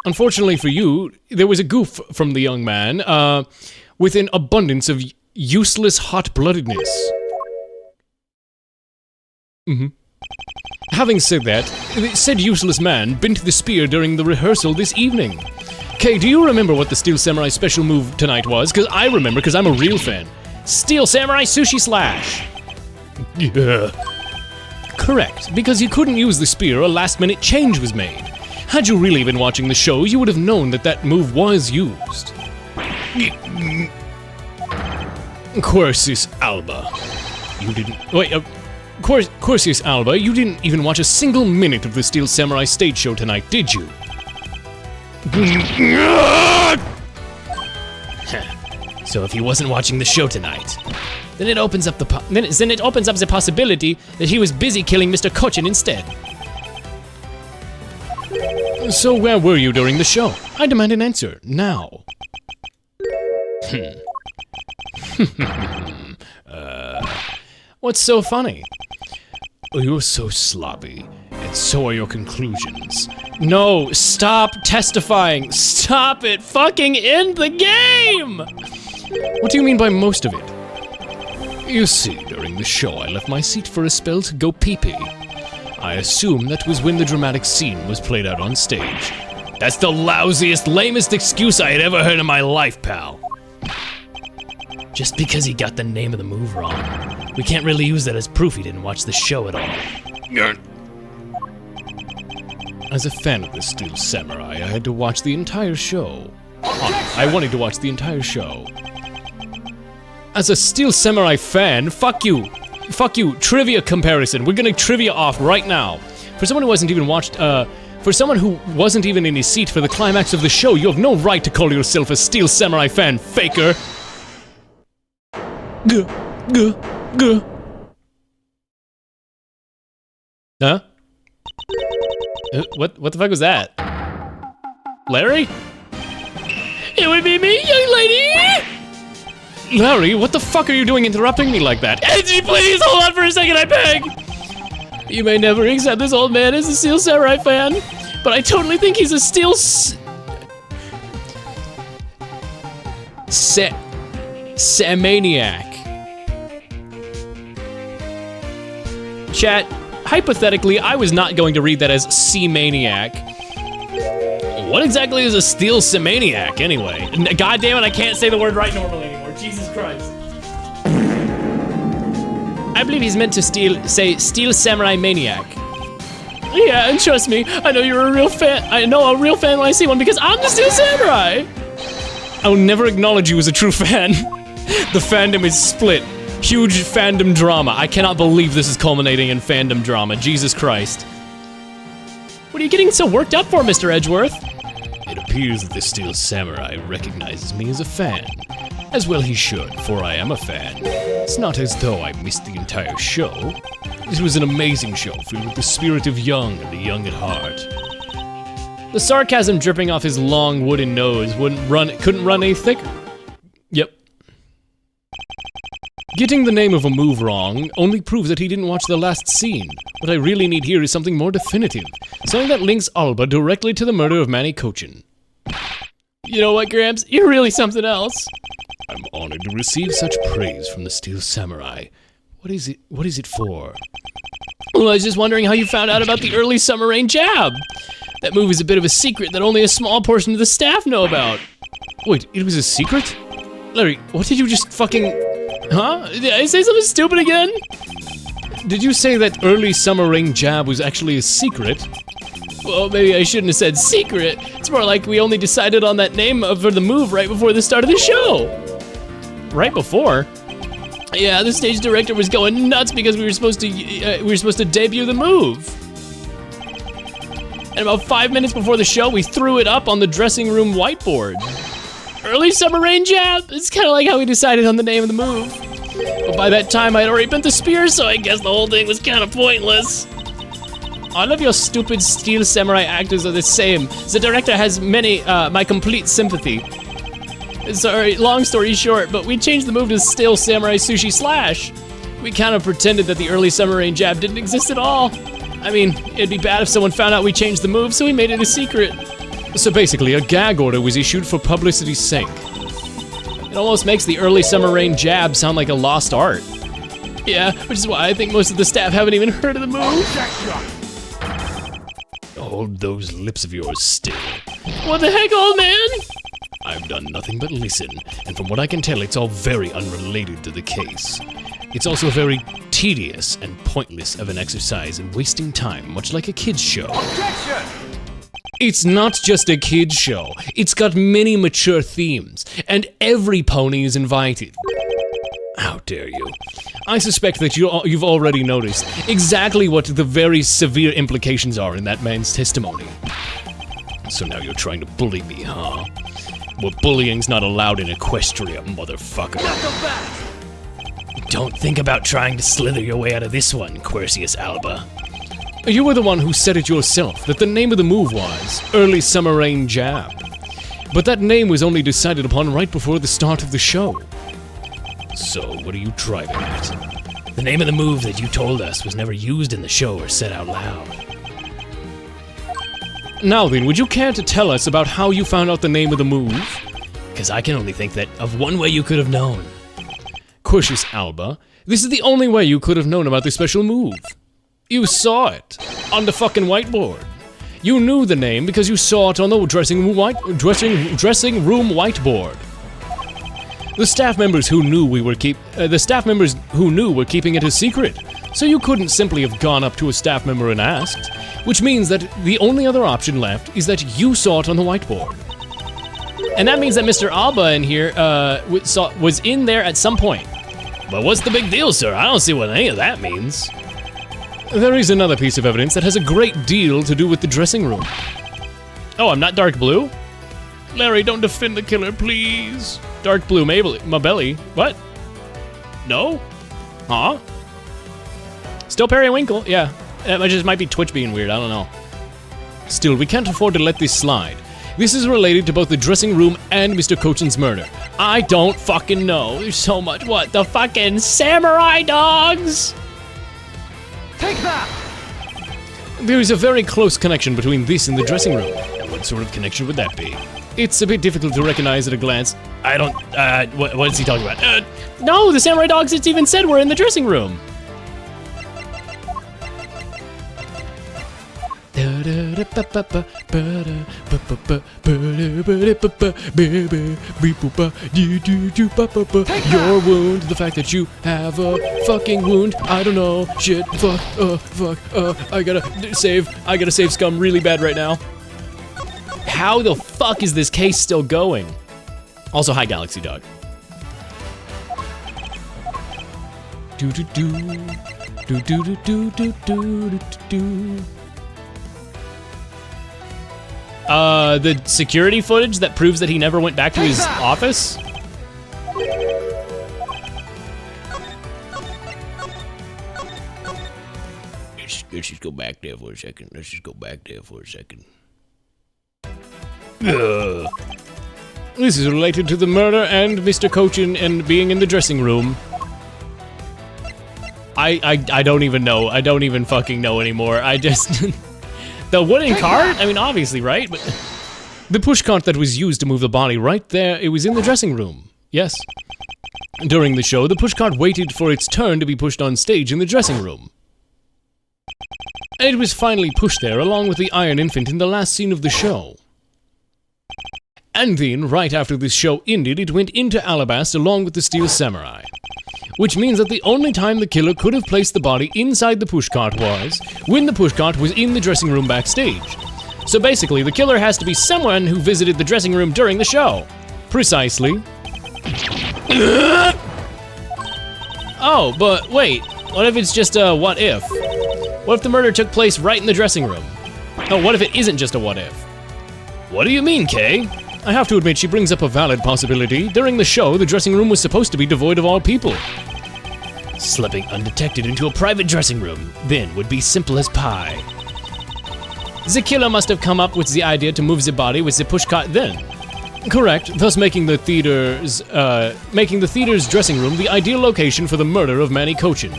Unfortunately for you, there was a goof from the young man, with an abundance of useless hot-bloodedness. Having said that, said useless man bent the spear during the rehearsal this evening. Kay, do you remember what the Steel Samurai special move tonight was? Because I remember, because I'm a real fan. Steel Samurai Sushi Slash! Yeah. Correct, because you couldn't use the spear, a last-minute change was made. Had you really been watching the show, you would have known that that move was used. Quercius Alba. You didn't... Wait, Quercius Alba, you didn't even watch a single minute of the Steel Samurai stage show tonight, did you? So if he wasn't watching the show tonight, then it opens up the possibility that he was busy killing Mr. Kochin instead. So where were you during the show? I demand an answer, now. What's so funny? Oh, you're so sloppy, and so are your conclusions. No, stop testifying. Stop it. Fucking end the game. What do you mean by most of it? You see, during the show, I left my seat for a spell to go pee-pee. I assume that was when the dramatic scene was played out on stage. That's the lousiest, lamest excuse I had ever heard in my life, pal. Just because he got the name of the move wrong, we can't really use that as proof he didn't watch the show at all. As a fan of the Steel Samurai, I had to watch the entire show. I wanted to watch the entire show. As a Steel Samurai fan, fuck you. Fuck you. Trivia comparison. We're gonna trivia off right now. For someone who hasn't even watched, for someone who wasn't even in his seat for the climax of the show, you have no right to call yourself a Steel Samurai fan, faker. Huh? What the fuck was that? Larry? It would be me, young lady! Larry, what the fuck are you doing interrupting me like that? Angie, please, hold on for a second, I beg! You may never accept this old man as a Steel Samurai fan, but I totally think he's a Steel Samaniac. Chat, hypothetically, I was not going to read that as C-maniac. What exactly is a steel semaniac, anyway? God damn it, I can't say the word right normally anymore. Jesus Christ. I believe he's meant to say steel samurai maniac. Yeah, and trust me, I know you're a real fan. I know a real fan when I see one because I'm the steel samurai. I will never acknowledge you as a true fan. The fandom is split. Huge fandom drama. I cannot believe this is culminating in fandom drama. Jesus Christ. What are you getting so worked up for, Mr. Edgeworth? It appears that the Steel Samurai recognizes me as a fan. As well he should, for I am a fan. It's not as though I missed the entire show. It was an amazing show filled with the spirit of young and the young at heart. The sarcasm dripping off his long wooden nose couldn't run any thicker. Yep. Getting the name of a move wrong only proves that he didn't watch the last scene. What I really need here is something more definitive. Something that links Alba directly to the murder of Manny Cochin. You know what, Gramps? You're really something else. I'm honored to receive such praise from the Steel Samurai. What is it for? Well, I was just wondering how you found out about the early summer rain jab. That move is a bit of a secret that only a small portion of the staff know about. Wait, it was a secret? Larry, what did you just fucking... Huh? Did I say something stupid again? Did you say that early summer rain jab was actually a secret? Well, maybe I shouldn't have said secret. It's more like we only decided on that name for the move right before the start of the show. Right before? Yeah, the stage director was going nuts because we were supposed to debut the move. And about 5 minutes before the show, we threw it up on the dressing room whiteboard. Early summer rain jab. It's kind of like how we decided on the name of the move. But by that time, I'd already bent the spear, so I guess the whole thing was kind of pointless. All of your stupid steel samurai actors are the same. The director has my complete sympathy. Sorry, long story short, but we changed the move to Steel Samurai Sushi Slash. We kind of pretended that the early summer rain jab didn't exist at all. I mean, it'd be bad if someone found out we changed the move, so we made it a secret. So basically, a gag order was issued for publicity's sake. It almost makes the early summer rain jab sound like a lost art. Yeah, which is why I think most of the staff haven't even heard of the move. Hold those lips of yours still. What the heck, old man? I've done nothing but listen, and from what I can tell, it's all very unrelated to the case. It's also very tedious and pointless of an exercise in wasting time, much like a kid's show. Objection! It's not just a kid's show. It's got many mature themes, and every pony is invited. How dare you? I suspect that you've already noticed exactly what the very severe implications are in that man's testimony. So now you're trying to bully me, huh? Well, bullying's not allowed in Equestria, motherfucker. Don't think about trying to slither your way out of this one, Quercius Alba. You were the one who said it yourself, that the name of the move was Early Summer Rain Jab. But that name was only decided upon right before the start of the show. So, what are you driving at? The name of the move that you told us was never used in the show or said out loud. Now then, would you care to tell us about how you found out the name of the move? Because I can only think that of one way you could have known. Quercius Alba, this is the only way you could have known about this special move. You saw it on the fucking whiteboard. You knew the name because you saw it on the dressing room whiteboard. The staff members who knew were keeping it a secret, so you couldn't simply have gone up to a staff member and asked, which means that the only other option left is that you saw it on the whiteboard. And that means that Mr. Alba in here was in there at some point. But what's the big deal, sir? I don't see what any of that means. There is another piece of evidence that has a great deal to do with the dressing room. Oh, I'm not dark blue? Larry, don't defend the killer, please. Dark blue, Mabelli. What? No? Huh? Still Periwinkle, yeah. It just might be Twitch being weird, I don't know. Still, we can't afford to let this slide. This is related to both the dressing room and Mr. Cochin's murder. I don't fucking know. There's so much. What? The fucking samurai dogs? Take that! There is a very close connection between this and the dressing room. And what sort of connection would that be? It's a bit difficult to recognize at a glance. I don't, what is he talking about? No, the samurai dogs, it's even said were in the dressing room. wound, the fact that you have a fucking wound, I don't know, shit, fuck, I gotta save scum really bad right now. How the fuck is this case still going? Also, hi, Galaxy Dog. The security footage that proves that he never went back to his office? Let's just go back there for a second. This is related to the murder and Mr. Cochin and being in the dressing room. I don't even know. I don't even fucking know anymore. I just... The wooden cart? I mean, obviously, right? But the pushcart that was used to move the body right there, it was in the dressing room. Yes. During the show, the pushcart waited for its turn to be pushed on stage in the dressing room. It was finally pushed there along with the Iron Infant in the last scene of the show. And then, right after this show ended, it went into Alabast along with the Steel Samurai. Which means that the only time the killer could have placed the body inside the pushcart was when the pushcart was in the dressing room backstage. So basically, the killer has to be someone who visited the dressing room during the show. Precisely. Oh, but wait, what if it's just a what if? What if the murder took place right in the dressing room? Oh, what if it isn't just a what if? What do you mean, Kay? I have to admit she brings up a valid possibility. During the show, the dressing room was supposed to be devoid of all people. Slipping undetected into a private dressing room, then would be simple as pie. The killer must have come up with the idea to move the body with the pushcart then. Correct, thus making the theater's dressing room the ideal location for the murder of Manny Cochin.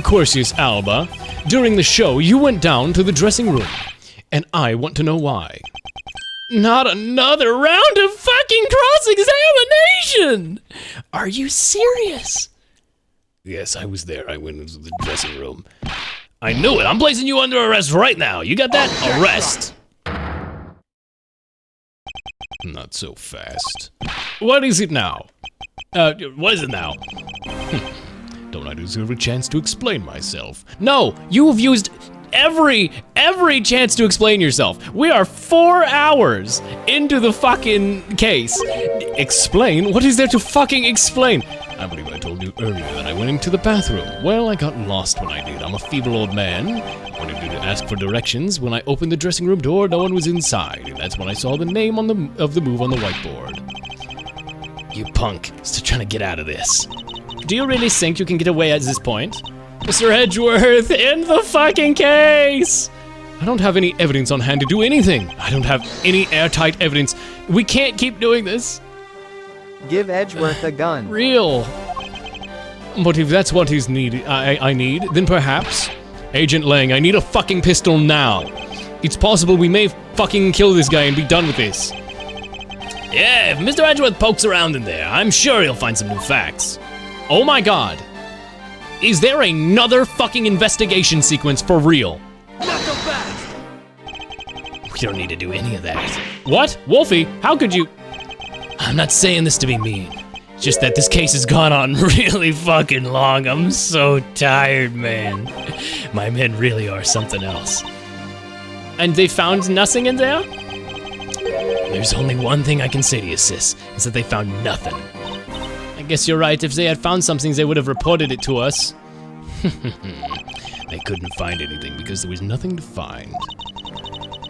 Corsius Alba, during the show, you went down to the dressing room. And I want to know why. Not another round of fucking cross-examination! Are you serious? Yes, I was there. I went into the dressing room. I knew it. I'm placing you under arrest right now. You got that? Arrest. Not so fast. What is it now? What is it now? Don't I deserve a chance to explain myself? No, you have used every chance to explain yourself. We are 4 hours into the fucking case. Explain? What is there to fucking explain? I believe I told you earlier that I went into the bathroom. Well, I got lost when I did. I'm a feeble old man. I wanted to ask for directions. When I opened the dressing room door, no one was inside. And that's when I saw the name of the move on the whiteboard. You punk. Still trying to get out of this. Do you really think you can get away at this point? Mr. Edgeworth, in the fucking case! I don't have any evidence on hand to do anything. I don't have any airtight evidence. We can't keep doing this. Give Edgeworth a gun. Real. But if that's what he's I need, then perhaps... Agent Lang, I need a fucking pistol now. It's possible we may fucking kill this guy and be done with this. Yeah, if Mr. Edgeworth pokes around in there, I'm sure he'll find some new facts. Oh my god. Is there another fucking investigation sequence for real? Not so fast. We don't need to do any of that. What? Wolfie, how could you... I'm not saying this to be mean. It's just that this case has gone on really fucking long. I'm so tired, man. My men really are something else. And they found nothing in there? There's only one thing I can say to you, sis, is that they found nothing. I guess you're right. If they had found something, they would have reported it to us. They couldn't find anything because there was nothing to find.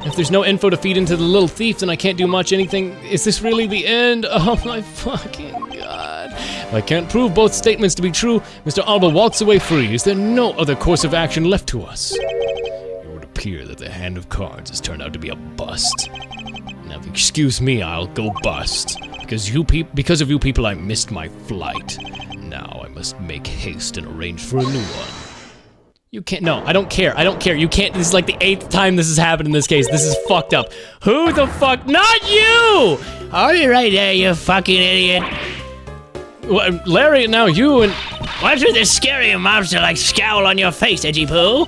If there's no info to feed into the little thief, then I can't do much anything. Is this really the end? Oh my fucking god. If I can't prove both statements to be true, Mr. Alba walks away free. Is there no other course of action left to us? It would appear that the hand of cards has turned out to be a bust. Now, if you excuse me, I'll go bust. Because of you people, I missed my flight. Now I must make haste and arrange for a new one. You can't, no, I don't care, you can't, this is like the 8th time this has happened in this case. This is fucked up. Who the fuck, not you! I'll be right there, you fucking idiot. Well, Larry, now you and... Why does this scary monster like scowl on your face, Edgy Poo?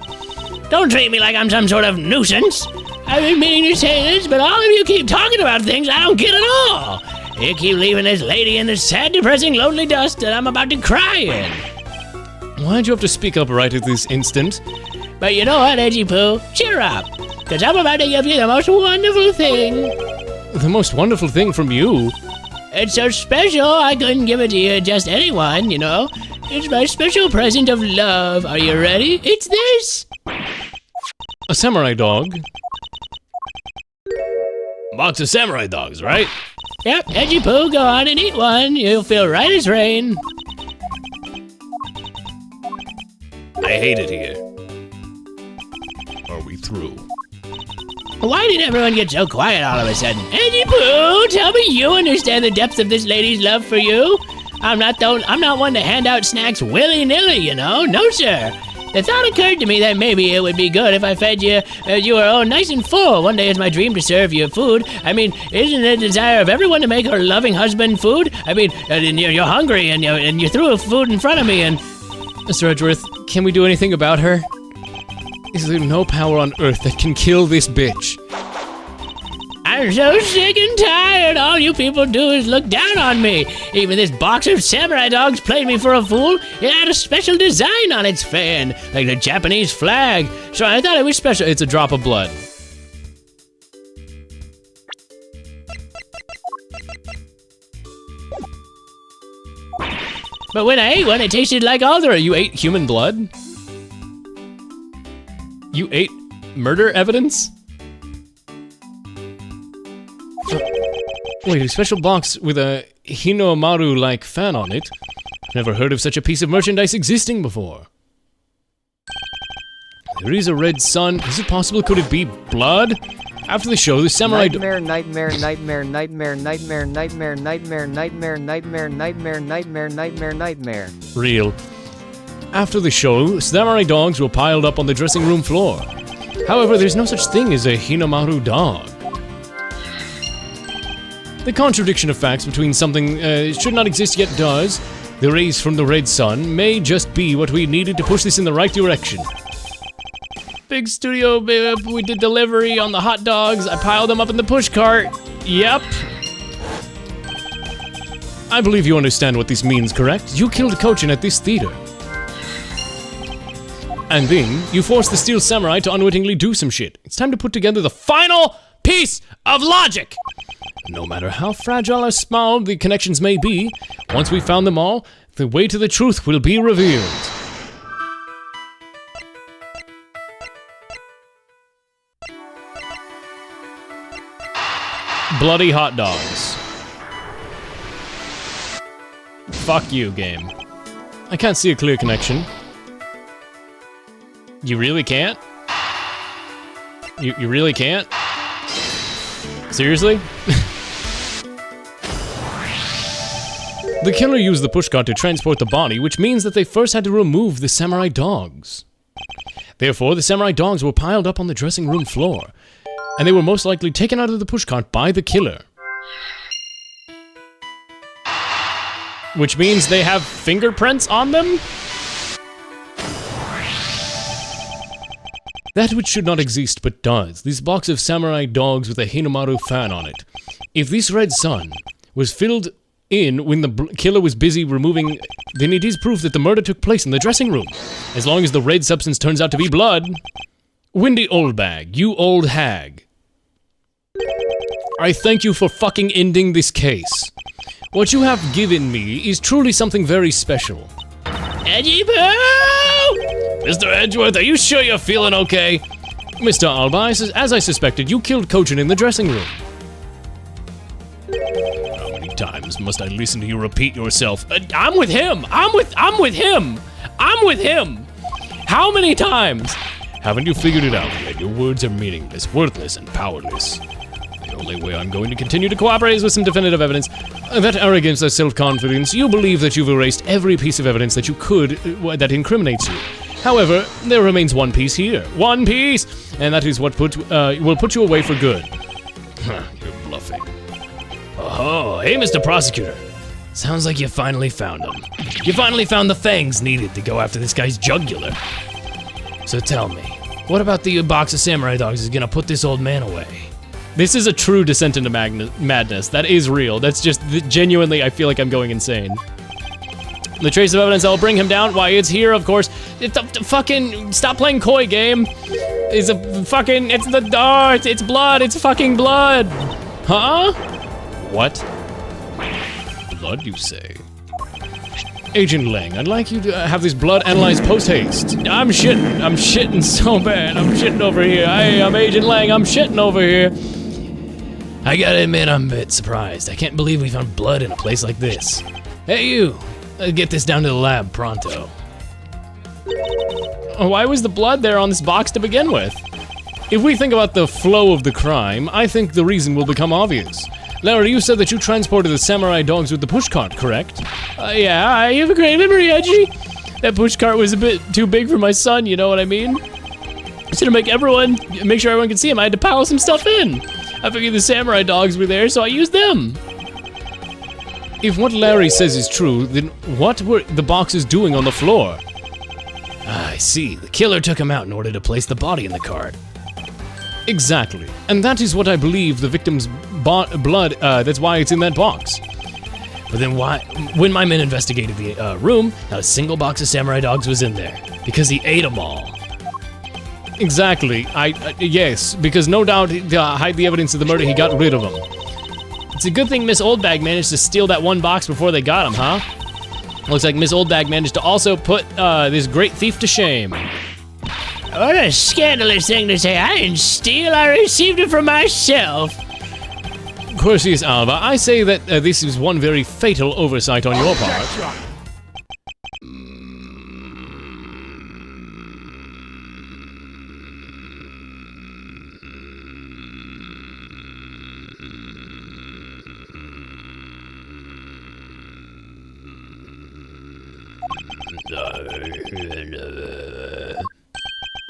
Don't treat me like I'm some sort of nuisance. I've been meaning to say this, but all of you keep talking about things I don't get at all. You keep leaving this lady in this sad, depressing, lonely dust that I'm about to cry in. Why'd you have to speak up right at this instant? But you know what, Edgy Poo? Cheer up, because I'm about to give you the most wonderful thing. The most wonderful thing from you? It's so special, I couldn't give it to you just anyone, you know? It's my special present of love. Are you ready? It's this! A samurai dog? Box of samurai dogs, right? Yep, Edgy Poo, go on and eat one. You'll feel right as rain. I hate it here. Are we through? Why did everyone get so quiet all of a sudden? Edgy Poo, tell me you understand the depth of this lady's love for you. I'm not one to hand out snacks willy-nilly, you know. No, sir. The thought occurred to me that maybe it would be good if I fed you as you were all nice and full. One day it's my dream to serve you food. I mean, isn't it the desire of everyone to make her loving husband food? I mean, you're hungry and you threw food in front of me and... Mr. Edgeworth, can we do anything about her? Is there no power on Earth that can kill this bitch? I'm so sick and tired. All you people do is look down on me. Even this box of samurai dogs played me for a fool. It had a special design on its fan, like the Japanese flag. So I thought it was special. It's a drop of blood. But when I ate one, it tasted like alder. You ate human blood? You ate murder evidence? Wait, a special box with a Hinomaru-like fan on it? Never heard of such a piece of merchandise existing before. There is a red sun. Is it possible? Could it be blood? After the show, the samurai... Nightmare, nightmare, nightmare, nightmare, nightmare, nightmare, nightmare, nightmare, nightmare, nightmare, nightmare, nightmare, nightmare. Real. After the show, samurai dogs were piled up on the dressing room floor. However, there's no such thing as a Hinomaru dog. The contradiction of facts between something should not exist yet does, the rays from the red sun, may just be what we needed to push this in the right direction. Big studio, we did delivery on the hot dogs. I piled them up in the push cart. Yep. I believe you understand what this means, correct? You killed Kochin at this theater. And then, you forced the Steel Samurai to unwittingly do some shit. It's time to put together the final piece of logic! No matter how fragile or small the connections may be, once we've found them all, the way to the truth will be revealed. Bloody hot dogs. Fuck you, game. I can't see a clear connection. You really can't? You really can't? Seriously? The killer used the pushcart to transport the body, which means that they first had to remove the samurai dogs. Therefore, the samurai dogs were piled up on the dressing room floor, and they were most likely taken out of the pushcart by the killer. Which means they have fingerprints on them? That which should not exist but does. This box of samurai dogs with a Hinomaru fan on it. If this red sun was filled in when the killer was busy removing, then it is proof that the murder took place in the dressing room. As long as the red substance turns out to be blood. Windy Oldbag, you old hag. I thank you for fucking ending this case. What you have given me is truly something very special. Edgy Poo! Mr. Edgeworth, are you sure you're feeling okay? Mr. Alba, as I suspected, you killed Kochin in the dressing room. How many times must I listen to you repeat yourself? I'm with him! I'm with him! I'm with him! How many times? Haven't you figured it out yet? Your words are meaningless, worthless, and powerless. The only way I'm going to continue to cooperate is with some definitive evidence. That arrogance, that self-confidence, you believe that you've erased every piece of evidence that you could, that incriminates you. However, there remains one piece here. One piece! And that is what will put you away for good. You're bluffing. Oh, hey, Mr. Prosecutor. Sounds like you finally found him. You finally found the fangs needed to go after this guy's jugular. So tell me, What about the box of samurai dogs is gonna put this old man away? This is a true descent into madness. That is real. That's just genuinely, I feel like I'm going insane. The trace of evidence that will bring him down. Why, it's here, of course. It's a fucking, stop playing coy game. It's a fucking, it's the, oh, it's blood. It's fucking blood. Huh? What? Blood, you say? Agent Lang, I'd like you to have this blood analyzed post-haste. I'm shitting so bad. I'm shitting over here. I'm Agent Lang. I'm shitting over here. I gotta admit, I'm a bit surprised. I can't believe we found blood in a place like this. Hey, you. Get this down to the lab pronto. Why was the blood there on this box to begin with? If we think about the flow of the crime, I think the reason will become obvious. Larry, you said that you transported the samurai dogs with the pushcart, correct? Yeah, I have a great memory, Edgy. That pushcart was a bit too big for my son, you know what I mean? So to make sure everyone can see him, I had to pile some stuff in. I figured the samurai dogs were there, so I used them. If what Larry says is true, then what were the boxes doing on the floor? I see. The killer took him out in order to place the body in the cart. Exactly. And that is what I believe the victim's blood, that's why it's in that box. But then why, when my men investigated the room, not a single box of samurai dogs was in there. Because he ate them all. Exactly. Yes, because no doubt to hide the evidence of the murder, he got rid of them. It's a good thing Miss Oldbag managed to steal that one box before they got him, huh? Looks like Miss Oldbag managed to also put this great thief to shame. What a scandalous thing to say. I didn't steal, I received it from myself. Corsius Alba, I say that this is one very fatal oversight on your part.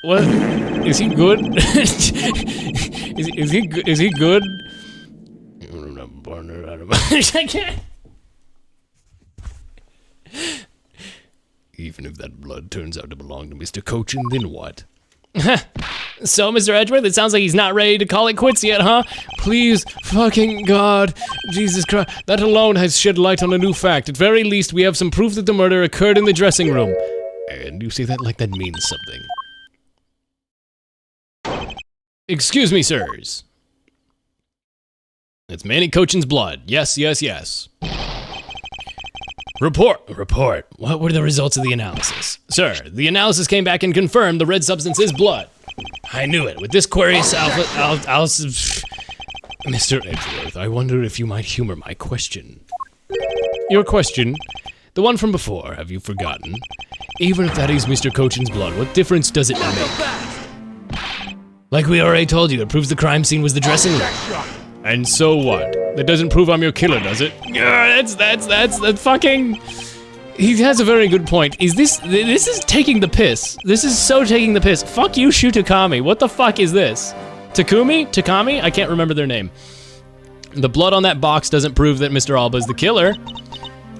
What? Is he good? is he good? I can't. Even if that blood turns out to belong to Mr. Cochin, then what? So, Mr. Edgeworth, it sounds like he's not ready to call it quits yet, huh? Please, fucking God, Jesus Christ, that alone has shed light on a new fact. At very least, we have some proof that the murder occurred in the dressing room. And you say that like that means something. Excuse me, sirs. It's Manny Cochin's blood. Yes, yes, yes. Report. What were the results of the analysis? Sir, the analysis came back and confirmed the red substance is blood. I knew it. With this queries, Mr. Edgeworth, I wonder if you might humor my question. Your question? The one from before, have you forgotten? Even if that is Mr. Cochin's blood, what difference does it make? Like we already told you, it proves the crime scene was the dressing room. And so what? That doesn't prove I'm your killer, does it? Yeah, that's fucking... He has a very good point. This is taking the piss. This is so taking the piss. Fuck you, Shutakami. What the fuck is this? Takami? I can't remember their name. The blood on that box doesn't prove that Mr. Alba is the killer.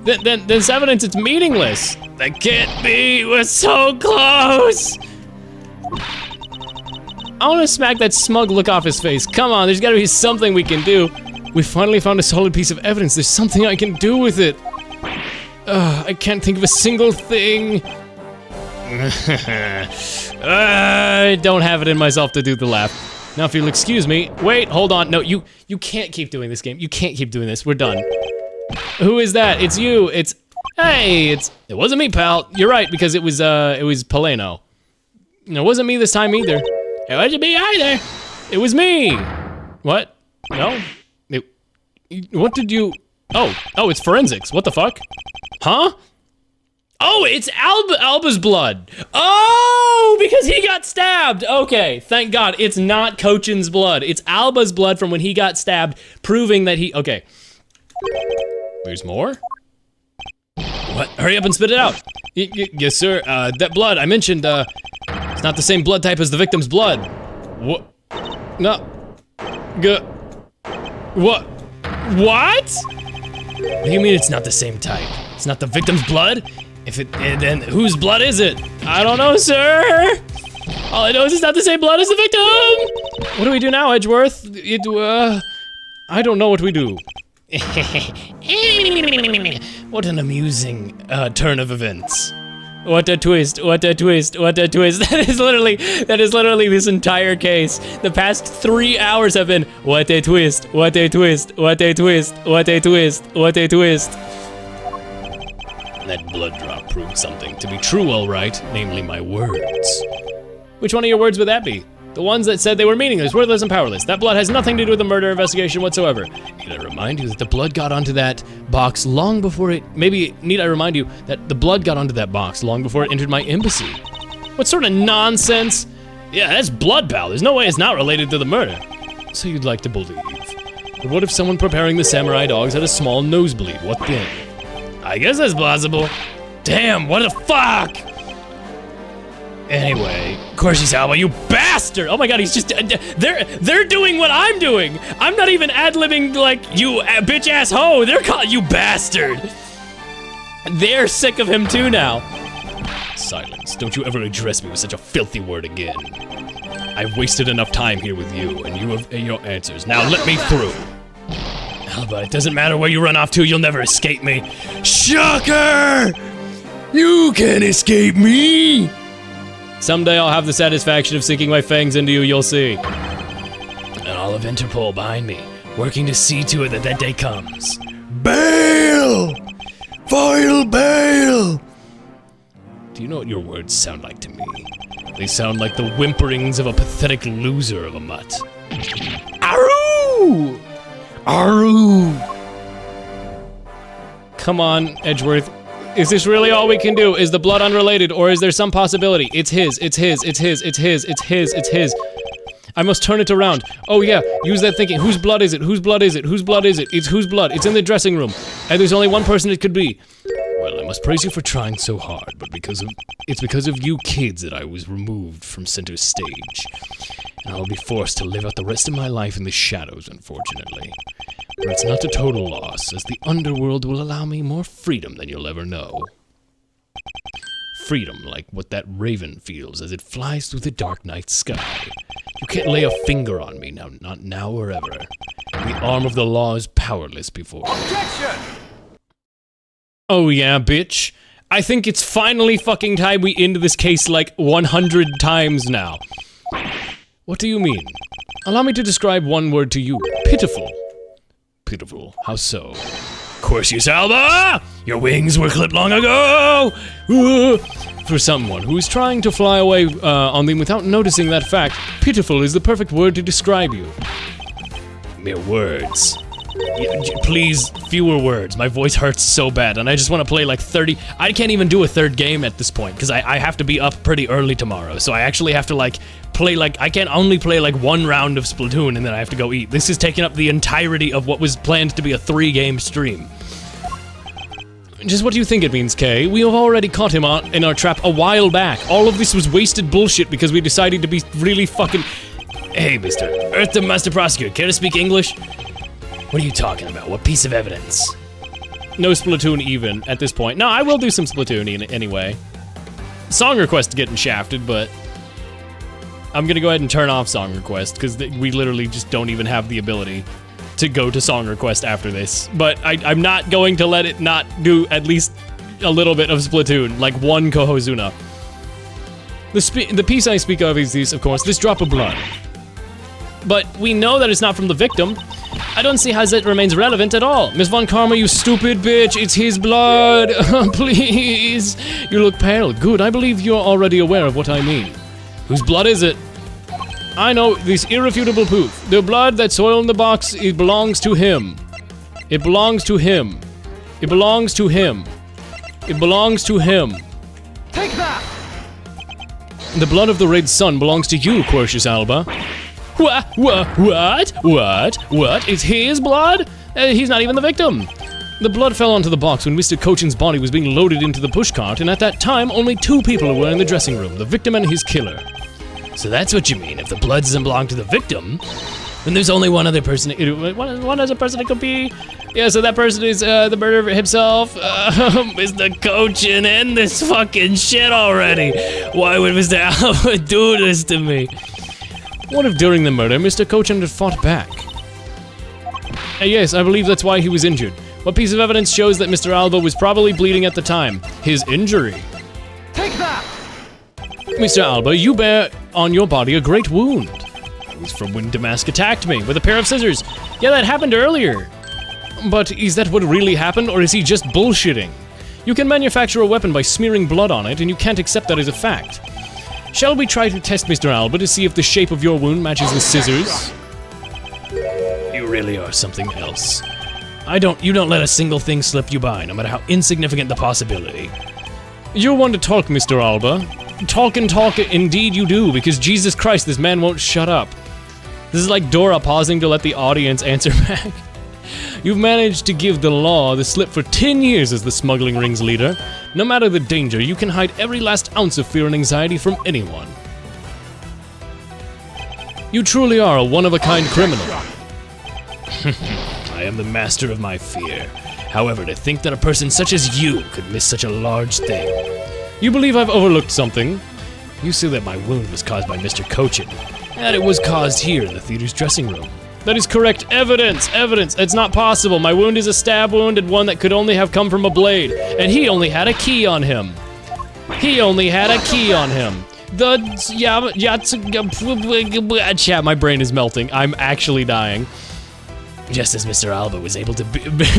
Then this evidence, it's meaningless. That can't be. We're so close. I want to smack that smug look off his face. Come on, there's gotta be something we can do. We finally found a solid piece of evidence. There's something I can do with it. I can't think of a single thing. I don't have it in myself to do the laugh. Now, if you'll excuse me. Wait, hold on. No, you can't keep doing this game. You can't keep doing this. We're done. Who is that? It's you. Hey, it wasn't me, pal. You're right, because it was Paleno. It wasn't me this time either. It wasn't me either. It was me. What? No? What did you... Oh, it's forensics. What the fuck? Huh? Oh, it's Alba's blood. Oh, because he got stabbed. Okay, thank God. It's not Cochin's blood. It's Alba's blood from when he got stabbed, proving that he... Okay. There's more? What? Hurry up and spit it out. Yes, sir. That blood I mentioned, it's not the same blood type as the victim's blood. What? No. What? What? What do you mean it's not the same type? It's not the victim's blood? Then whose blood is it? I don't know, sir. All I know is it's not the same blood as the victim! What do we do now, Edgeworth? I don't know what we do. What an amusing turn of events. What a twist, what a twist, what a twist. That is literally this entire case. The past 3 hours have been, what a twist, what a twist, what a twist, what a twist, what a twist. That blood drop proved something to be true, all right, namely my words. Which one of your words would that be? The ones that said they were meaningless, worthless, and powerless. That blood has nothing to do with the murder investigation whatsoever. Need I remind you that the blood got onto that box long before it... need I remind you that the blood got onto that box long before it entered my embassy? What sort of nonsense? Yeah, that's blood, pal. There's no way it's not related to the murder. So you'd like to believe. But what if someone preparing the samurai dogs had a small nosebleed? What then? I guess that's possible. Damn, what the fuck? Anyway, Salva, you bastard! Oh my god, he's just... They're doing what I'm doing! I'm not even ad-libbing like, you bitch-ass hoe! They're calling you bastard! They're sick of him too now. Silence. Don't you ever address me with such a filthy word again. I've wasted enough time here with you, and you have your answers. Now let me through. Alba, it doesn't matter where you run off to, you'll never escape me. Shocker! You can't escape me! Someday I'll have the satisfaction of sinking my fangs into you, you'll see. And all of Interpol behind me, working to see to it that that day comes. Bail! File bail! Do you know what your words sound like to me? They sound like the whimperings of a pathetic loser of a mutt. Aroo! Aroo! Come on, Edgeworth. Is this really all we can do? Is the blood unrelated, or is there some possibility? It's his, it's his, it's his, it's his, it's his, it's his. I must turn it around. Oh yeah, use that thinking. Whose blood is it? Whose blood is it? Whose blood is it? It's whose blood? It's in the dressing room. And there's only one person it could be. Well, I must praise you for trying so hard, but it's because of you kids that I was removed from center stage. And I'll be forced to live out the rest of my life in the shadows, unfortunately. But it's not a total loss, as the underworld will allow me more freedom than you'll ever know. Freedom like what that raven feels as it flies through the dark night sky. You can't lay a finger on me, now, not now or ever. The arm of the law is powerless before me. Objection! Oh yeah, bitch. I think it's finally fucking time we end this case like 100 times now. What do you mean? Allow me to describe one word to you. Pitiful. Pitiful. How so? Corsius Alba! Your wings were clipped long ago! For someone who is trying to fly away on them without noticing that fact, pitiful is the perfect word to describe you. Mere words. Please, fewer words. My voice hurts so bad, and I just want to play like 30... I can't even do a third game at this point, because I have to be up pretty early tomorrow, so I actually have to like... play like, I can't only play like one round of Splatoon and then I have to go eat. This is taking up the entirety of what was planned to be a 3-game stream. Just what do you think it means, Kay? We have already caught him in our trap a while back. All of this was wasted bullshit because we decided to be really fucking... Hey, Mr. Earthdom Master Prosecutor, care to speak English? What are you talking about? What piece of evidence? No Splatoon even at this point. No, I will do some Splatoon anyway. Song request getting shafted, but... I'm gonna go ahead and turn off song request because we literally just don't even have the ability to go to song request after this. But I'm not going to let it not do at least a little bit of Splatoon, like one Kohozuna. The piece I speak of is this, of course, this drop of blood. But we know that it's not from the victim. I don't see how that remains relevant at all. Miss Von Karma, you stupid bitch, it's his blood. Please. You look pale. Good, I believe you're already aware of what I mean. Whose blood is it? I know this irrefutable proof. The blood that's soiled in the box, it belongs to him. It belongs to him. It belongs to him. It belongs to him. Take that! The blood of the Red Sun belongs to you, Corsius Alba. What? It's his blood? He's not even the victim. The blood fell onto the box when Mr. Cochin's body was being loaded into the pushcart, and at that time, only 2 people were in the dressing room, the victim and his killer. So that's what you mean. If the blood doesn't belong to the victim, When there's only one other person, one other person it could be. Yeah, so that person is the murderer himself. Mr. Cochin, end this fucking shit already. Why would Mr. Alba do this to me? What if during the murder, Mr. Cochin had fought back? Yes, I believe that's why he was injured. What piece of evidence shows that Mr. Alba was probably bleeding at the time? His injury. Take that! Mr. Alba, you bear on your body a great wound. It was from when Damask attacked me with a pair of scissors. Yeah, that happened earlier. But is that what really happened, or is he just bullshitting? You can manufacture a weapon by smearing blood on it, and you can't accept that as a fact. Shall we try to test Mr. Alba to see if the shape of your wound matches the scissors? You really are something else. You don't let a single thing slip you by, no matter how insignificant the possibility. You're one to talk, Mr. Alba. Talk and talk, indeed you do, because Jesus Christ, this man won't shut up. This is like Dora pausing to let the audience answer back. You've managed to give the law the slip for 10 years as the smuggling ring's leader. No matter the danger, you can hide every last ounce of fear and anxiety from anyone. You truly are a one-of-a-kind criminal. I am the master of my fear. However, to think that a person such as you could miss such a large thing. You believe I've overlooked something? You say that my wound was caused by Mr. Cochin, and it was caused here in the theater's dressing room. That is correct. Evidence! Evidence! It's not possible. My wound is a stab wound and one that could only have come from a blade. And he only had a key on him. He only had a key on him. Chat, my brain is melting. I'm actually dying. Just as Mr. Alba was able to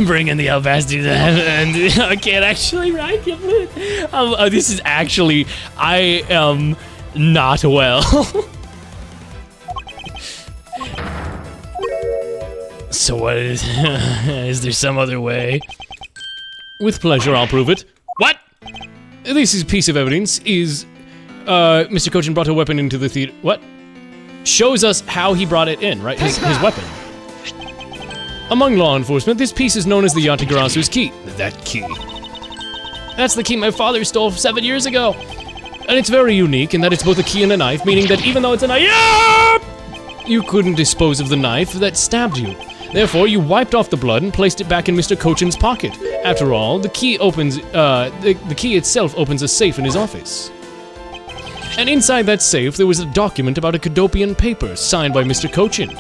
bring in the Albastes, and I can't actually write it. This is actually, I am not well. So what is there some other way? With pleasure, I'll prove it. What? This piece of evidence is, Mr. Cochin brought a weapon into the theater. What? Shows us how he brought it in, right? His weapon. Among law enforcement, this piece is known as the Yatagarasu's key. That key. That's the key my father stole 7 years ago. And it's very unique in that it's both a key and a knife, meaning that even though it's a knife, you couldn't dispose of the knife that stabbed you. Therefore, you wiped off the blood and placed it back in Mr. Cochin's pocket. After all, the key opens, the key itself opens a safe in his office. And inside that safe, there was a document about a Cadopian paper signed by Mr. Cochin.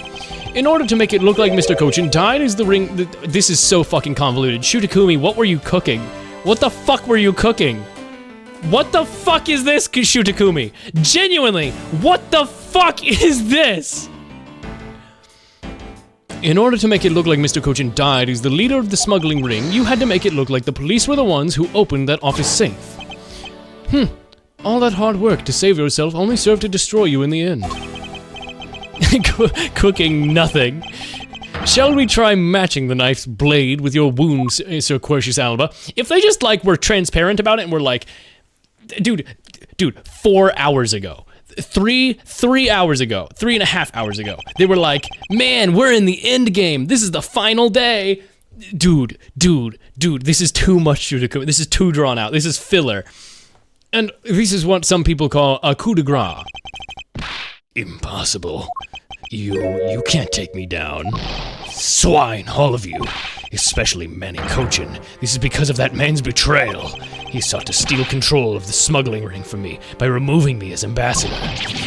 In order to make it look like Mr. Cochin died as the ring... This is so fucking convoluted. Shutakumi, what were you cooking? What the fuck were you cooking? What the fuck is this, Shutakumi? Genuinely, what the fuck is this? In order to make it look like Mr. Cochin died as the leader of the smuggling ring, you had to make it look like the police were the ones who opened that office safe. All that hard work to save yourself only served to destroy you in the end. Cooking nothing. Shall we try matching the knife's blade with your wound, Sir Quercius Alba? If they just, like, were transparent about it and were like, dude, 4 hours ago, 3 hours ago, 3.5 hours ago, they were like, man, we're in the end game. This is the final day. Dude, this is too much, this is too drawn out. This is filler. And this is what some people call a coup de grace. Impossible. You can't take me down. Swine, all of you. Especially Manny Cochin. This is because of that man's betrayal. He sought to steal control of the smuggling ring from me by removing me as ambassador.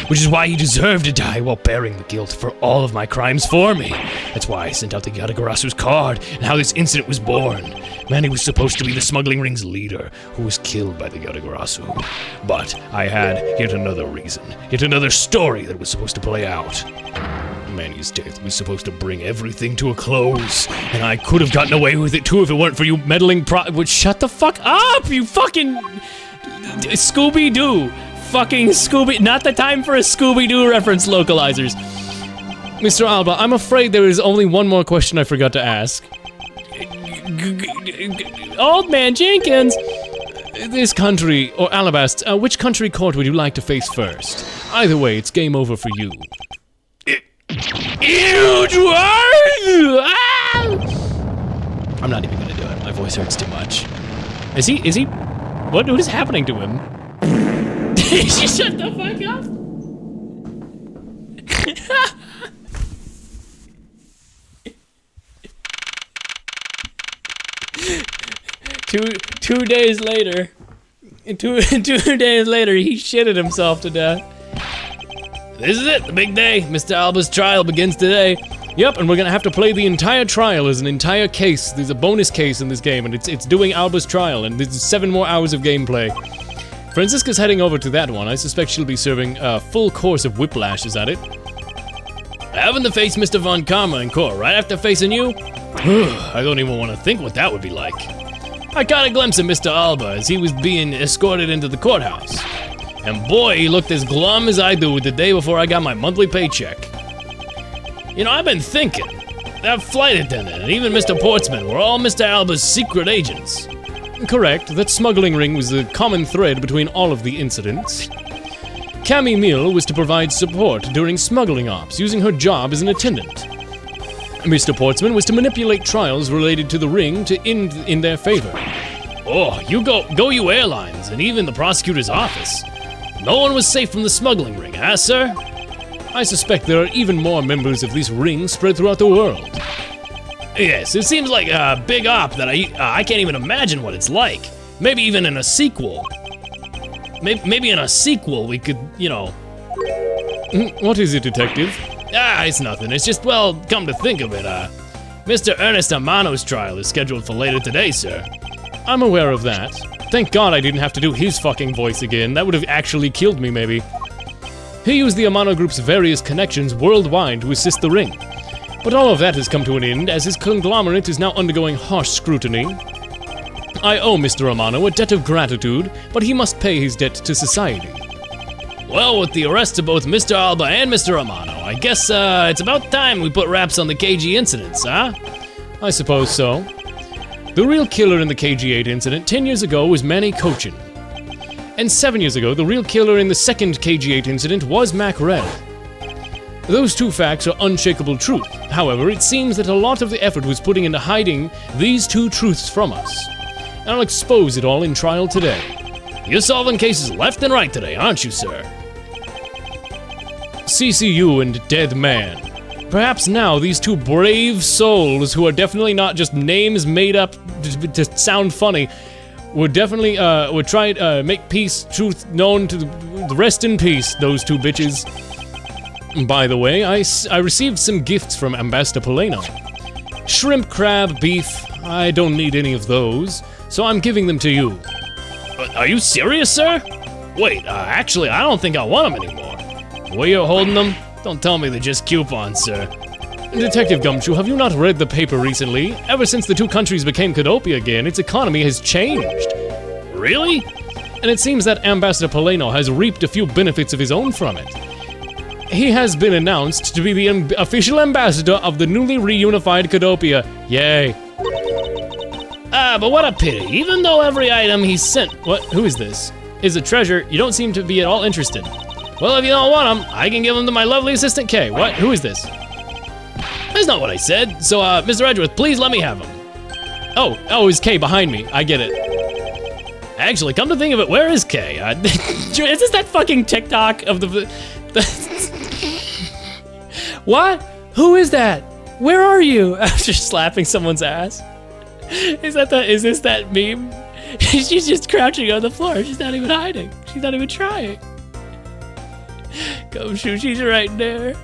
Which is why he deserved to die while bearing the guilt for all of my crimes for me. That's why I sent out the Yatagarasu's card and how this incident was born. Manny was supposed to be the smuggling ring's leader, who was killed by the Yatagarasu. But I had yet another reason, yet another story that was supposed to play out. Manny's death was supposed to bring everything to a close, and I could have gotten away with it too if it weren't for you meddling shut the fuck up, you fucking... Scooby-Doo. Fucking Scooby... Not the time for a Scooby-Doo reference, localizers. Mr. Alba, I'm afraid there is only one more question I forgot to ask. Old Man Jenkins! This country, or Alabast, which country court would you like to face first? Either way, it's game over for you. I'm not even gonna do it. My voice hurts too much. Is he? What is happening to him? Shut the fuck up! Two days later, two days later, he shitted himself to death. This is it, the big day. Mr. Alba's trial begins today. Yep, and we're gonna have to play the entire trial as an entire case. There's a bonus case in this game, and it's doing Alba's trial, and there's 7 more hours of gameplay. Franziska's heading over to that one. I suspect she'll be serving a full course of whiplashes at it. Having to face Mr. Von Karma in court right after facing you? I don't even want to think what that would be like. I caught a glimpse of Mr. Alba as he was being escorted into the courthouse. And boy, he looked as glum as I do the day before I got my monthly paycheck. You know, I've been thinking, that flight attendant and even Mr. Portsman were all Mr. Alba's secret agents. Correct, that smuggling ring was the common thread between all of the incidents. Cammy Mill was to provide support during smuggling ops, using her job as an attendant. Mr. Portsman was to manipulate trials related to the ring to end in their favor. Oh, you go you airlines, and even the prosecutor's office. No one was safe from the smuggling ring, huh, sir? I suspect there are even more members of this ring spread throughout the world. Yes, it seems like a big op that I can't even imagine what it's like. Maybe even in a sequel. Maybe in a sequel we could, you know... What is it, detective? It's nothing. It's just, well, come to think of it, Mr. Ernest Amano's trial is scheduled for later today, sir. I'm aware of that. Thank God I didn't have to do his fucking voice again. That would have actually killed me, maybe. He used the Amano Group's various connections worldwide to assist the ring. But all of that has come to an end, as his conglomerate is now undergoing harsh scrutiny. I owe Mr. Amano a debt of gratitude, but he must pay his debt to society. Well, with the arrest of both Mr. Alba and Mr. Amano, I guess, it's about time we put wraps on the KG incidents, huh? I suppose so. The real killer in the KG8 incident 10 years ago was Manny Cochin. And 7 years ago, the real killer in the second KG8 incident was Mac Red. Those two facts are unshakable truth. However, it seems that a lot of the effort was putting into hiding these two truths from us. And I'll expose it all in trial today. You're solving cases left and right today, aren't you, sir? CCU and Dead Man. Perhaps now these two brave souls, who are definitely not just names made up to sound funny, would definitely would try to make peace, truth known to the rest in peace, those two bitches. By the way, I received some gifts from Ambassador Polano. Shrimp, crab, beef, I don't need any of those, so I'm giving them to you. Are you serious, sir? Wait, actually, I don't think I want them anymore. The way you're holding them, don't tell me they're just coupons, sir. Detective Gumshoe, have you not read the paper recently? Ever since the two countries became Cadopia again, its economy has changed. Really? And it seems that Ambassador Polano has reaped a few benefits of his own from it. He has been announced to be the official ambassador of the newly reunified Cadopia. Yay. But what a pity. Even though every item he sent... What? Who is this? ...is a treasure, you don't seem to be at all interested. Well, if you don't want them, I can give them to my lovely assistant, Kay. What? Who is this? That's not what I said. So, Mr. Edgeworth, please let me have them. Oh, is Kay behind me? I get it. Actually, come to think of it, where is Kay? Is this that fucking TikTok of the What? Who is that? Where are you? After slapping someone's ass. Is this that meme? She's just crouching on the floor. She's not even hiding. She's not even trying. Gumshoe, she's right there.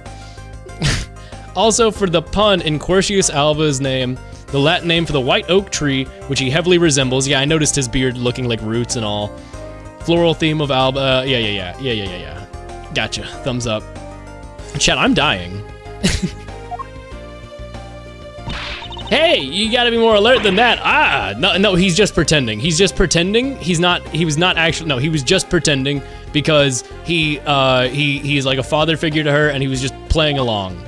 Also, for the pun in Quercius Alba's name, the Latin name for the white oak tree, which he heavily resembles. Yeah, I noticed his beard looking like roots and all. Floral theme of Alba. Yeah. Gotcha. Thumbs up. Chat, I'm dying. Hey, you gotta be more alert than that. No, he's just pretending. He's just pretending. He was just pretending because he's like a father figure to her and he was just playing along.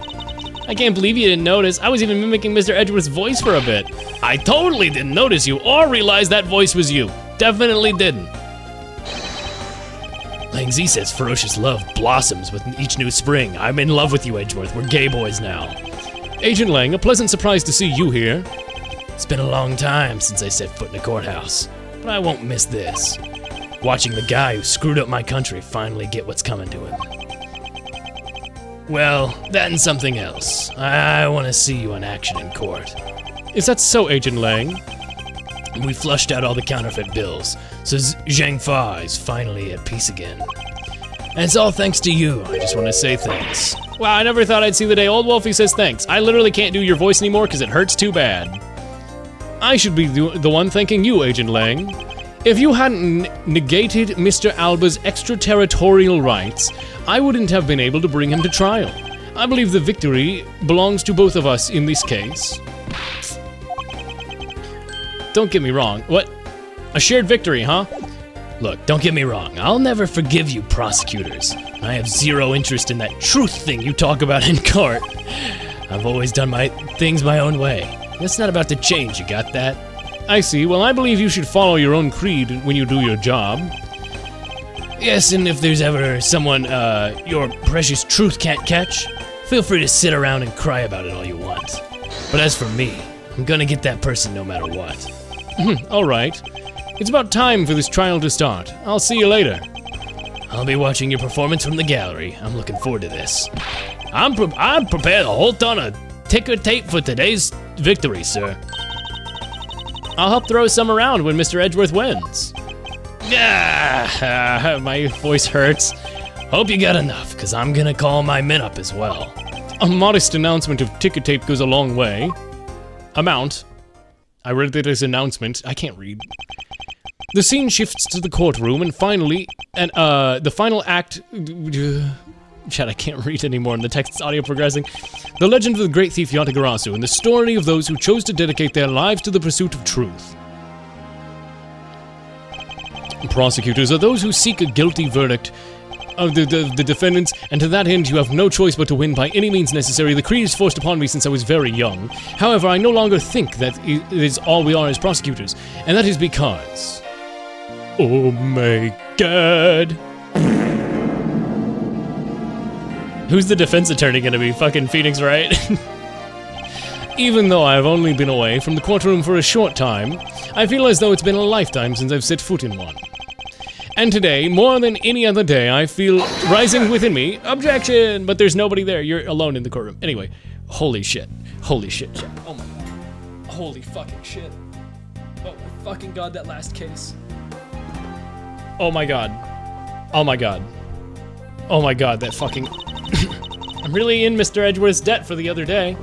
I can't believe you didn't notice. I was even mimicking Mr. Edgeworth's voice for a bit. I totally didn't notice you or realize that voice was you. Definitely didn't. Lang Z says ferocious love blossoms with each new spring. I'm in love with you, Edgeworth. We're gay boys now. Agent Lang, a pleasant surprise to see you here. It's been a long time since I set foot in a courthouse, but I won't miss this. Watching the guy who screwed up my country finally get what's coming to him. Well, that and something else. I want to see you in action in court. Is that so, Agent Lang? and we flushed out all the counterfeit bills, so Zhang Fa is finally at peace again. And it's all thanks to you. I just want to say thanks. Wow, I never thought I'd see the day Old Wolfie says thanks. I literally can't do your voice anymore because it hurts too bad. I should be the one thanking you, Agent Lang. If you hadn't negated Mr. Alba's extraterritorial rights, I wouldn't have been able to bring him to trial. I believe the victory belongs to both of us in this case. Don't get me wrong. What? A shared victory, huh? Look, don't get me wrong. I'll never forgive you, prosecutors. I have zero interest in that truth thing you talk about in court. I've always done my things my own way. That's not about to change, you got that? I see. Well, I believe you should follow your own creed when you do your job. Yes, and if there's ever someone your precious truth can't catch, feel free to sit around and cry about it all you want. But as for me, I'm gonna get that person no matter what. All right. It's about time for this trial to start. I'll see you later. I'll be watching your performance from the gallery. I'm looking forward to this. I'm prepared a whole ton of ticker tape for today's victory, sir. I'll help throw some around when Mr. Edgeworth wins. My voice hurts. Hope you got enough, because I'm gonna call my men up as well. A modest announcement of ticker tape goes a long way. Amount. I read that as announcement. I can't read. The scene shifts to the courtroom, and finally, the final act. Chat, I can't read anymore, and the text is audio progressing. The legend of the great thief Yatagarasu, and the story of those who chose to dedicate their lives to the pursuit of truth. Prosecutors are those who seek a guilty verdict of the defendants, and to that end you have no choice but to win by any means necessary. The creed is forced upon me since I was very young. However, I no longer think that it is all we are as prosecutors, and that is because... Oh my god. Who's the defense attorney gonna be? Fucking Phoenix Wright? Even though I've only been away from the courtroom for a short time, I feel as though it's been a lifetime since I've set foot in one. And today, more than any other day, I feel rising within me, objection, but there's nobody there. You're alone in the courtroom. Anyway, holy shit. Holy shit, chat. Oh my god. Holy fucking shit. Oh my fucking god, that last case. Oh my god. Oh my god. Oh my god, that fucking... I'm really in Mr. Edgeworth's debt for the other day.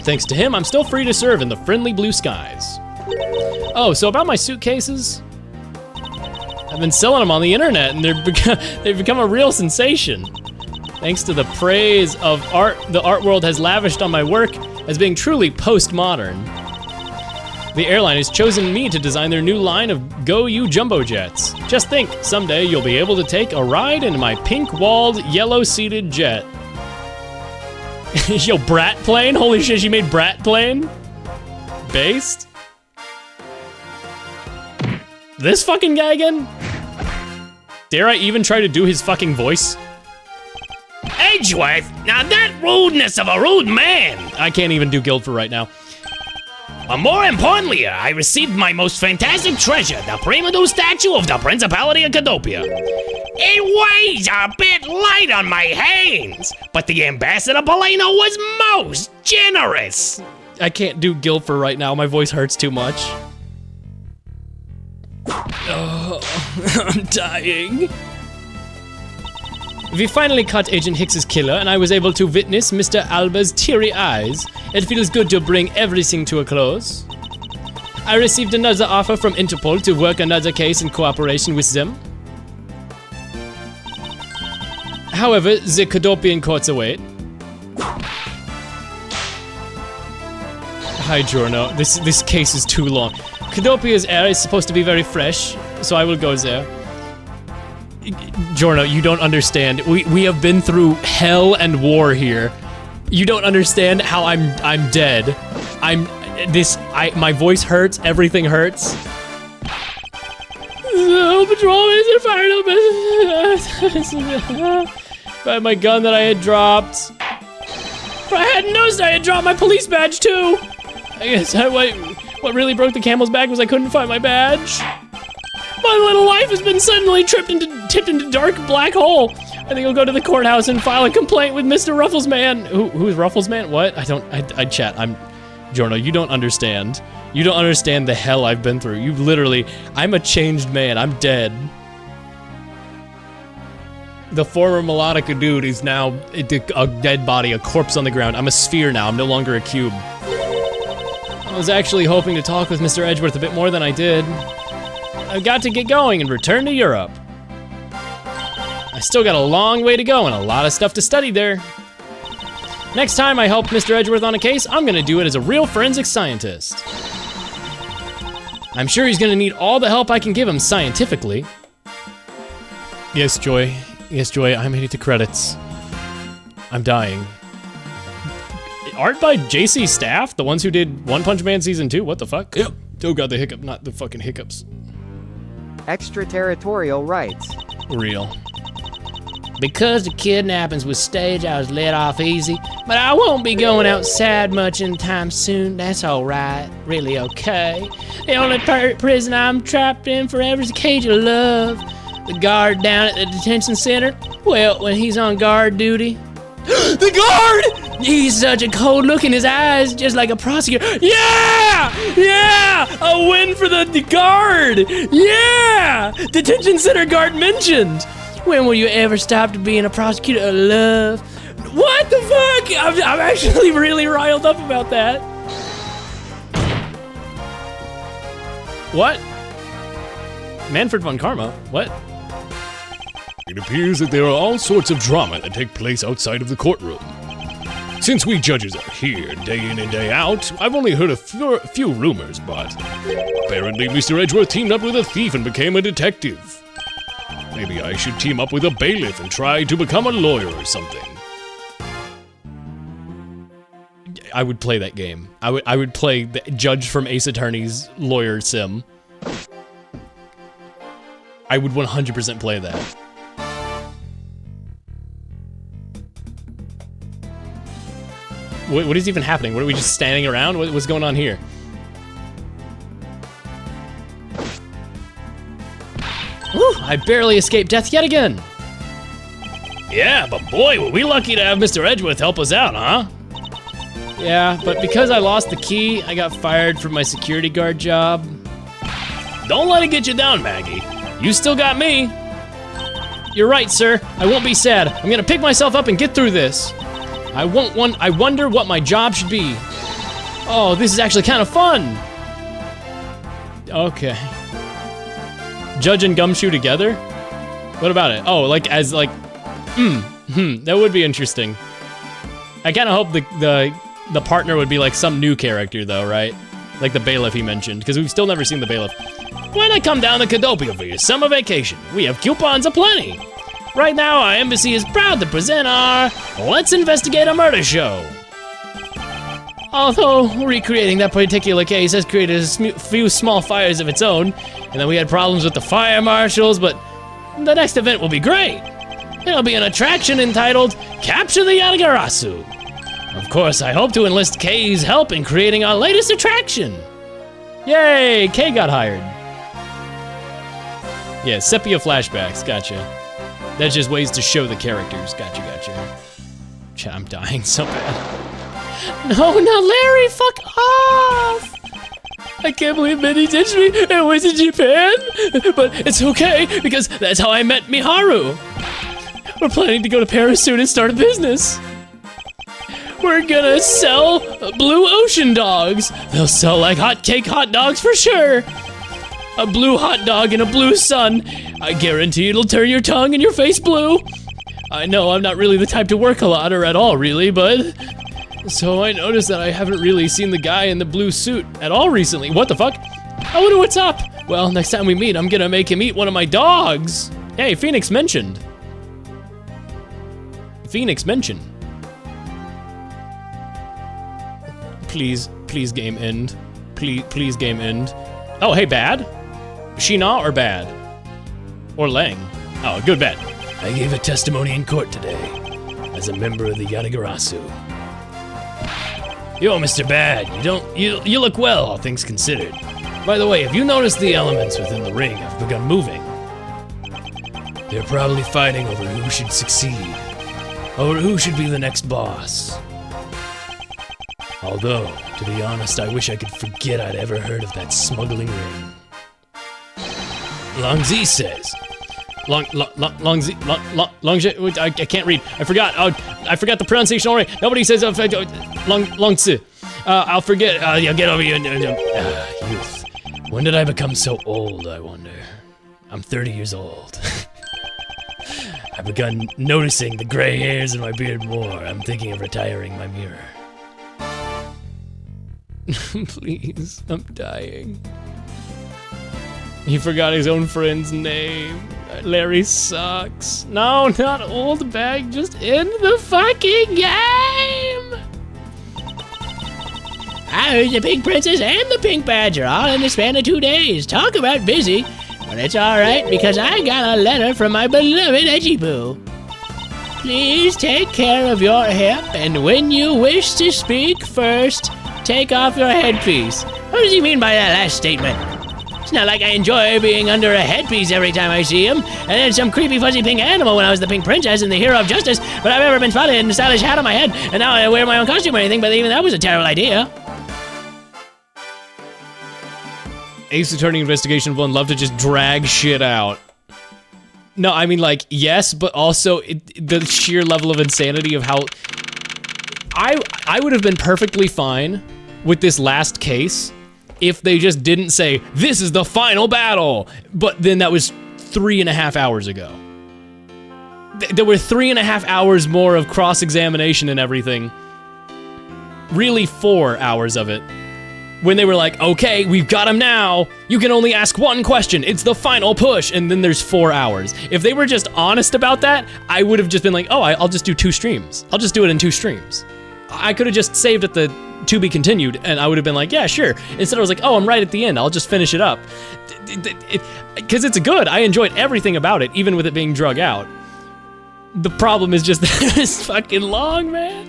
Thanks to him, I'm still free to serve in the friendly blue skies. Oh, so about my suitcases? I've been selling them on the internet, and they've become a real sensation. Thanks to the praise of art the art world has lavished on my work as being truly postmodern. The airline has chosen me to design their new line of Go You jumbo jets. Just think, someday you'll be able to take a ride in my pink-walled, yellow-seated jet. Yo, Brat Plane? Holy shit, she made Brat Plane? Based? This fucking guy again? Dare I even try to do his fucking voice? Edgeworth, now that rudeness of a rude man. I can't even do Guildford right now. More importantly, I received my most fantastic treasure, the Primadou statue of the Principality of Cadopia. It weighs a bit light on my hands, but the Ambassador Polino was most generous. I can't do Guildford right now, my voice hurts too much. Oh, I'm dying. We finally caught Agent Hicks's killer, and I was able to witness Mr. Alba's teary eyes. It feels good to bring everything to a close. I received another offer from Interpol to work another case in cooperation with them. However, the Cadopian courts await. Hi, Giorno. This case is too long. Cadopia's air is supposed to be very fresh, so I will go there. Giorno, you don't understand. We have been through hell and war here. You don't understand how I'm dead. My voice hurts, everything hurts. So, patrol is fired up. If I had my gun that I had dropped. If I hadn't noticed I had dropped my police badge too. I guess what really broke the camel's back was I couldn't find my badge. My little life has been suddenly tipped into dark black hole. I think I'll go to the courthouse and file a complaint with Mr. Rufflesman. Who's Rufflesman? What? I chat. Giorno, you don't understand. You don't understand the hell I've been through. You literally, I'm a changed man. I'm dead. The former melodica dude is now a dead body, a corpse on the ground. I'm a sphere now. I'm no longer a cube. I was actually hoping to talk with Mr. Edgeworth a bit more than I did. I've got to get going and return to Europe. I still got a long way to go and a lot of stuff to study there. Next time I help Mr. Edgeworth on a case, I'm gonna do it as a real forensic scientist. I'm sure he's gonna need all the help I can give him scientifically. Yes, Joy. Yes, Joy, I'm headed to credits. I'm dying. Art by JC Staff? The ones who did One Punch Man Season 2? What the fuck? Yep. Oh god, the hiccup, not the fucking hiccups. Extraterritorial rights. Real. Because the kidnappings was staged, I was let off easy. But I won't be going outside much anytime soon. That's alright. Really okay. The only prison I'm trapped in forever is a cage of love. The guard down at the detention center, well, when he's on guard duty. The guard! He's such a cold look in his eyes, just like a prosecutor. Yeah! Yeah! A win for the guard! Yeah! Detention center guard mentioned. When will you ever stop to being a prosecutor of love? What the fuck? I'm actually really riled up about that. What? Manfred von Karma? What? It appears that there are all sorts of drama that take place outside of the courtroom. Since we judges are here day in and day out, I've only heard a few rumors, but apparently Mr. Edgeworth teamed up with a thief and became a detective. Maybe I should team up with a bailiff and try to become a lawyer or something. I would play that game. I would play the Judge from Ace Attorney's lawyer sim. I would 100% play that. What is even happening? What are we just standing around? What's going on here? Whew, I barely escaped death yet again. Yeah, but boy, were we lucky to have Mr. Edgeworth help us out, huh? Yeah, but because I lost the key, I got fired from my security guard job. Don't let it get you down, Maggie. You still got me. You're right, sir. I won't be sad. I'm gonna pick myself up and get through this. I wonder what my job should be. Oh, this is actually kind of fun. Okay. Judge and Gumshoe together? What about it? Oh, like as like, that would be interesting. I kind of hope the partner would be like some new character though, right? Like the bailiff he mentioned, because we've still never seen the bailiff. Why not come down to Cadopia for your summer vacation? We have coupons aplenty. Right now, our embassy is proud to present our Let's Investigate a Murder show. Although recreating that particular case has created a few small fires of its own, and then we had problems with the fire marshals, but the next event will be great. It'll be an attraction entitled Capture the Yatagarasu. Of course, I hope to enlist Kay's help in creating our latest attraction. Yay, Kay got hired. Yeah, sepia flashbacks, gotcha. That's just ways to show the characters, gotcha. I'm dying so bad. No, not Larry, fuck off! I can't believe Minnie ditched me and went to Japan, but it's okay because that's how I met Miharu. We're planning to go to Paris soon and start a business. We're gonna sell blue ocean dogs. They'll sell like hotcake hot dogs for sure. A blue hot dog in a blue sun. I guarantee it'll turn your tongue and your face blue. I know I'm not really the type to work a lot or at all really, but... So I noticed that I haven't really seen the guy in the blue suit at all recently. What the fuck? I wonder what's up. Well, next time we meet, I'm gonna make him eat one of my dogs. Hey, Phoenix mentioned. Please game end. Please game end. Oh, hey, bad? Sheena or bad? Or Lang? Oh, good bet. I gave a testimony in court today as a member of the Yatagarasu. Yo, Mr. Bad, you look well, all things considered. By the way, have you noticed the elements within the ring have begun moving? They're probably fighting over who should succeed, or who should be the next boss. Although, to be honest, I wish I could forget I'd ever heard of that smuggling ring. Long Z says. I can't read. I forgot. I forgot the pronunciation already. Nobody says Long Z. I'll forget. Yeah, get over here. Youth. When did I become so old, I wonder? I'm 30 years old. I've begun noticing the gray hairs in my beard more. I'm thinking of retiring my mirror. Please, I'm dying. He forgot his own friend's name. Larry sucks. No, not old bag, just end the fucking game! I heard the Pink Princess and the Pink Badger all in the span of 2 days. Talk about busy. But it's alright because I got a letter from my beloved Edgy Boo. Please take care of your hip, and when you wish to speak first, take off your headpiece. What does he mean by that last statement? It's not like I enjoy being under a headpiece every time I see him, and then some creepy fuzzy pink animal when I was the Pink Princess and the hero of justice, but I've ever been spotted in a stylish hat on my head, and now I wear my own costume or anything, but even that was a terrible idea. Ace Attorney Investigation 1 love to just drag shit out. No, I mean, like, yes, but also the sheer level of insanity of how... I would have been perfectly fine with this last case if they just didn't say, this is the final battle, but then that was 3.5 hours ago. There were 3.5 hours more of cross-examination and everything. Really 4 hours of it. When they were like, okay, we've got him now. You can only ask one question. It's the final push. And then there's 4 hours. If they were just honest about that, I would have just been like, oh, I'll just do 2 streams. I'll just do it in 2 streams. I could have just saved at the to be continued, and I would have been like, yeah, sure. Instead, I was like, oh, I'm right at the end. I'll just finish it up. Because it's good. I enjoyed everything about it, even with it being drug out. The problem is just that it's fucking long, man.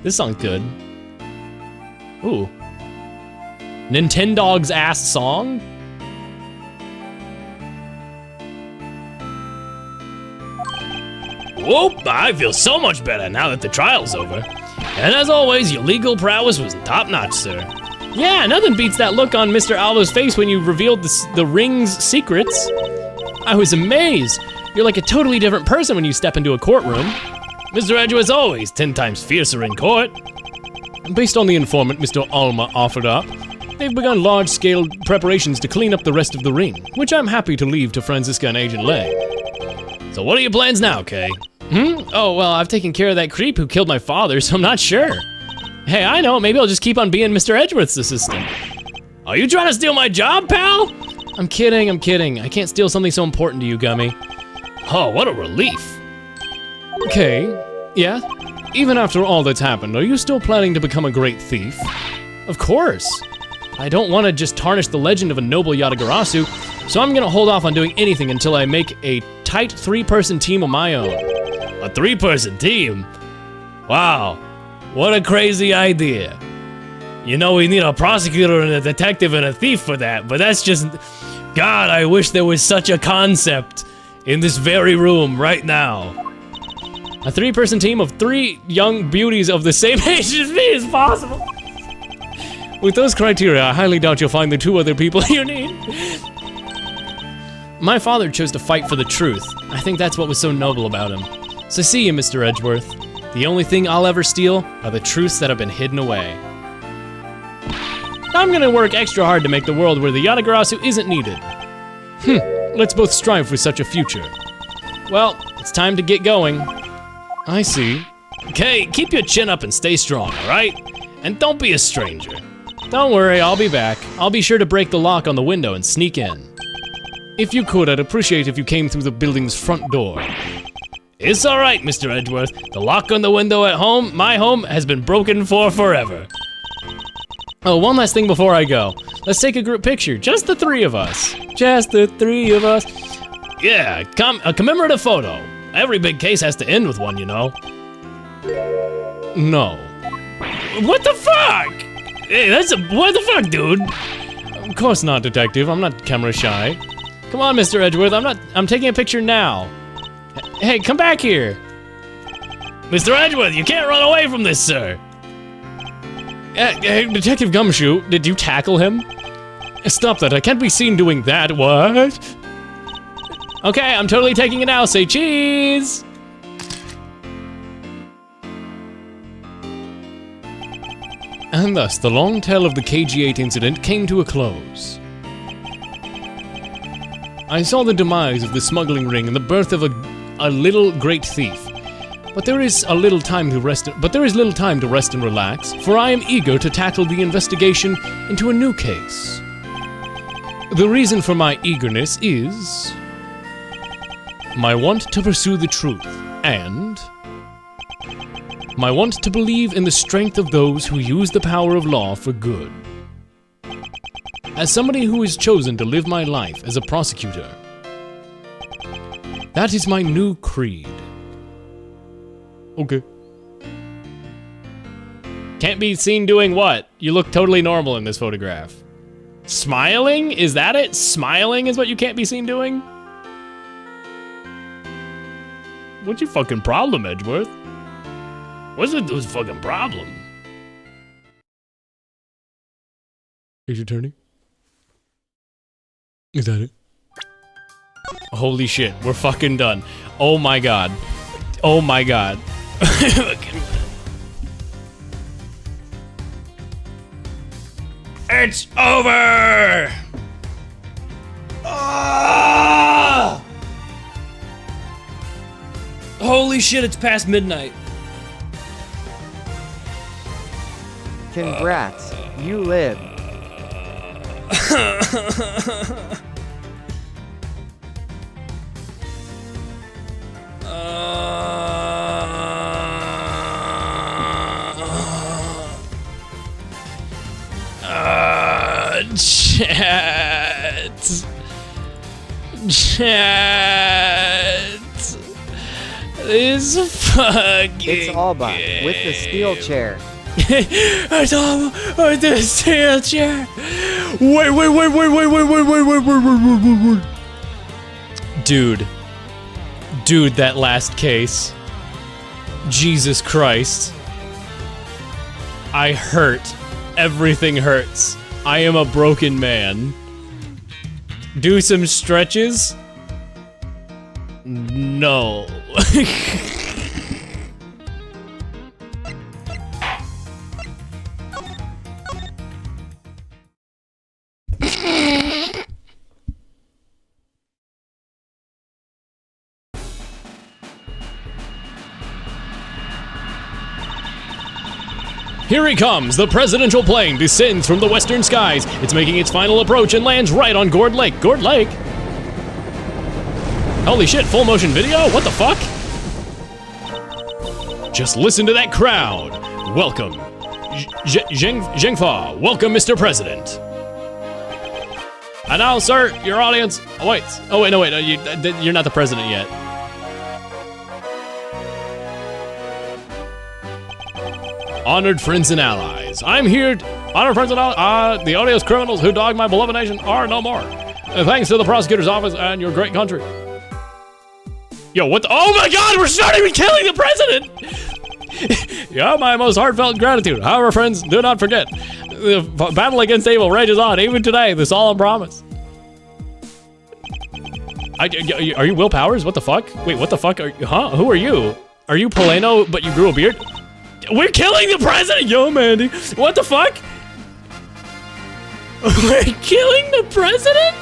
This song's good. Ooh. Nintendog's ass song? Whoop, I feel so much better now that the trial's over. And as always, your legal prowess was top-notch, sir. Yeah, nothing beats that look on Mr. Alva's face when you revealed the ring's secrets. I was amazed. You're like a totally different person when you step into a courtroom. Mr. Edgeworth's always 10 times fiercer in court. Based on the informant Mr. Alma offered up, they've begun large-scale preparations to clean up the rest of the ring, which I'm happy to leave to Franziska and Agent Lay. So what are your plans now, Kay? Oh, well, I've taken care of that creep who killed my father, so I'm not sure. Hey, I know, maybe I'll just keep on being Mr. Edgeworth's assistant. Are you trying to steal my job, pal? I'm kidding. I can't steal something so important to you, Gummy. Oh, what a relief. Okay, yeah? Even after all that's happened, are you still planning to become a great thief? Of course. I don't want to just tarnish the legend of a noble Yatagarasu, so I'm gonna hold off on doing anything until I make a tight 3-person team of my own. A 3-person team? Wow, what a crazy idea. You know, we need a prosecutor and a detective and a thief for that, but that's just... God, I wish there was such a concept in this very room right now. A 3-person team of 3 young beauties of the same age as me is possible. With those criteria, I highly doubt you'll find the 2 other people you need. My father chose to fight for the truth. I think that's what was so noble about him. So see you, Mr. Edgeworth. The only thing I'll ever steal are the truths that have been hidden away. I'm gonna work extra hard to make the world where the Yatagarasu isn't needed. Let's both strive for such a future. Well, it's time to get going. I see. Okay, keep your chin up and stay strong, alright? And don't be a stranger. Don't worry, I'll be back. I'll be sure to break the lock on the window and sneak in. If you could, I'd appreciate if you came through the building's front door. It's alright, Mr. Edgeworth. The lock on the window at home, my home, has been broken for forever. Oh, one last thing before I go. Let's take a group picture, just the 3 of us. Just the 3 of us. Yeah, a commemorative photo. Every big case has to end with one, you know. No. What the fuck? Hey, what the fuck, dude? Of course not, detective. I'm not camera shy. Come on, Mr. Edgeworth. I'm taking a picture now. Hey, come back here. Mr. Edgeworth, you can't run away from this, sir. Detective Gumshoe, did you tackle him? Stop that, I can't be seen doing that, what? Okay, I'm totally taking it now, say cheese! And thus, the long tale of the KG-8 incident came to a close. I saw the demise of the smuggling ring and the birth of a little great thief. But there is little time to rest and relax, for I am eager to tackle the investigation into a new case. The reason for my eagerness is my want to pursue the truth and my want to believe in the strength of those who use the power of law for good. As somebody who has chosen to live my life as a prosecutor, that is my new creed. Okay. Can't be seen doing what? You look totally normal in this photograph. Smiling? Is that it? Smiling is what you can't be seen doing? What's your fucking problem, Edgeworth? What's the fucking problem? Ace Attorney? Is that it? Holy shit, we're fucking done. Oh my god. Oh my god. It's over! Ah! Holy shit, it's past midnight. Congrats, you live. Chat. This fucking. It's Alba with the steel chair. It's Alba with the steel chair. Wait. Dude, that last case. Jesus Christ. I hurt. Everything hurts. I am a broken man. Do some stretches? No. Here he comes! The presidential plane descends from the western skies. It's making its final approach and lands right on Gourd Lake. Gourd Lake? Holy shit, full motion video? What the fuck? Just listen to that crowd. Welcome. Zhengfa, welcome, Mr. President. And now, sir, your audience. Oh, wait. No, you're not the president yet. Honored friends and allies, I'm here. Honored friends and allies, the odious criminals who dogged my beloved nation are no more. Thanks to the prosecutor's office and your great country. Yo, what the? Oh my god, we're starting with killing the president! Yeah, my most heartfelt gratitude. However, friends, do not forget, the battle against evil rages on, even today, the solemn promise. Are you Will Powers? What the fuck? Wait, what the fuck? Huh? Who are you? Are you Poleno, but you grew a beard? We're killing the president! Yo, Mandy. What the fuck? We're killing the president?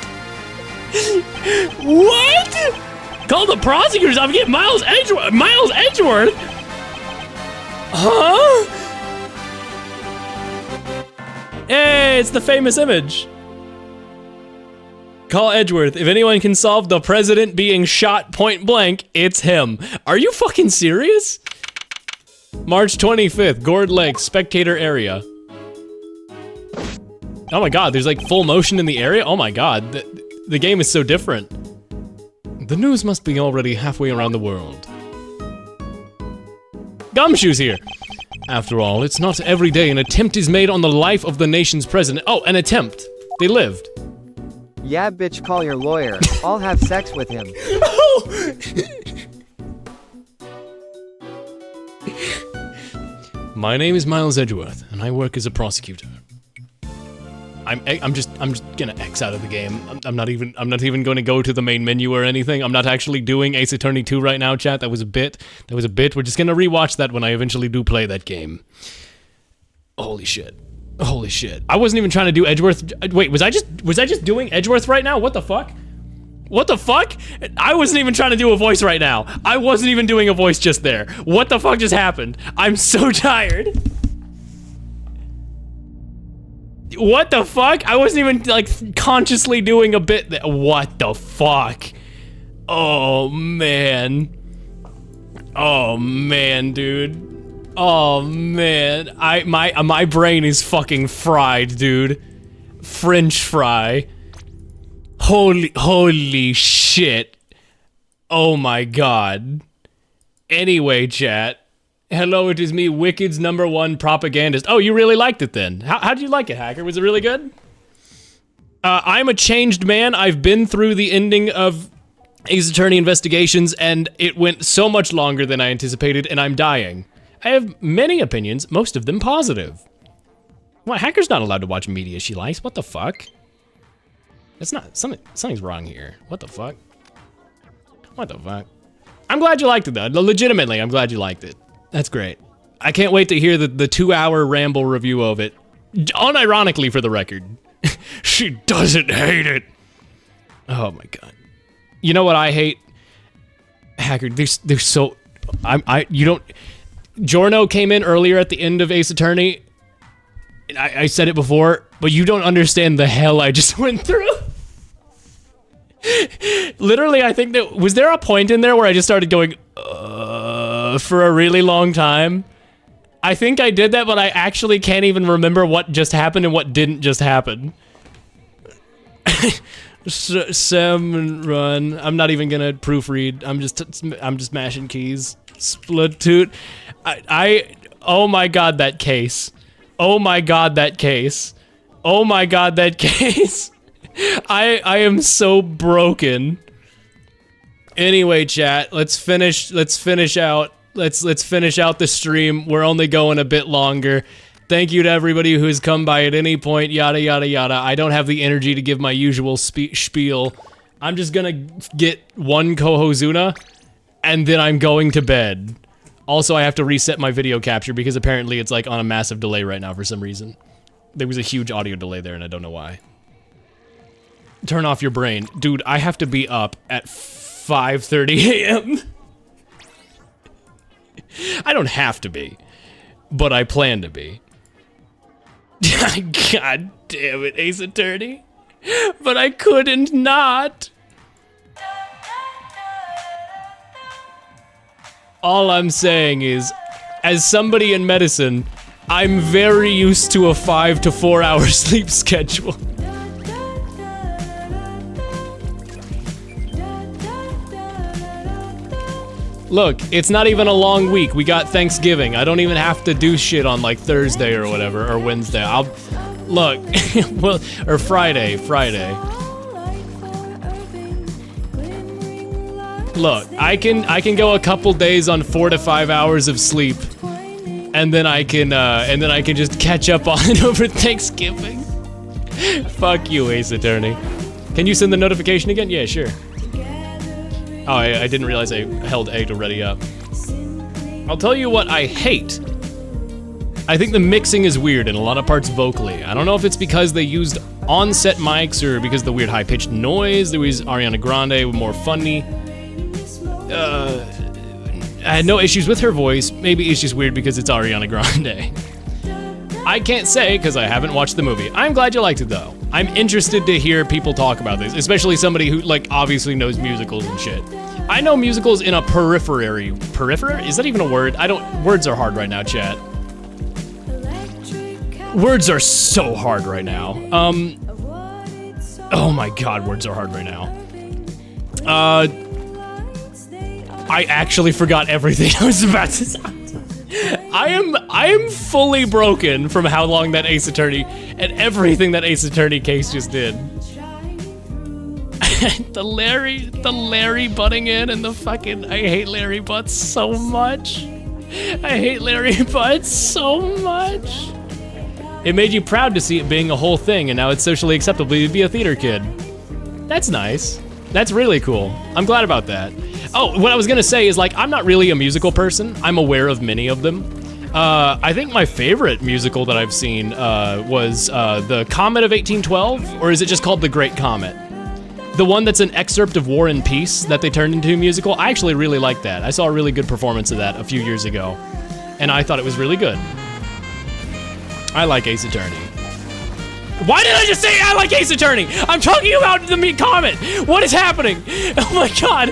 What? Call the prosecutors. I'm getting Miles Edgeworth? Huh? Hey, it's the famous image. Call Edgeworth. If anyone can solve the president being shot point blank, it's him. Are you fucking serious? March 25th, Gourd Lake, spectator area. Oh my god, there's like full motion in the area? Oh my god, the game is so different. The news must be already halfway around the world. Gumshoe's here. After all, it's not every day an attempt is made on the life of the nation's president. Oh, an attempt. They lived. Yeah, bitch, call your lawyer. I'll have sex with him. My name is Miles Edgeworth, and I work as a prosecutor. I'm just gonna X out of the game. I'm not even going to go to the main menu or anything. I'm not actually doing Ace Attorney 2 right now, chat. That was a bit. We're just gonna rewatch that when I eventually do play that game. Holy shit. Holy shit. I wasn't even trying to do Edgeworth. Wait, was I just doing Edgeworth right now? What the fuck? What the fuck? I wasn't even trying to do a voice right now. I wasn't even doing a voice just there. What the fuck just happened? I'm so tired. What the fuck? I wasn't even, like, consciously doing a bit what the fuck? Oh, man. Oh, man, dude. Oh, man. My brain is fucking fried, dude. French fry. Holy shit. Oh, my God. Anyway, chat. Hello, it is me, Wicked's #1 propagandist. Oh, you really liked it then? How did you like it, Hacker? Was it really good? I'm a changed man. I've been through the ending of Ace Attorney Investigations, and it went so much longer than I anticipated, and I'm dying. I have many opinions, most of them positive. What, Hacker's not allowed to watch media she likes? What the fuck? That's not, something's wrong here. What the fuck? What the fuck? I'm glad you liked it though. Legitimately, I'm glad you liked it. That's great. I can't wait to hear the 2-hour ramble review of it. Unironically, for the record. She doesn't hate it. Oh my god. You know what I hate? Hacker, they're so... you don't... Giorno came in earlier at the end of Ace Attorney. I said it before, but you don't understand the hell I just went through. Literally, I think that... Was there a point in there where I just started going... for a really long time? I think I did that, but I actually can't even remember what just happened and what didn't just happen. Salmon run. I'm not even gonna proofread. I'm just mashing keys. Splatoon. Oh my god, that case. Oh my god, that case. Oh my god, that case. I am so broken. Anyway, chat, let's finish out. Let's finish out the stream. We're only going a bit longer. Thank you to everybody who's come by at any point, yada yada yada. I don't have the energy to give my usual spiel. I'm just gonna get one Kohozuna, and then I'm going to bed. Also, I have to reset my video capture because apparently it's like on a massive delay right now for some reason. There was a huge audio delay there and I don't know why. Turn off your brain. Dude, I have to be up at 5:30 a.m. I don't have to be, but I plan to be. God damn it, Ace Attorney. But I couldn't not. All I'm saying is, as somebody in medicine, I'm very used to a 5 to 4 hour sleep schedule. Look, it's not even a long week. We got Thanksgiving. I don't even have to do shit on like Thursday or whatever, or Wednesday. Look, well, or Friday. Look, I can go a couple days on 4 to 5 hours of sleep, and then I can just catch up on it over Thanksgiving. Fuck you, Ace Attorney. Can you send the notification again? Yeah, sure. Oh, I didn't realize I held A to ready up. I'll tell you what I hate. I think the mixing is weird in a lot of parts vocally. I don't know if it's because they used on-set mics or because of the weird high-pitched noise. There was Ariana Grande, more funny. I had no issues with her voice. Maybe it's just weird because it's Ariana Grande. I can't say because I haven't watched the movie. I'm glad you liked it though. I'm interested to hear people talk about this, especially somebody who like obviously knows musicals and shit. I know musicals in a periphery. Is that even a word? Words are hard right now, chat. Words are so hard right now. Oh my god, words are hard right now. I actually forgot everything I was about to say. I am fully broken from how long that Ace Attorney and everything that Ace Attorney case just did. the Larry butting in and the fucking, I hate Larry butts so much. I hate Larry Butts so much. It made you proud to see it being a whole thing, and now it's socially acceptable to be a theater kid. That's nice. That's really cool. I'm glad about that. Oh, what I was gonna say is, like, I'm not really a musical person. I'm aware of many of them. I think my favorite musical that I've seen was The Comet of 1812, or is it just called The Great Comet? The one that's an excerpt of War and Peace that they turned into a musical. I actually really like that. I saw a really good performance of that a few years ago, and I thought it was really good. I like Ace Attorney. Why did I just say I like Ace Attorney? I'm talking about the Comet. What is happening? Oh my god.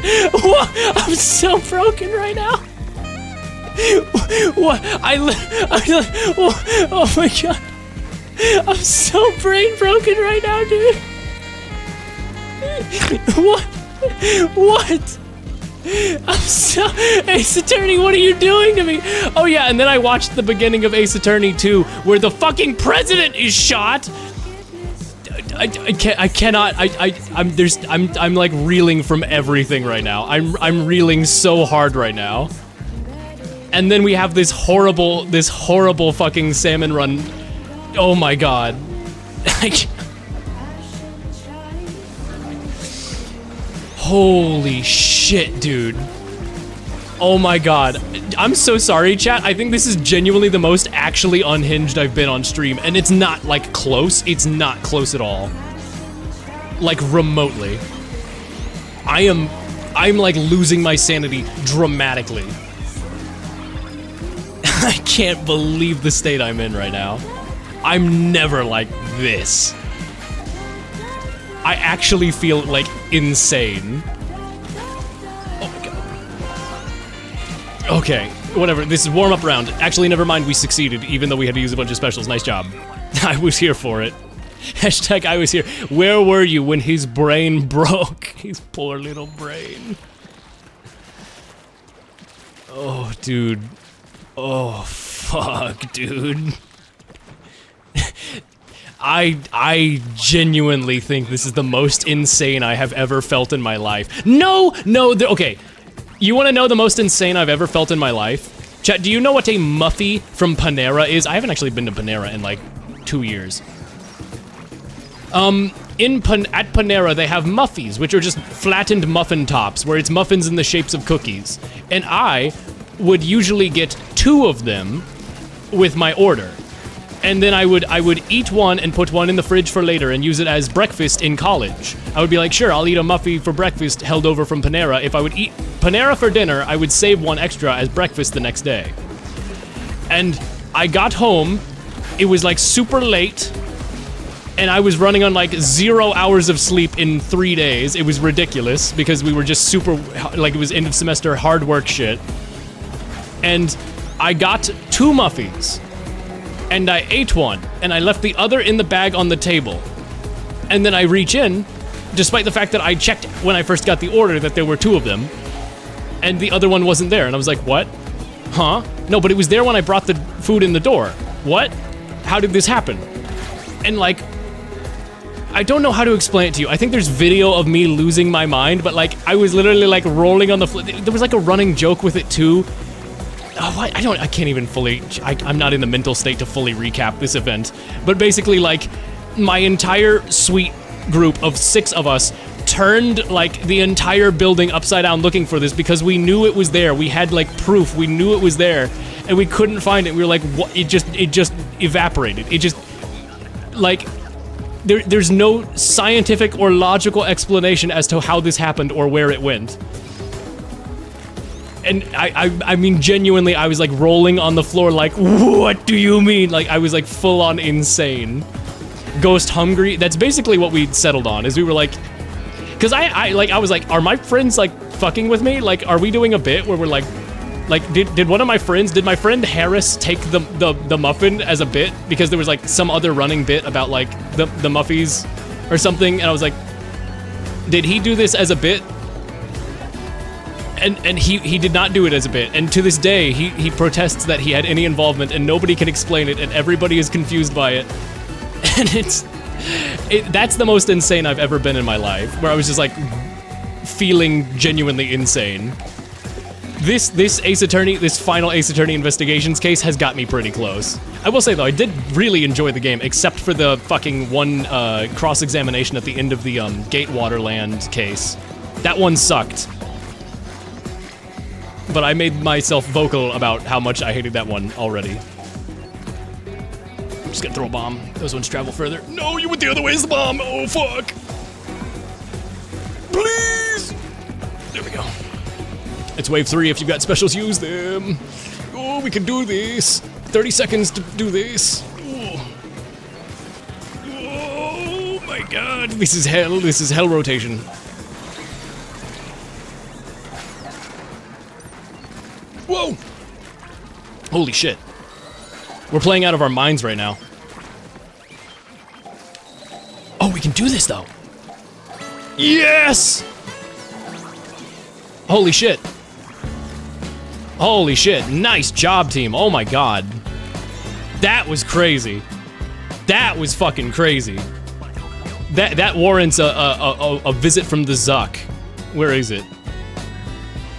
I'm so broken right now. What? Oh my god. I'm so brain broken right now, dude. What? I'm so... Ace Attorney, what are you doing to me? Oh yeah, and then I watched the beginning of Ace Attorney 2, where the fucking president is shot. I'm like reeling from everything right now. I'm reeling so hard right now. And then we have this horrible fucking salmon run. Oh my god. Holy shit, dude. Oh my god. I'm so sorry, chat. I think this is genuinely the most actually unhinged I've been on stream, and it's not, like, close. It's not close at all. Like, remotely. I'm, like, losing my sanity dramatically. I can't believe the state I'm in right now. I'm never like this. I actually feel, like, insane. Oh my god. Okay, whatever, this is warm-up round. Actually, never mind, we succeeded, even though we had to use a bunch of specials. Nice job. I was here for it. Hashtag I was here. Where were you when his brain broke? His poor little brain. Oh, dude. Oh, fuck, dude. I genuinely think this is the most insane I have ever felt in my life. No, okay. You wanna know the most insane I've ever felt in my life? Chat, do you know what a Muffy from Panera is? I haven't actually been to Panera in like 2 years. At Panera, they have Muffies, which are just flattened muffin tops, where it's muffins in the shapes of cookies. And I would usually get 2 of them with my order. And then I would eat one and put one in the fridge for later and use it as breakfast in college. I would be like, sure, I'll eat a Muffy for breakfast held over from Panera. If I would eat Panera for dinner, I would save one extra as breakfast the next day. And I got home, it was like super late, and I was running on like 0 hours of sleep in 3 days. It was ridiculous because we were just super, like it was end of semester hard work shit. And I got 2 Muffies. And I ate one, and I left the other in the bag on the table. And then I reach in, despite the fact that I checked when I first got the order that there were 2 of them, and the other one wasn't there, and I was like, what? Huh? No, but it was there when I brought the food in the door. What? How did this happen? And like, I don't know how to explain it to you. I think there's video of me losing my mind, but like, I was literally like rolling on the floor. There was like a running joke with it too. Oh, I can't even fully, I'm not in the mental state to fully recap this event. But basically, like, my entire suite group of 6 of us turned, like, the entire building upside down looking for this because we knew it was there. We had, like, proof. We knew it was there. And we couldn't find it. We were like, what? It just evaporated. It just, like, there's no scientific or logical explanation as to how this happened or where it went. And I mean, genuinely, I was like rolling on the floor like, what do you mean? Like, I was like full on insane. Ghost hungry, that's basically what we settled on, is we were like, cause I was like, are my friends like fucking with me? Like, are we doing a bit where we're like did one of my friends, did my friend Harris take the muffin as a bit? Because there was like some other running bit about like the Muffies or something, and I was like, did he do this as a bit? And he did not do it as a bit, and to this day he protests that he had any involvement, and nobody can explain it, and everybody is confused by it. And that's the most insane I've ever been in my life, where I was just like feeling genuinely insane. This Ace Attorney, this final Ace Attorney Investigations case has got me pretty close. I will say though, I did really enjoy the game, except for the fucking one cross-examination at the end of the Gatewaterland case. That one sucked. But I made myself vocal about how much I hated that one already. I'm just gonna throw a bomb. Those ones travel further. No, you went the other way as the bomb. Oh, fuck. Please. There we go. It's wave 3. If you've got specials, use them. Oh, we can do this. 30 seconds to do this. Oh my god. This is hell. This is hell rotation. Whoa! Holy shit. We're playing out of our minds right now. Oh, we can do this though. Yes! Holy shit. Holy shit. Nice job, team. Oh my god. That was crazy. That was fucking crazy. That warrants a visit from the Zuck. Where is it?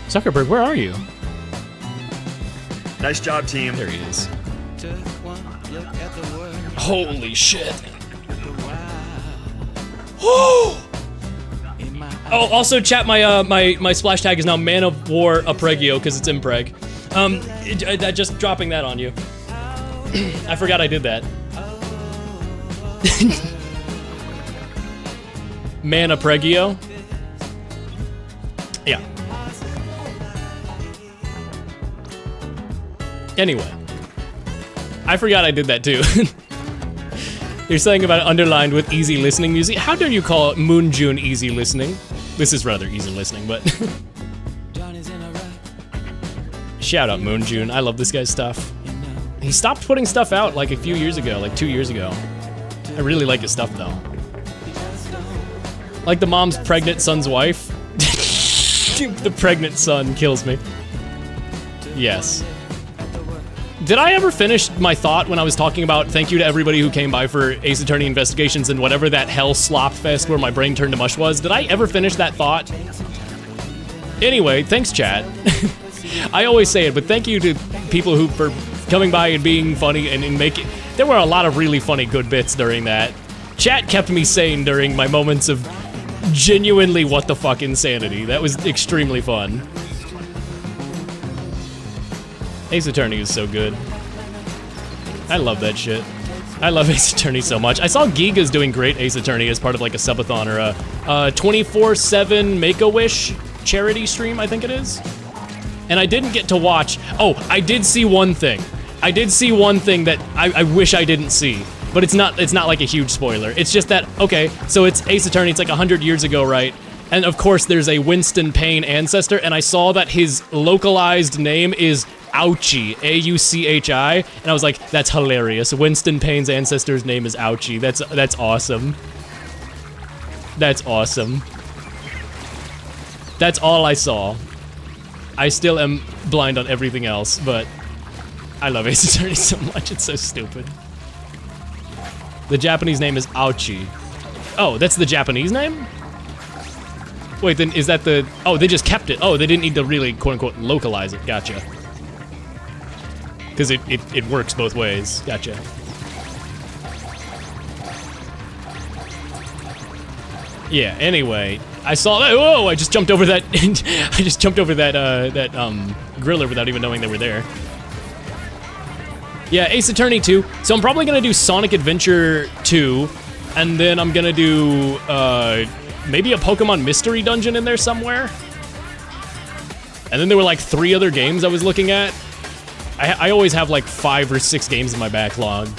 Zuckerberg, where are you? Nice job, team. There he is. Holy shit. Oh! Oh, also chat, my splash tag is now Man of War Apregio because it's impreg. Just dropping that on you. I forgot I did that. Man Apregio. Yeah. Anyway, I forgot I did that too. You're saying about it underlined with easy listening music. How dare you call it Moon June easy listening? This is rather easy listening, but shout out Moon June. I love this guy's stuff. He stopped putting stuff out like a few years ago, like 2 years ago. I really like his stuff though. Like the mom's pregnant son's wife. The pregnant son kills me. Yes. Did I ever finish my thought when I was talking about thank you to everybody who came by for Ace Attorney Investigations and whatever that hell slop fest where my brain turned to mush was? Did I ever finish that thought? Anyway, thanks chat. I always say it, but thank you to people who for coming by and being funny and making... There were a lot of really funny good bits during that. Chat kept me sane during my moments of genuinely what the fuck insanity. That was extremely fun. Ace Attorney is so good. I love that shit. I love Ace Attorney so much. I saw Giga's doing great Ace Attorney as part of like a subathon or a 24/7 Make-A-Wish charity stream, I think it is. And I didn't get to watch. Oh, I did see one thing. I did see one thing that I wish I didn't see. But it's not like a huge spoiler. It's just that, okay, so it's Ace Attorney, it's like 100 years ago, right? And of course there's a Winston Payne ancestor, and I saw that his localized name is Ouchie, A-U-C-H-I, and I was like, that's hilarious. Winston Payne's ancestor's name is Ouchie. That's awesome. That's awesome. That's all I saw. I still am blind on everything else, but I love Ace Attorney so much, it's so stupid. The Japanese name is Ouchie. Oh, that's the Japanese name? Wait, then is that the... Oh, they just kept it. Oh, they didn't need to really, quote-unquote, localize it. Gotcha. Because it works both ways. Gotcha. Yeah, anyway. I saw that... Whoa, I just jumped over that... I just jumped over that griller without even knowing they were there. Yeah, Ace Attorney 2. So I'm probably gonna do Sonic Adventure 2, and then I'm gonna do, maybe a Pokemon Mystery Dungeon in there somewhere. And then there were like 3 other games I was looking at. I always have like 5 or 6 games in my backlog.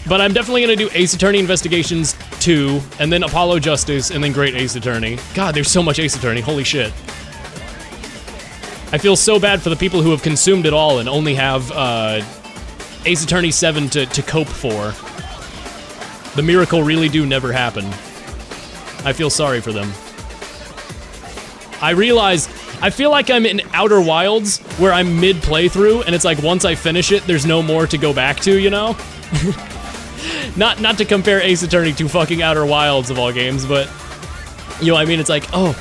But I'm definitely gonna do Ace Attorney Investigations 2, and then Apollo Justice, and then Great Ace Attorney. God, there's so much Ace Attorney, holy shit. I feel so bad for the people who have consumed it all and only have Ace Attorney 7 to cope for. The miracle really do never happen. I feel sorry for them. I realize, I feel like I'm in Outer Wilds where I'm mid-playthrough and it's like once I finish it, there's no more to go back to, you know? Not to compare Ace Attorney to fucking Outer Wilds of all games, but you know what I mean? It's like, oh,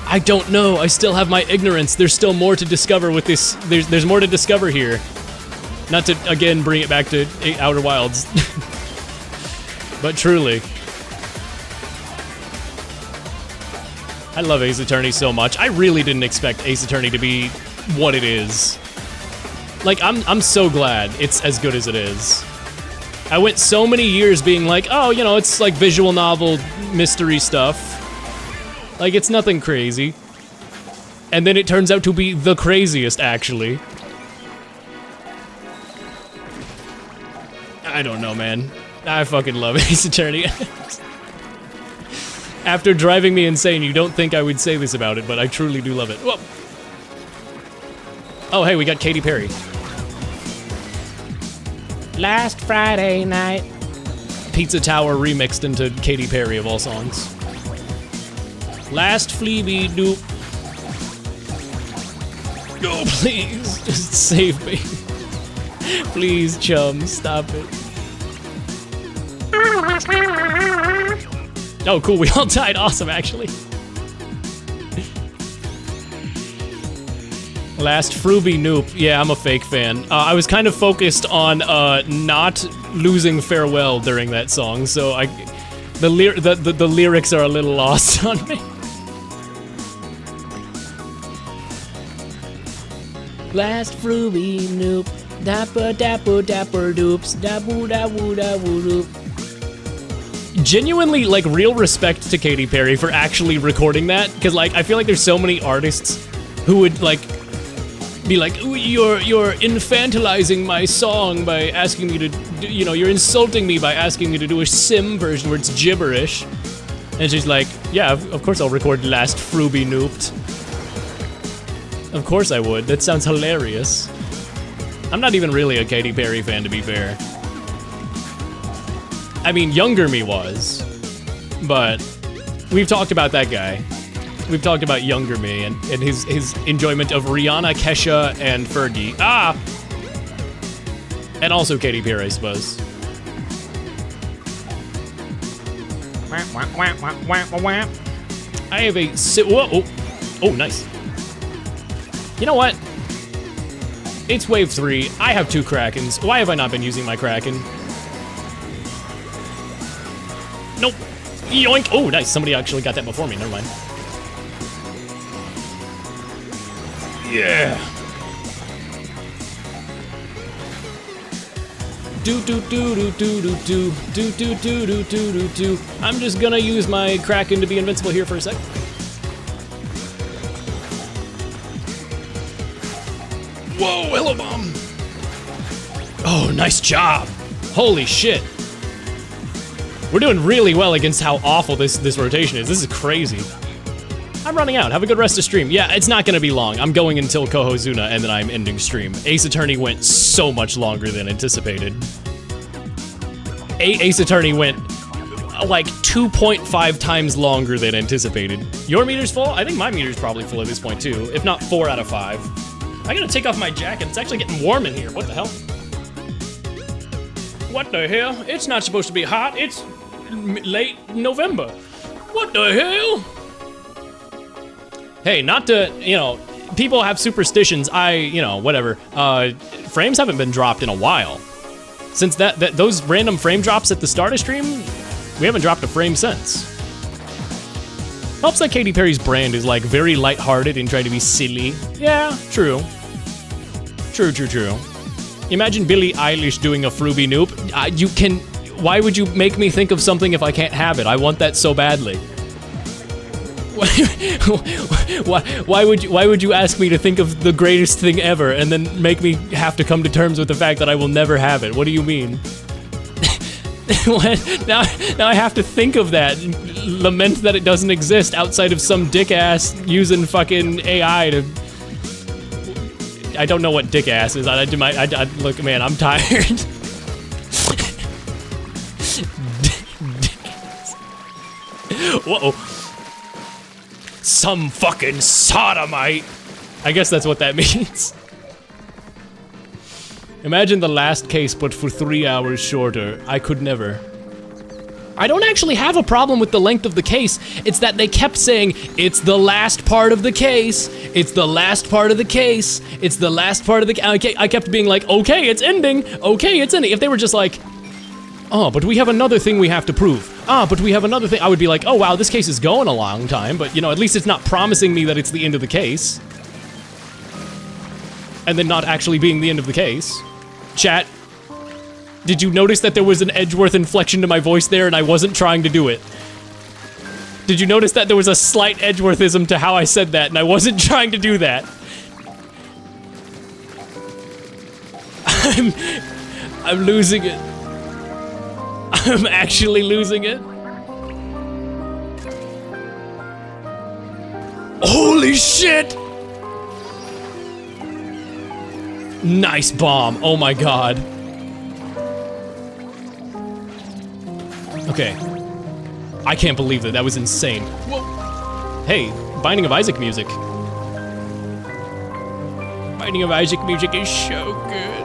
I don't know. I still have my ignorance. There's still more to discover with this. There's more to discover here. Not to, again, bring it back to Outer Wilds. But truly. I love Ace Attorney so much. I really didn't expect Ace Attorney to be what it is. Like, I'm so glad it's as good as it is. I went so many years being like, oh, you know, it's like visual novel mystery stuff. Like, it's nothing crazy. And then it turns out to be the craziest, actually. I don't know, man. I fucking love Ace Attorney. After driving me insane, you don't think I would say this about it, but I truly do love it. Whoa. Oh, hey, we got Katy Perry. Last Friday night. Pizza Tower remixed into Katy Perry of all songs. Last Fleabee Doop. Oh, please, just save me. Please, chum, stop it. Oh, cool, we all died. Awesome, actually. Last Fruby Noop. Yeah, I'm a fake fan. I was kind of focused on not losing farewell during that song, so the lyrics are a little lost on me. Last Fruby Noop. Dapper dapper dapper doops. Daboo daboo daboo doop. Genuinely, like, real respect to Katy Perry for actually recording that, because, like, I feel like there's so many artists who would, like, be like, ooh, you're infantilizing my song by asking me to do, you know, you're insulting me by asking me to do a sim version where it's gibberish. And she's like, yeah, of course I'll record Last Fruby Nooped. Of course I would. That sounds hilarious. I'm not even really a Katy Perry fan, to be fair. I mean, younger me was, but we've talked about that guy. We've talked about younger me and his enjoyment of Rihanna, Kesha, and Fergie. Ah! And also Katy Perry, I suppose. I have a whoa! Oh, nice. You know what? It's wave 3. I have 2 Krakens. Why have I not been using my Kraken? Nope. Yoink! Oh, nice. Somebody actually got that before me. Never mind. Yeah. Do do do do do do do do do do do do do do. I'm just gonna use my Kraken to be invincible here for a sec. Whoa, hello, bomb. Oh, nice job. Holy shit. We're doing really well against how awful this rotation is. This is crazy. I'm running out. Have a good rest of stream. Yeah, it's not gonna be long. I'm going until Kohozuna and then I'm ending stream. Ace Attorney went so much longer than anticipated. Ace Attorney went like 2.5 times longer than anticipated. Your meter's full? I think my meter's probably full at this point too, if not 4 out of 5. I gotta take off my jacket. It's actually getting warm in here. What the hell? What the hell? It's not supposed to be hot. It's late November. What the hell? Hey, not to, you know, people have superstitions. You know, whatever. Frames haven't been dropped in a while. Since those random frame drops at the start of stream, we haven't dropped a frame since. Helps that Katy Perry's brand is like very lighthearted and trying to be silly. Yeah, true. True. Imagine Billie Eilish doing a Fruby Noop. Why would you make me think of something if I can't have it? I want that so badly. Why would you ask me to think of the greatest thing ever and then make me have to come to terms with the fact that I will never have it? What do you mean? Now I have to think of that and lament that it doesn't exist outside of some dick ass using fucking AI to. I don't know what dick ass is. I look, man, I'm tired. Whoa. Some fucking sodomite. I guess that's what that means. Imagine the last case, but for 3 hours shorter. I could never. I don't actually have a problem with the length of the case. It's that they kept saying, it's the last part of the case. It's the last part of the case. It's the last part of the case. I kept being like, okay, it's ending. Okay, it's ending. If they were just like, oh, but we have another thing we have to prove. Ah, but we have another thing. I would be like, oh, wow, this case is going a long time. But, you know, at least it's not promising me that it's the end of the case. And then not actually being the end of the case. Chat. Did you notice that there was an Edgeworth inflection to my voice there and I wasn't trying to do it? Did you notice that there was a slight Edgeworthism to how I said that and I wasn't trying to do that? I'm losing it. I'm actually losing it. Holy shit! Nice bomb. Oh my god. Okay. I can't believe that. That was insane. Whoa. Hey, Binding of Isaac music. Binding of Isaac music is so good.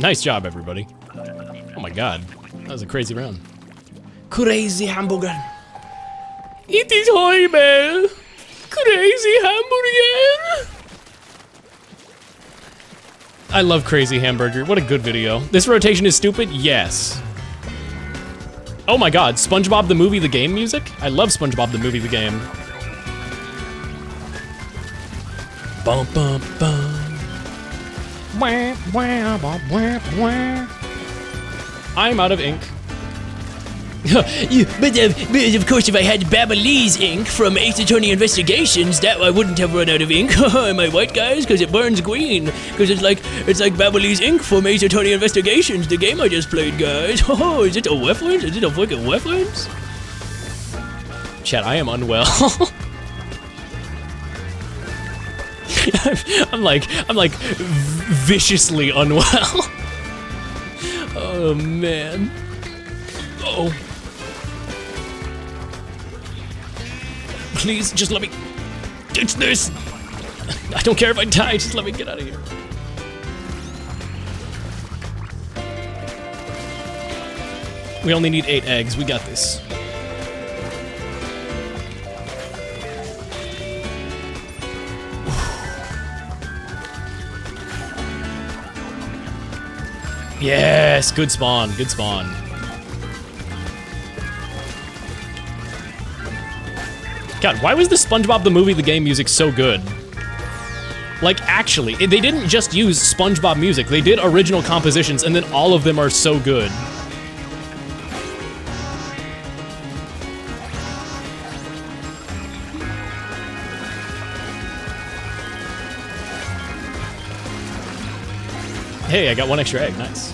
Nice job, everybody. Oh my god. That was a crazy round. Crazy hamburger. It is horrible. Crazy hamburger. I love Crazy Hamburger. What a good video. This rotation is stupid? Yes. Oh my god, SpongeBob the Movie the Game music? I love SpongeBob the Movie the Game. Bum bum bum. Wah, wah, wah, wah, wah. I'm out of ink. But of course, if I had Babyliss ink from Ace Attorney Investigations, that I wouldn't have run out of ink. Am I white, guys? Because it burns green. Because it's like Babyliss ink from Ace Attorney Investigations, the game I just played, guys. Oh, is it a reference? Is it a fucking reference? Chat, I am unwell. I'm like viciously unwell. Oh man. Oh. Please, just let me ditch this. I don't care if I die, just let me get out of here. We only need 8 eggs, we got this. Yes, good spawn, good spawn. God, why was the SpongeBob the Movie the Game music so good? Like, actually, they didn't just use SpongeBob music, they did original compositions, and then all of them are so good. Hey, I got 1 extra egg, nice.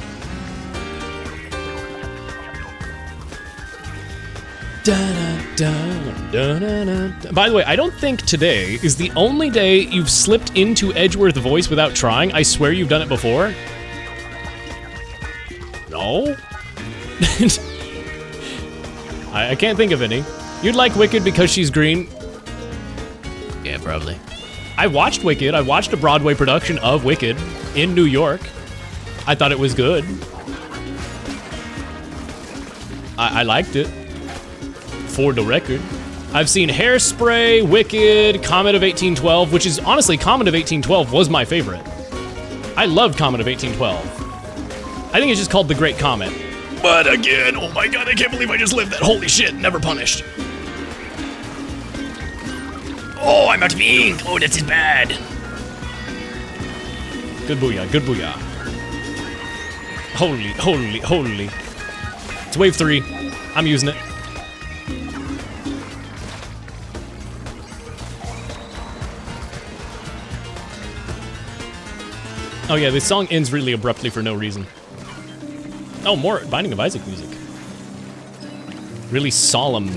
By the way, I don't think today is the only day you've slipped into Edgeworth voice without trying. I swear you've done it before. No? I can't think of any. You'd like Wicked because she's green? Yeah, probably. I watched Wicked. I watched a Broadway production of Wicked in New York. I thought it was good. I liked it. For the record. I've seen Hairspray, Wicked, Comet of 1812, which is honestly, Comet of 1812 was my favorite. I loved Comet of 1812. I think it's just called The Great Comet. But again, oh my god, I can't believe I just lived that. Holy shit, never punished. Oh, I'm out of ink. Oh, this is bad. Good booyah, good booyah. Holy, holy, holy. It's wave 3. I'm using it. Oh yeah, this song ends really abruptly for no reason. Oh, more Binding of Isaac music. Really solemn.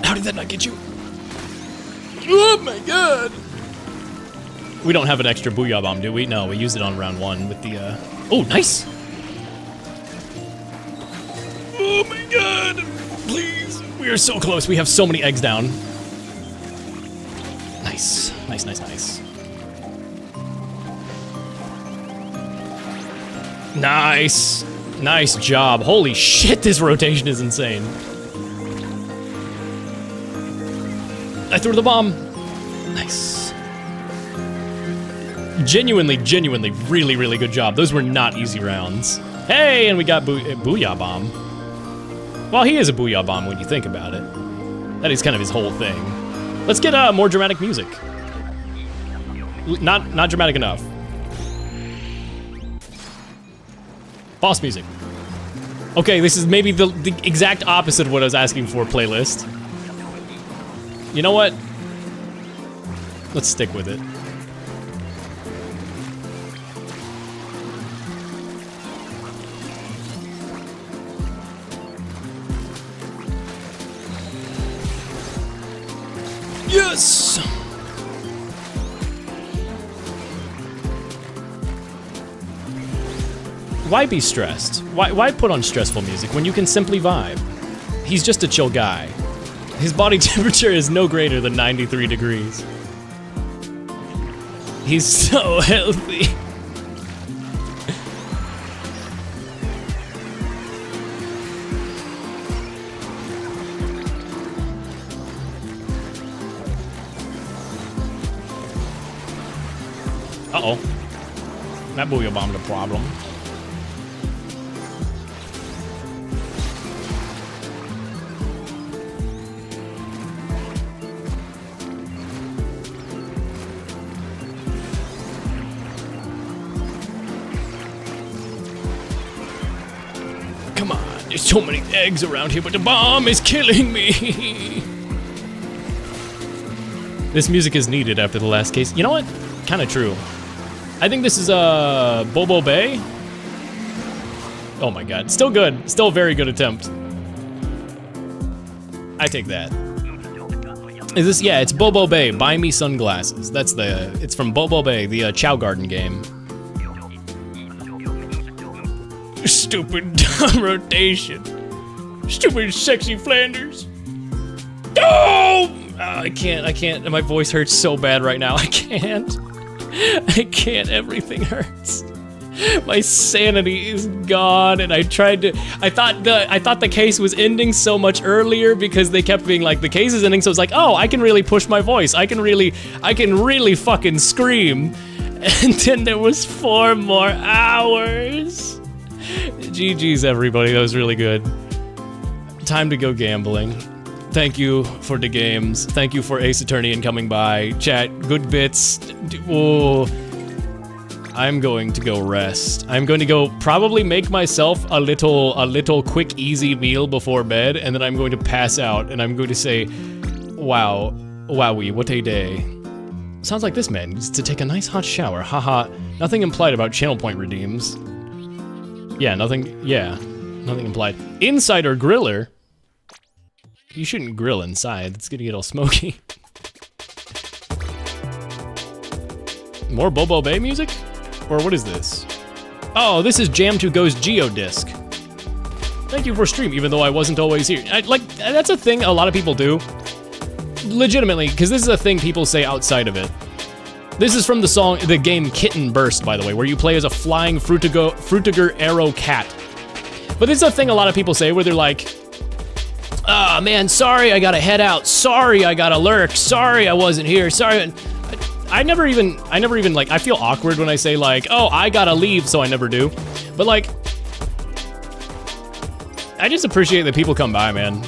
How did that not get you? Oh my god! We don't have an extra Booyah Bomb, do we? No, we used it on round 1 with the, Oh, nice! Oh my god! Please! We are so close, we have so many eggs down. Nice. Nice. Nice job. Holy shit, this rotation is insane. I threw the bomb. Nice. Genuinely, really good job. Those were not easy rounds. Hey, and we got Booyah Bomb. Well, he is a Booyah Bomb when you think about it. That is kind of his whole thing. Let's get more dramatic music. Not dramatic enough. Boss music. Okay, this is maybe the exact opposite of what I was asking for, playlist. You know what? Let's stick with it. Yes! Why be stressed? Why put on stressful music when you can simply vibe? He's just a chill guy. His body temperature is no greater than 93 degrees. He's so healthy. Uh-oh. That Booyah bombed a problem. Come on, there's so many eggs around here, but the bomb is killing me. This music is needed after the last case. You know what? Kind of true. I think this is Bobo Bay. Oh my god, still good. Still a very good attempt. I take that. Is this? Yeah, it's Bobo Bay. Buy me sunglasses. That's the. It's from Bobo Bay, the Chow Garden game. Stupid dumb rotation. Stupid sexy Flanders. Oh! I can't. My voice hurts so bad right now. I can't. Everything hurts. My sanity is gone, and I thought the case was ending so much earlier because they kept being like, the case is ending, so it's like, oh, I can really push my voice. I can really fucking scream. And then there was 4 more hours. GG's everybody, that was really good. Time to go gambling. Thank you for the games. Thank you for Ace Attorney and coming by. Chat, good bits. Oh, I'm going to go rest. I'm going to go probably make myself a little quick, easy meal before bed, and then I'm going to pass out, and I'm going to say, wow, wowie, what a day. Sounds like this man needs to take a nice hot shower. Haha, nothing implied about channel point redeems. Yeah, nothing implied. Insider griller? You shouldn't grill inside, it's gonna get all smoky. More Bobo Bay music? Or what is this? Oh, this is Jam2Go's Geodisc. Thank you for stream, even though I wasn't always here. That's a thing a lot of people do. Legitimately, because this is a thing people say outside of it. This is from the game Kitten Burst, by the way, where you play as a flying Frutiger Arrow cat. But this is a thing a lot of people say where they're like, ah, man, sorry I gotta head out. Sorry I gotta lurk. Sorry I wasn't here. Sorry. I never even, like, I feel awkward when I say, like, oh, I gotta leave, so I never do. But, like, I just appreciate that people come by, man.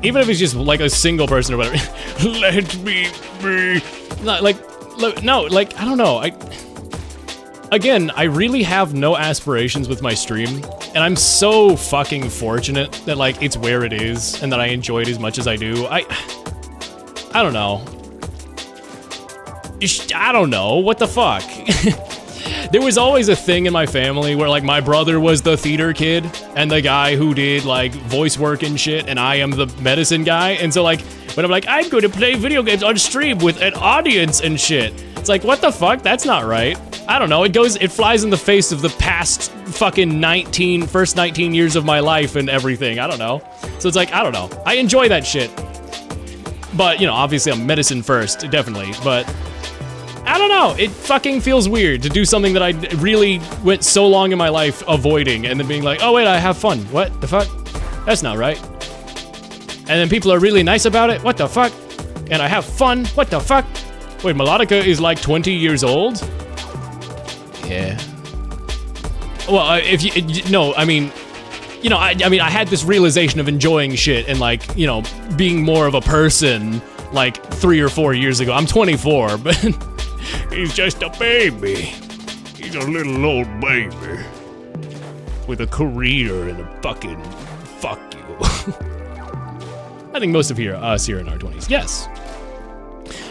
Even if it's just, like, a single person or whatever. Let me be. No, like, I don't know. Again, I really have no aspirations with my stream, and I'm so fucking fortunate that, like, it's where it is, and that I enjoy it as much as I do. I don't know. I don't know, what the fuck? There was always a thing in my family where, like, my brother was the theater kid, and the guy who did, like, voice work and shit, and I am the medicine guy, and so, like, when I'm like, I'm going to play video games on stream with an audience and shit, it's like, what the fuck? That's not right. I don't know, it flies in the face of the past fucking first 19 years of my life and everything, I don't know. So it's like, I don't know. I enjoy that shit. But, you know, obviously I'm medicine first, definitely. But I don't know. It fucking feels weird to do something that I really went so long in my life avoiding and then being like, oh, wait, I have fun. What the fuck? That's not right. And then people are really nice about it. What the fuck? And I have fun. What the fuck? Wait, Melodica is like 20 years old? Yeah. Well, if you, no, I mean, you know, I mean, I had this realization of enjoying shit and like, you know, being more of a person like 3 or 4 years ago. I'm 24, but he's just a baby. He's a little old baby with a career and a fucking fuck you. I think most of us here in our 20s. Yes.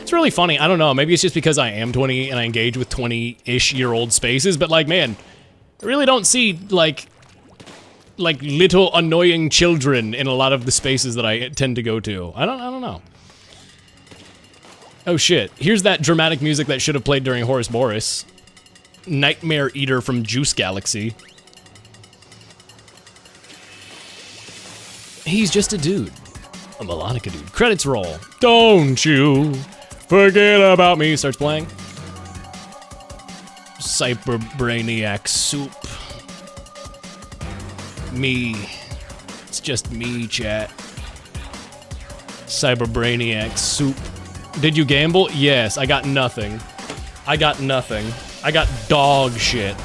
It's really funny. I don't know. Maybe it's just because I am 20 and I engage with 20-ish year old spaces, but like, man, I really don't see like little annoying children in a lot of the spaces that I tend to go to. I don't know. Oh shit. Here's that dramatic music that should have played during Horus Boris. Nightmare Eater from Juice Galaxy. He's just a dude. A Melonica dude. Credits roll. Don't you forget about me. Starts playing. Cyber Brainiac Soup. Me. It's just me, chat. Cyber Brainiac Soup. Did you gamble? Yes, I got nothing. I got nothing. I got dog shit.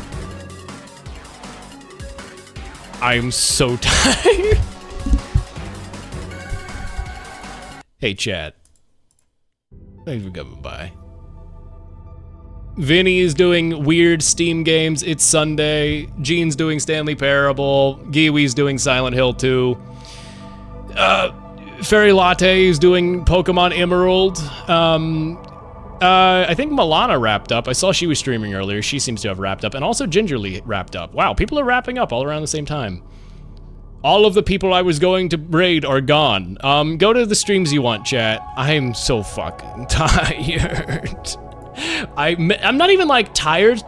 I'm so tired. Hey, chat. Thanks for coming by. Vinny is doing weird Steam games. It's Sunday. Gene's doing Stanley Parable. Giwi's doing Silent Hill 2. Fairy Latte is doing Pokemon Emerald. I think Milana wrapped up. I saw she was streaming earlier. She seems to have wrapped up. And also Gingerly wrapped up. Wow, people are wrapping up all around the same time. All of the people I was going to raid are gone. Go to the streams you want, chat. I'm so fucking tired. I'm not even like tired.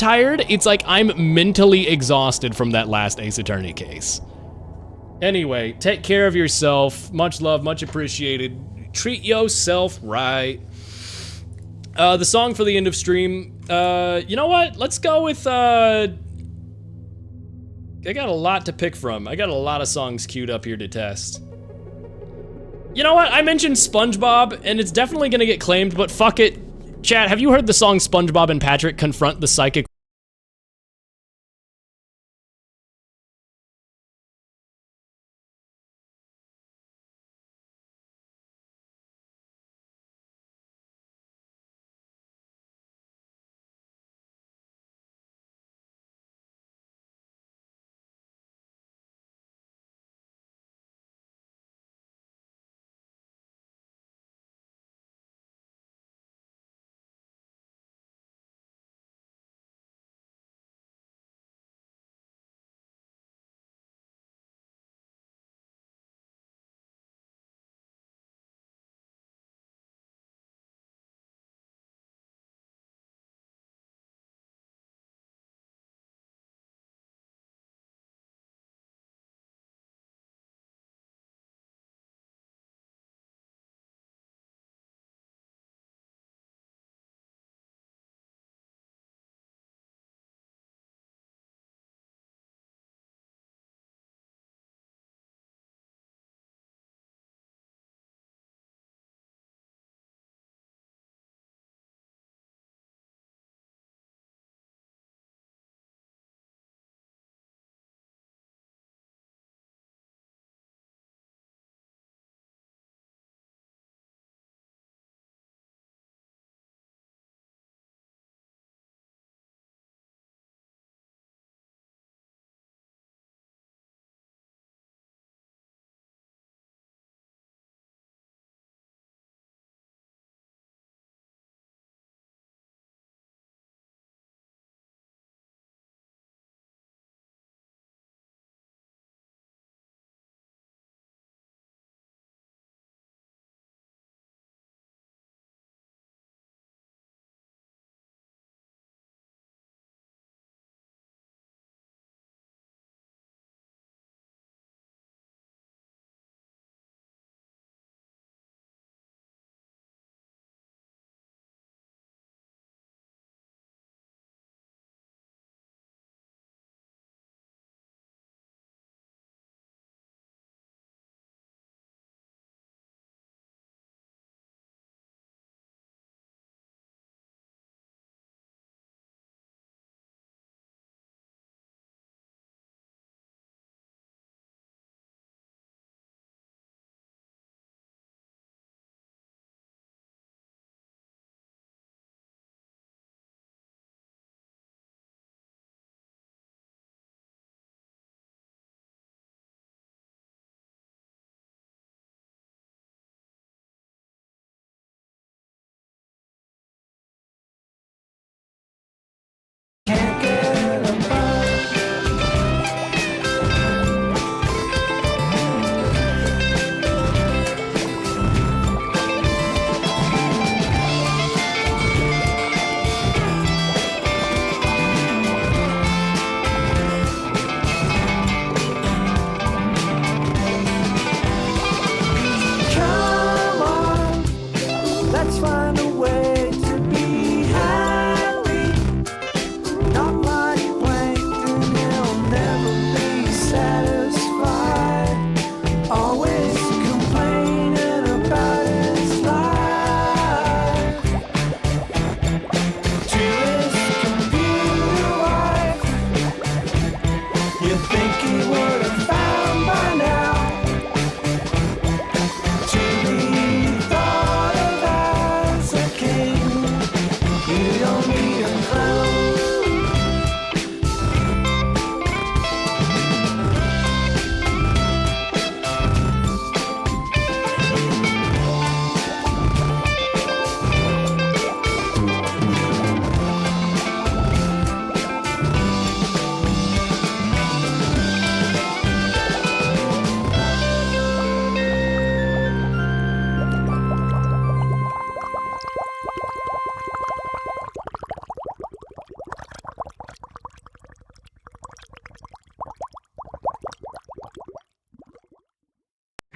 It's like I'm mentally exhausted from that last Ace Attorney case. Anyway, take care of yourself. Much love, much appreciated. Treat yourself right. The song for the end of stream, you know what? Let's go with, I got a lot to pick from. I got a lot of songs queued up here to test. You know what? I mentioned SpongeBob, and it's definitely gonna get claimed, but fuck it. Chat, have you heard the song SpongeBob and Patrick Confront the Psychic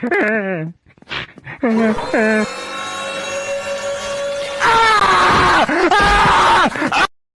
Ah!